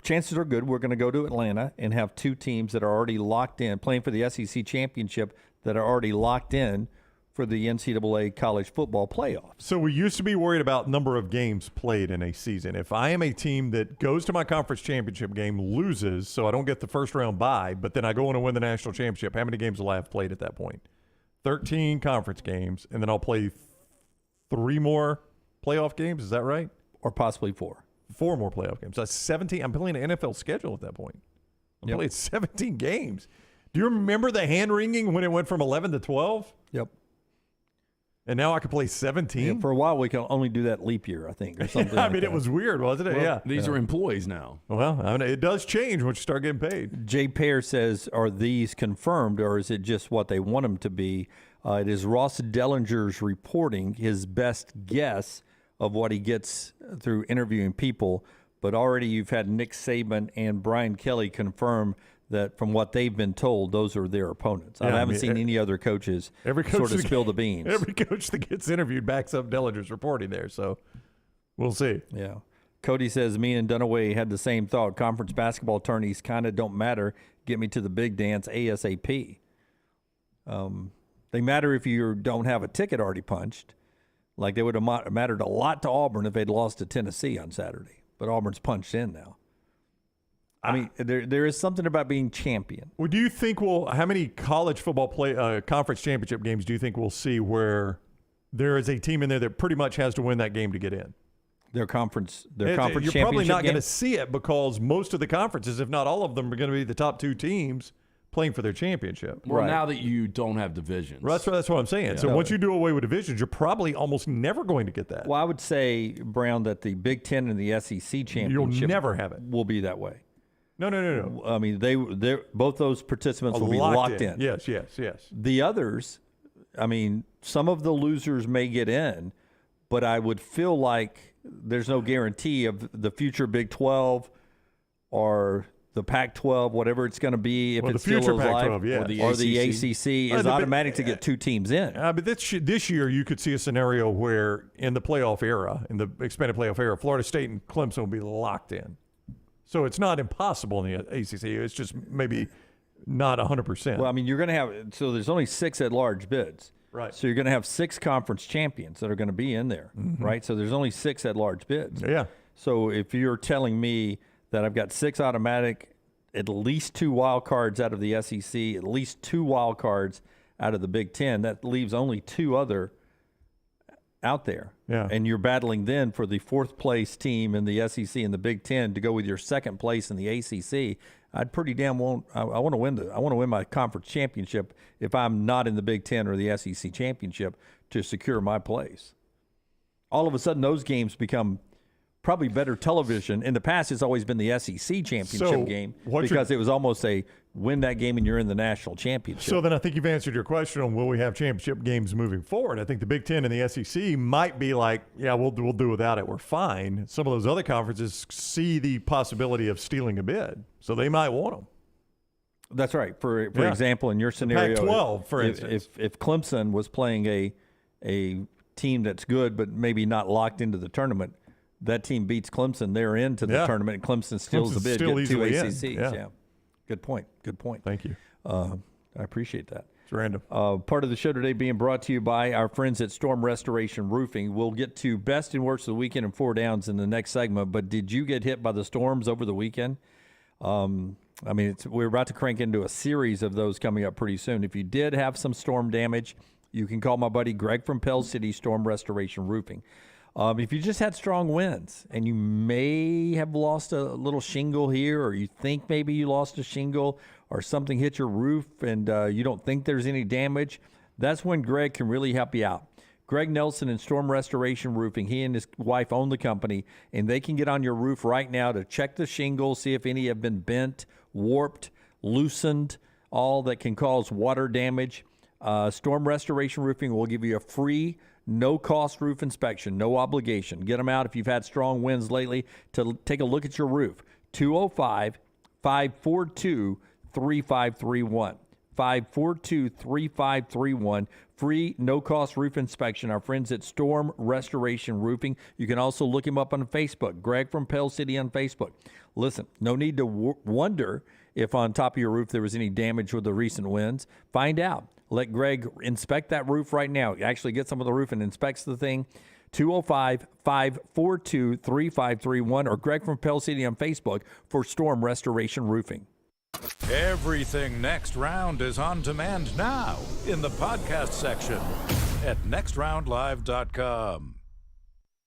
chances are good we're going to go to Atlanta and have 2 teams that are already locked in, playing for the SEC championship, that are already locked in for the NCAA college football playoffs. So we used to be worried about number of games played in a season. If I am a team that goes to my conference championship game, loses, so I don't get the first round bye, but then I go on and win the national championship, how many games will I have played at that point? 13 conference games, and then I'll play 3 more playoff games. Is that right? Or possibly 4. 4 more playoff games. That's 17. I'm playing an NFL schedule at that point. I'm playing 17 games. Do you remember the hand-wringing when it went from 11 to 12? Yep. And now I can play 17? Yeah, for a while, we can only do that leap year, I think, or something. I mean, it was weird, wasn't it? Well, these are employees now. Well, I mean, it does change once you start getting paid. Jay Pear says, are these confirmed, or is it just what they want them to be? It is Ross Dellinger's reporting his best guess of what he gets through interviewing people, but already you've had Nick Saban and Brian Kelly confirm that from what they've been told, those are their opponents. I haven't seen any other coaches sort of spill the beans. Every coach that gets interviewed backs up Dellinger's reporting there, so we'll see. Yeah. Cody says, me and Dunaway had the same thought. Conference basketball tourneys kind of don't matter. Get me to the big dance ASAP. They matter if you don't have a ticket already punched. Like they would have mattered a lot to Auburn if they'd lost to Tennessee on Saturday. But Auburn's punched in now. I mean, there is something about being champion. Well, do you think how many college football conference championship games do you think we'll see where there is a team in there that pretty much has to win that game to get in? Their conference You're championship probably not going to game? see it because most of the conferences, if not all of them, are going to be the top 2 teams playing for their championship. Well, now that you don't have divisions. Well, that's what I'm saying. Yeah. So once you do away with divisions, you're probably almost never going to get that. Well, I would say, Brown, that the Big Ten and the SEC championship You'll never have it. Will be that way. No. I mean, they both those participants will be locked in. Yes. The others, I mean, some of the losers may get in, but I would feel like there's no guarantee of the future Big 12 or the Pac-12, whatever it's going to be, if it's the future still alive, Pac-12, yes. or the ACC is automatic to get 2 teams in. But this year, you could see a scenario where in the playoff era, in the expanded playoff era, Florida State and Clemson will be locked in. So it's not impossible in the ACC. It's just maybe not 100%. Well, I mean, you're going to have – so there's only 6 at-large bids. Right. So you're going to have 6 conference champions that are going to be in there, right? So there's only 6 at-large bids. Yeah. So if you're telling me that I've got 6 automatic, at least 2 wild cards out of the SEC, at least 2 wild cards out of the Big Ten, that leaves only 2 other out there. Yeah. And you're battling then for the 4th place team in the SEC and the Big Ten to go with your 2nd place in the ACC. I'd pretty damn want I want to win my conference championship if I'm not in the Big Ten or the SEC championship to secure my place. All of a sudden, those games become probably better television. In the past, it's always been the SEC championship game because it was almost a win that game and you're in the national championship. So then I think you've answered your question on will we have championship games moving forward. I think the Big Ten and the SEC might be like, yeah, we'll do without it. We're fine. Some of those other conferences see the possibility of stealing a bid, so they might want them. That's right. For example, in your scenario, Pac-12, for instance. If Clemson was playing a team that's good but maybe not locked into the tournament, that team beats Clemson, they're into the tournament, and Clemson steals the bid, get 2 ACCs. Yeah. Good point. Thank you. I appreciate that. It's random. Part of the show today being brought to you by our friends at Storm Restoration Roofing. We'll get to best and worst of the weekend and 4 downs in the next segment, but did you get hit by the storms over the weekend? I mean, we're about to crank into a series of those coming up pretty soon. If you did have some storm damage, you can call my buddy Greg from Pell City Storm Restoration Roofing. If you just had strong winds and you may have lost a little shingle here, or you think maybe you lost a shingle or something hit your roof and you don't think there's any damage, that's when Greg can really help you out. Greg Nelson and Storm Restoration Roofing, he and his wife own the company, and they can get on your roof right now to check the shingles, see if any have been bent, warped, loosened, all that can cause water damage. Storm Restoration Roofing will give you a free no-cost roof inspection, no obligation. Get them out if you've had strong winds lately to take a look at your roof. 205-542-3531. 542-3531. Free no-cost roof inspection. Our friends at Storm Restoration Roofing. You can also look him up on Facebook. Greg from Pell City on Facebook. Listen, no need to wonder if on top of your roof there was any damage with the recent winds. Find out. Let Greg inspect that roof right now. Actually get some of the roof and inspects the thing. 205-542-3531 or Greg from Pell City on Facebook for Storm Restoration Roofing. Everything Next Round is on demand now in the podcast section at nextroundlive.com.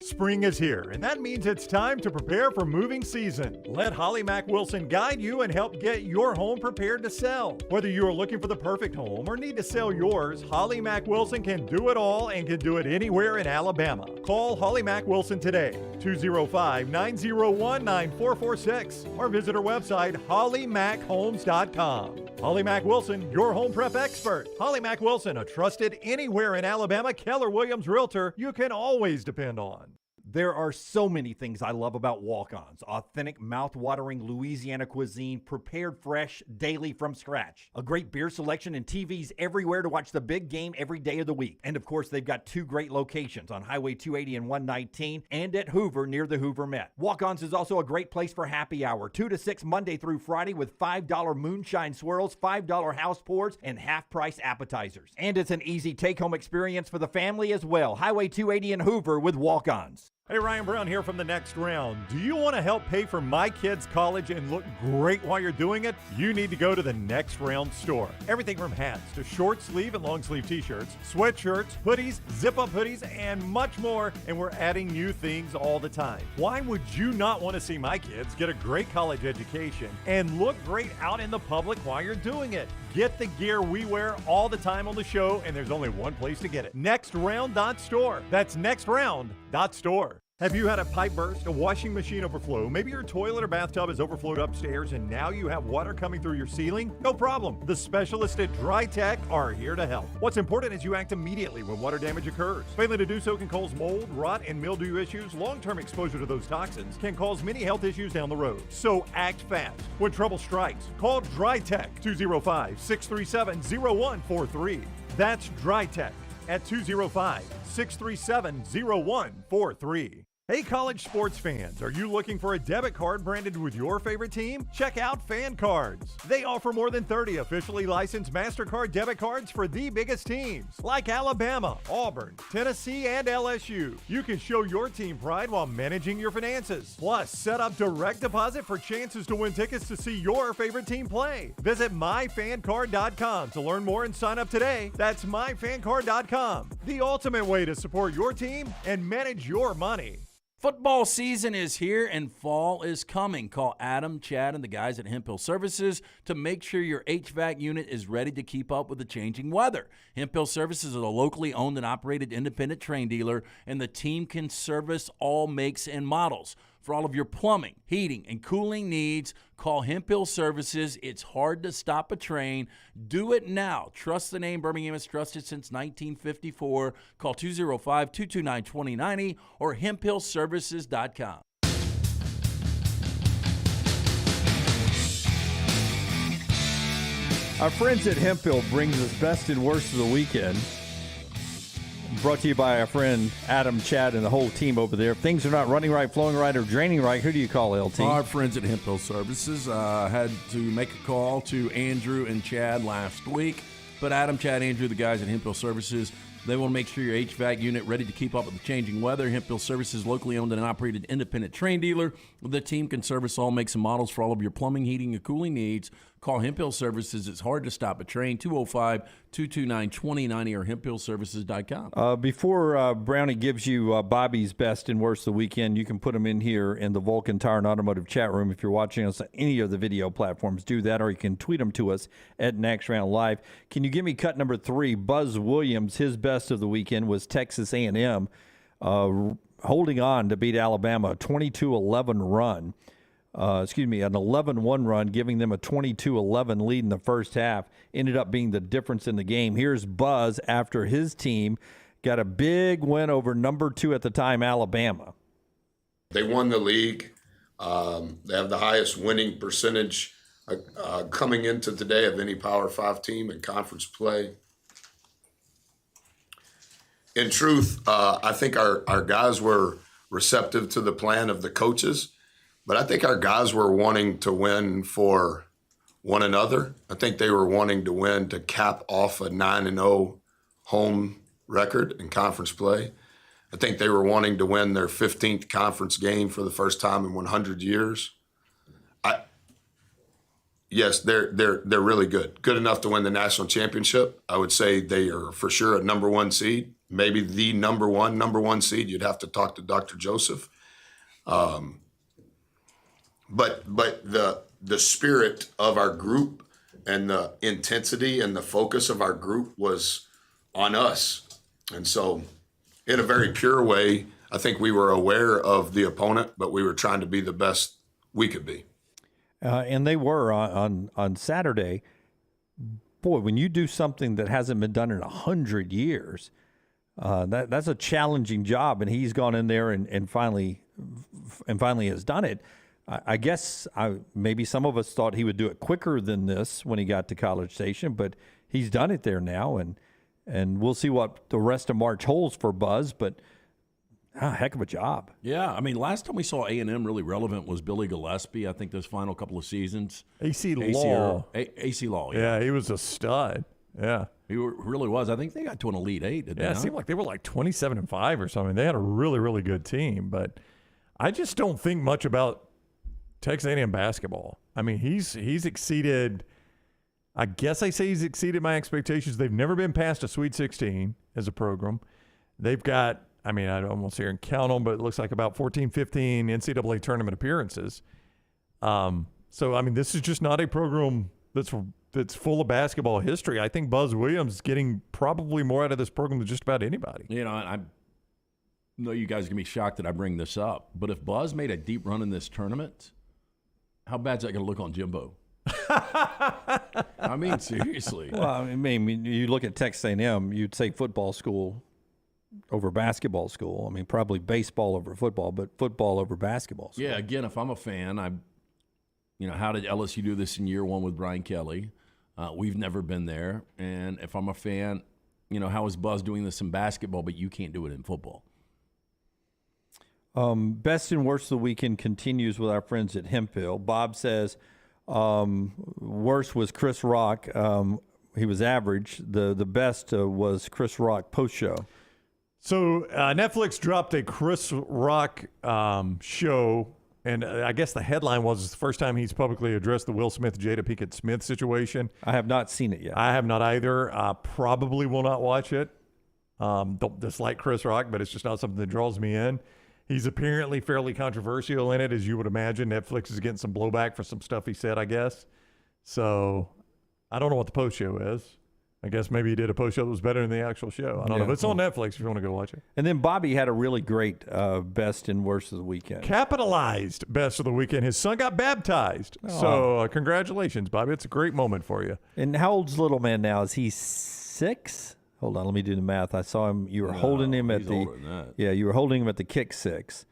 Spring is here, and that means it's time to prepare for moving season. Let Holly Mack Wilson guide you and help get your home prepared to sell. Whether you are looking for the perfect home or need to sell yours, Holly Mack Wilson can do it all and can do it anywhere in Alabama. Call Holly Mack Wilson today, 205-901-9446, or visit her website, hollymachomes.com. Holly Mack Wilson, your home prep expert. Holly Mack Wilson, a trusted anywhere in Alabama Keller Williams realtor you can always depend on. There are so many things I love about walk-ons. Authentic, mouth-watering Louisiana cuisine, prepared fresh, daily from scratch. A great beer selection and TVs everywhere to watch the big game every day of the week. And of course, they've got 2 great locations on Highway 280 and 119 and at Hoover near the Hoover Met. Walk-ons is also a great place for happy hour, 2 to 6 Monday through Friday with $5 moonshine swirls, $5 house pours, and half-price appetizers. And it's an easy take-home experience for the family as well. Highway 280 in Hoover with walk-ons. Hey, Ryan Brown here from the Next Round. Do you want to help pay for my kids' college and look great while you're doing it? You need to go to the Next Round store. Everything from hats to short sleeve and long sleeve t-shirts, sweatshirts, hoodies, zip-up hoodies, and much more. And we're adding new things all the time. Why would you not want to see my kids get a great college education and look great out in the public while you're doing it? Get the gear we wear all the time on the show, and there's only one place to get it. nextround.store. That's nextround.store. Have you had a pipe burst, a washing machine overflow? Maybe your toilet or bathtub has overflowed upstairs and now you have water coming through your ceiling? No problem. The specialists at Dry Tech are here to help. What's important is you act immediately when water damage occurs. Failing to do so can cause mold, rot, and mildew issues. Long-term exposure to those toxins can cause many health issues down the road. So act fast. When trouble strikes, call Dry Tech 205-637-0143. That's Dry Tech at 205-637-0143. Hey, college sports fans, are you looking for a debit card branded with your favorite team? Check out Fan Cards. They offer more than 30 officially licensed MasterCard debit cards for the biggest teams, like Alabama, Auburn, Tennessee, and LSU. You can show your team pride while managing your finances. Plus, set up direct deposit for chances to win tickets to see your favorite team play. Visit myfancard.com to learn more and sign up today. That's myfancard.com, the ultimate way to support your team and manage your money. Football season is here and fall is coming. Call Adam, Chad, and the guys at Hemp Hill Services to make sure your HVAC unit is ready to keep up with the changing weather. Hemp Hill Services is a locally owned and operated independent train dealer, and the team can service all makes and models. For all of your plumbing, heating, and cooling needs, call Hemp Hill Services. It's hard to stop a train. Do it now. Trust the name. Birmingham has trusted since 1954. Call 205-229-2090 or hemphillservices.com. Our friends at Hemp Hill brings us best and worst of the weekend. Brought to you by our friend Adam, Chad, and the whole team over there. If things are not running right, flowing right, or draining right, who do you call, LT? Our friends at Hemp Hill Services had to make a call to Andrew and Chad last week. But Adam, Chad, Andrew, the guys at Hemp Hill Services, they want to make sure your HVAC unit ready to keep up with the changing weather. Hemp Hill Services, locally owned and operated independent train dealer. The team can service all makes and models for all of your plumbing, heating, and cooling needs. Call Hemp Hill Services. It's hard to stop a train. 205-229-2090 or hemphillservices.com. Before Brownie gives you Bobby's best and worst of the weekend, you can put them in here in the Vulcan Tire and Automotive chat room. If you're watching us on any of the video platforms, do that, or you can tweet them to us at Next Round Live. Can you give me cut number 3? Buzz Williams, his best of the weekend was Texas A&M holding on to beat Alabama, a 22-11 run. An 11-1 run, giving them a 22-11 lead in the first half, ended up being the difference in the game. Here's Buzz after his team got a big win over number 2 at the time, Alabama. They won the league. They have the highest winning percentage coming into today of any Power 5 team in conference play. In truth, I think our guys were receptive to the plan of the coaches. But I think our guys were wanting to win for one another. I think they were wanting to win to cap off a 9-0 home record in conference play. I think they were wanting to win their 15th conference game for the first time in 100 years. yes, they're really good. Good enough to win the national championship. I would say they are for sure a number one seed, maybe the number one seed. You'd have to talk to Dr. Joseph. But the spirit of our group and the intensity and the focus of our group was on us. And so in a very pure way, I think we were aware of the opponent, but we were trying to be the best we could be. And they were on Saturday. Boy, when you do something that hasn't been done in 100 years, that's a challenging job. And he's gone in there and finally has done it. I guess maybe some of us thought he would do it quicker than this when he got to College Station, but he's done it there now, and we'll see what the rest of March holds for Buzz. But heck of a job. Yeah, I mean, last time we saw A&M really relevant was Billy Gillespie. I think those final couple of seasons. AC Law. AC Law. Yeah, he was a stud. Yeah, he really was. I think they got to an Elite Eight. Did they it seemed like they were like 27-5 or something. They had a really, really good team, but I just don't think much about Texas A&M basketball. I mean, he's exceeded. I guess I say he's exceeded my expectations. They've never been past a Sweet 16 as a program. They've got, I mean, I don't want to sit here and count them, but it looks like about 14, 15 NCAA tournament appearances. So, I mean, this is just not a program that's full of basketball history. I think Buzz Williams is getting probably more out of this program than just about anybody. You know, I know you guys are going to be shocked that I bring this up, but if Buzz made a deep run in this tournament, how bad is that going to look on Jimbo? I mean, seriously. Well, I mean, you look at Texas A&M, you'd say football school over basketball school. I mean, probably baseball over football, but football over basketball school. Yeah, again, if I'm a fan, how did LSU do this in year one with Brian Kelly? We've never been there. And if I'm a fan, how is Buzz doing this in basketball, but you can't do it in football? Best and worst of the weekend continues with our friends at Hemphill. Bob says worst was Chris Rock. He was average. The best was Chris Rock post-show. So Netflix dropped a Chris Rock show, and I guess the headline was it's the first time he's publicly addressed the Will Smith, Jada Pinkett Smith situation. I have not seen it yet. I have not either. Probably will not watch it. Don't dislike Chris Rock, but it's just not something that draws me in. He's apparently fairly controversial in it, as you would imagine. Netflix is getting some blowback for some stuff he said, I guess. So I don't know what the post show is. I guess maybe he did a post show that was better than the actual show. I don't know. But it's on Netflix if you want to go watch it. And then Bobby had a really great best and worst of the weekend. Capitalized best of the weekend. His son got baptized. Oh. So congratulations, Bobby. It's a great moment for you. And how old's little man now? Is he 6? Hold on, let me do the math. I saw him. You were holding him at you were holding him at the kick 6.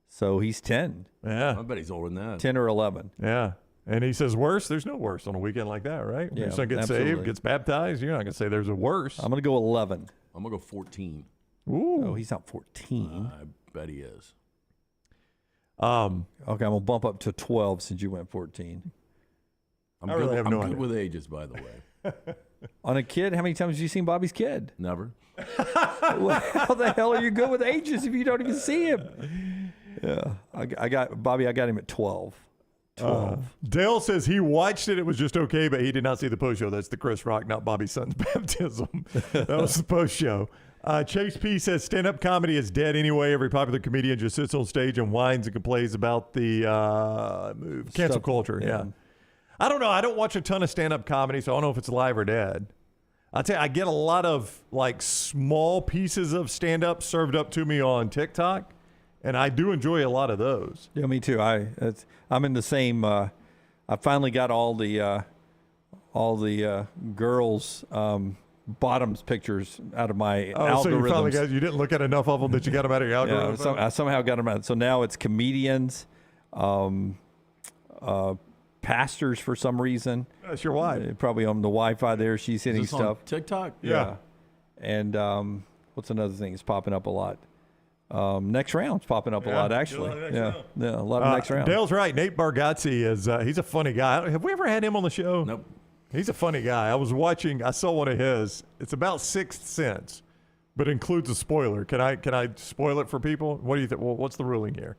So he's 10. Yeah. I bet he's older than that. 10 or 11. Yeah. And he says worse. There's no worse on a weekend like that, right? When your son gets saved, gets baptized, you're not going to say there's a worse. I'm going to go 11. I'm going to go 14. Ooh. Oh, he's not 14. I bet he is. Okay, I'm going to bump up to 12 since you went 14. I'm good with ages, by the way. On a kid, how many times have you seen Bobby's kid? Never. Well, how the hell are you good with ages if you don't even see him? Yeah, I got him at 12. 12. Dale says he watched it. It was just okay, but he did not see the post show. That's the Chris Rock, not Bobby's son's baptism. That was the post show. Chase P says stand-up comedy is dead anyway. Every popular comedian just sits on stage and whines and complains about the cancel culture. Yeah. I don't know. I don't watch a ton of stand-up comedy, so I don't know if it's live or dead. I'll tell you, I get a lot of like small pieces of stand-up served up to me on TikTok, and I do enjoy a lot of those. Yeah, me too. I'm in the same. I finally got all the girls' bottoms pictures out of my algorithms. So you finally you didn't look at enough of them that you got them out of your algorithm? Yeah, I somehow got them out. So now it's comedians, pastors for some reason. That's your wife. Probably on the Wi-Fi there. She's hitting stuff. On TikTok? Yeah. And what's another thing that's popping up a lot? Next round's popping up a lot, actually. Yeah, a lot of next round. Dale's right. Nate Bargatze is he's a funny guy. Have we ever had him on the show? Nope. He's a funny guy. I saw one of his. It's about Sixth Sense, but includes a spoiler. Can I spoil it for people? What do you think? Well, what's the ruling here?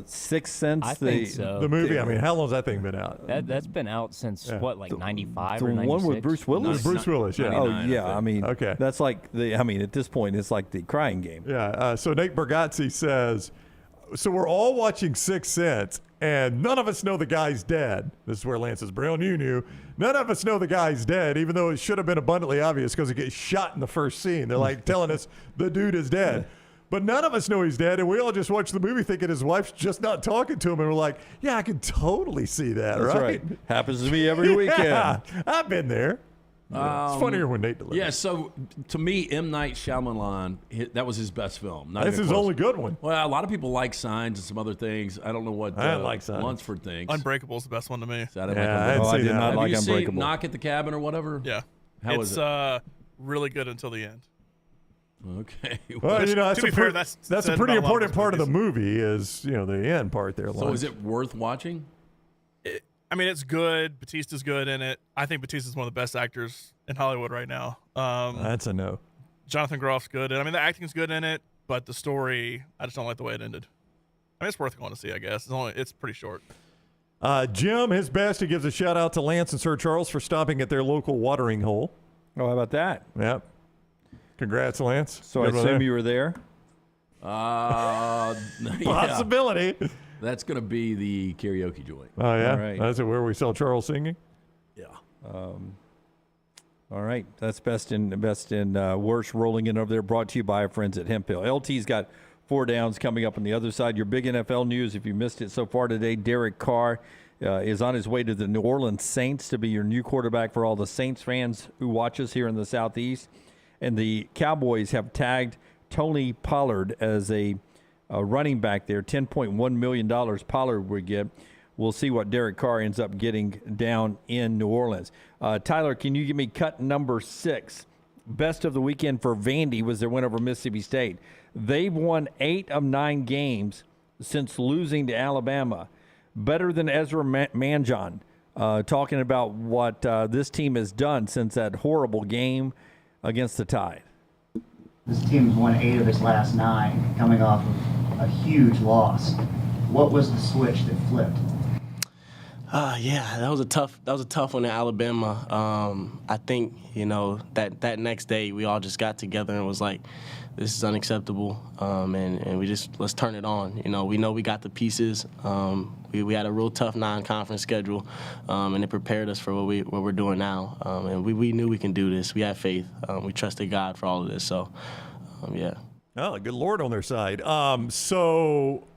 Sixth Sense. I think so. The movie. I mean, how long has that thing been out? That's been out since what, like 95 or The 96? one with Bruce Willis. Bruce Willis. Yeah. Oh yeah. I mean, okay. That's like at this point, it's like the crying game. Yeah. So Nate Bargatze says, so we're all watching Sixth Sense, and none of us know the guy's dead. This is where Lance says, Braille, you knew. None of us know the guy's dead, even though it should have been abundantly obvious because he gets shot in the first scene. They're like telling us the dude is dead. But none of us know he's dead, and we all just watch the movie thinking his wife's just not talking to him, and we're like, yeah, I can totally see that, That's right? Happens to me every weekend. Yeah, I've been there. It's funnier when Nate delivers. Yeah, so to me, M. Night Shyamalan, that was his best film. That's his only good one. Well, a lot of people like Signs and some other things. I don't know what I didn't like Signs. Lunsford thinks. Unbreakable is the best one to me. I did not like Have you Unbreakable. seen Knock at the Cabin or whatever? Yeah. How was it? Really good until the end. Okay. Well, that's to be fair, that's a said pretty about a lot of important part of the movie is, the end part there. So is it worth watching? I mean, it's good. Batista's good in it. I think Batista's one of the best actors in Hollywood right now. That's a no. Jonathan Groff's good. I mean, the acting's good in it, but the story, I just don't like the way it ended. I mean, it's worth going to see, I guess. It's pretty short. Jim, his best, he gives a shout out to Lance and Sir Charles for stopping at their local watering hole. Oh, how about that? Yep. Congrats, Lance. So Good I assume you were there? Possibility. Yeah. That's going to be the karaoke joint. Oh, yeah? All right. That's it where we saw Charles singing? Yeah. All right. That's best in worst rolling in over there, brought to you by our friends at Hemp Hill. LT's got 4 downs coming up on the other side. Your big NFL news, if you missed it so far today, Derek Carr is on his way to the New Orleans Saints to be your new quarterback for all the Saints fans who watch us here in the Southeast. And the Cowboys have tagged Tony Pollard as a running back there, $10.1 million Pollard would get. We'll see what Derek Carr ends up getting down in New Orleans. Tyler, can you give me cut number 6? Best of the weekend for Vandy was their win over Mississippi State. They've won 8 of 9 games since losing to Alabama. Better than Ezra Manjon, talking about what this team has done since that horrible game against the Tide. This team's won 8 of its last 9, coming off of a huge loss. What was the switch that flipped? Yeah, that was a tough one in Alabama. I think that next day we all just got together and was like, this is unacceptable, and we just let's turn it on. We know we got the pieces. We had a real tough non-conference schedule, and it prepared us for what we're doing now. And we knew we can do this. We had faith. We trusted God for all of this. So, yeah. Oh, good Lord on their side. So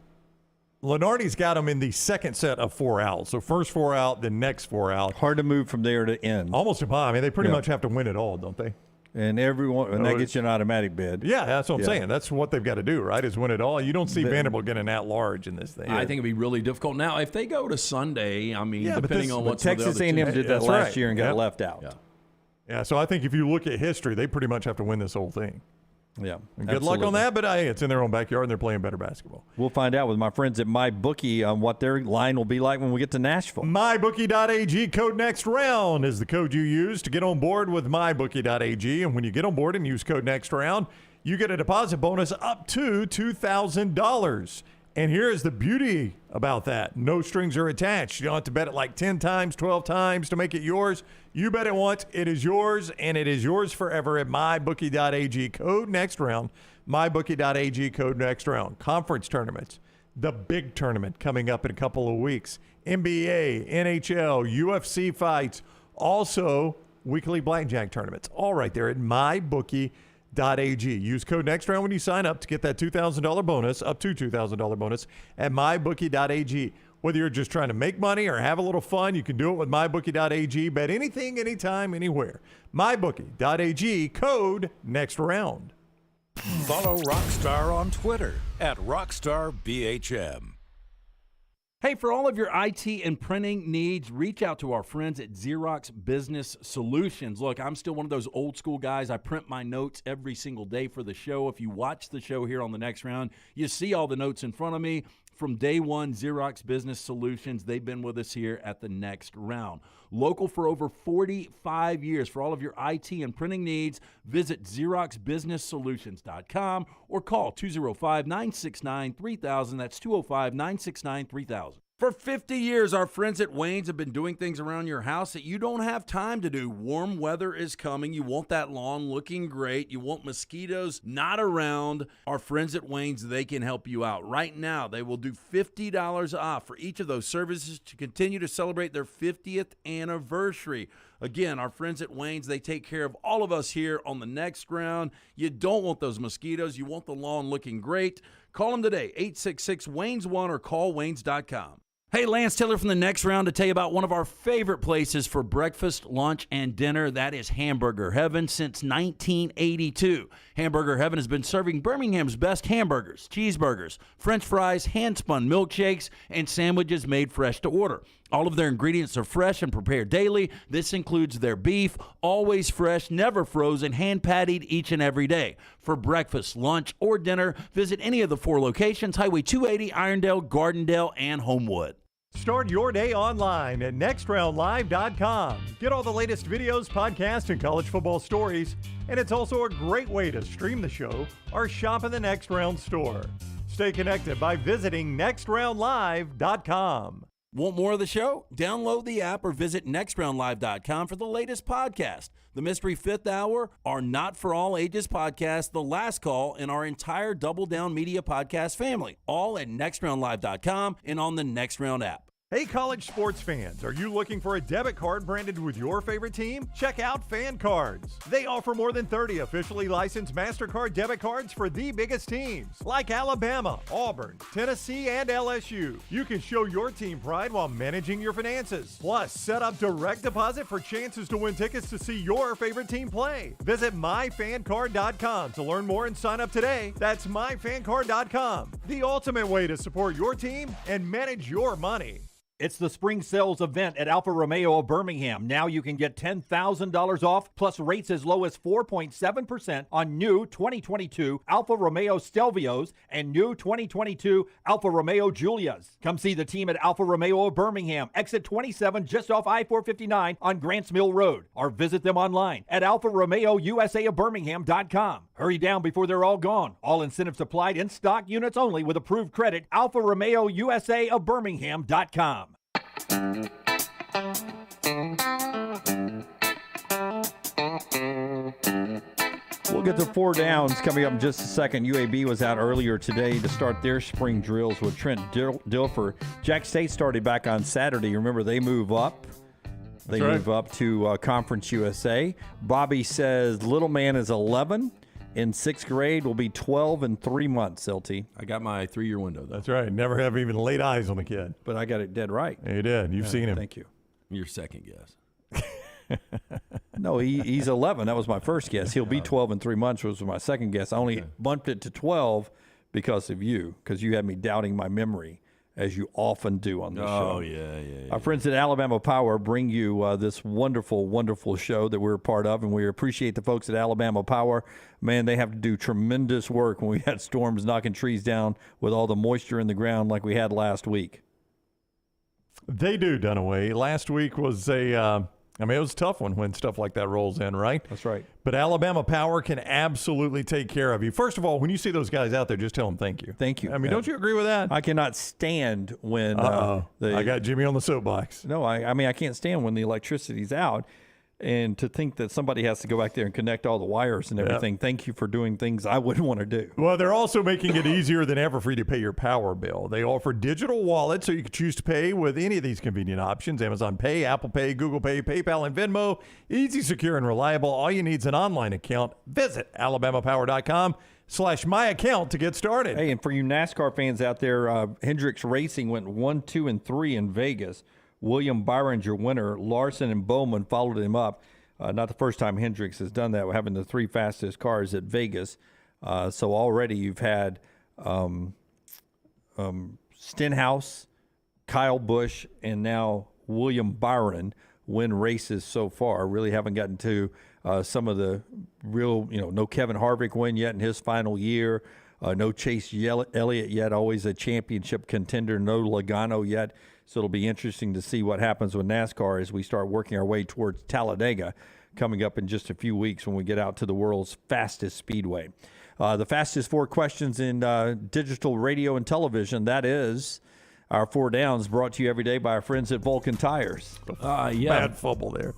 Lenardi's got them in the second set of 4 out. So first 4 out, the next 4 out. Hard to move from there to end. Almost impossible. I mean, they pretty much have to win it all, don't they? And that gets you an automatic bid. Yeah, that's what I'm saying. That's what they've got to do, right? Is win it all. You don't see Vanderbilt getting at-large in this thing. I think it'd be really difficult. Now, if they go to Sunday, I mean, depending on what's Texas A&M did that last year and got left out. Yeah, so I think if you look at history, they pretty much have to win this whole thing. Yeah. And good luck on that, but hey, it's in their own backyard and they're playing better basketball. We'll find out with my friends at MyBookie on what their line will be like when we get to Nashville. MyBookie.ag, code next round is the code you use to get on board with MyBookie.ag. And when you get on board and use code next round, you get a deposit bonus up to $2,000. And here's the beauty about that. No strings are attached. You don't have to bet it like 10 times, 12 times to make it yours. You bet it once, it is yours, and it is yours forever at MyBookie.ag. Code next round. MyBookie.ag, code next round. Conference tournaments. The big tournament coming up in a couple of weeks. NBA, NHL, UFC fights. Also, weekly blackjack tournaments. All right there at MyBookie.ag. Use code NEXTROUND when you sign up to get that $2,000 bonus, up to $2,000 bonus at MyBookie.ag. Whether you're just trying to make money or have a little fun, you can do it with MyBookie.ag. Bet anything, anytime, anywhere. MyBookie.ag, code NEXTROUND. Follow Rockstar on Twitter at RockstarBHM. Hey, for all of your IT and printing needs, reach out to our friends at Xerox Business Solutions. Look, I'm still one of those old school guys. I print my notes every single day for the show. If you watch the show here on the next round, you see all the notes in front of me. From day one, Xerox Business Solutions, they've been with us here at the Next Round. Local for over 45 years. For all of your IT and printing needs, visit XeroxBusinessSolutions.com or call 205-969-3000. That's 205-969-3000. For 50 years, our friends at Wayne's have been doing things around your house that you don't have time to do. Warm weather is coming. You want that lawn looking great. You want mosquitoes not around. Our friends at Wayne's, they can help you out. Right now, they will do $50 off for each of those services to continue to celebrate their 50th anniversary. Again, our friends at Wayne's, they take care of all of us here on the Next Round. You don't want those mosquitoes. You want the lawn looking great. Call them today, 866-WAYNES1 or call Waynes.com. Hey, Lance Taylor from the Next Round to tell you about one of our favorite places for breakfast, lunch, and dinner. That is Hamburger Heaven since 1982. Hamburger Heaven has been serving Birmingham's best hamburgers, cheeseburgers, French fries, hand-spun milkshakes, and sandwiches made fresh to order. All of their ingredients are fresh and prepared daily. This includes their beef, always fresh, never frozen, hand-pattied each and every day. For breakfast, lunch, or dinner, visit any of the 4 locations, Highway 280, Irondale, Gardendale, and Homewood. Start your day online at nextroundlive.com. Get all the latest videos, podcasts, and college football stories. And it's also a great way to stream the show or shop in the Next Round store. Stay connected by visiting nextroundlive.com. Want more of the show? Download the app or visit nextroundlive.com for the latest podcast. The Mystery Fifth Hour, our Not For All Ages podcast, The Last Call, and our entire Double Down Media podcast family. All at nextroundlive.com and on the Next Round app. Hey, college sports fans, are you looking for a debit card branded with your favorite team? Check out Fan Cards. They offer more than 30 officially licensed MasterCard debit cards for the biggest teams, like Alabama, Auburn, Tennessee, and LSU. You can show your team pride while managing your finances. Plus, set up direct deposit for chances to win tickets to see your favorite team play. Visit myfancard.com to learn more and sign up today. That's myfancard.com, the ultimate way to support your team and manage your money. It's the spring sales event at Alfa Romeo of Birmingham. Now you can get $10,000 off plus rates as low as 4.7% on new 2022 Alfa Romeo Stelvios and new 2022 Alfa Romeo Giulias. Come see the team at Alfa Romeo of Birmingham, exit 27 just off I-459 on Grants Mill Road, or visit them online at alfaromeousaofbirmingham.com. Hurry down before they're all gone. All incentives applied, in stock units only with approved credit. Alfa Romeo USA of Birmingham.com. We'll get to 4 downs coming up in just a second. UAB was out earlier today to start their spring drills with Trent Dilfer. Jack State started back on Saturday. Remember, they move up. They move up to Conference USA. Bobby says little man is 11. In 6th grade will be 12 in 3 months, LT. I got my 3-year window, though. That's right. Never have even laid eyes on the kid. But I got it dead right. You did. You've seen him. Thank you. Your second guess. No, he's 11. That was my first guess. He'll be 12 in 3 months, which was my second guess. I only bumped it to 12 because of you, because you had me doubting my memory, as you often do on this show. Oh, yeah. Our friends at Alabama Power bring you this wonderful, wonderful show that we're a part of, and we appreciate the folks at Alabama Power. Man, they have to do tremendous work when we had storms knocking trees down with all the moisture in the ground like we had last week. They do, Dunaway. Last week was it was a tough one when stuff like that rolls in, right? That's right. But Alabama Power can absolutely take care of you. First of all, when you see those guys out there, just tell them thank you. Thank you. I mean, don't you agree with that? I cannot stand when I got Jimmy on the soapbox. No, I can't stand when the electricity's out. And to think that somebody has to go back there and connect all the wires and everything, Thank you for doing things I wouldn't want to do. Well, they're also making it easier than ever for you to pay your power bill. They offer digital wallets so you can choose to pay with any of these convenient options: Amazon Pay, Apple Pay, Google Pay, PayPal, and Venmo. Easy, secure, and reliable. All you need is an online account. Visit alabamapower.com/myaccount to get started. Hey, and for you NASCAR fans out there, Hendricks Racing went 1, 2, and 3 in Vegas. William Byron's your winner. Larson and Bowman followed him up. Not the first time Hendricks has done that, having the 3 fastest cars at Vegas. So already you've had Stenhouse, Kyle Busch, and now William Byron win races so far. Really haven't gotten to some of the real, no Kevin Harvick win yet in his final year. No Chase Elliott yet, always a championship contender. No Logano yet. So it'll be interesting to see what happens with NASCAR as we start working our way towards Talladega coming up in just a few weeks when we get out to the world's fastest speedway. The fastest 4 questions in digital radio and television, that is our 4 downs, brought to you every day by our friends at Vulcan Tires. Bad fumble there.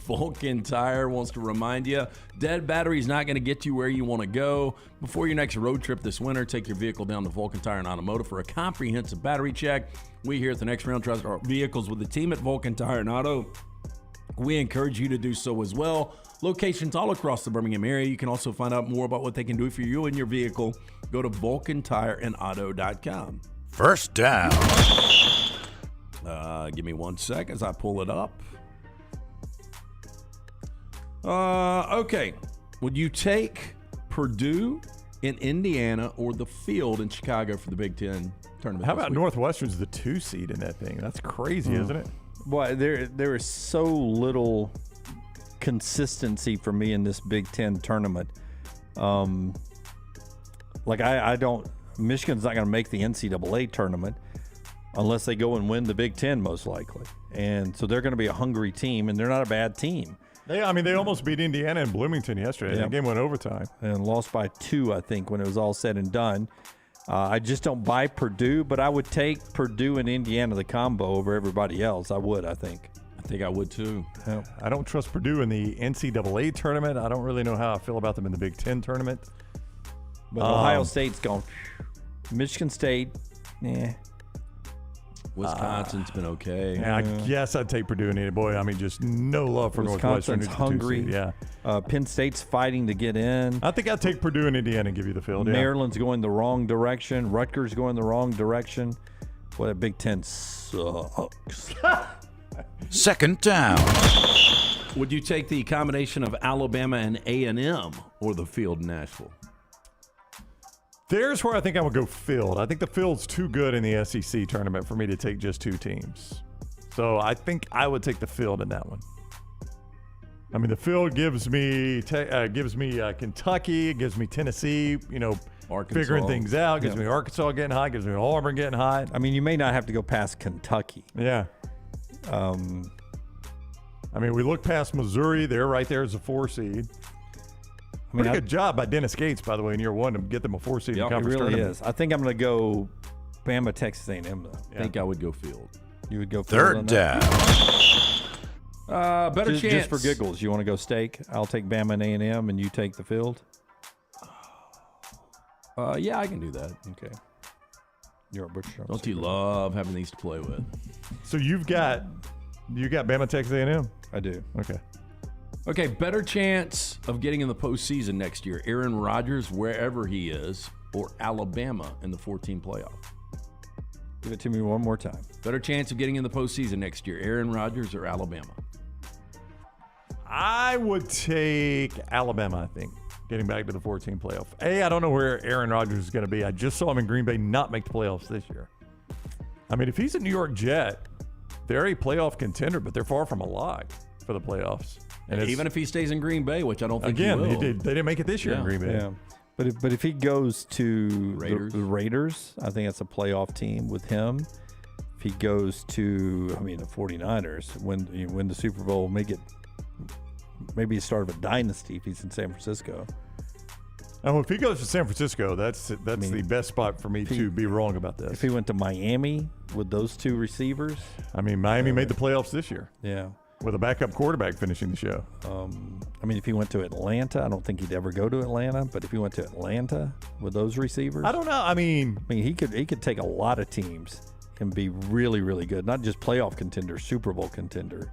Vulcan Tire wants to remind you, dead battery is not going to get you where you want to go. Before your next road trip this winter, take your vehicle down to Vulcan Tire and Automotive for a comprehensive battery check. We here at the Next Round trust our vehicles with the team at Vulcan Tire and Auto. We encourage you to do so as well. Locations all across the Birmingham area. You can also find out more about what they can do for you and your vehicle. Go to VulcanTireandAuto.com. First down. Give me 1 sec as I pull it up. Okay. Would you take Purdue in Indiana or the field in Chicago for the Big Ten tournament? How about Northwestern's the 2 seed in that thing? That's crazy, isn't it? Boy, there is so little consistency for me in this Big Ten tournament. I don't. Michigan's not going to make the NCAA tournament unless they go and win the Big Ten, most likely. And so they're going to be a hungry team, and they're not a bad team. They almost beat Indiana and Bloomington yesterday. That game went overtime. And lost by 2, I think, when it was all said and done. I just don't buy Purdue, but I would take Purdue and Indiana, the combo, over everybody else. I would, I think. I think I would, too. Yeah. I don't trust Purdue in the NCAA tournament. I don't really know how I feel about them in the Big Ten tournament. But Ohio State's gone. Michigan State, Wisconsin's been okay. Yeah, I guess I'd take Purdue and boy, just no love for Northwestern. Wisconsin's hungry. Yeah. Penn State's fighting to get in. I think I'd take Purdue and Indiana and give you the field. Maryland's going the wrong direction. Rutgers going the wrong direction. Boy, that Big Ten sucks. Second down. Would you take the combination of Alabama and A&M or the field in Nashville? There's where I think I would go field. I think the field's too good in the SEC tournament for me to take just 2 teams. So I think I would take the field in that one. The field gives me Kentucky, it gives me Tennessee, Arkansas. Figuring things out, gives me Arkansas getting hot, gives me Auburn getting hot. You may not have to go past Kentucky. Yeah. We look past Missouri. They're right there as a 4 seed. Pretty good job by Dennis Gates, by the way, in year 1 to get them a 4 seed in the conference tournament. It really is. I think I'm going to go Bama, Texas A&M, though. I think I would go field. You would go field. Third down. Better chance. Just for giggles, you want to go steak? I'll take Bama and A&M, and you take the field? Yeah, I can do that. Okay. You're a butcher. Don't you love having these to play with? So you got Bama, Texas A&M? I do. Okay, better chance of getting in the postseason next year, Aaron Rodgers, wherever he is, or Alabama in the 14 playoff? Give it to me one more time. Better chance of getting in the postseason next year, Aaron Rodgers or Alabama? I would take Alabama, I think, getting back to the 14 playoff. I don't know where Aaron Rodgers is going to be. I just saw him in Green Bay not make the playoffs this year. If he's a New York Jet, they're a playoff contender, but they're far from a lock for the playoffs. And even if he stays in Green Bay, which I don't think again, he will. they didn't make it this year in Green Bay. Yeah. But if he goes to the Raiders, I think that's a playoff team with him. If he goes to, the 49ers, win the Super Bowl, maybe the start of a dynasty if he's in San Francisco. If he goes to San Francisco, that's the best spot for me to be wrong about this. If he went to Miami with those 2 receivers. Miami made the playoffs this year. Yeah. With a backup quarterback finishing the show. If he went to Atlanta, I don't think he'd ever go to Atlanta. But if he went to Atlanta with those receivers, I don't know. He could take a lot of teams and be really, really good. Not just playoff contender, Super Bowl contender.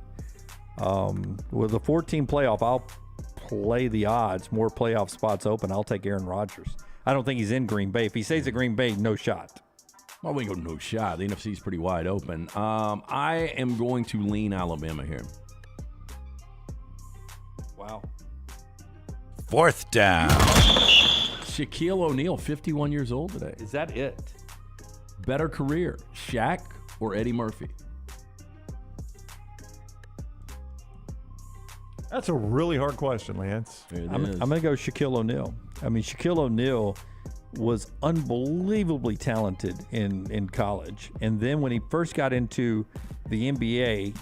With the 14 playoff, I'll play the odds. More playoff spots open. I'll take Aaron Rodgers. I don't think he's in Green Bay. If he stays at Green Bay, no shot. Well, we go no shot. The NFC's pretty wide open. I am going to lean Alabama here. Wow. Fourth down. Shaquille O'Neal, 51 years old today. Is that it? Better career, Shaq or Eddie Murphy? That's a really hard question, Lance. I'm going to go Shaquille O'Neal. Shaquille O'Neal was unbelievably talented in college. And then when he first got into the NBA,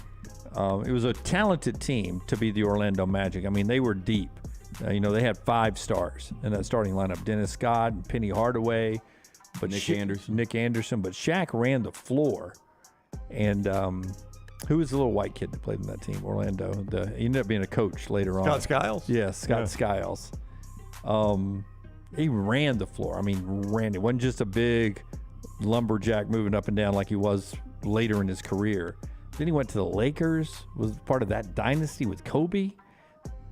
it was a talented team to be the Orlando Magic. I mean, they were deep. They had 5 stars in that starting lineup. Dennis Scott, and Penny Hardaway, but Nick Anderson. But Shaq ran the floor. And who was the little white kid that played in that team, Orlando? He ended up being a coach later on. Scott Skiles? Yes, Scott Skiles. He ran the floor. I mean, ran. It wasn't just a big lumberjack moving up and down like he was later in his career. Then he went to the Lakers, was part of that dynasty with Kobe.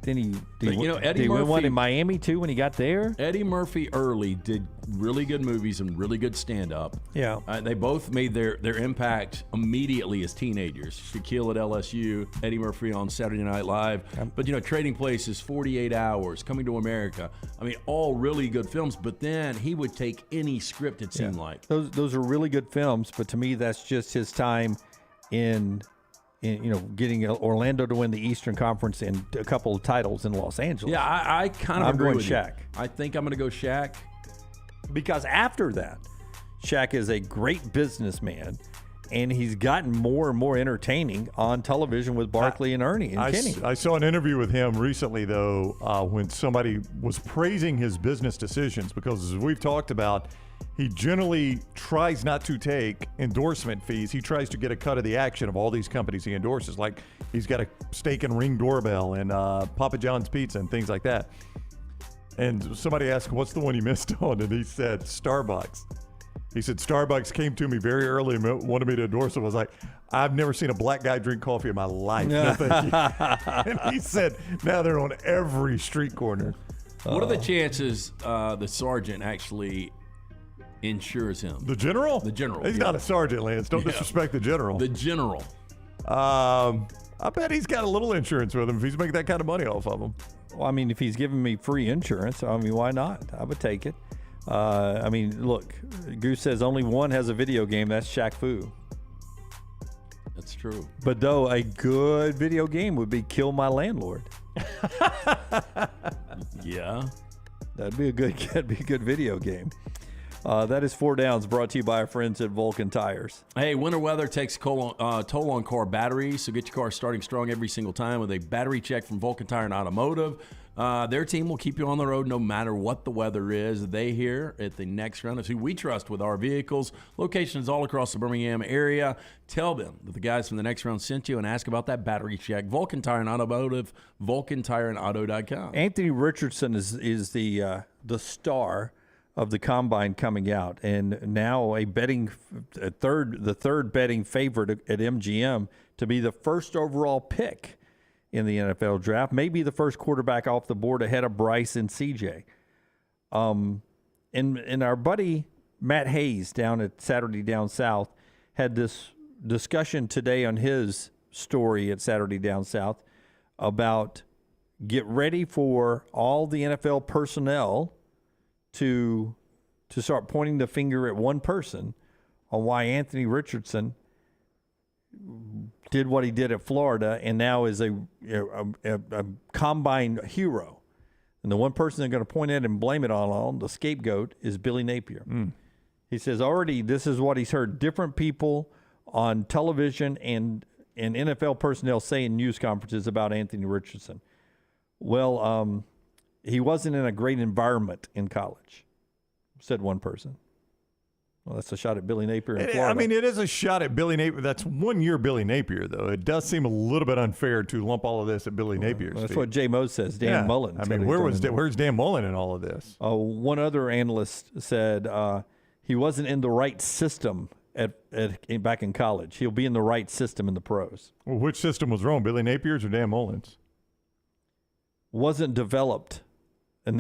Then he went one in Miami too when he got there. Eddie Murphy early did really good movies and really good stand-up. Yeah. They both made their impact immediately as teenagers. Shaquille at LSU, Eddie Murphy on Saturday Night Live. But, Trading Places, 48 Hours, Coming to America. I mean, all really good films. But then he would take any script, it seemed like. Those are really good films. But to me, that's just his time in getting Orlando to win the Eastern Conference and a couple of titles in Los Angeles. Yeah, I kind of agree with Shaq. I think I'm going to go Shaq. Because after that, Shaq is a great businessman, and he's gotten more and more entertaining on television with Barkley and Ernie and Kenny. I saw an interview with him recently, though, when somebody was praising his business decisions, because as we've talked about, he generally tries not to take endorsement fees. He tries to get a cut of the action of all these companies he endorses. Like he's got a stake in Ring Doorbell and Papa John's Pizza and things like that. And somebody asked, what's the one you missed on? And he said, Starbucks. He said, Starbucks came to me very early and wanted me to endorse it. I was like, I've never seen a black guy drink coffee in my life. No, thank you. And he said, now they're on every street corner. What are the chances the sergeant actually insures him? The general? The general. He's not a sergeant, Lance. Don't disrespect the general. The general. I bet he's got a little insurance with him if he's making that kind of money off of him. Well, I mean, if he's giving me free insurance, I mean, why not? I would take it. I mean, look, Goose says only one has a video game. That's Shaq Fu. That's true. But though a good video game would be Kill My Landlord. Yeah. That'd be a good video game. That is 4 Downs, brought to you by our friends at Vulcan Tires. Hey, winter weather takes toll on car batteries, so get your car starting strong every single time with a battery check from Vulcan Tire and Automotive. Their team will keep you on the road no matter what the weather is. They here at the Next Round is who we trust with our vehicles. Locations all across the Birmingham area. Tell them that the guys from the Next Round sent you and ask about that battery check. Vulcan Tire and Automotive, VulcanTireandAuto.com. Anthony Richardson is the star of the combine coming out, and now the third betting favorite at MGM to be the first overall pick in the NFL draft, maybe the first quarterback off the board ahead of Bryce and CJ. And our buddy Matt Hayes down at Saturday Down South had this discussion today on his story at Saturday Down South about get ready for all the NFL personnel to start pointing the finger at one person on why Anthony Richardson did what he did at Florida and now is a combine hero. And the one person they're going to point at and blame it on the scapegoat, is Billy Napier. He says already this is what he's heard different people on television and NFL personnel say in news conferences about Anthony Richardson. Well, he wasn't in a great environment in college, said one person. Well, that's a shot at Billy Napier in Florida. I mean, it is a shot at Billy Napier. That's 1 year Billy Napier, though. It does seem a little bit unfair to lump all of this at Billy Napier's That's feet. what Jay Mo says. Dan Mullen. I mean, where's Dan Mullen in all of this? One other analyst said he wasn't in the right system back in college. He'll be in the right system in the pros. Well, which system was wrong, Billy Napier's or Dan Mullen's? Wasn't developed. And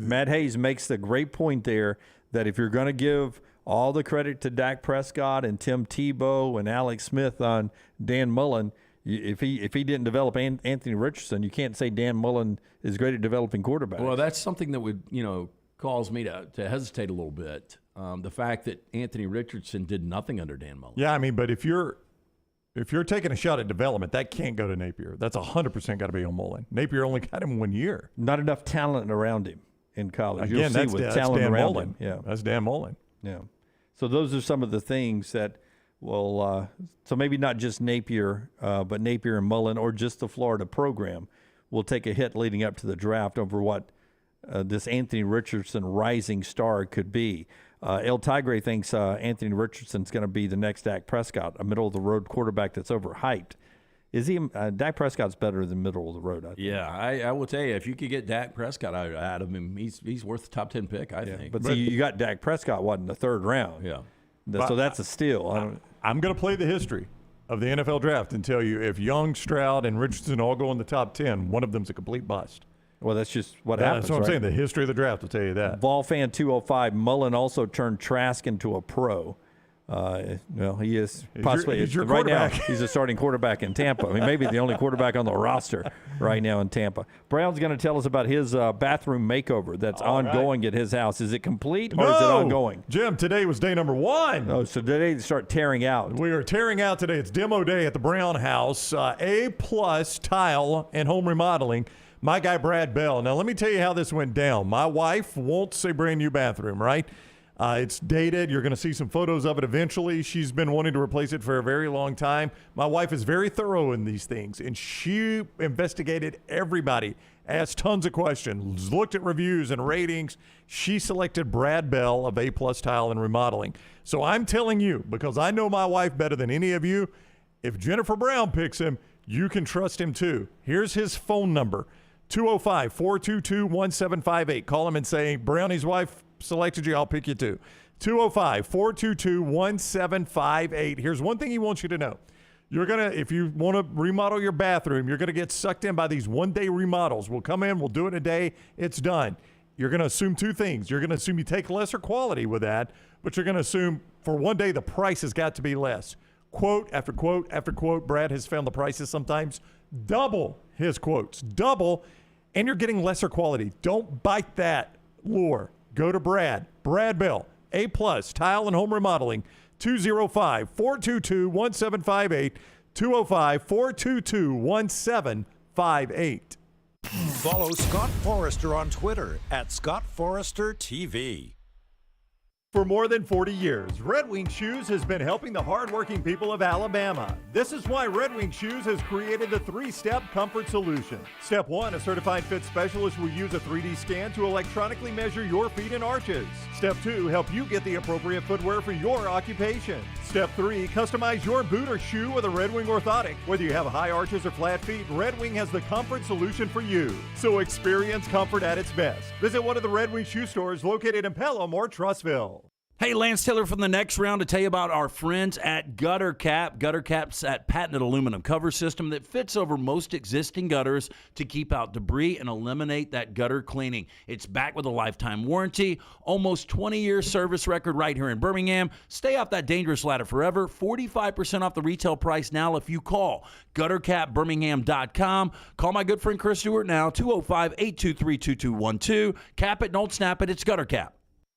Matt Hayes makes the great point there that if you're going to give all the credit to Dak Prescott and Tim Tebow and Alex Smith on Dan Mullen, if he didn't develop Anthony Richardson, you can't say Dan Mullen is great at developing quarterbacks. Well, that's something that would cause me to hesitate a little bit. The fact that Anthony Richardson did nothing under Dan Mullen. Yeah, I mean, but if you're taking a shot at development, that can't go to Napier. That's 100% got to be on Mullen. Napier only got him 1 year. Not enough talent around him. in college. Again, You'll see with talent Dan around Mullen. him. Yeah, that's Dan Mullen. Yeah. So those are some of the things that will. So maybe not just Napier, but Napier and Mullen, or just the Florida program, will take a hit leading up to the draft over what this Anthony Richardson rising star could be. El Tigre thinks Anthony Richardson's going to be the next Dak Prescott, a middle-of-the-road quarterback that's overhyped. Is he? Dak Prescott's better than middle-of-the-road, I think. Yeah, I will tell you, if you could get Dak Prescott out of him, he's worth the top 10 pick, I think. But see, you got Dak Prescott, in the third round. Yeah. So that's a steal. I'm going to play the history of the NFL draft and tell you if Young, Stroud, and Richardson all go in the top 10, one of them's a complete bust. Well, that's just what happens. That's what I'm saying. The history of the draft will tell you that. Volfan 205, Mullen also turned Trask into a pro. He is possibly he's your right now. quarterback. He's a starting quarterback in Tampa. I mean, maybe the only quarterback on the roster right now in Tampa. Brown's going to tell us about his bathroom makeover that's ongoing at his house. Is it complete or is it ongoing? Jim, today was day number 1. Oh, so today they start tearing out. We are tearing out today. It's demo day at the Brown house. A+ tile and home remodeling. My guy, Brad Bell. Now, let me tell you how this went down. My wife wants a brand new bathroom, right? It's dated. You're going to see some photos of it eventually. She's been wanting to replace it for a very long time. My wife is very thorough in these things, and she investigated everybody, asked tons of questions, looked at reviews and ratings. She selected Brad Bell of A+ Tile and Remodeling. So I'm telling you, because I know my wife better than any of you, if Jennifer Brown picks him, you can trust him too. Here's his phone number. 205-422-1758. Call him and say, Brownie's wife selected you. I'll pick you too. 205-422-1758. Here's one thing he wants you to know. You're going to, if you want to remodel your bathroom, you're going to get sucked in by these one-day remodels. We'll come in, we'll do it in a day, it's done. You're going to assume two things. You're going to assume you take lesser quality with that, but you're going to assume for one day the price has got to be less. Quote after quote after quote. Brad has found the prices sometimes double his quotes. Double, and you're getting lesser quality. Don't bite that lure. Go to Brad Bell, A+ Tile and Home Remodeling, 205-422-1758, 205-422-1758. Follow Scott Forrester on Twitter @ScottForresterTV. For more than 40 years, Red Wing Shoes has been helping the hardworking people of Alabama. This is why Red Wing Shoes has created the 3-step comfort solution. Step 1, a certified fit specialist will use a 3D scan to electronically measure your feet and arches. Step 2, help you get the appropriate footwear for your occupation. Step 3, customize your boot or shoe with a Red Wing orthotic. Whether you have high arches or flat feet, Red Wing has the comfort solution for you. So experience comfort at its best. Visit one of the Red Wing shoe stores located in Pelham or Trussville. Hey, Lance Taylor from the Next Round to tell you about our friends at Gutter Cap. Gutter Cap's that patented aluminum cover system that fits over most existing gutters to keep out debris and eliminate that gutter cleaning. It's backed with a lifetime warranty, almost 20-year service record right here in Birmingham. Stay off that dangerous ladder forever. 45% off the retail price now if you call guttercapbirmingham.com. Call my good friend Chris Stewart now, 205-823-2212. Cap it, don't snap it. It's Gutter Cap.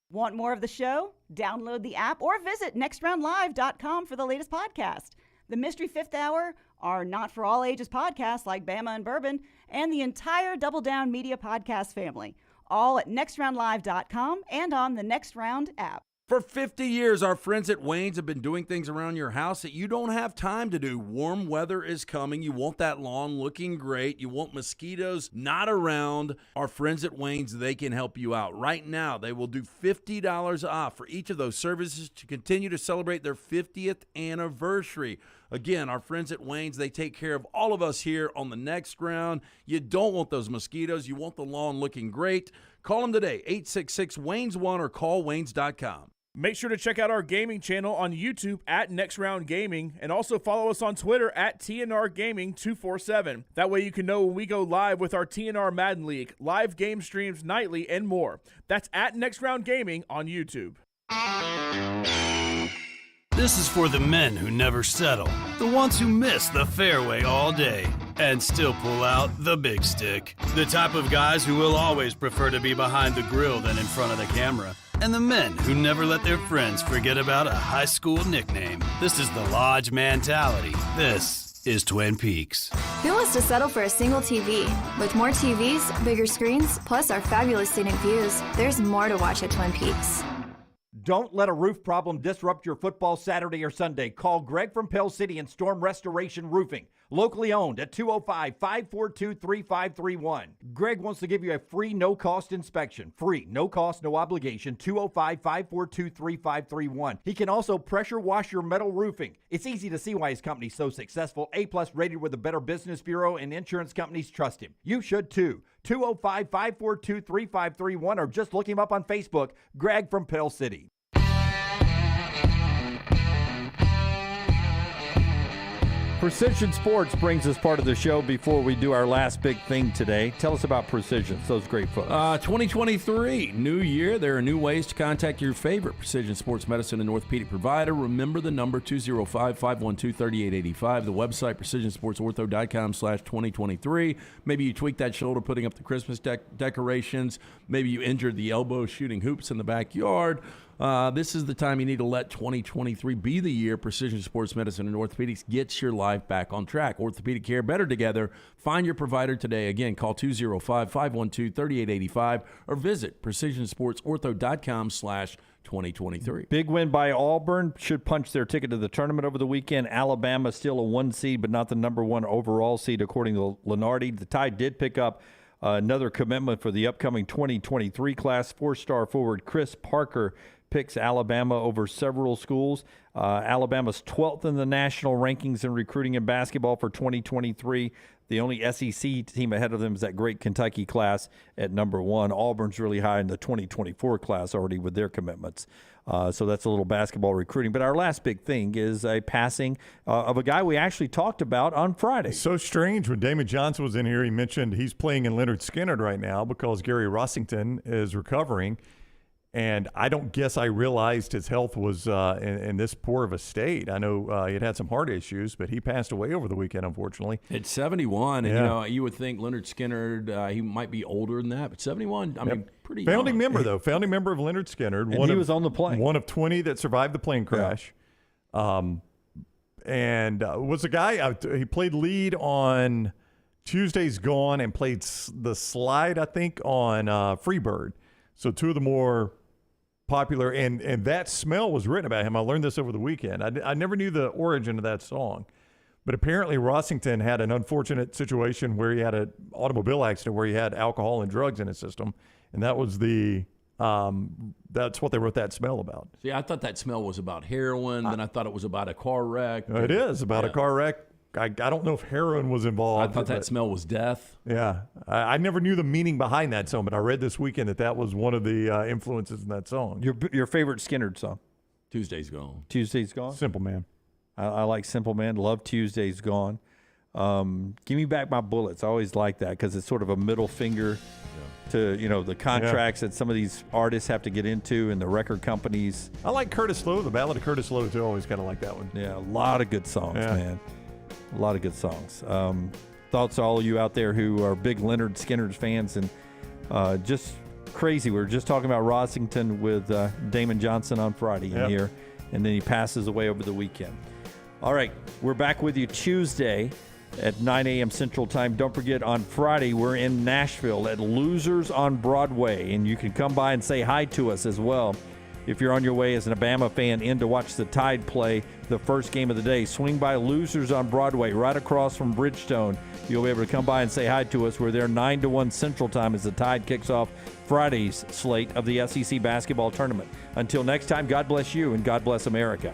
Want more of the show? Download the app or visit nextroundlive.com for the latest podcast. The Mystery Fifth Hour, our not for all ages podcasts like Bama and Bourbon, and the entire Double Down Media podcast family, all at nextroundlive.com and on the Next Round app. For 50 years, our friends at Wayne's have been doing things around your house that you don't have time to do. Warm weather is coming. You want that lawn looking great. You want mosquitoes not around. Our friends at Wayne's, they can help you out. Right now, they will do $50 off for each of those services to continue to celebrate their 50th anniversary. Again, our friends at Wayne's, they take care of all of us here on the Next Round. You don't want those mosquitoes. You want the lawn looking great. Call them today, 866-WAYNES1 or call waynes.com. Make sure to check out our gaming channel on YouTube at Next Round Gaming, and also follow us on Twitter at TNR Gaming 247. That way you can know when we go live with our TNR Madden League, live game streams nightly, and more. That's at Next Round Gaming on YouTube. This is for the men who never settle, the ones who miss the fairway all day and still pull out the big stick, the type of guys who will always prefer to be behind the grill than in front of the camera, and the men who never let their friends forget about a high school nickname. This is the Lodge mentality. This is Twin Peaks. Who wants to settle for a single TV? With more TVs, bigger screens, plus our fabulous scenic views, there's more to watch at Twin Peaks. Don't let a roof problem disrupt your football Saturday or Sunday. Call Greg from Pell City and Storm Restoration Roofing. Locally owned at 205-542-3531. Greg wants to give you a free, no-cost inspection. Free, no cost, no obligation, 205-542-3531. He can also pressure wash your metal roofing. It's easy to see why his company's so successful. A-plus rated with the Better Business Bureau, and insurance companies trust him. You should too. 205-542-3531, or just look him up on Facebook, Greg from Pell City. Precision Sports brings us part of the show before we do our last big thing today. Tell us about Precision, those great folks. 2023, new year. There are new ways to contact your favorite Precision Sports Medicine and Orthopedic provider. Remember the number 205-512-3885. The website, precisionsportsortho.com/2023. Maybe you tweaked that shoulder putting up the Christmas decorations. Maybe you injured the elbow shooting hoops in the backyard. This is the time you need to let 2023 be the year Precision Sports Medicine and Orthopedics gets your life back on track. Orthopedic care better together. Find your provider today. Again, call 205-512-3885 or visit precisionsportsortho.com/2023. Big win by Auburn. Should punch their ticket to the tournament over the weekend. Alabama still a 1 seed, but not the number 1 overall seed, according to Lenardi. The Tide did pick up another commitment for the upcoming 2023 class. 4-star forward Chris Parker picks Alabama over several schools. Alabama's 12th in the national rankings in recruiting in basketball for 2023. The only SEC team ahead of them is that great Kentucky class at number 1. Auburn's really high in the 2024 class already with their commitments. So that's a little basketball recruiting. But our last big thing is a passing of a guy we actually talked about on Friday. It's so strange. When Damon Johnson was in here, he mentioned he's playing in Leonard Skinner right now because Gary Rossington is recovering. And I don't guess I realized his health was in this poor of a state. I know he had some heart issues, but he passed away over the weekend, unfortunately. At 71, and you would think Leonard Skinner, he might be older than that, but 71, I mean, pretty founding young. member, though. Founding member of Leonard Skinner. And he was on the plane. One of 20 that survived the plane crash. And was a guy, he played lead on Tuesday's Gone and played the slide, I think, on Freebird. So two of the more popular, and That Smell was written about him. I learned this over the weekend. I never knew the origin of that song, but apparently Rossington had an unfortunate situation where he had an automobile accident where he had alcohol and drugs in his system, and that was that's what they wrote That Smell about. See, I thought That Smell was about heroin, then I thought it was about a car wreck. It is about a car wreck. I don't know if heroin was involved. I thought That Smell was death. Yeah. I never knew the meaning behind that song, but I read this weekend that was one of the influences in that song. Your favorite Skinner song? Tuesday's Gone. Tuesday's Gone? Simple Man. I like Simple Man. Love Tuesday's Gone. Give Me Back My Bullets. I always like that because it's sort of a middle finger to, the contracts that some of these artists have to get into and the record companies. I like Curtis Lowe. The Ballad of Curtis Lowe, too. I always kind of like that one. Yeah, a lot of good songs, man. A lot of good songs. Thoughts to all of you out there who are big Leonard Skinner fans, and just crazy. We were just talking about Rossington with Damon Johnson on Friday in here, and then he passes away over the weekend. All right, we're back with you Tuesday at 9 a.m. Central Time. Don't forget, on Friday, we're in Nashville at Losers on Broadway, and you can come by and say hi to us as well. If you're on your way as an Alabama fan in to watch the Tide play the first game of the day, swing by Losers on Broadway right across from Bridgestone. You'll be able to come by and say hi to us. We're there 9 to 1 Central Time as the Tide kicks off Friday's slate of the SEC basketball tournament. Until next time, God bless you and God bless America.